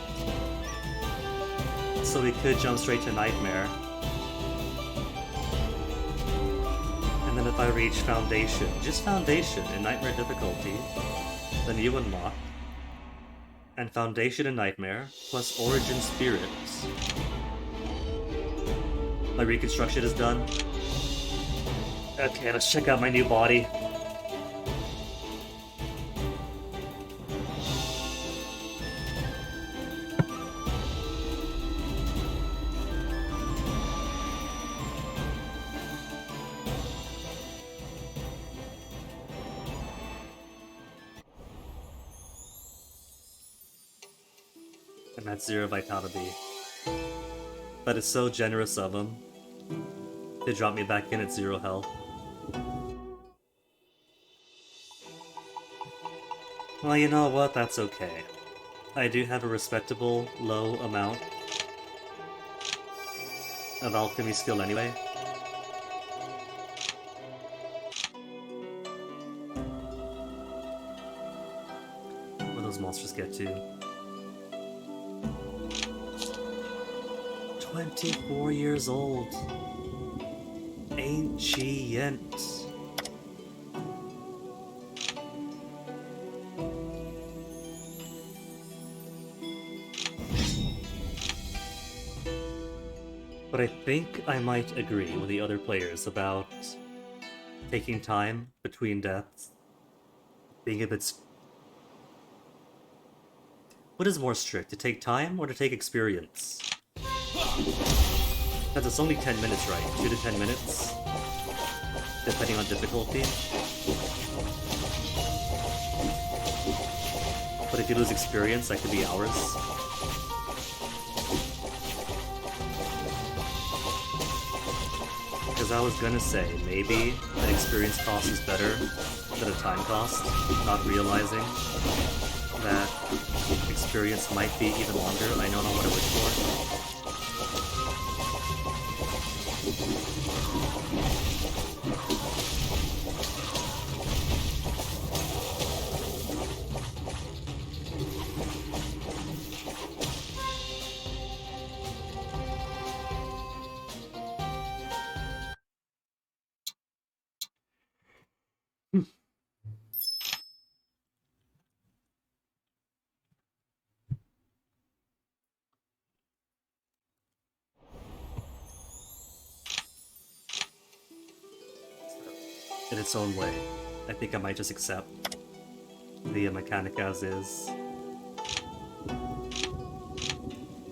So we could jump straight to nightmare. And then if I reach Foundation, just Foundation in Nightmare difficulty, then you unlock. And Foundation and Nightmare, plus Origin Spirits. My reconstruction is done. Okay, let's check out my new body. And that's 0 vitality. But it's so generous of him to drop me back in at 0 health. Well, you know what? That's okay. I do have a respectable, low amount of alchemy skill anyway. What do those monsters get to? 24 years old. Ancient. But I think I might agree with the other players about taking time between deaths. Being a bit... What is more strict, to take time or to take experience? Because it's only 10 minutes, right? 2 to 10 minutes? Depending on difficulty. But if you lose experience, that could be hours. Because I was gonna say, maybe an experience cost is better than a time cost, not realizing that experience might be even longer. I don't know what I wish for. In its own way, I think I might just accept the mechanic as is.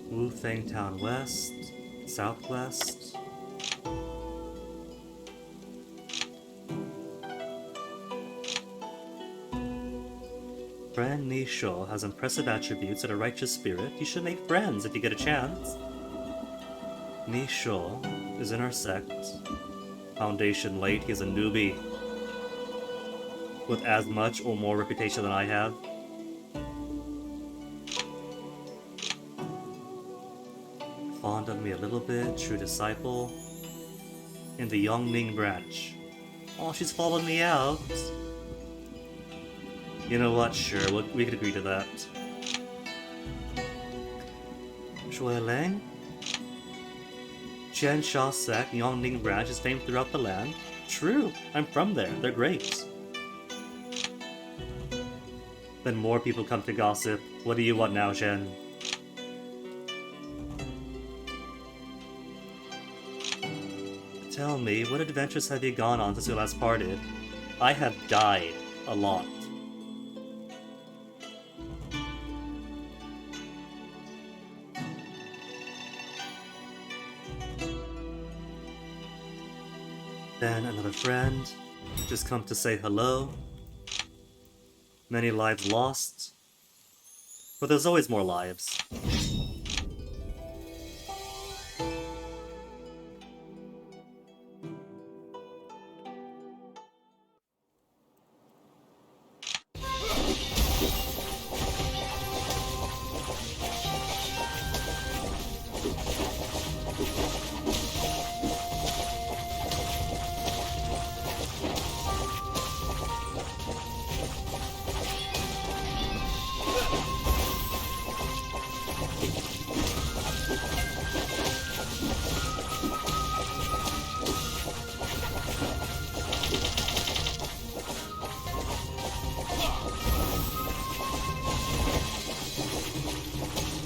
Wu Fang Town West, Southwest. Friend Nisho has impressive attributes and a righteous spirit. You should make friends if you get a chance. Nisho is in our sect. Foundation late, he's a newbie. With as much or more reputation than I have. Fond of me a little bit, true disciple. In the Yongning branch. Oh, she's following me out. You know what, sure, we could agree to that. Shui Lang? Chen Sha sect, Yongning branch is famed throughout the land. True, I'm from there, they're great. Then more people come to gossip. What do you want now, Shen? Tell me, what adventures have you gone on since we last parted? I have died a lot. Then another friend, just come to say hello. Many lives lost, but there's always more lives.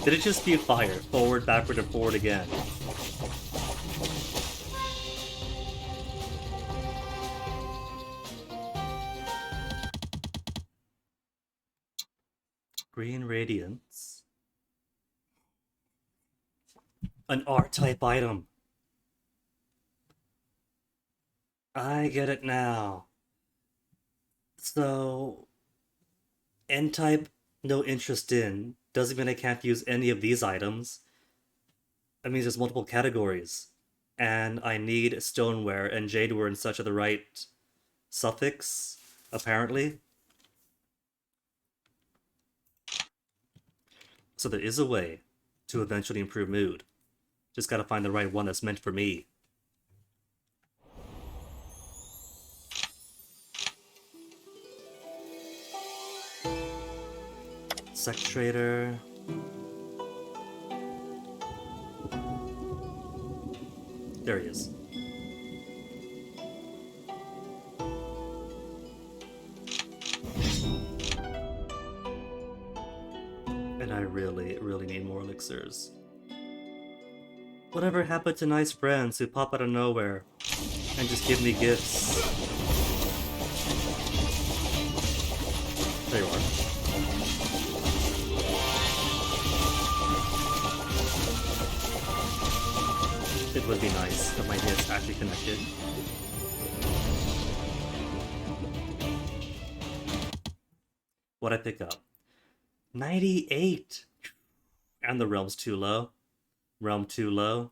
Did it just be fire? Forward, backward, and forward again. Green Radiance. An R-type item. I get it now. So, N-type, no interest in. Doesn't mean I can't use any of these items. That means there's multiple categories. And I need stoneware and jadeware and such are the right suffix, apparently. So there is a way to eventually improve mood. Just gotta find the right one that's meant for me. Sect Trader. There he is. And I really, really need more elixirs. Whatever happened to nice friends who pop out of nowhere and just give me gifts? There you are. It would be nice if my hits actually connected. What'd I pick up? 98! And the realm's too low. Realm too low.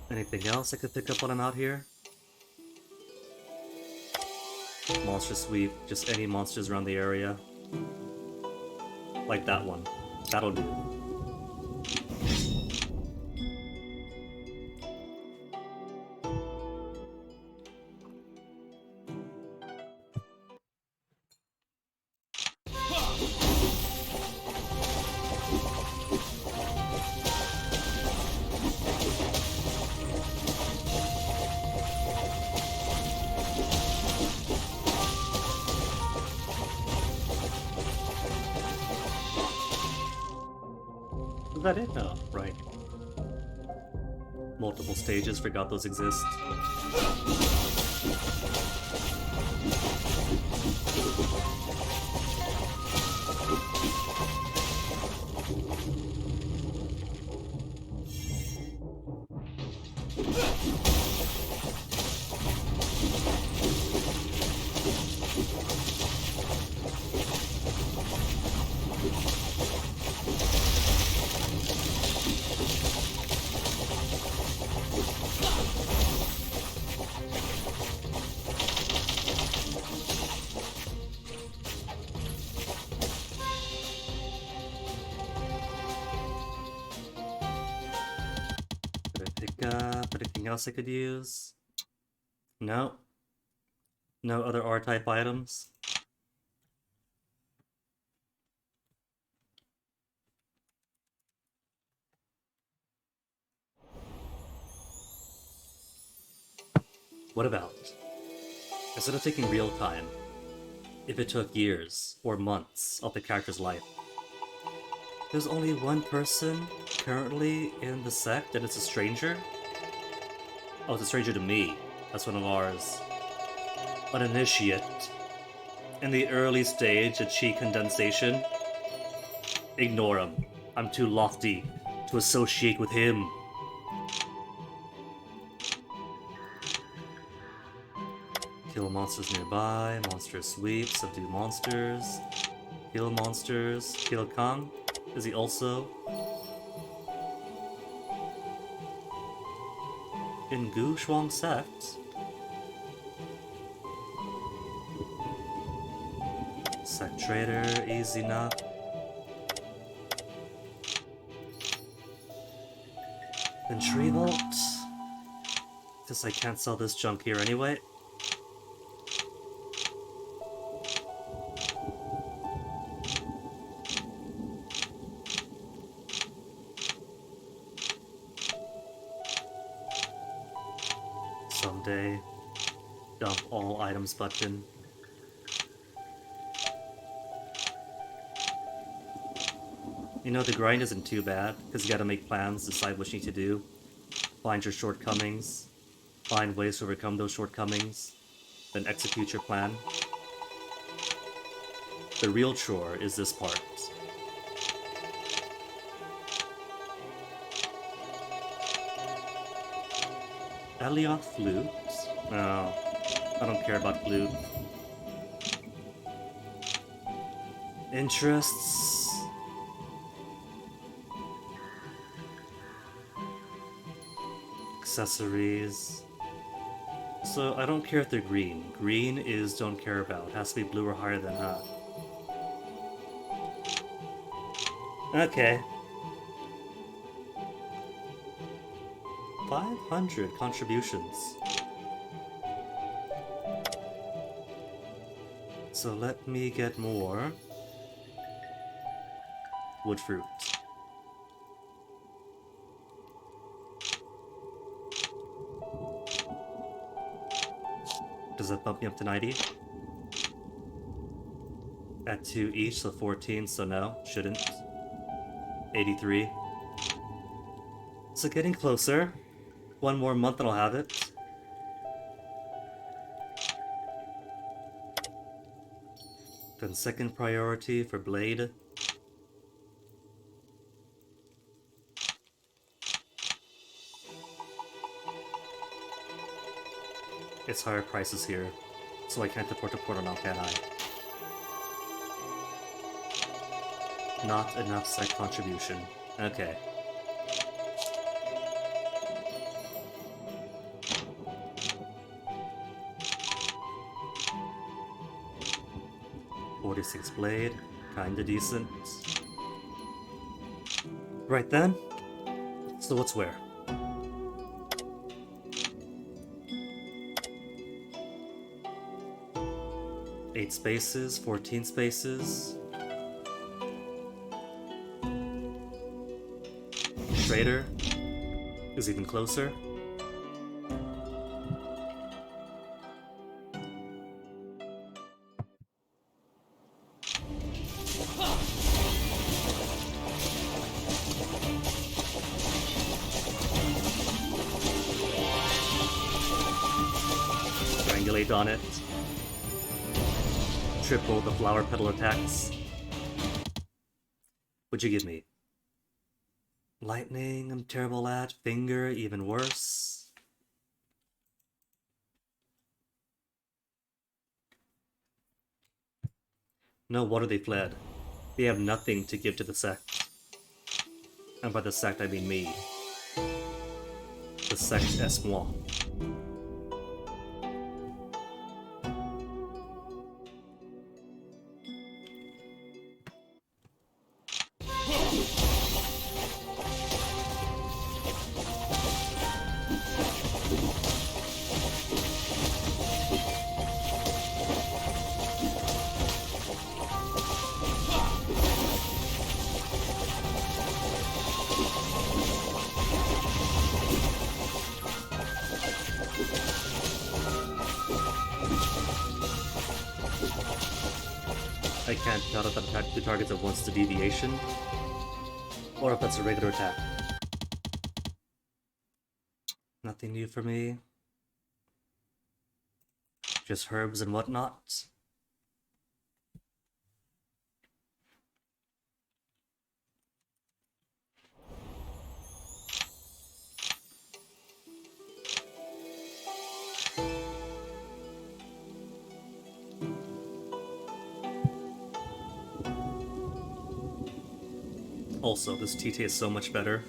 Anything else I could pick up when I'm out here? Monster sweep, just any monsters around the area. Like that one. That'll do. Is that it? No, right. Multiple stages, forgot those exist. Did I pick up anything else I could use? No. No other R-type items? What about, instead of taking real time, if it took years or months of the character's life? There's only one person currently in the sect, and it's a stranger? Oh, it's a stranger to me. That's one of ours. An initiate. In the early stage of chi condensation. Ignore him. I'm too lofty to associate with him. Kill monsters nearby, monster sweep, subdue monsters, kill monsters, kill Kang. Is he also in Gu Shuang sect? Sect trader, easy enough. Then tree vault. Guess I can't sell this junk here anyway. Someday, dump all items button. You know, the grind isn't too bad, because you gotta make plans, decide what you need to do, find your shortcomings, find ways to overcome those shortcomings, then execute your plan. The real chore is this part. Elliot flute? No, I don't care about flute. Interests? Accessories. So I don't care if they're green. Green is don't care about. Has to be blue or higher than that. Okay. 500 contributions. So let me get more wood fruit. Does that bump me up to 90? At 2 each, so 14, so no, shouldn't. 83. So getting closer. One more month and I'll have it. Then second priority for Blade. It's higher prices here, so I can't afford to port them out, can I? Not enough site contribution. Okay. 46 blade, kinda decent. Right then, so what's where? Eight spaces, 14 spaces. Trader is even closer. Triangulate on it. Triple the flower petal attacks. What'd you give me? Lightning, I'm terrible at. Finger, even worse. No wonder they fled. They have nothing to give to the sect. And by the sect, I mean me. The sect est moi. I can't tell if that attack two targets at once to deviation, or if that's a regular attack. Nothing new for me. Just herbs and whatnot. Also, this tea tastes so much better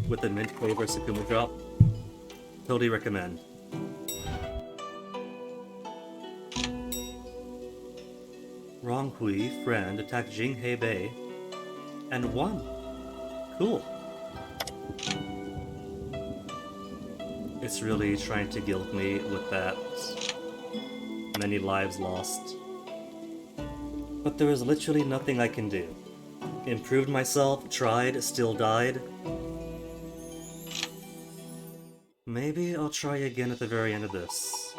with the mint flavor Sakuma drop. Totally recommend. Ronghui, friend, attacked Jing Hei Bei and won. Cool. It's really trying to guilt me with that many lives lost. But there is literally nothing I can do. Improved myself, tried, still died. Maybe I'll try again at the very end of this.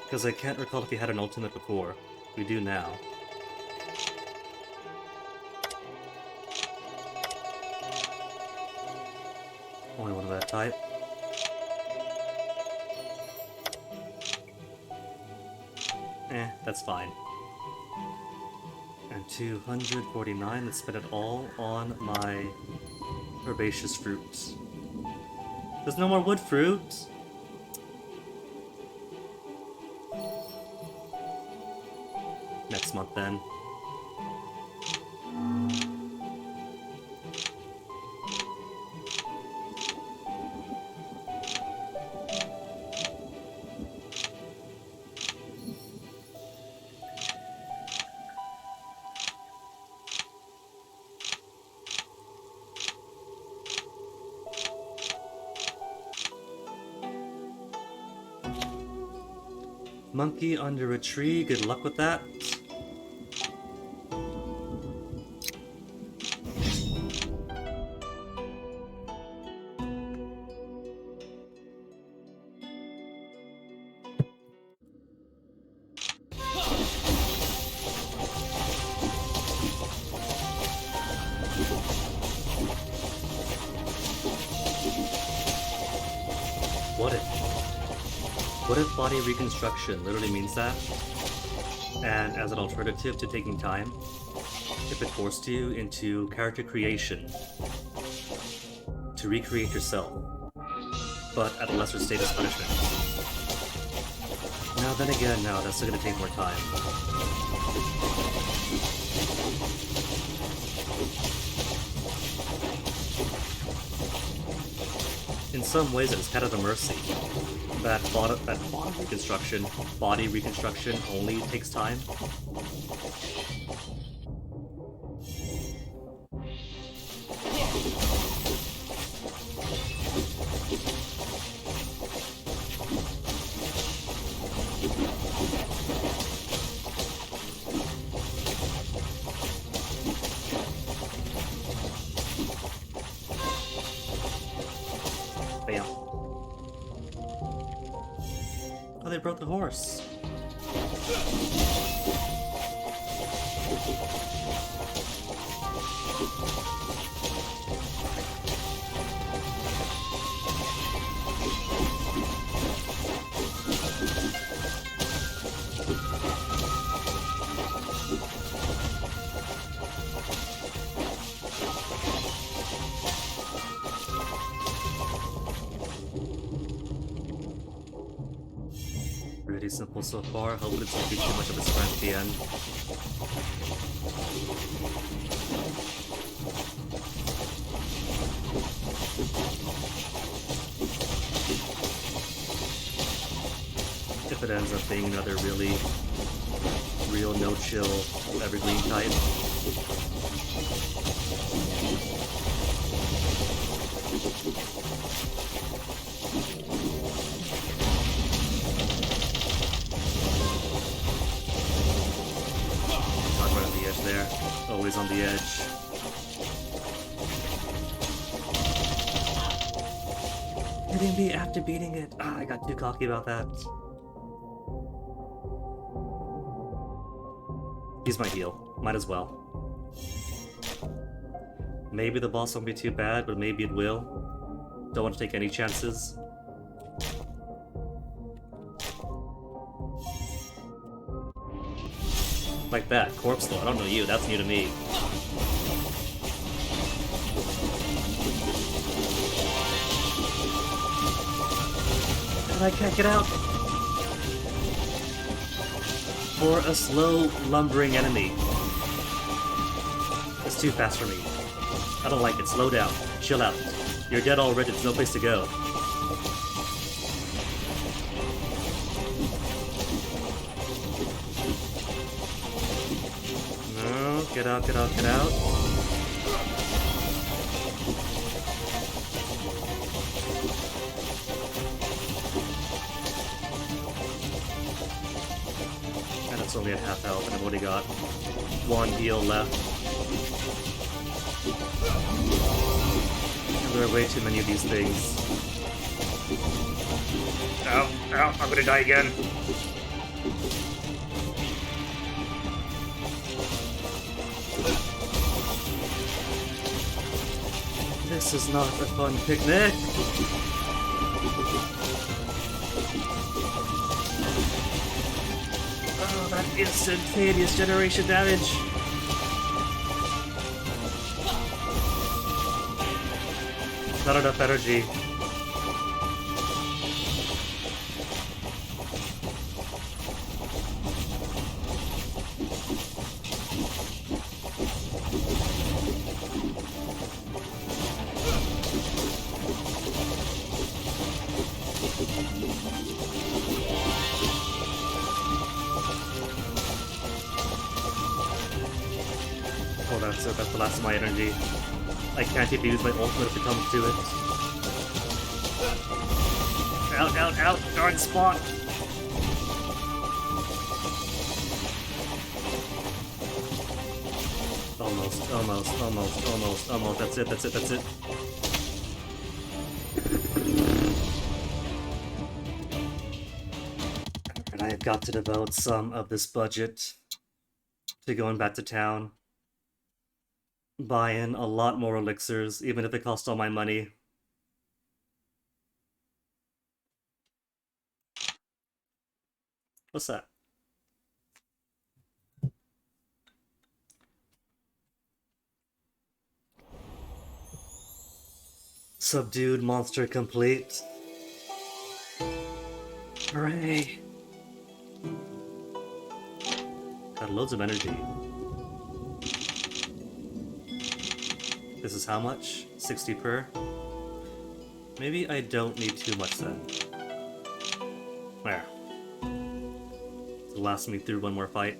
Because I can't recall if he had an ultimate before. We do now. Only one of that type. That's fine. And 249, let's spend it all on my herbaceous fruit. There's no more wood fruit! Next month then. Monkey under a tree, good luck with that. What if body reconstruction literally means that? And as an alternative to taking time, if it forced you into character creation to recreate yourself, but at a lesser status punishment. Now then again, no, that's still gonna take more time. In some ways, it's kind of a mercy. That body reconstruction only takes time. they broke the horse. Pretty simple so far. Hopefully it won't be too much of a sprint at the end. If it ends up being another really real no-chill evergreen type. There, always on the edge. Hitting me after beating it. Ah, I got too cocky about that. He's my heal. Might as well. Maybe the boss won't be too bad, but maybe it will. Don't want to take any chances. Like that, corpse though. I don't know you, that's new to me. And I can't get out! For a slow, lumbering enemy. It's too fast for me. I don't like it. Slow down. Chill out. You're dead already, there's no place to go. Get out, get out, get out. And it's only at half health, and I've only got one heal left. And there are way too many of these things. Ow, ow, I'm gonna die again. This is not a fun picnic! Oh, that instantaneous generation damage! Not enough energy. Oh, that's it. That's the last of my energy. I can't even use my ultimate if it comes to it. Out, out, out! Darn spot! Almost, almost, almost, almost, almost. That's it, that's it, that's it. And I have got to devote some of this budget to going back to town. Buy in a lot more elixirs, even if it costs all my money. What's that? Subdued monster complete. Hooray! Got loads of energy. This is how much? 60 per? Maybe I don't need too much then. There. It'll last me through one more fight.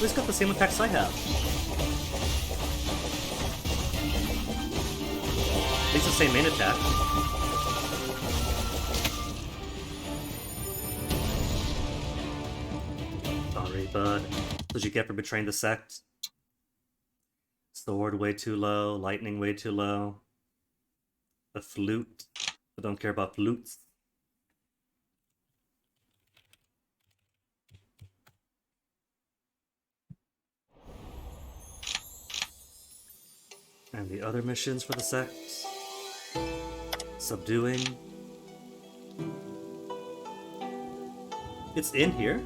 Who's got the same attacks I have? least the same main attack. Sorry, bud. What did you get for betraying the sect? Sword way too low, lightning way too low. The flute. I don't care about flutes. And the other missions for the sect. Subduing. It's in here?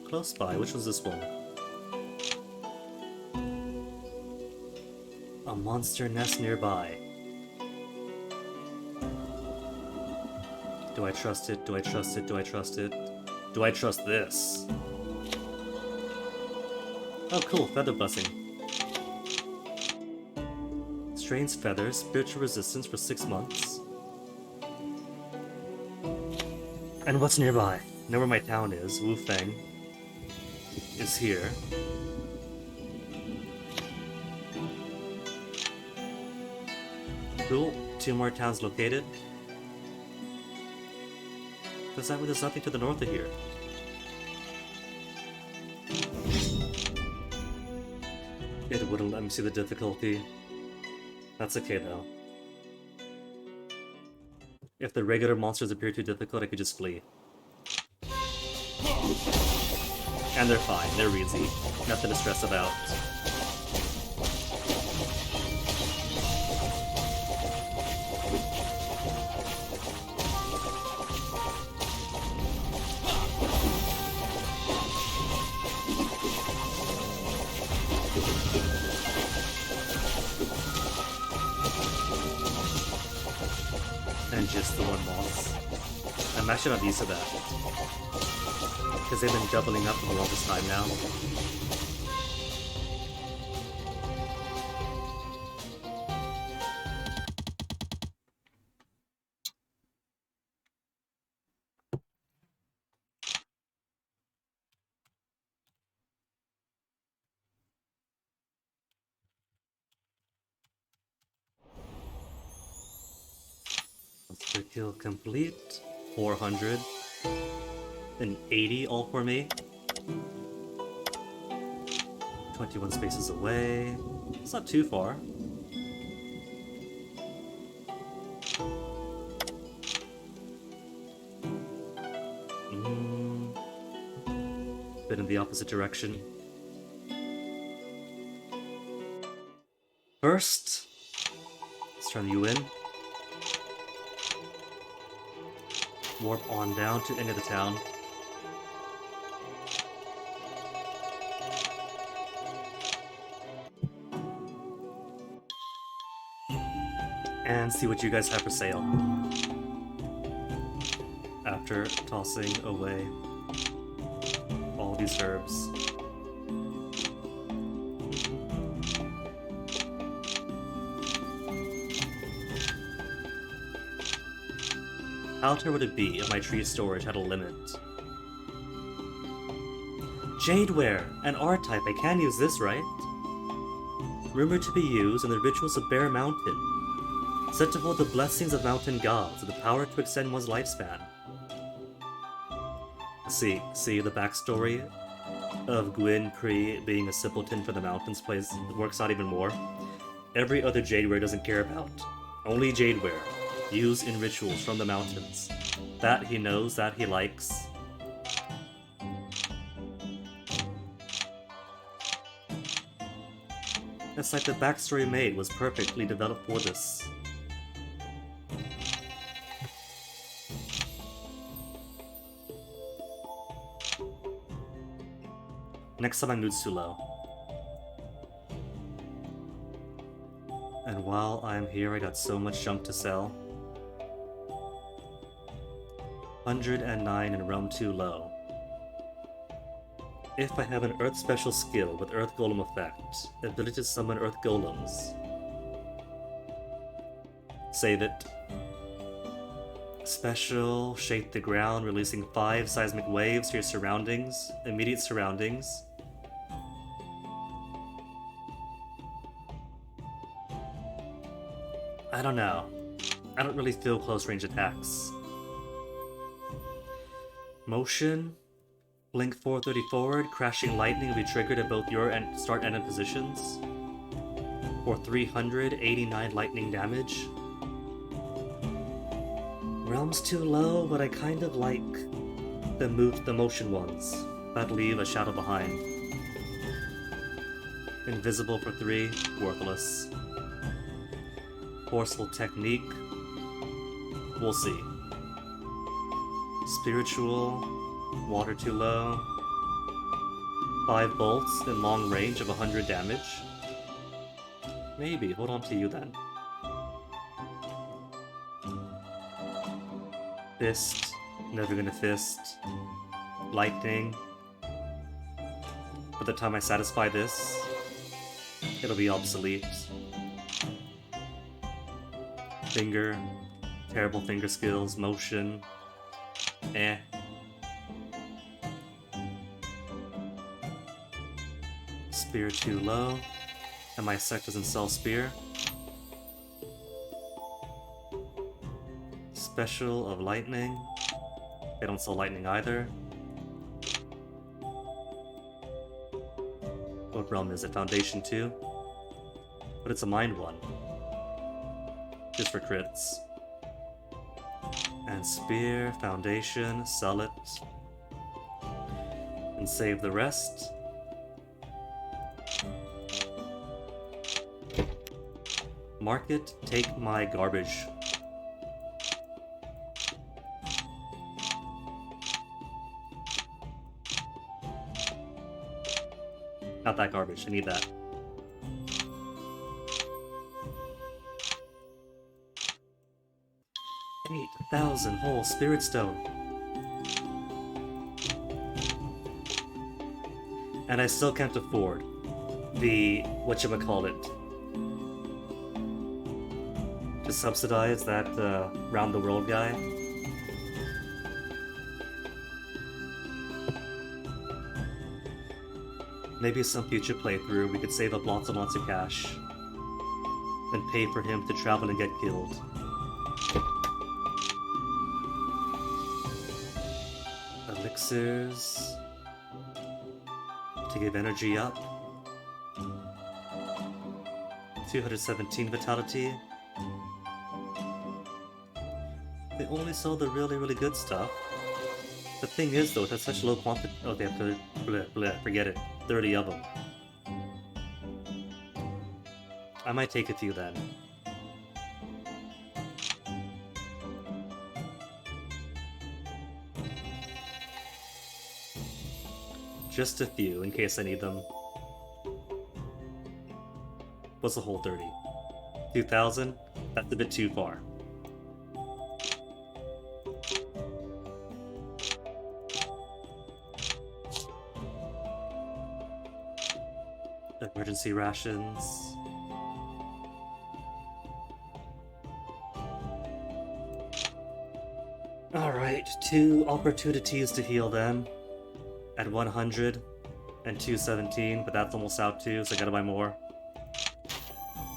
Close by. Which was this one? A monster nest nearby. Do I trust it? Do I trust it? Do I trust it? Do I trust this? Oh cool, feather blessing. Strange feathers, spiritual resistance for 6 months. And what's nearby? Know where my town is. Wu Feng is here. Cool. 2 more towns located. Does that mean there's nothing to the north of here? It wouldn't let me see the difficulty. That's okay though. If the regular monsters appear too difficult, I could just flee. And they're fine, they're easy. Nothing to stress about. And just the one boss. I'm actually not used to that. Because they've been doubling up for the longest time now. Monster kill complete. 480 all for me. 21 spaces away. It's not too far. Bit in the opposite direction. First, let's turn you in. Warp on down to the end of the town. And see what you guys have for sale. After tossing away all these herbs. How tall would it be if my tree storage had a limit? Jadeware! An R-type, I can use this, right? Rumored to be used in the rituals of Bear Mountain. Said to hold the blessings of mountain gods and the power to extend one's lifespan. See the backstory of Gwyn Kree being a simpleton for the mountains works out even more. Every other Jadeware doesn't care about. Only Jadeware. Used in rituals from the mountains. That he knows, that he likes. It's like the backstory made was perfectly developed for this. Next time my mood's too low. And while I'm here, I got so much junk to sell. 109 in Realm 2 low. If I have an Earth special skill with Earth Golem effect, ability to summon Earth Golems. Save it. Special, shake the ground, releasing 5 seismic waves to your surroundings, immediate surroundings. I don't know. I don't really feel close range attacks. Motion, blink 430 forward, crashing lightning will be triggered at both your and start and end positions for 389 lightning damage. Realm's too low, but I kind of like the motion ones that leave a shadow behind. Invisible for 3, worthless. Forceful technique, we'll see. Spiritual, water too low. 5 bolts in long range of 100 damage. Maybe, hold on to you then. Fist, never gonna fist. Lightning. By the time I satisfy this, it'll be obsolete. Finger, terrible finger skills, motion, eh. Spear too low, and my sect doesn't sell spear. Special of lightning, they don't sell lightning either. What realm is it? Foundation 2? But it's a mind one. Just for crits. And spear, foundation, sell it. And save the rest. Market, take my garbage. Not that garbage, I need that. $8,000 whole spirit stone. And I still can't afford the whatchamacallit to subsidize that round the world guy. Maybe some future playthrough we could save up lots and lots of cash and pay for him to travel and get killed. Elixirs to give energy up. 217 vitality. They only sell the really good stuff. The thing is though, that's such low quantity. Oh, they have to forget it. 30 of them. I might take a few then. Just a few, in case I need them. What's the whole 30? 2,000? That's a bit too far. Emergency rations. Alright, 2 opportunities to heal them. At 100 and 217, but that's almost out too, so I gotta buy more.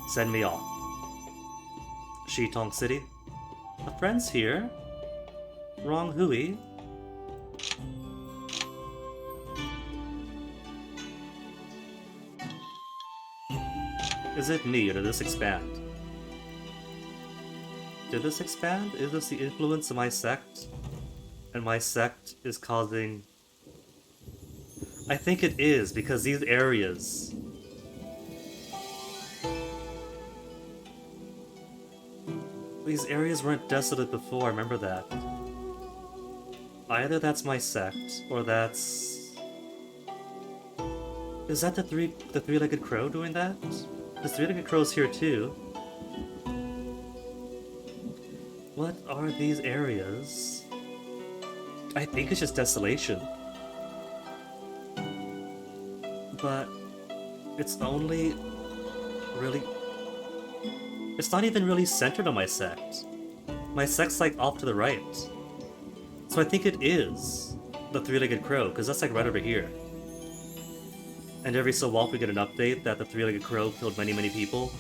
Send me off. Shitong City. A friend's here. Wrong Hui. Is it me, or did this expand? Did this expand? Is this the influence of my sect? And my sect is causing... I think it is, because these areas... These areas weren't desolate before, I remember that. Either that's my sect, or that's... Is that the three-legged crow doing that? The three-legged crow's here too. What are these areas? I think it's just desolation. But it's only really... It's not even really centered on my sect. My sect's like off to the right. So I think it is the three-legged crow, because that's like right over here. And every so often we get an update that the three-legged crow killed many, many people.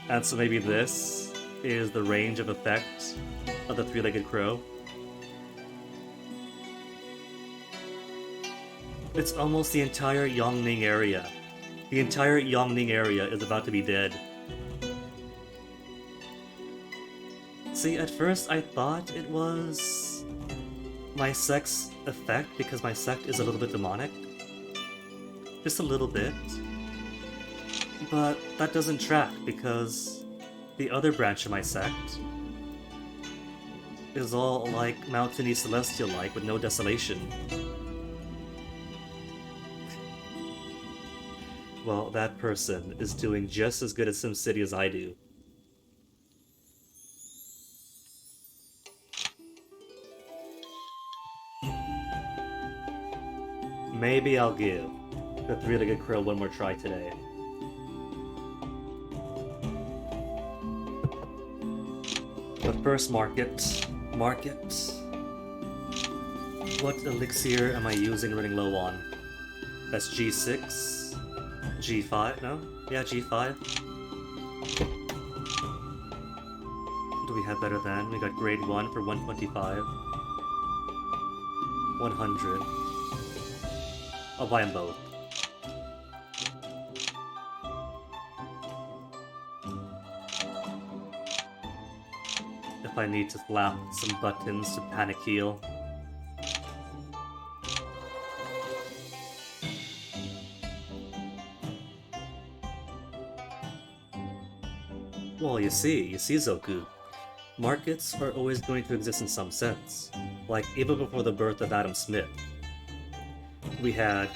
And so maybe this is the range of effect of the three-legged crow. It's almost the entire Yongning area. The entire Yongning area is about to be dead. See, at first I thought it was my sect's effect because my sect is a little bit demonic. Just a little bit. But that doesn't track because the other branch of my sect is all like mountainy celestial-like with no desolation. Well, that person is doing just as good at SimCity as I do. Maybe I'll give the three-legged crow one more try today. But first, market. What elixir am I using running low on? That's G6. G5? No? Yeah, G5. Do we have better than? We got grade 1 for 125. 100. I'll buy them both. If I need to slap some buttons to panic heal. Well, you see, Zoku. Markets are always going to exist in some sense. Like, even before the birth of Adam Smith, we had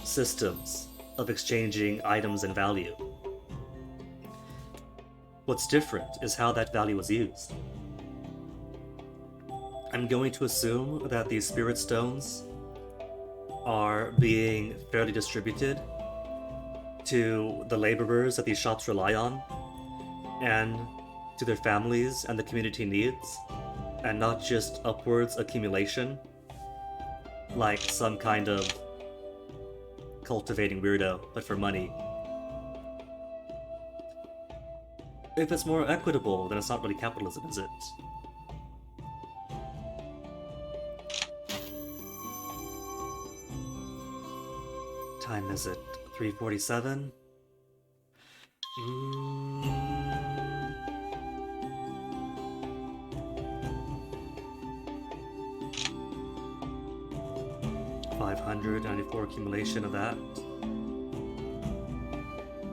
systems of exchanging items and value. What's different is how that value was used. I'm going to assume that these spirit stones are being fairly distributed to the laborers that these shops rely on, and to their families and the community needs, and not just upwards accumulation, like some kind of cultivating weirdo, but for money. If it's more equitable, then it's not really capitalism, is it? Time is it? 3:47? 594 accumulation of that.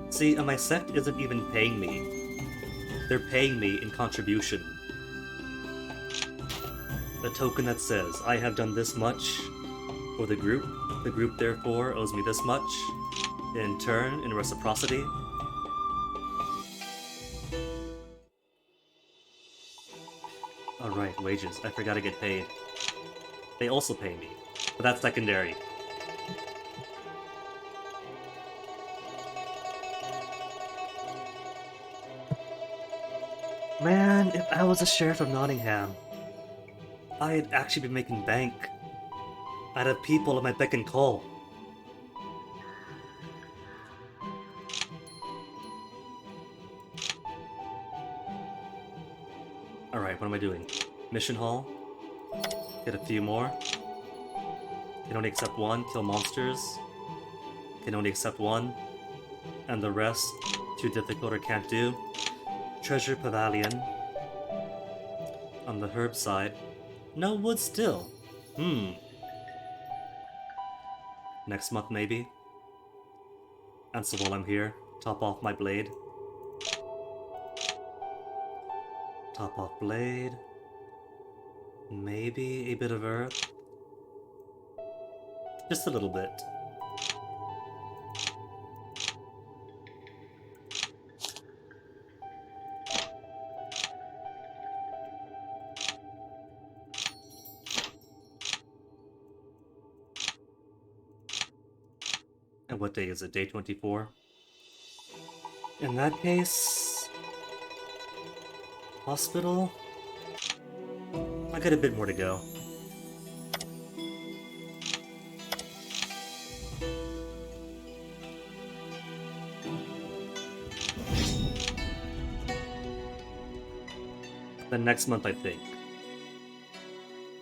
See, and my sect isn't even paying me. They're paying me in contribution. A token that says, I have done this much for the group therefore owes me this much, in turn, in reciprocity. Alright, wages. I forgot to get paid. They also pay me, but that's secondary. Man, if I was a sheriff of Nottingham, I'd actually be making bank. I'd have people at my beck and call. Alright, what am I doing? Mission hall. Get a few more. Can only accept one. Kill monsters. Can only accept one. And the rest, too difficult or can't do. Treasure Pavilion. On the herb side. No wood still. Next month, maybe. And so while I'm here, top off my blade. Top off blade. Maybe a bit of earth. Just a little bit. And what day is it? Day 24? In that case, Hospital? I got a bit more to go. Then next month, I think.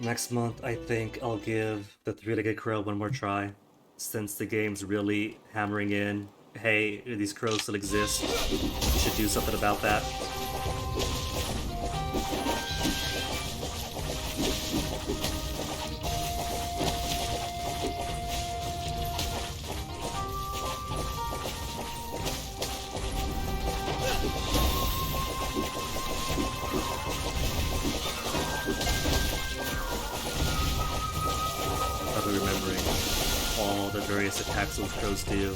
Next month, I think I'll give the three-legged crow one more try, since the game's really hammering in, hey, these crows still exist, you should do something about that. Probably remembering all the various attacks those crows do,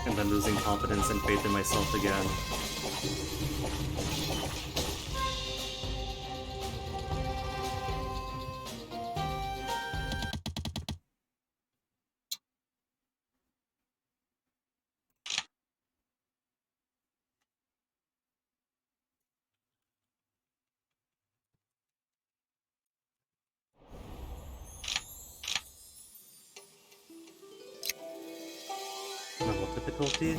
and then losing confidence and faith in myself again. Level difficulty?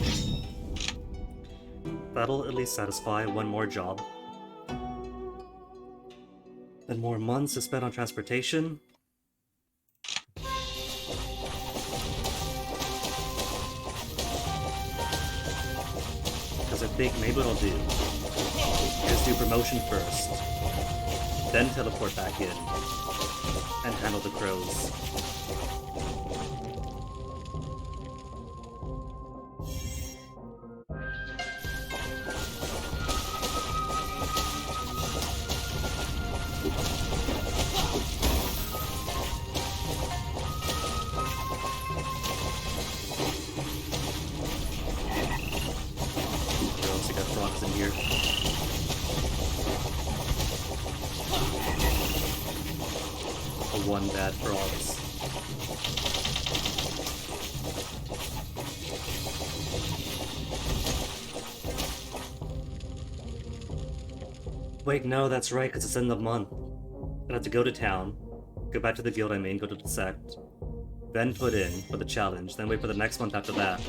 That'll at least satisfy one more job. Then more months to spend on transportation. Because I think maybe what I'll do is do promotion first, then teleport back in, and handle the crows. Crows, I got frogs in here. One bad frogs. Wait, no, that's right, because it's end of the month. I have to go to town, go back to the guild I mean, go to the sect, then put in for the challenge, then wait for the next month after that.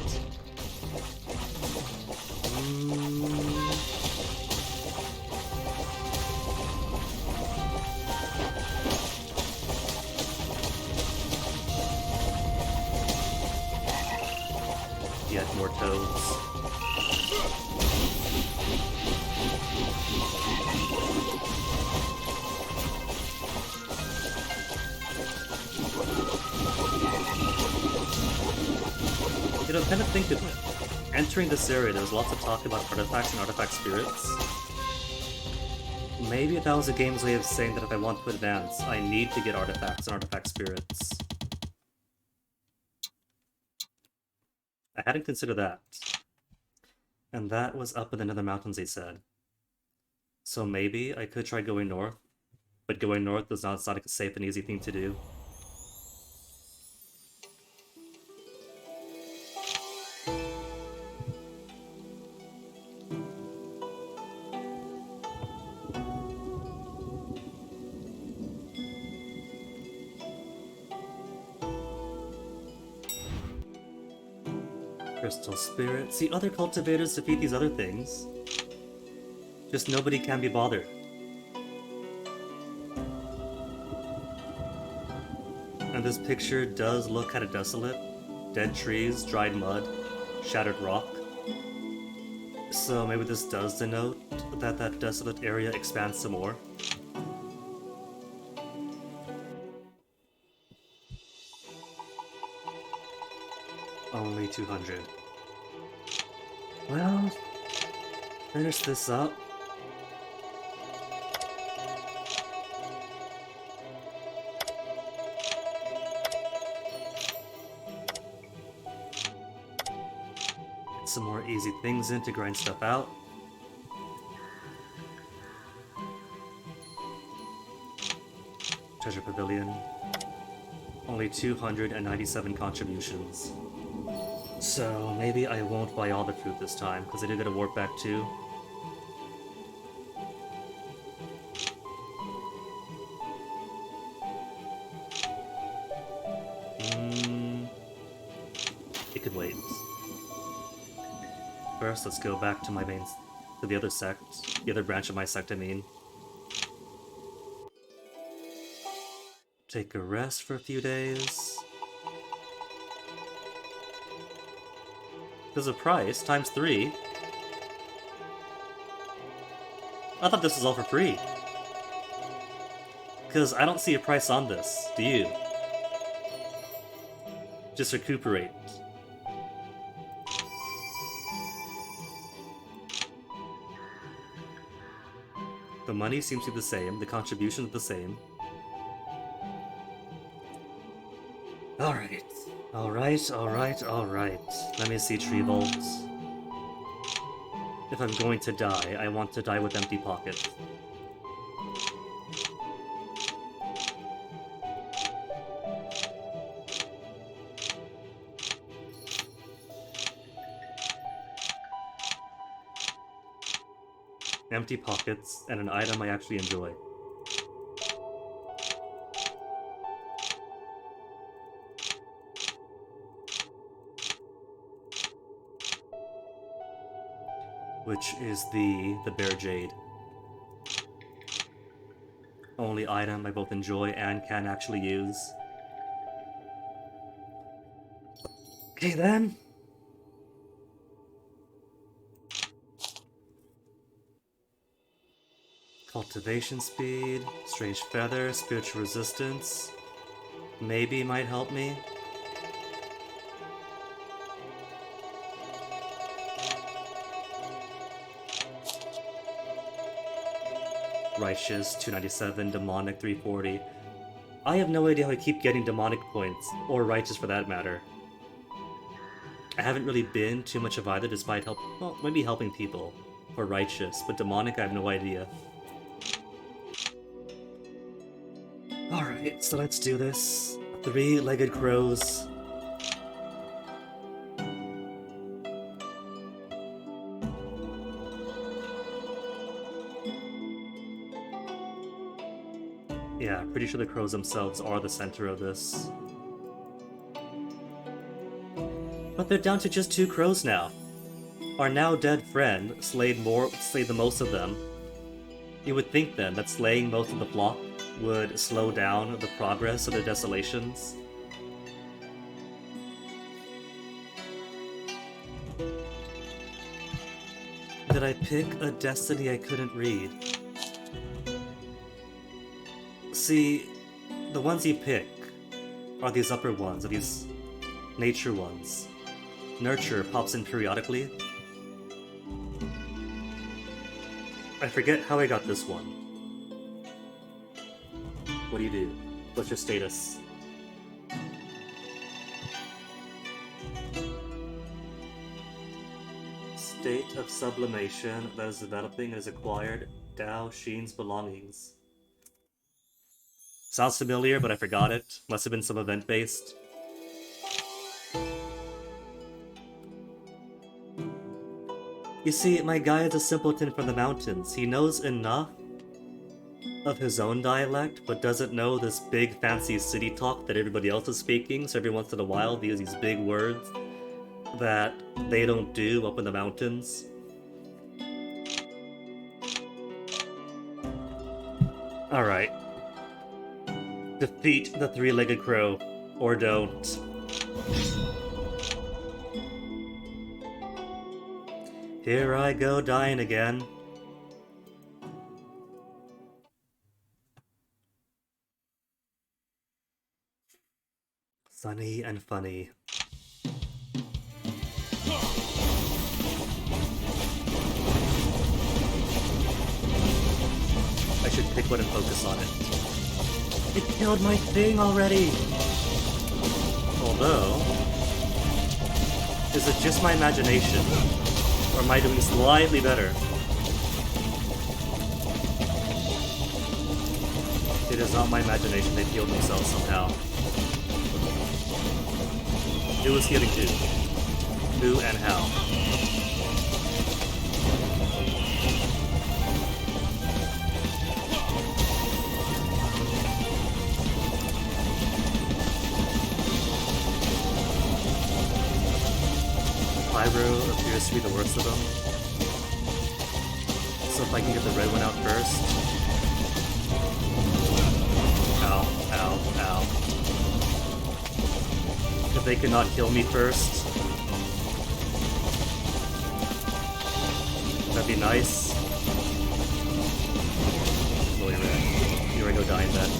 Yet more toads. You know, kind of think of it. Entering this area, there was lots of talk about artifacts and artifact spirits. Maybe that was a game's way of saying that if I want to advance, I need to get artifacts and artifact spirits. I hadn't considered that. And that was up in the Nether Mountains, they said. So maybe I could try going north, but going north is not like a safe and easy thing to do. Crystal Spirit. See, other cultivators defeat these other things. Just nobody can be bothered. And this picture does look kind of desolate. Dead trees, dried mud, shattered rock. So maybe this does denote that that desolate area expands some more. Only 200. Well, finish this up. Get some more easy things in to grind stuff out. Treasure Pavilion. Only 297 contributions. So maybe I won't buy all the fruit this time, because I do get a warp back too. can wait. First, let's go back to to the other sect. The other branch of my sect, I mean. Take a rest for a few days. There's a price, times 3. I thought this was all for free. Because I don't see a price on this, do you? Just recuperate. The money seems to be the same, the contribution is the same. Alright. Alright. Let me see Tree Vault. If I'm going to die, I want to die with empty pockets. Empty pockets, and an item I actually enjoy. Which is the Bear Jade. Only item I both enjoy and can actually use. Okay then. Cultivation speed, strange feather, spiritual resistance. Maybe might help me. Righteous 297, demonic 340. I have no idea how I keep getting demonic points, or righteous for that matter. I haven't really been too much of either, despite maybe helping people for righteous, but demonic I have no idea. Alright, so let's do this. 3-legged crows. Yeah, pretty sure the crows themselves are the center of this. But they're down to just 2 crows now. Our now dead friend slayed the most of them. You would think then that slaying most of the flock would slow down the progress of the desolations. Did I pick a destiny I couldn't read? See, the ones you pick are these upper ones, are these nature ones. Nurture pops in periodically. I forget how I got this one. What do you do? What's your status? State of sublimation that is developing and is acquired. Dao Sheen's belongings. Sounds familiar, but I forgot it. Must have been some event-based. You see, my guy is a simpleton from the mountains. He knows enough of his own dialect, but doesn't know this big fancy city talk that everybody else is speaking, so every once in a while they use these big words that they don't do up in the mountains. Alright. Defeat the 3-legged crow, or don't. Here I go dying again. Sunny and funny. I should pick one and focus on it. It killed my thing already! Although... is it just my imagination? Or am I doing slightly better? It is not my imagination, they healed themselves somehow. Who was healing to? Who and how? Pyro appears to be the worst of them. So if I can get the red one out first. Ow, ow, ow. If they cannot kill me first, that'd be nice. Oh, you're right. You're gonna go die in bed.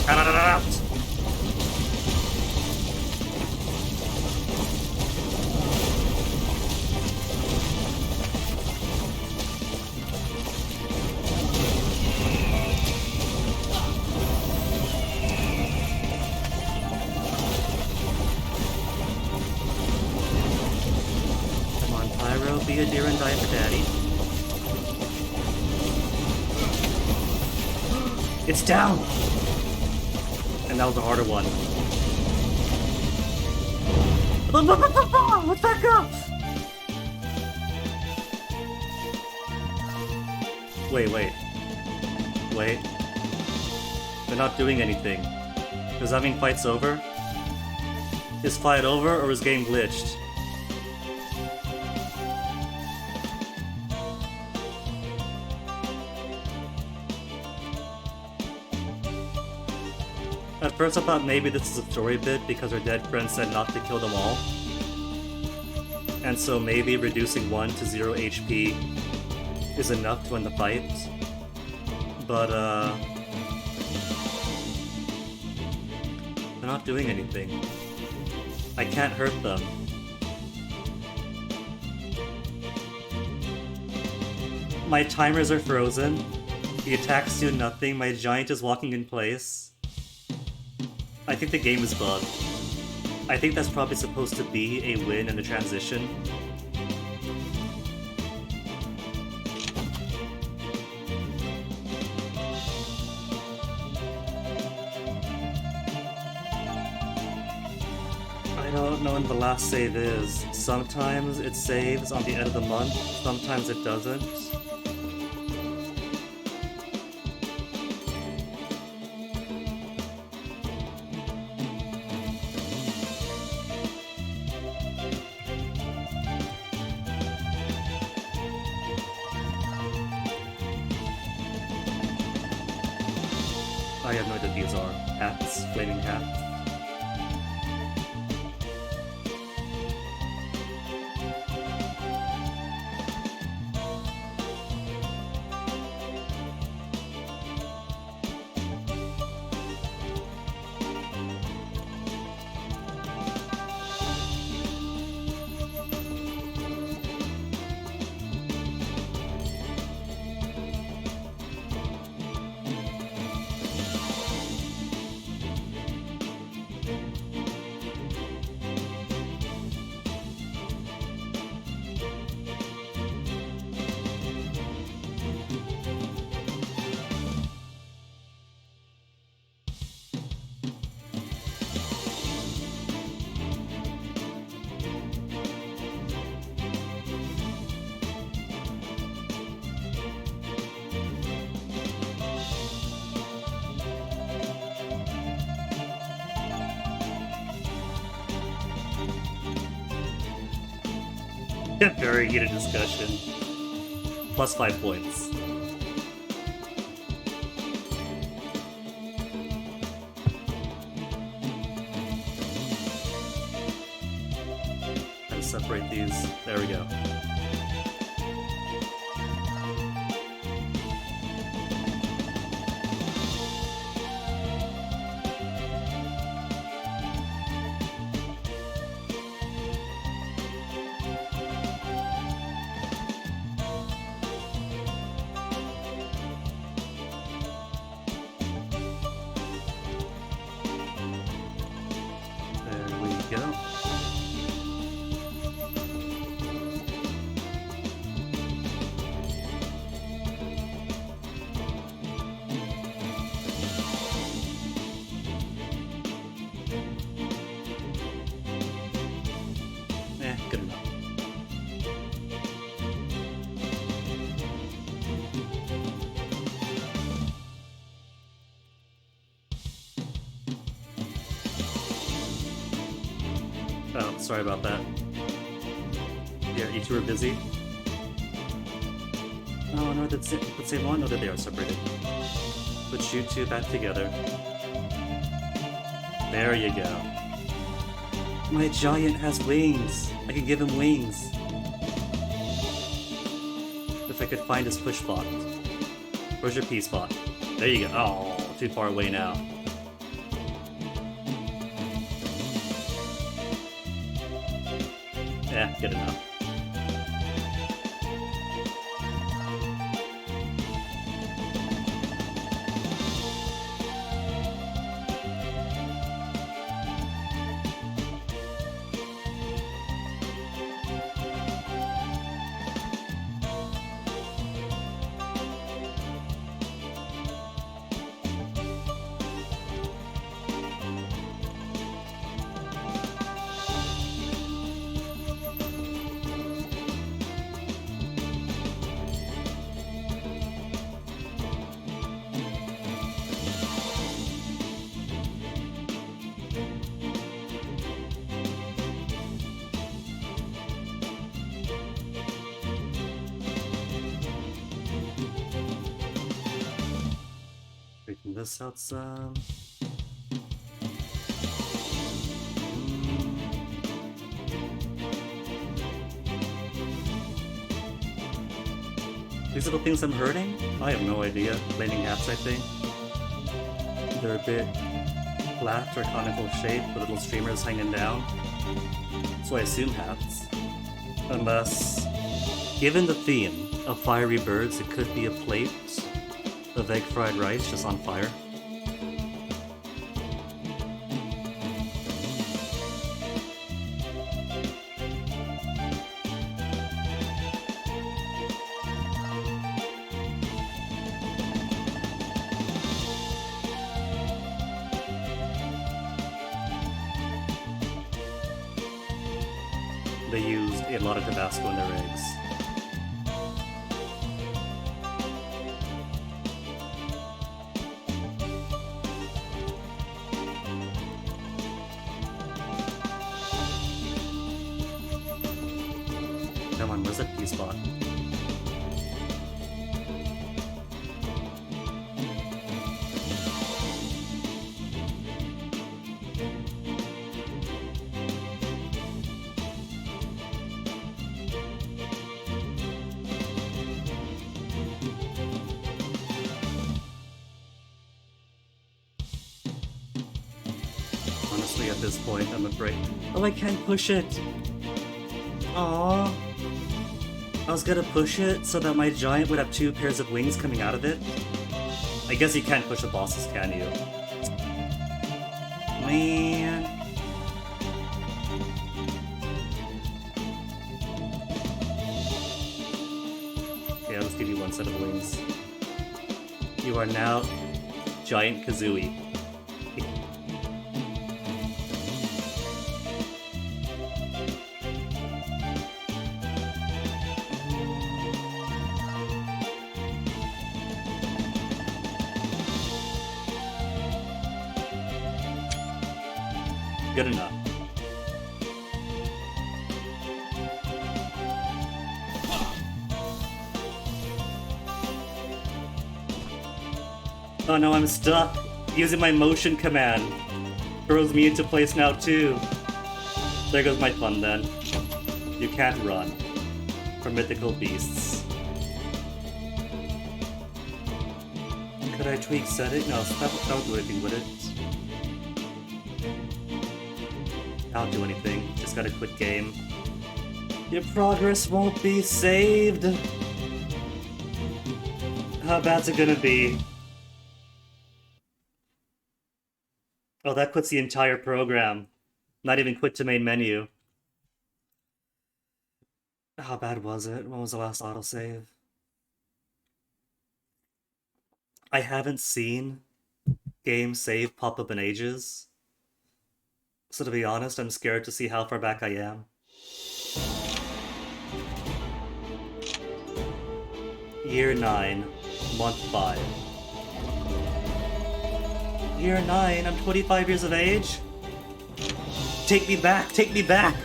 Out! Come on, Pyro, be a deer and die for daddy. It's down! And that was the harder one. Let's back up! Wait. They're not doing anything. Does that mean fight's over? Is fight over or is game glitched? At first I thought maybe this is a story bit because her dead friend said not to kill them all. And so maybe reducing 1 to 0 HP is enough to win the fight. But they're not doing anything. I can't hurt them. My timers are frozen. The attacks do nothing. My giant is walking in place. I think the game is bugged. I think that's probably supposed to be a win in the transition. I don't know when the last save is. Sometimes it saves on the end of the month, sometimes it doesn't. I have no idea what these are. Hats? Flaming hats? Very heated discussion. Plus 5 points. And separate these. There we go. Sorry about that. Yeah, you two are busy? Oh no, that's it. The same one? No, that they are separated. Put you two back together. There you go. My giant has wings. I can give him wings. If I could find his push spot. Where's your P spot? There you go. Oh, too far away now. Yeah, good enough. Breaking this out some. These little things I'm hurting? I have no idea. Flaming hats, I think. They're a bit flat or conical shape with little streamers hanging down. So I assume hats. Unless, given the theme of fiery birds, it could be a plate of egg fried rice just on fire. They use a lot of Tabasco in their eggs. Come on, where's that P spot? Honestly, at this point, I'm afraid. Oh, I can't push it! Aww. I was gonna push it so that my giant would have 2 pairs of wings coming out of it. I guess you can't push the bosses, can you? Man. Okay, I'll just give you 1 set of wings. You are now Giant Kazooie. Good enough. Oh no, I'm stuck. Using my motion command throws me into place now too. There goes my fun then. You can't run from mythical beasts. Could I tweak setting? No, that would do anything with it. I don't do anything, just gotta quit game. Your progress won't be saved. How bad's it gonna be? Oh, that quits the entire program. Not even quit to main menu. How bad was it? When was the last autosave? I haven't seen game save pop up in ages. So to be honest, I'm scared to see how far back I am. Year 9, month 5. Year 9, I'm 25 years of age? Take me back, take me back!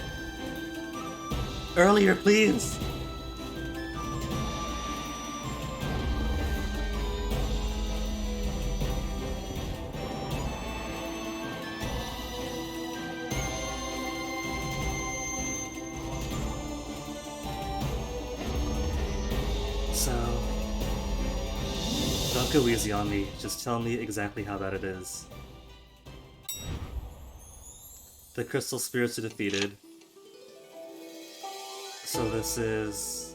Earlier, please! So... don't go easy on me. Just tell me exactly how bad it is. The crystal spirits are defeated. So this is...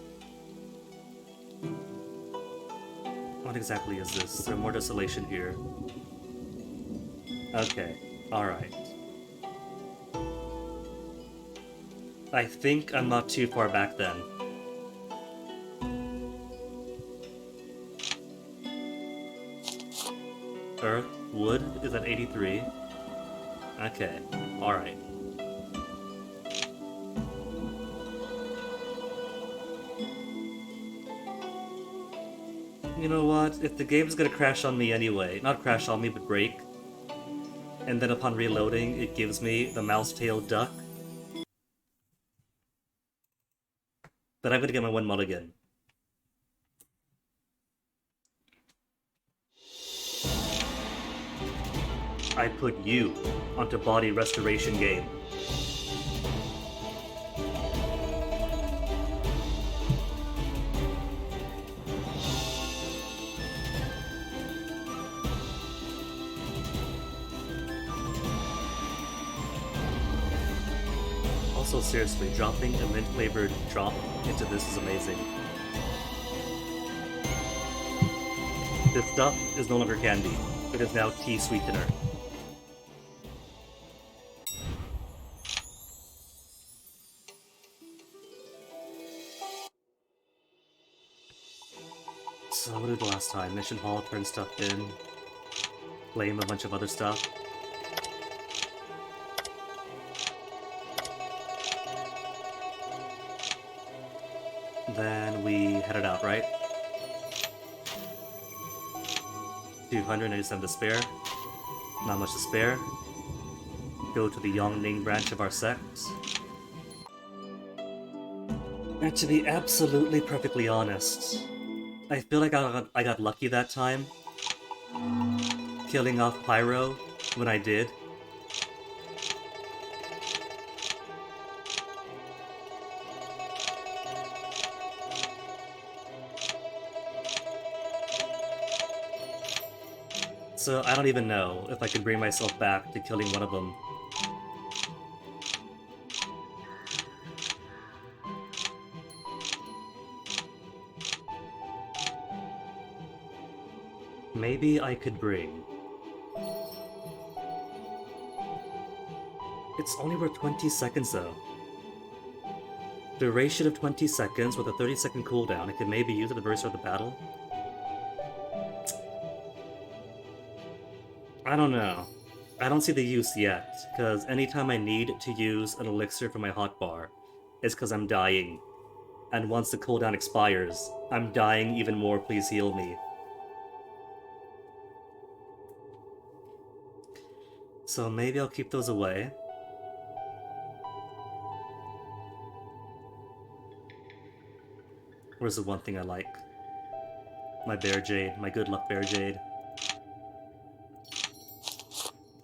what exactly is this? Is there more desolation here? Okay, alright. I think I'm not too far back then. Earth, wood is at 83. Okay, alright. You know what? If the game's gonna crash on me anyway, not crash on me, but break, and then upon reloading, it gives me the mouse-tailed duck, then I'm gonna get my one mulligan. I put you onto body restoration game. Also, seriously, dropping a mint-flavored drop into this is amazing. This stuff is no longer candy. It is now tea sweetener. So what did we do last time? Mission Hall, turn stuff in. Blame a bunch of other stuff. Then we headed out, right? 297 to spare. Not much to spare. Go to the Yongning branch of our sect. And to be absolutely perfectly honest, I feel like I got lucky that time, killing off Pyro when I did. So I don't even know if I could bring myself back to killing one of them. Maybe I could bring... It's only worth 20 seconds though. Duration of 20 seconds with a 30-second cooldown. It could maybe use at the very start of the battle. I don't know. I don't see the use yet, because anytime I need to use an elixir for my hotbar, it's because I'm dying. And once the cooldown expires, I'm dying even more, please heal me. So maybe I'll keep those away. Where's the one thing I like? My Bear Jade, my good luck Bear Jade.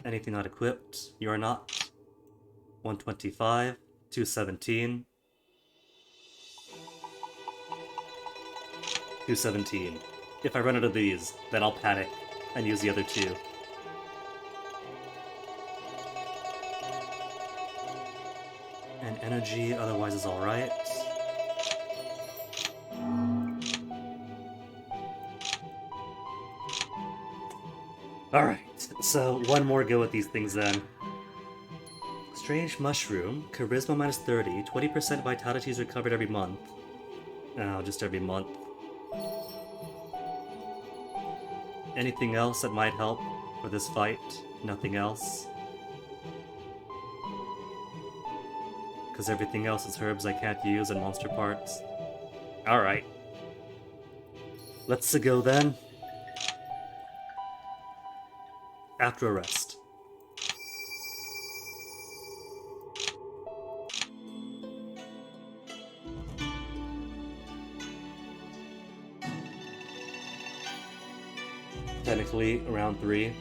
Anything not equipped? You are not. 125, 217. 217. If I run out of these, then I'll panic and use the other two. And energy otherwise is alright. Alright, so one more go at these things then. Strange Mushroom, Charisma minus 30, 20% vitality is recovered every month. Oh, just every month. Anything else that might help for this fight? Nothing else? Because everything else is herbs I can't use and monster parts. Alright. Let's go then. After a rest. quickly, round 3.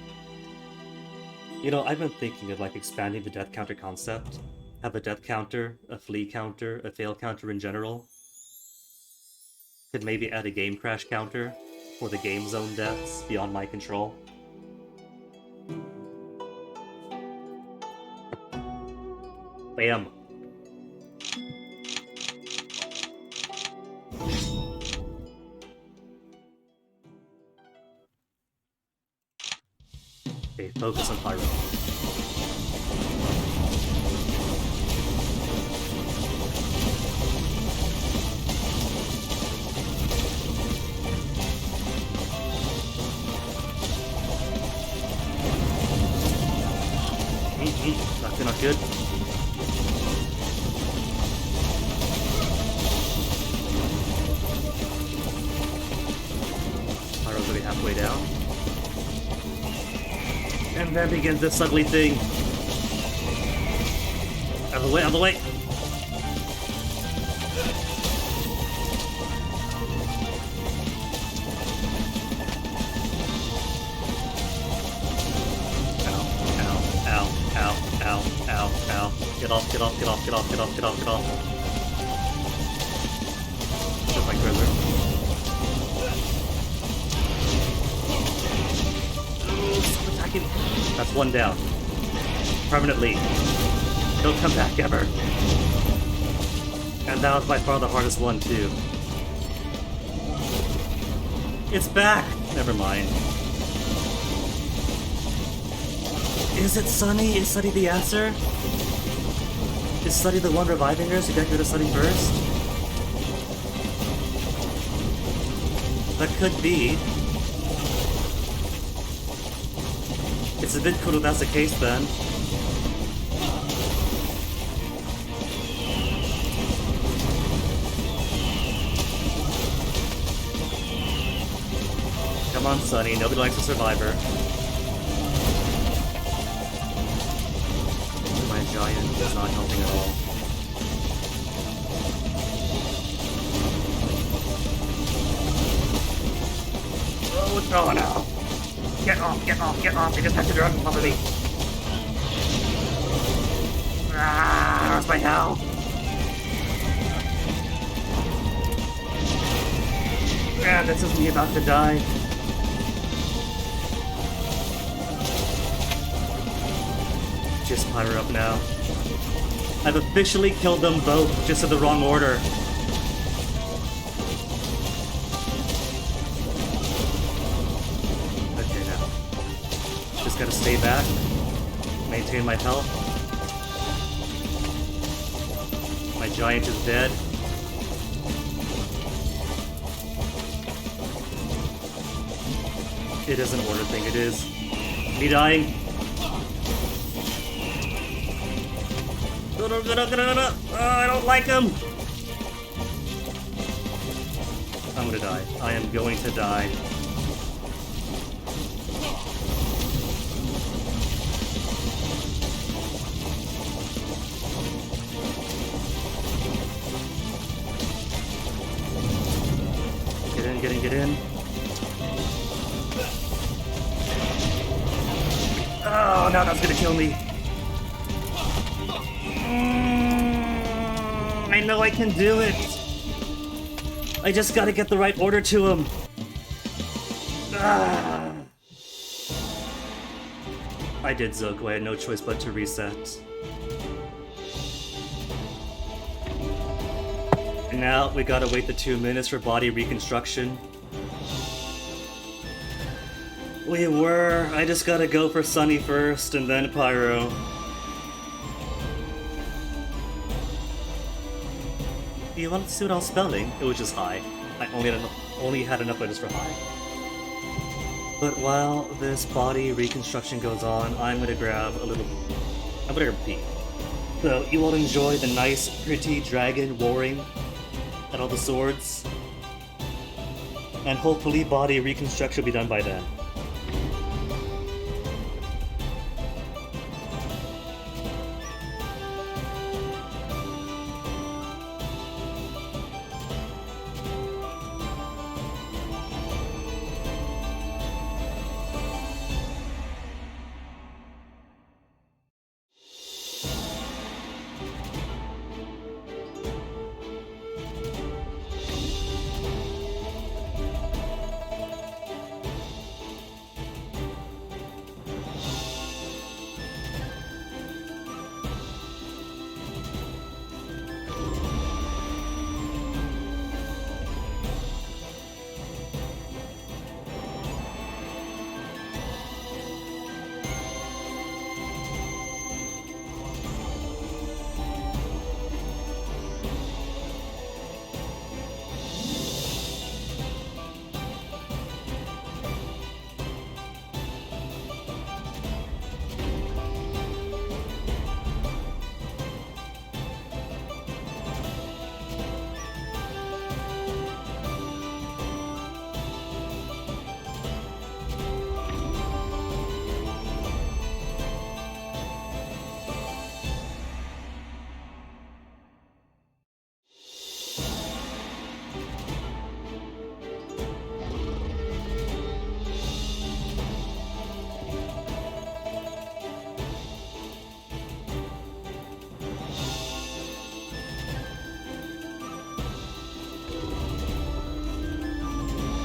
You know, I've been thinking of like expanding the death counter concept. Have a death counter, a flee counter, a fail counter in general. Could maybe add a game crash counter for the game zone deaths beyond my control. Bam. Okay, focus on Pyro. Not good. Pyro's already halfway down. And then begins this ugly thing. Out of the way, out of the way! Ow. Get off. Just like Riddler. Stop attacking. That's one down. Permanently. Don't come back ever. And that was by far the hardest one too. It's back! Never mind. Is it Sunny? Is Sunny the answer? Is Sunny the one reviving her, so you gotta go to Sunny first? That could be. It's a bit cool if that's the case then. Come on, Sunny, nobody likes a survivor. Giant is not helping at all. Oh no! Get off! You just have to run from me! Ah, where's my hell? Man, this is me about to die. Just Pyro up now. I've officially killed them both, just in the wrong order. Okay, now. Just gotta stay back. Maintain my health. My giant is dead. It is an order thing, it is. Me dying. I don't like him! I'm gonna die. I am going to die. Get in. Oh, now that's gonna kill me. I know I can do it. I just gotta get the right order to him. I did, Zoku. I had no choice but to reset. And now we gotta wait the 2 minutes for body reconstruction. I just gotta go for Sunny first and then Pyro. You wanted to see what I was spelling? It was just high. I only had enough letters for high. But while this body reconstruction goes on, I'm gonna grab a peek. So you will enjoy the nice, pretty dragon warring at all the swords. And hopefully body reconstruction will be done by then.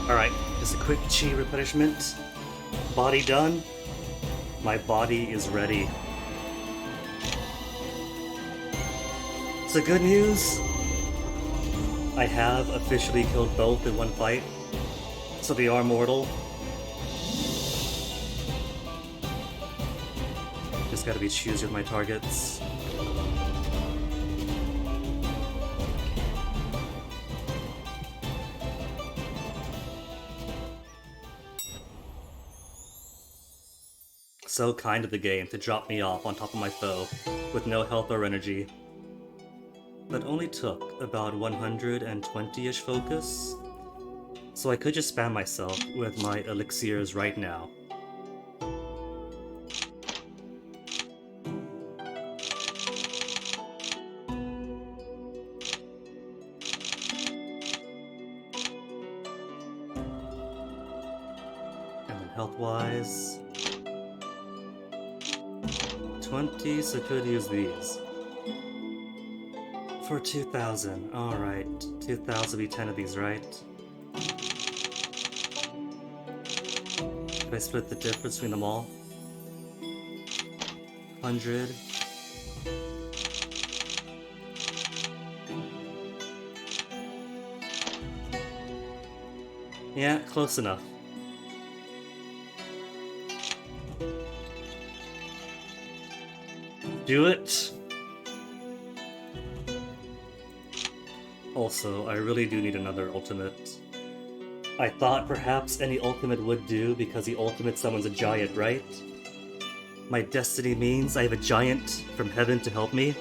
Alright, just a quick chi replenishment. Body done. My body is ready. So good news, I have officially killed both in one fight, so they are mortal. Just gotta be choosy with my targets. So kind of the game to drop me off on top of my foe with no health or energy. That only took about 120-ish focus, so I could just spam myself with my elixirs right now. And then health-wise, 20, so could use these. For 2,000, alright. 2,000 will be 10 of these, right? Can I split the difference between them all? 100. Yeah, close enough. Do it! Also, I really do need another ultimate. I thought perhaps any ultimate would do because the ultimate summons a giant, right? My destiny means I have a giant from heaven to help me.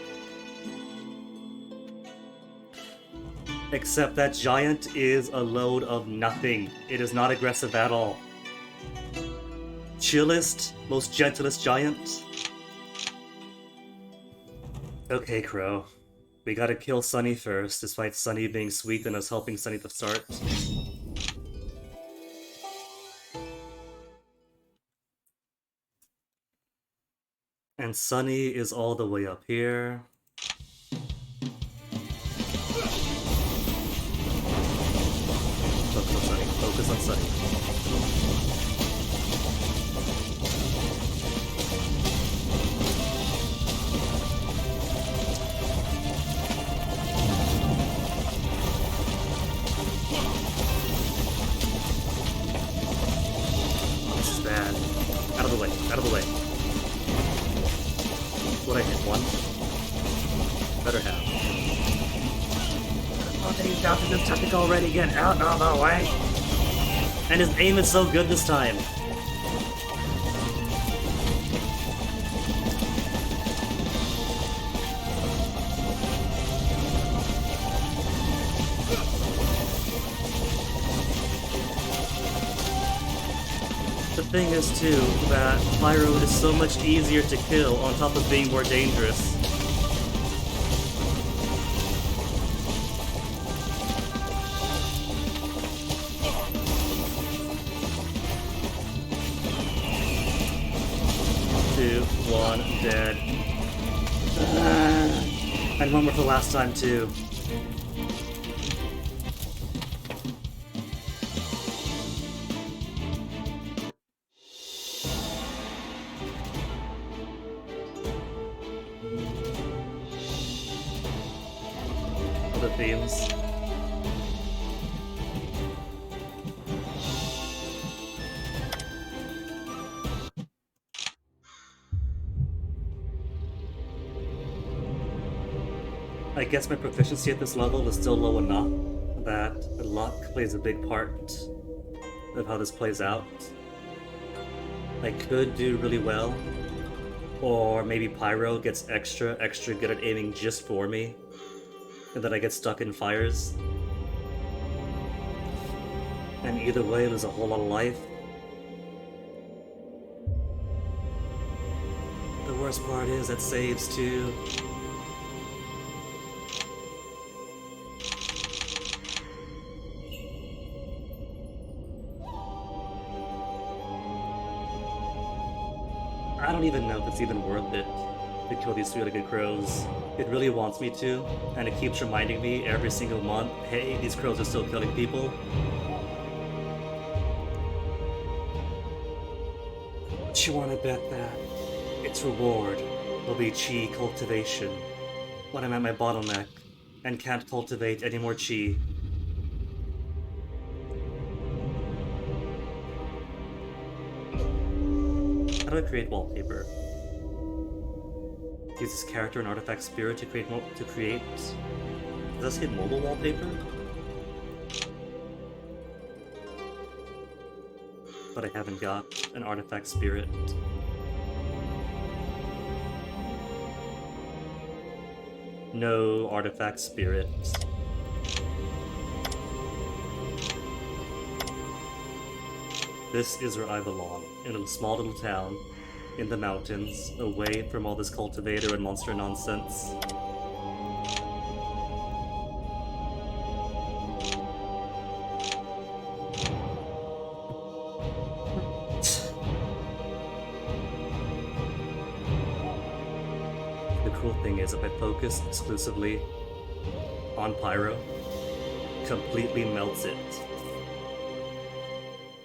Except that giant is a load of nothing. It is not aggressive at all. Chillest, most gentlest giant. Okay, Crow. We gotta kill Sunny first, despite Sunny being sweet and us helping Sunny to start. And Sunny is all the way up here. Focus on Sunny. Focus on Sunny. This is bad. Out of the way. Out of the way. What I hit? One? Better have. Oh, he's down to this tactic already. Get out of the way! And his aim is so good this time. The thing is too, that Pyro is so much easier to kill on top of being more dangerous. Two, one, dead. And one more for the last time too. Other themes. I guess my proficiency at this level is still low enough that luck plays a big part of how this plays out. I could do really well, or maybe Pyro gets extra good at aiming just for me, and then I get stuck in fires. And either way, there's a whole lot of life. The worst part is that saves too. I don't even know if it's even worth it to kill these three-legged crows. It really wants me to, and it keeps reminding me every single month, hey, these crows are still killing people. You want to bet that its reward will be chi cultivation when I'm at my bottleneck and can't cultivate any more chi? How do I create wallpaper? Use this character and artifact spirit to create Does this hit mobile wallpaper? But I haven't got an artifact spirit. No artifact spirit. This is where I belong, in a small little town, in the mountains, away from all this cultivator and monster nonsense. The cool thing is, if I focus exclusively on Pyro, completely melts it.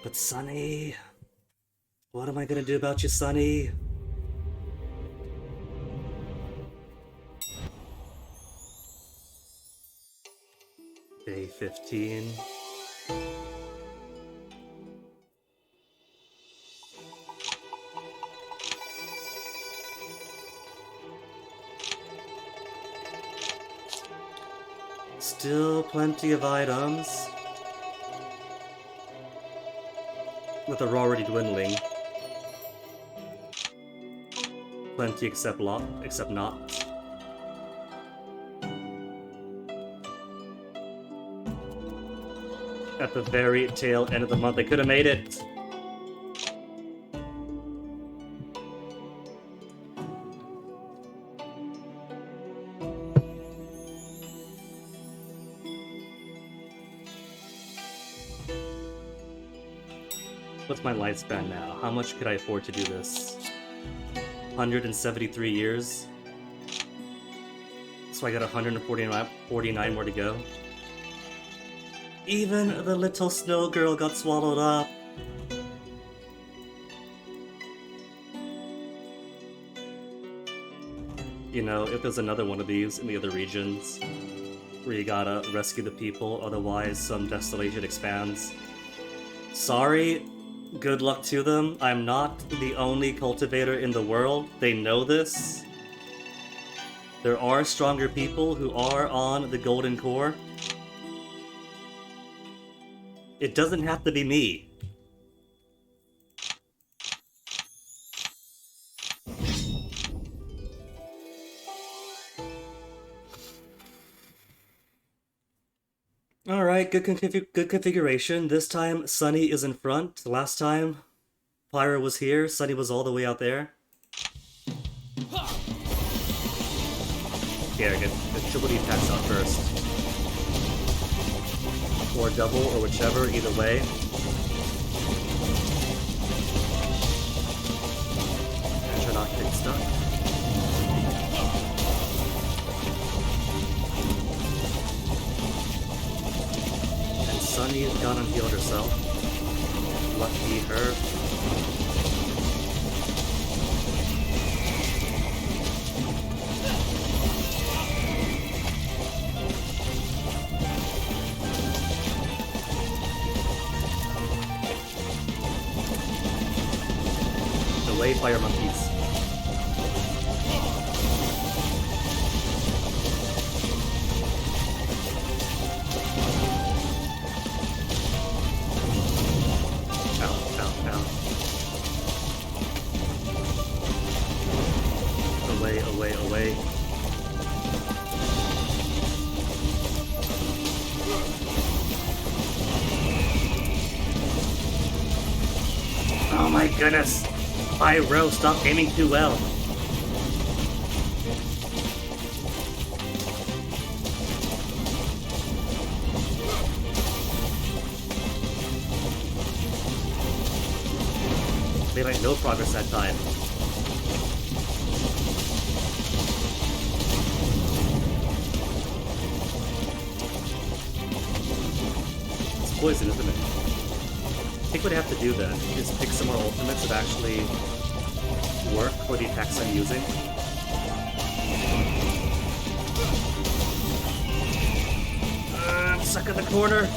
But Sunny, what am I gonna do about you, Sunny? Day 15. Still plenty of items. With the raw already dwindling. Plenty except not. At the very tail end of the month, I could have made it. What's my lifespan now? How much could I afford to do this? 173 years. So I got 149 more to go. Even the little snow girl got swallowed up. You know, if there's another one of these in the other regions, where you gotta rescue the people, otherwise some desolation expands. Sorry, good luck to them. I'm not the only cultivator in the world. They know this. There are stronger people who are on the Golden Core. It doesn't have to be me. Alright, good configuration. This time, Sunny is in front. Last time, Pyro was here, Sunny was all the way out there. Here, get the triple D attacks out first. Or double, or whichever, either way. And try not to get stuck. Sunny got unhealed herself. Lucky her. Away, fire monkeys. Away. Oh my goodness! Pyro, stop aiming too well. Made like no progress that time. Poison, isn't it? I think what I have to do then is pick some more ultimates that actually work for the attacks I'm using. I'm stuck in the corner.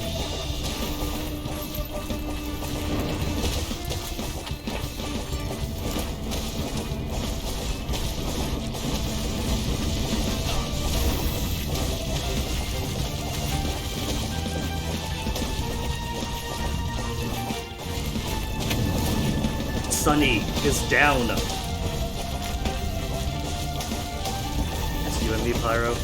Sunny is down. It's you and me, Pyro.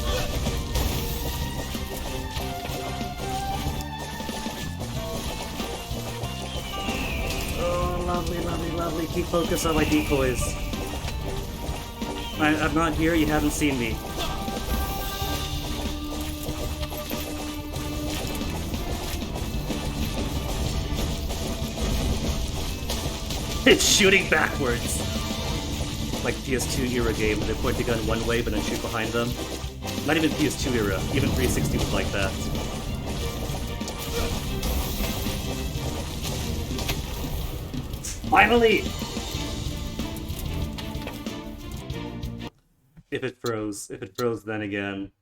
Oh, lovely, lovely, lovely. Keep focus on my decoys. I'm not here, you haven't seen me. It's shooting backwards! Like PS2 era game, where they point the gun one way but then shoot behind them. Not even PS2 era, even 360 was like that. Finally! If it froze then again.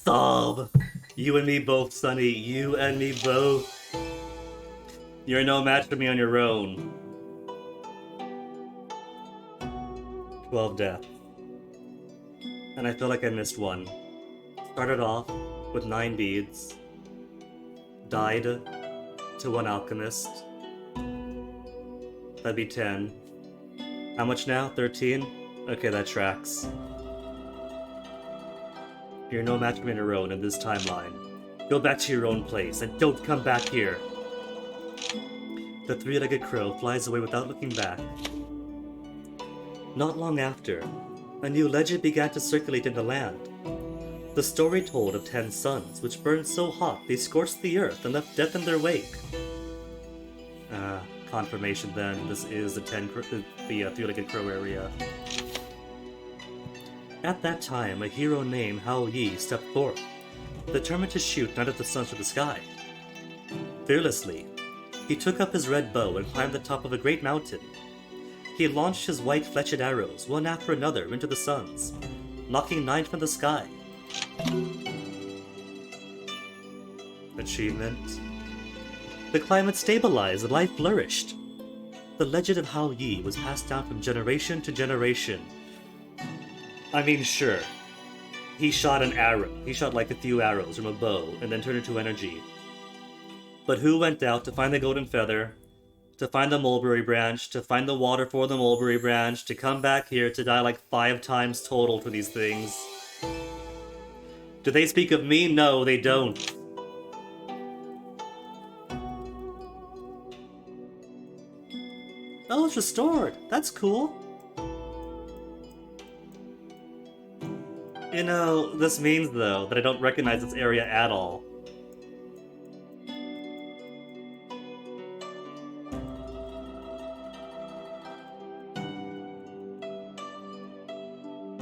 Sob! You and me both, Sonny. You and me both. You're no match for me on your own. 12 deaths. And I feel like I missed one. Started off with 9 beads. Died to 1 alchemist. That'd be 10. How much now? 13? Okay, that tracks. You're no match for me on your own in this timeline. Go back to your own place, and don't come back here. The three-legged crow flies away without looking back. Not long after, a new legend began to circulate in the land. The story told of 10 suns, which burned so hot they scorched the earth and left death in their wake. Confirmation then, this is the three-legged crow area. At that time, a hero named Hao Yi stepped forth, determined to shoot none of the suns from the sky. Fearlessly, he took up his red bow and climbed the top of a great mountain. He launched his white fletched arrows, one after another, into the suns, knocking 9 from the sky. Achievement. The climate stabilized and life flourished. The legend of Hao Yi was passed down from generation to generation. I mean, sure. He shot an arrow. He shot like a few arrows from a bow and then turned into energy. But who went out to find the golden feather, to find the mulberry branch, to find the water for the mulberry branch, to come back here to die like 5 times total for these things? Do they speak of me? No, they don't. Oh, it's restored. That's cool. You know, this means, though, that I don't recognize this area at all.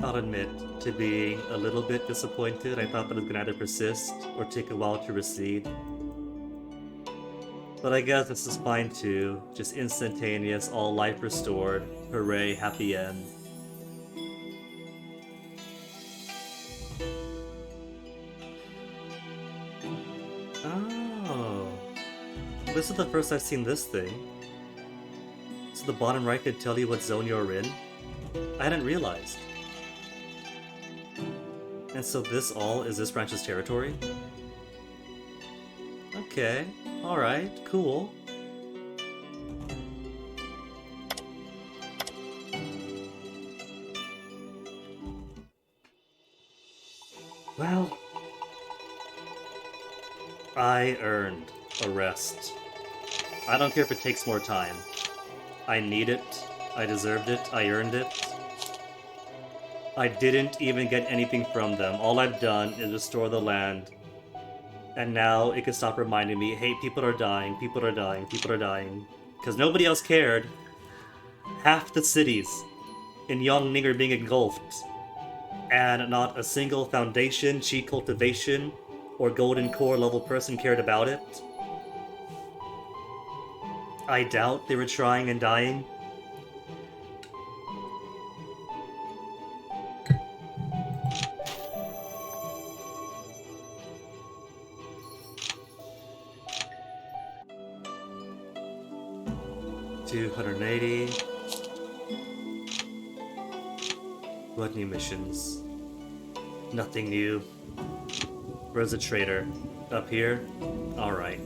I'll admit to being a little bit disappointed. I thought that it was gonna either persist or take a while to recede. But I guess this is fine too. Just instantaneous, all life restored. Hooray, happy end. Oh. This is the first I've seen this thing. So the bottom right could tell you what zone you're in? I hadn't realized. And so this all is this branch's territory? Okay, alright, cool. Well, I earned a rest. I don't care if it takes more time. I need it, I deserved it, I earned it. I didn't even get anything from them. All I've done is restore the land. And now it can stop reminding me, hey, people are dying, people are dying, people are dying. Because nobody else cared. Half the cities in Yongning are being engulfed. And not a single foundation, cheat cultivation, or Golden Core level person cared about it. I doubt they were trying and dying. $280. What new missions? Nothing new. Where's the trader? Up here? Alright.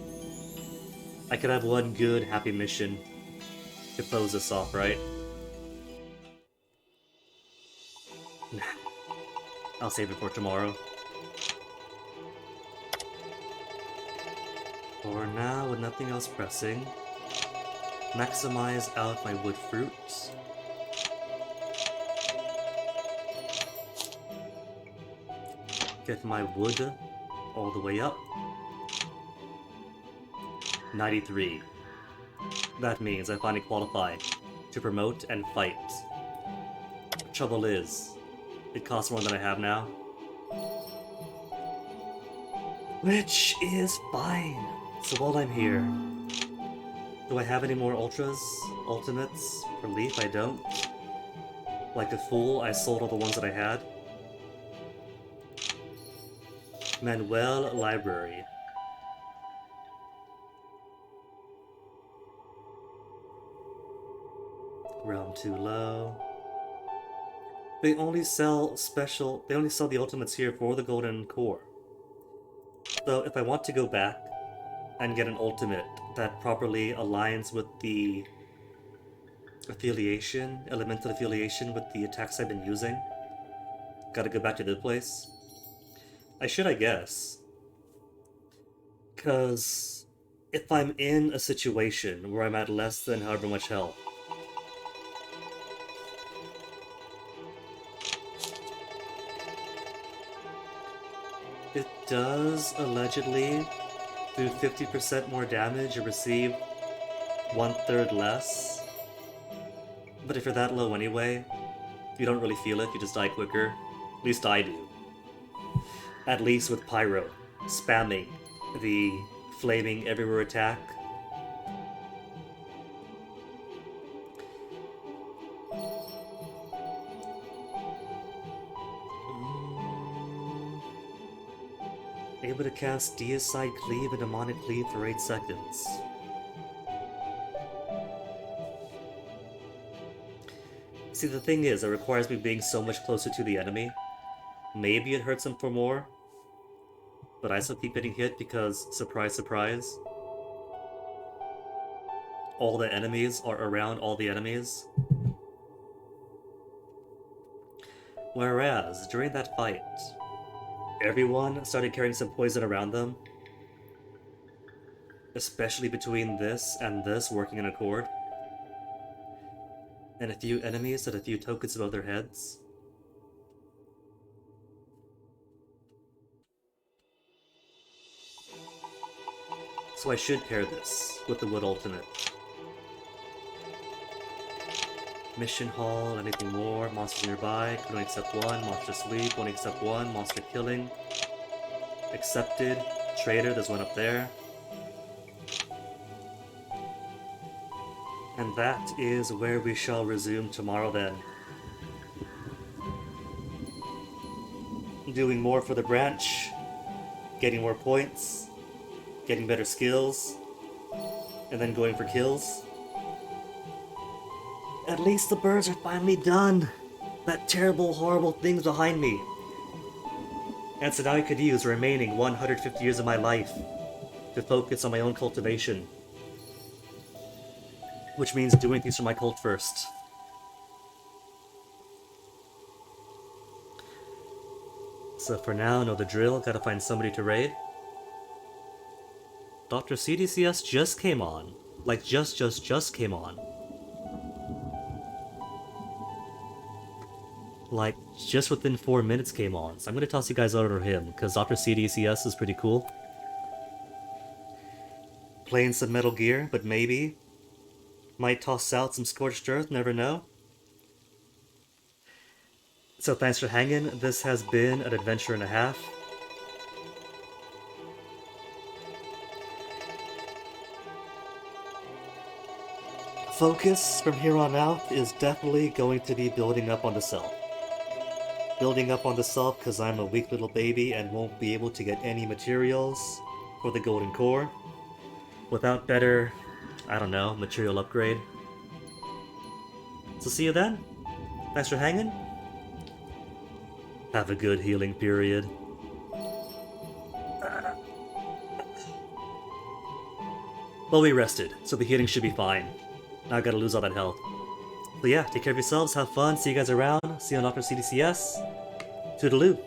I could have one good, happy mission to close this off, right? Nah. I'll save it for tomorrow. For now, with nothing else pressing, maximize out my wood fruits. Get my wood all the way up. 93. That means I finally qualify to promote and fight. Trouble is, it costs more than I have now. Which is fine. So while I'm here, do I have any more ultras, ultimates, for Leaf? I don't. Like a fool, I sold all the ones that I had. Manuel Library. Realm too low. They only sell the ultimates here for the Golden Core. So if I want to go back and get an ultimate that properly aligns with the elemental affiliation with the attacks I've been using, gotta go back to the place. I should, I guess. Because if I'm in a situation where I'm at less than however much health, it does allegedly do 50% more damage or receive 1/3 less. But if you're that low anyway, you don't really feel it, you just die quicker. At least I do. At least with Pyro, spamming the flaming everywhere attack. Able to cast Deicide Cleave and Demonic Cleave for 8 seconds. See, the thing is, it requires me being so much closer to the enemy. Maybe it hurts him for more, but I still keep getting hit because, surprise, surprise, all the enemies are around all the enemies. Whereas, during that fight, everyone started carrying some poison around them, especially between this and this working in accord, and a few enemies had a few tokens above their heads. So I should pair this with the Wood Ultimate. Mission Hall, anything more? Monsters nearby, can only accept one. Monster Sweep, only accept one. Monster Killing, accepted. Trader, there's one up there. And that is where we shall resume tomorrow then. Doing more for the branch, getting more points, getting better skills, and then going for kills. At least the birds are finally done! That terrible, horrible thing's behind me. And so now I could use the remaining 150 years of my life to focus on my own cultivation. Which means doing things for my cult first. So for now, know the drill, gotta find somebody to raid. Dr. CDCS just came on. Like, just came on. Like, just within 4 minutes came on. So I'm gonna toss you guys over to him, because Dr. CDCS is pretty cool. Playing some Metal Gear, but maybe might toss out some Scorched Earth, never know. So thanks for hanging. This has been an adventure and a half. focus from here on out is definitely going to be building up on the self. Building up on the self because I'm a weak little baby and won't be able to get any materials for the golden core without better, I don't know, material upgrade. So see you then. Thanks for hanging. Have a good healing period. Well, we rested, so the healing should be fine. Now I gotta lose all that health. So yeah, take care of yourselves, have fun, see you guys around, see you on Dr. CDCS. Toodaloo.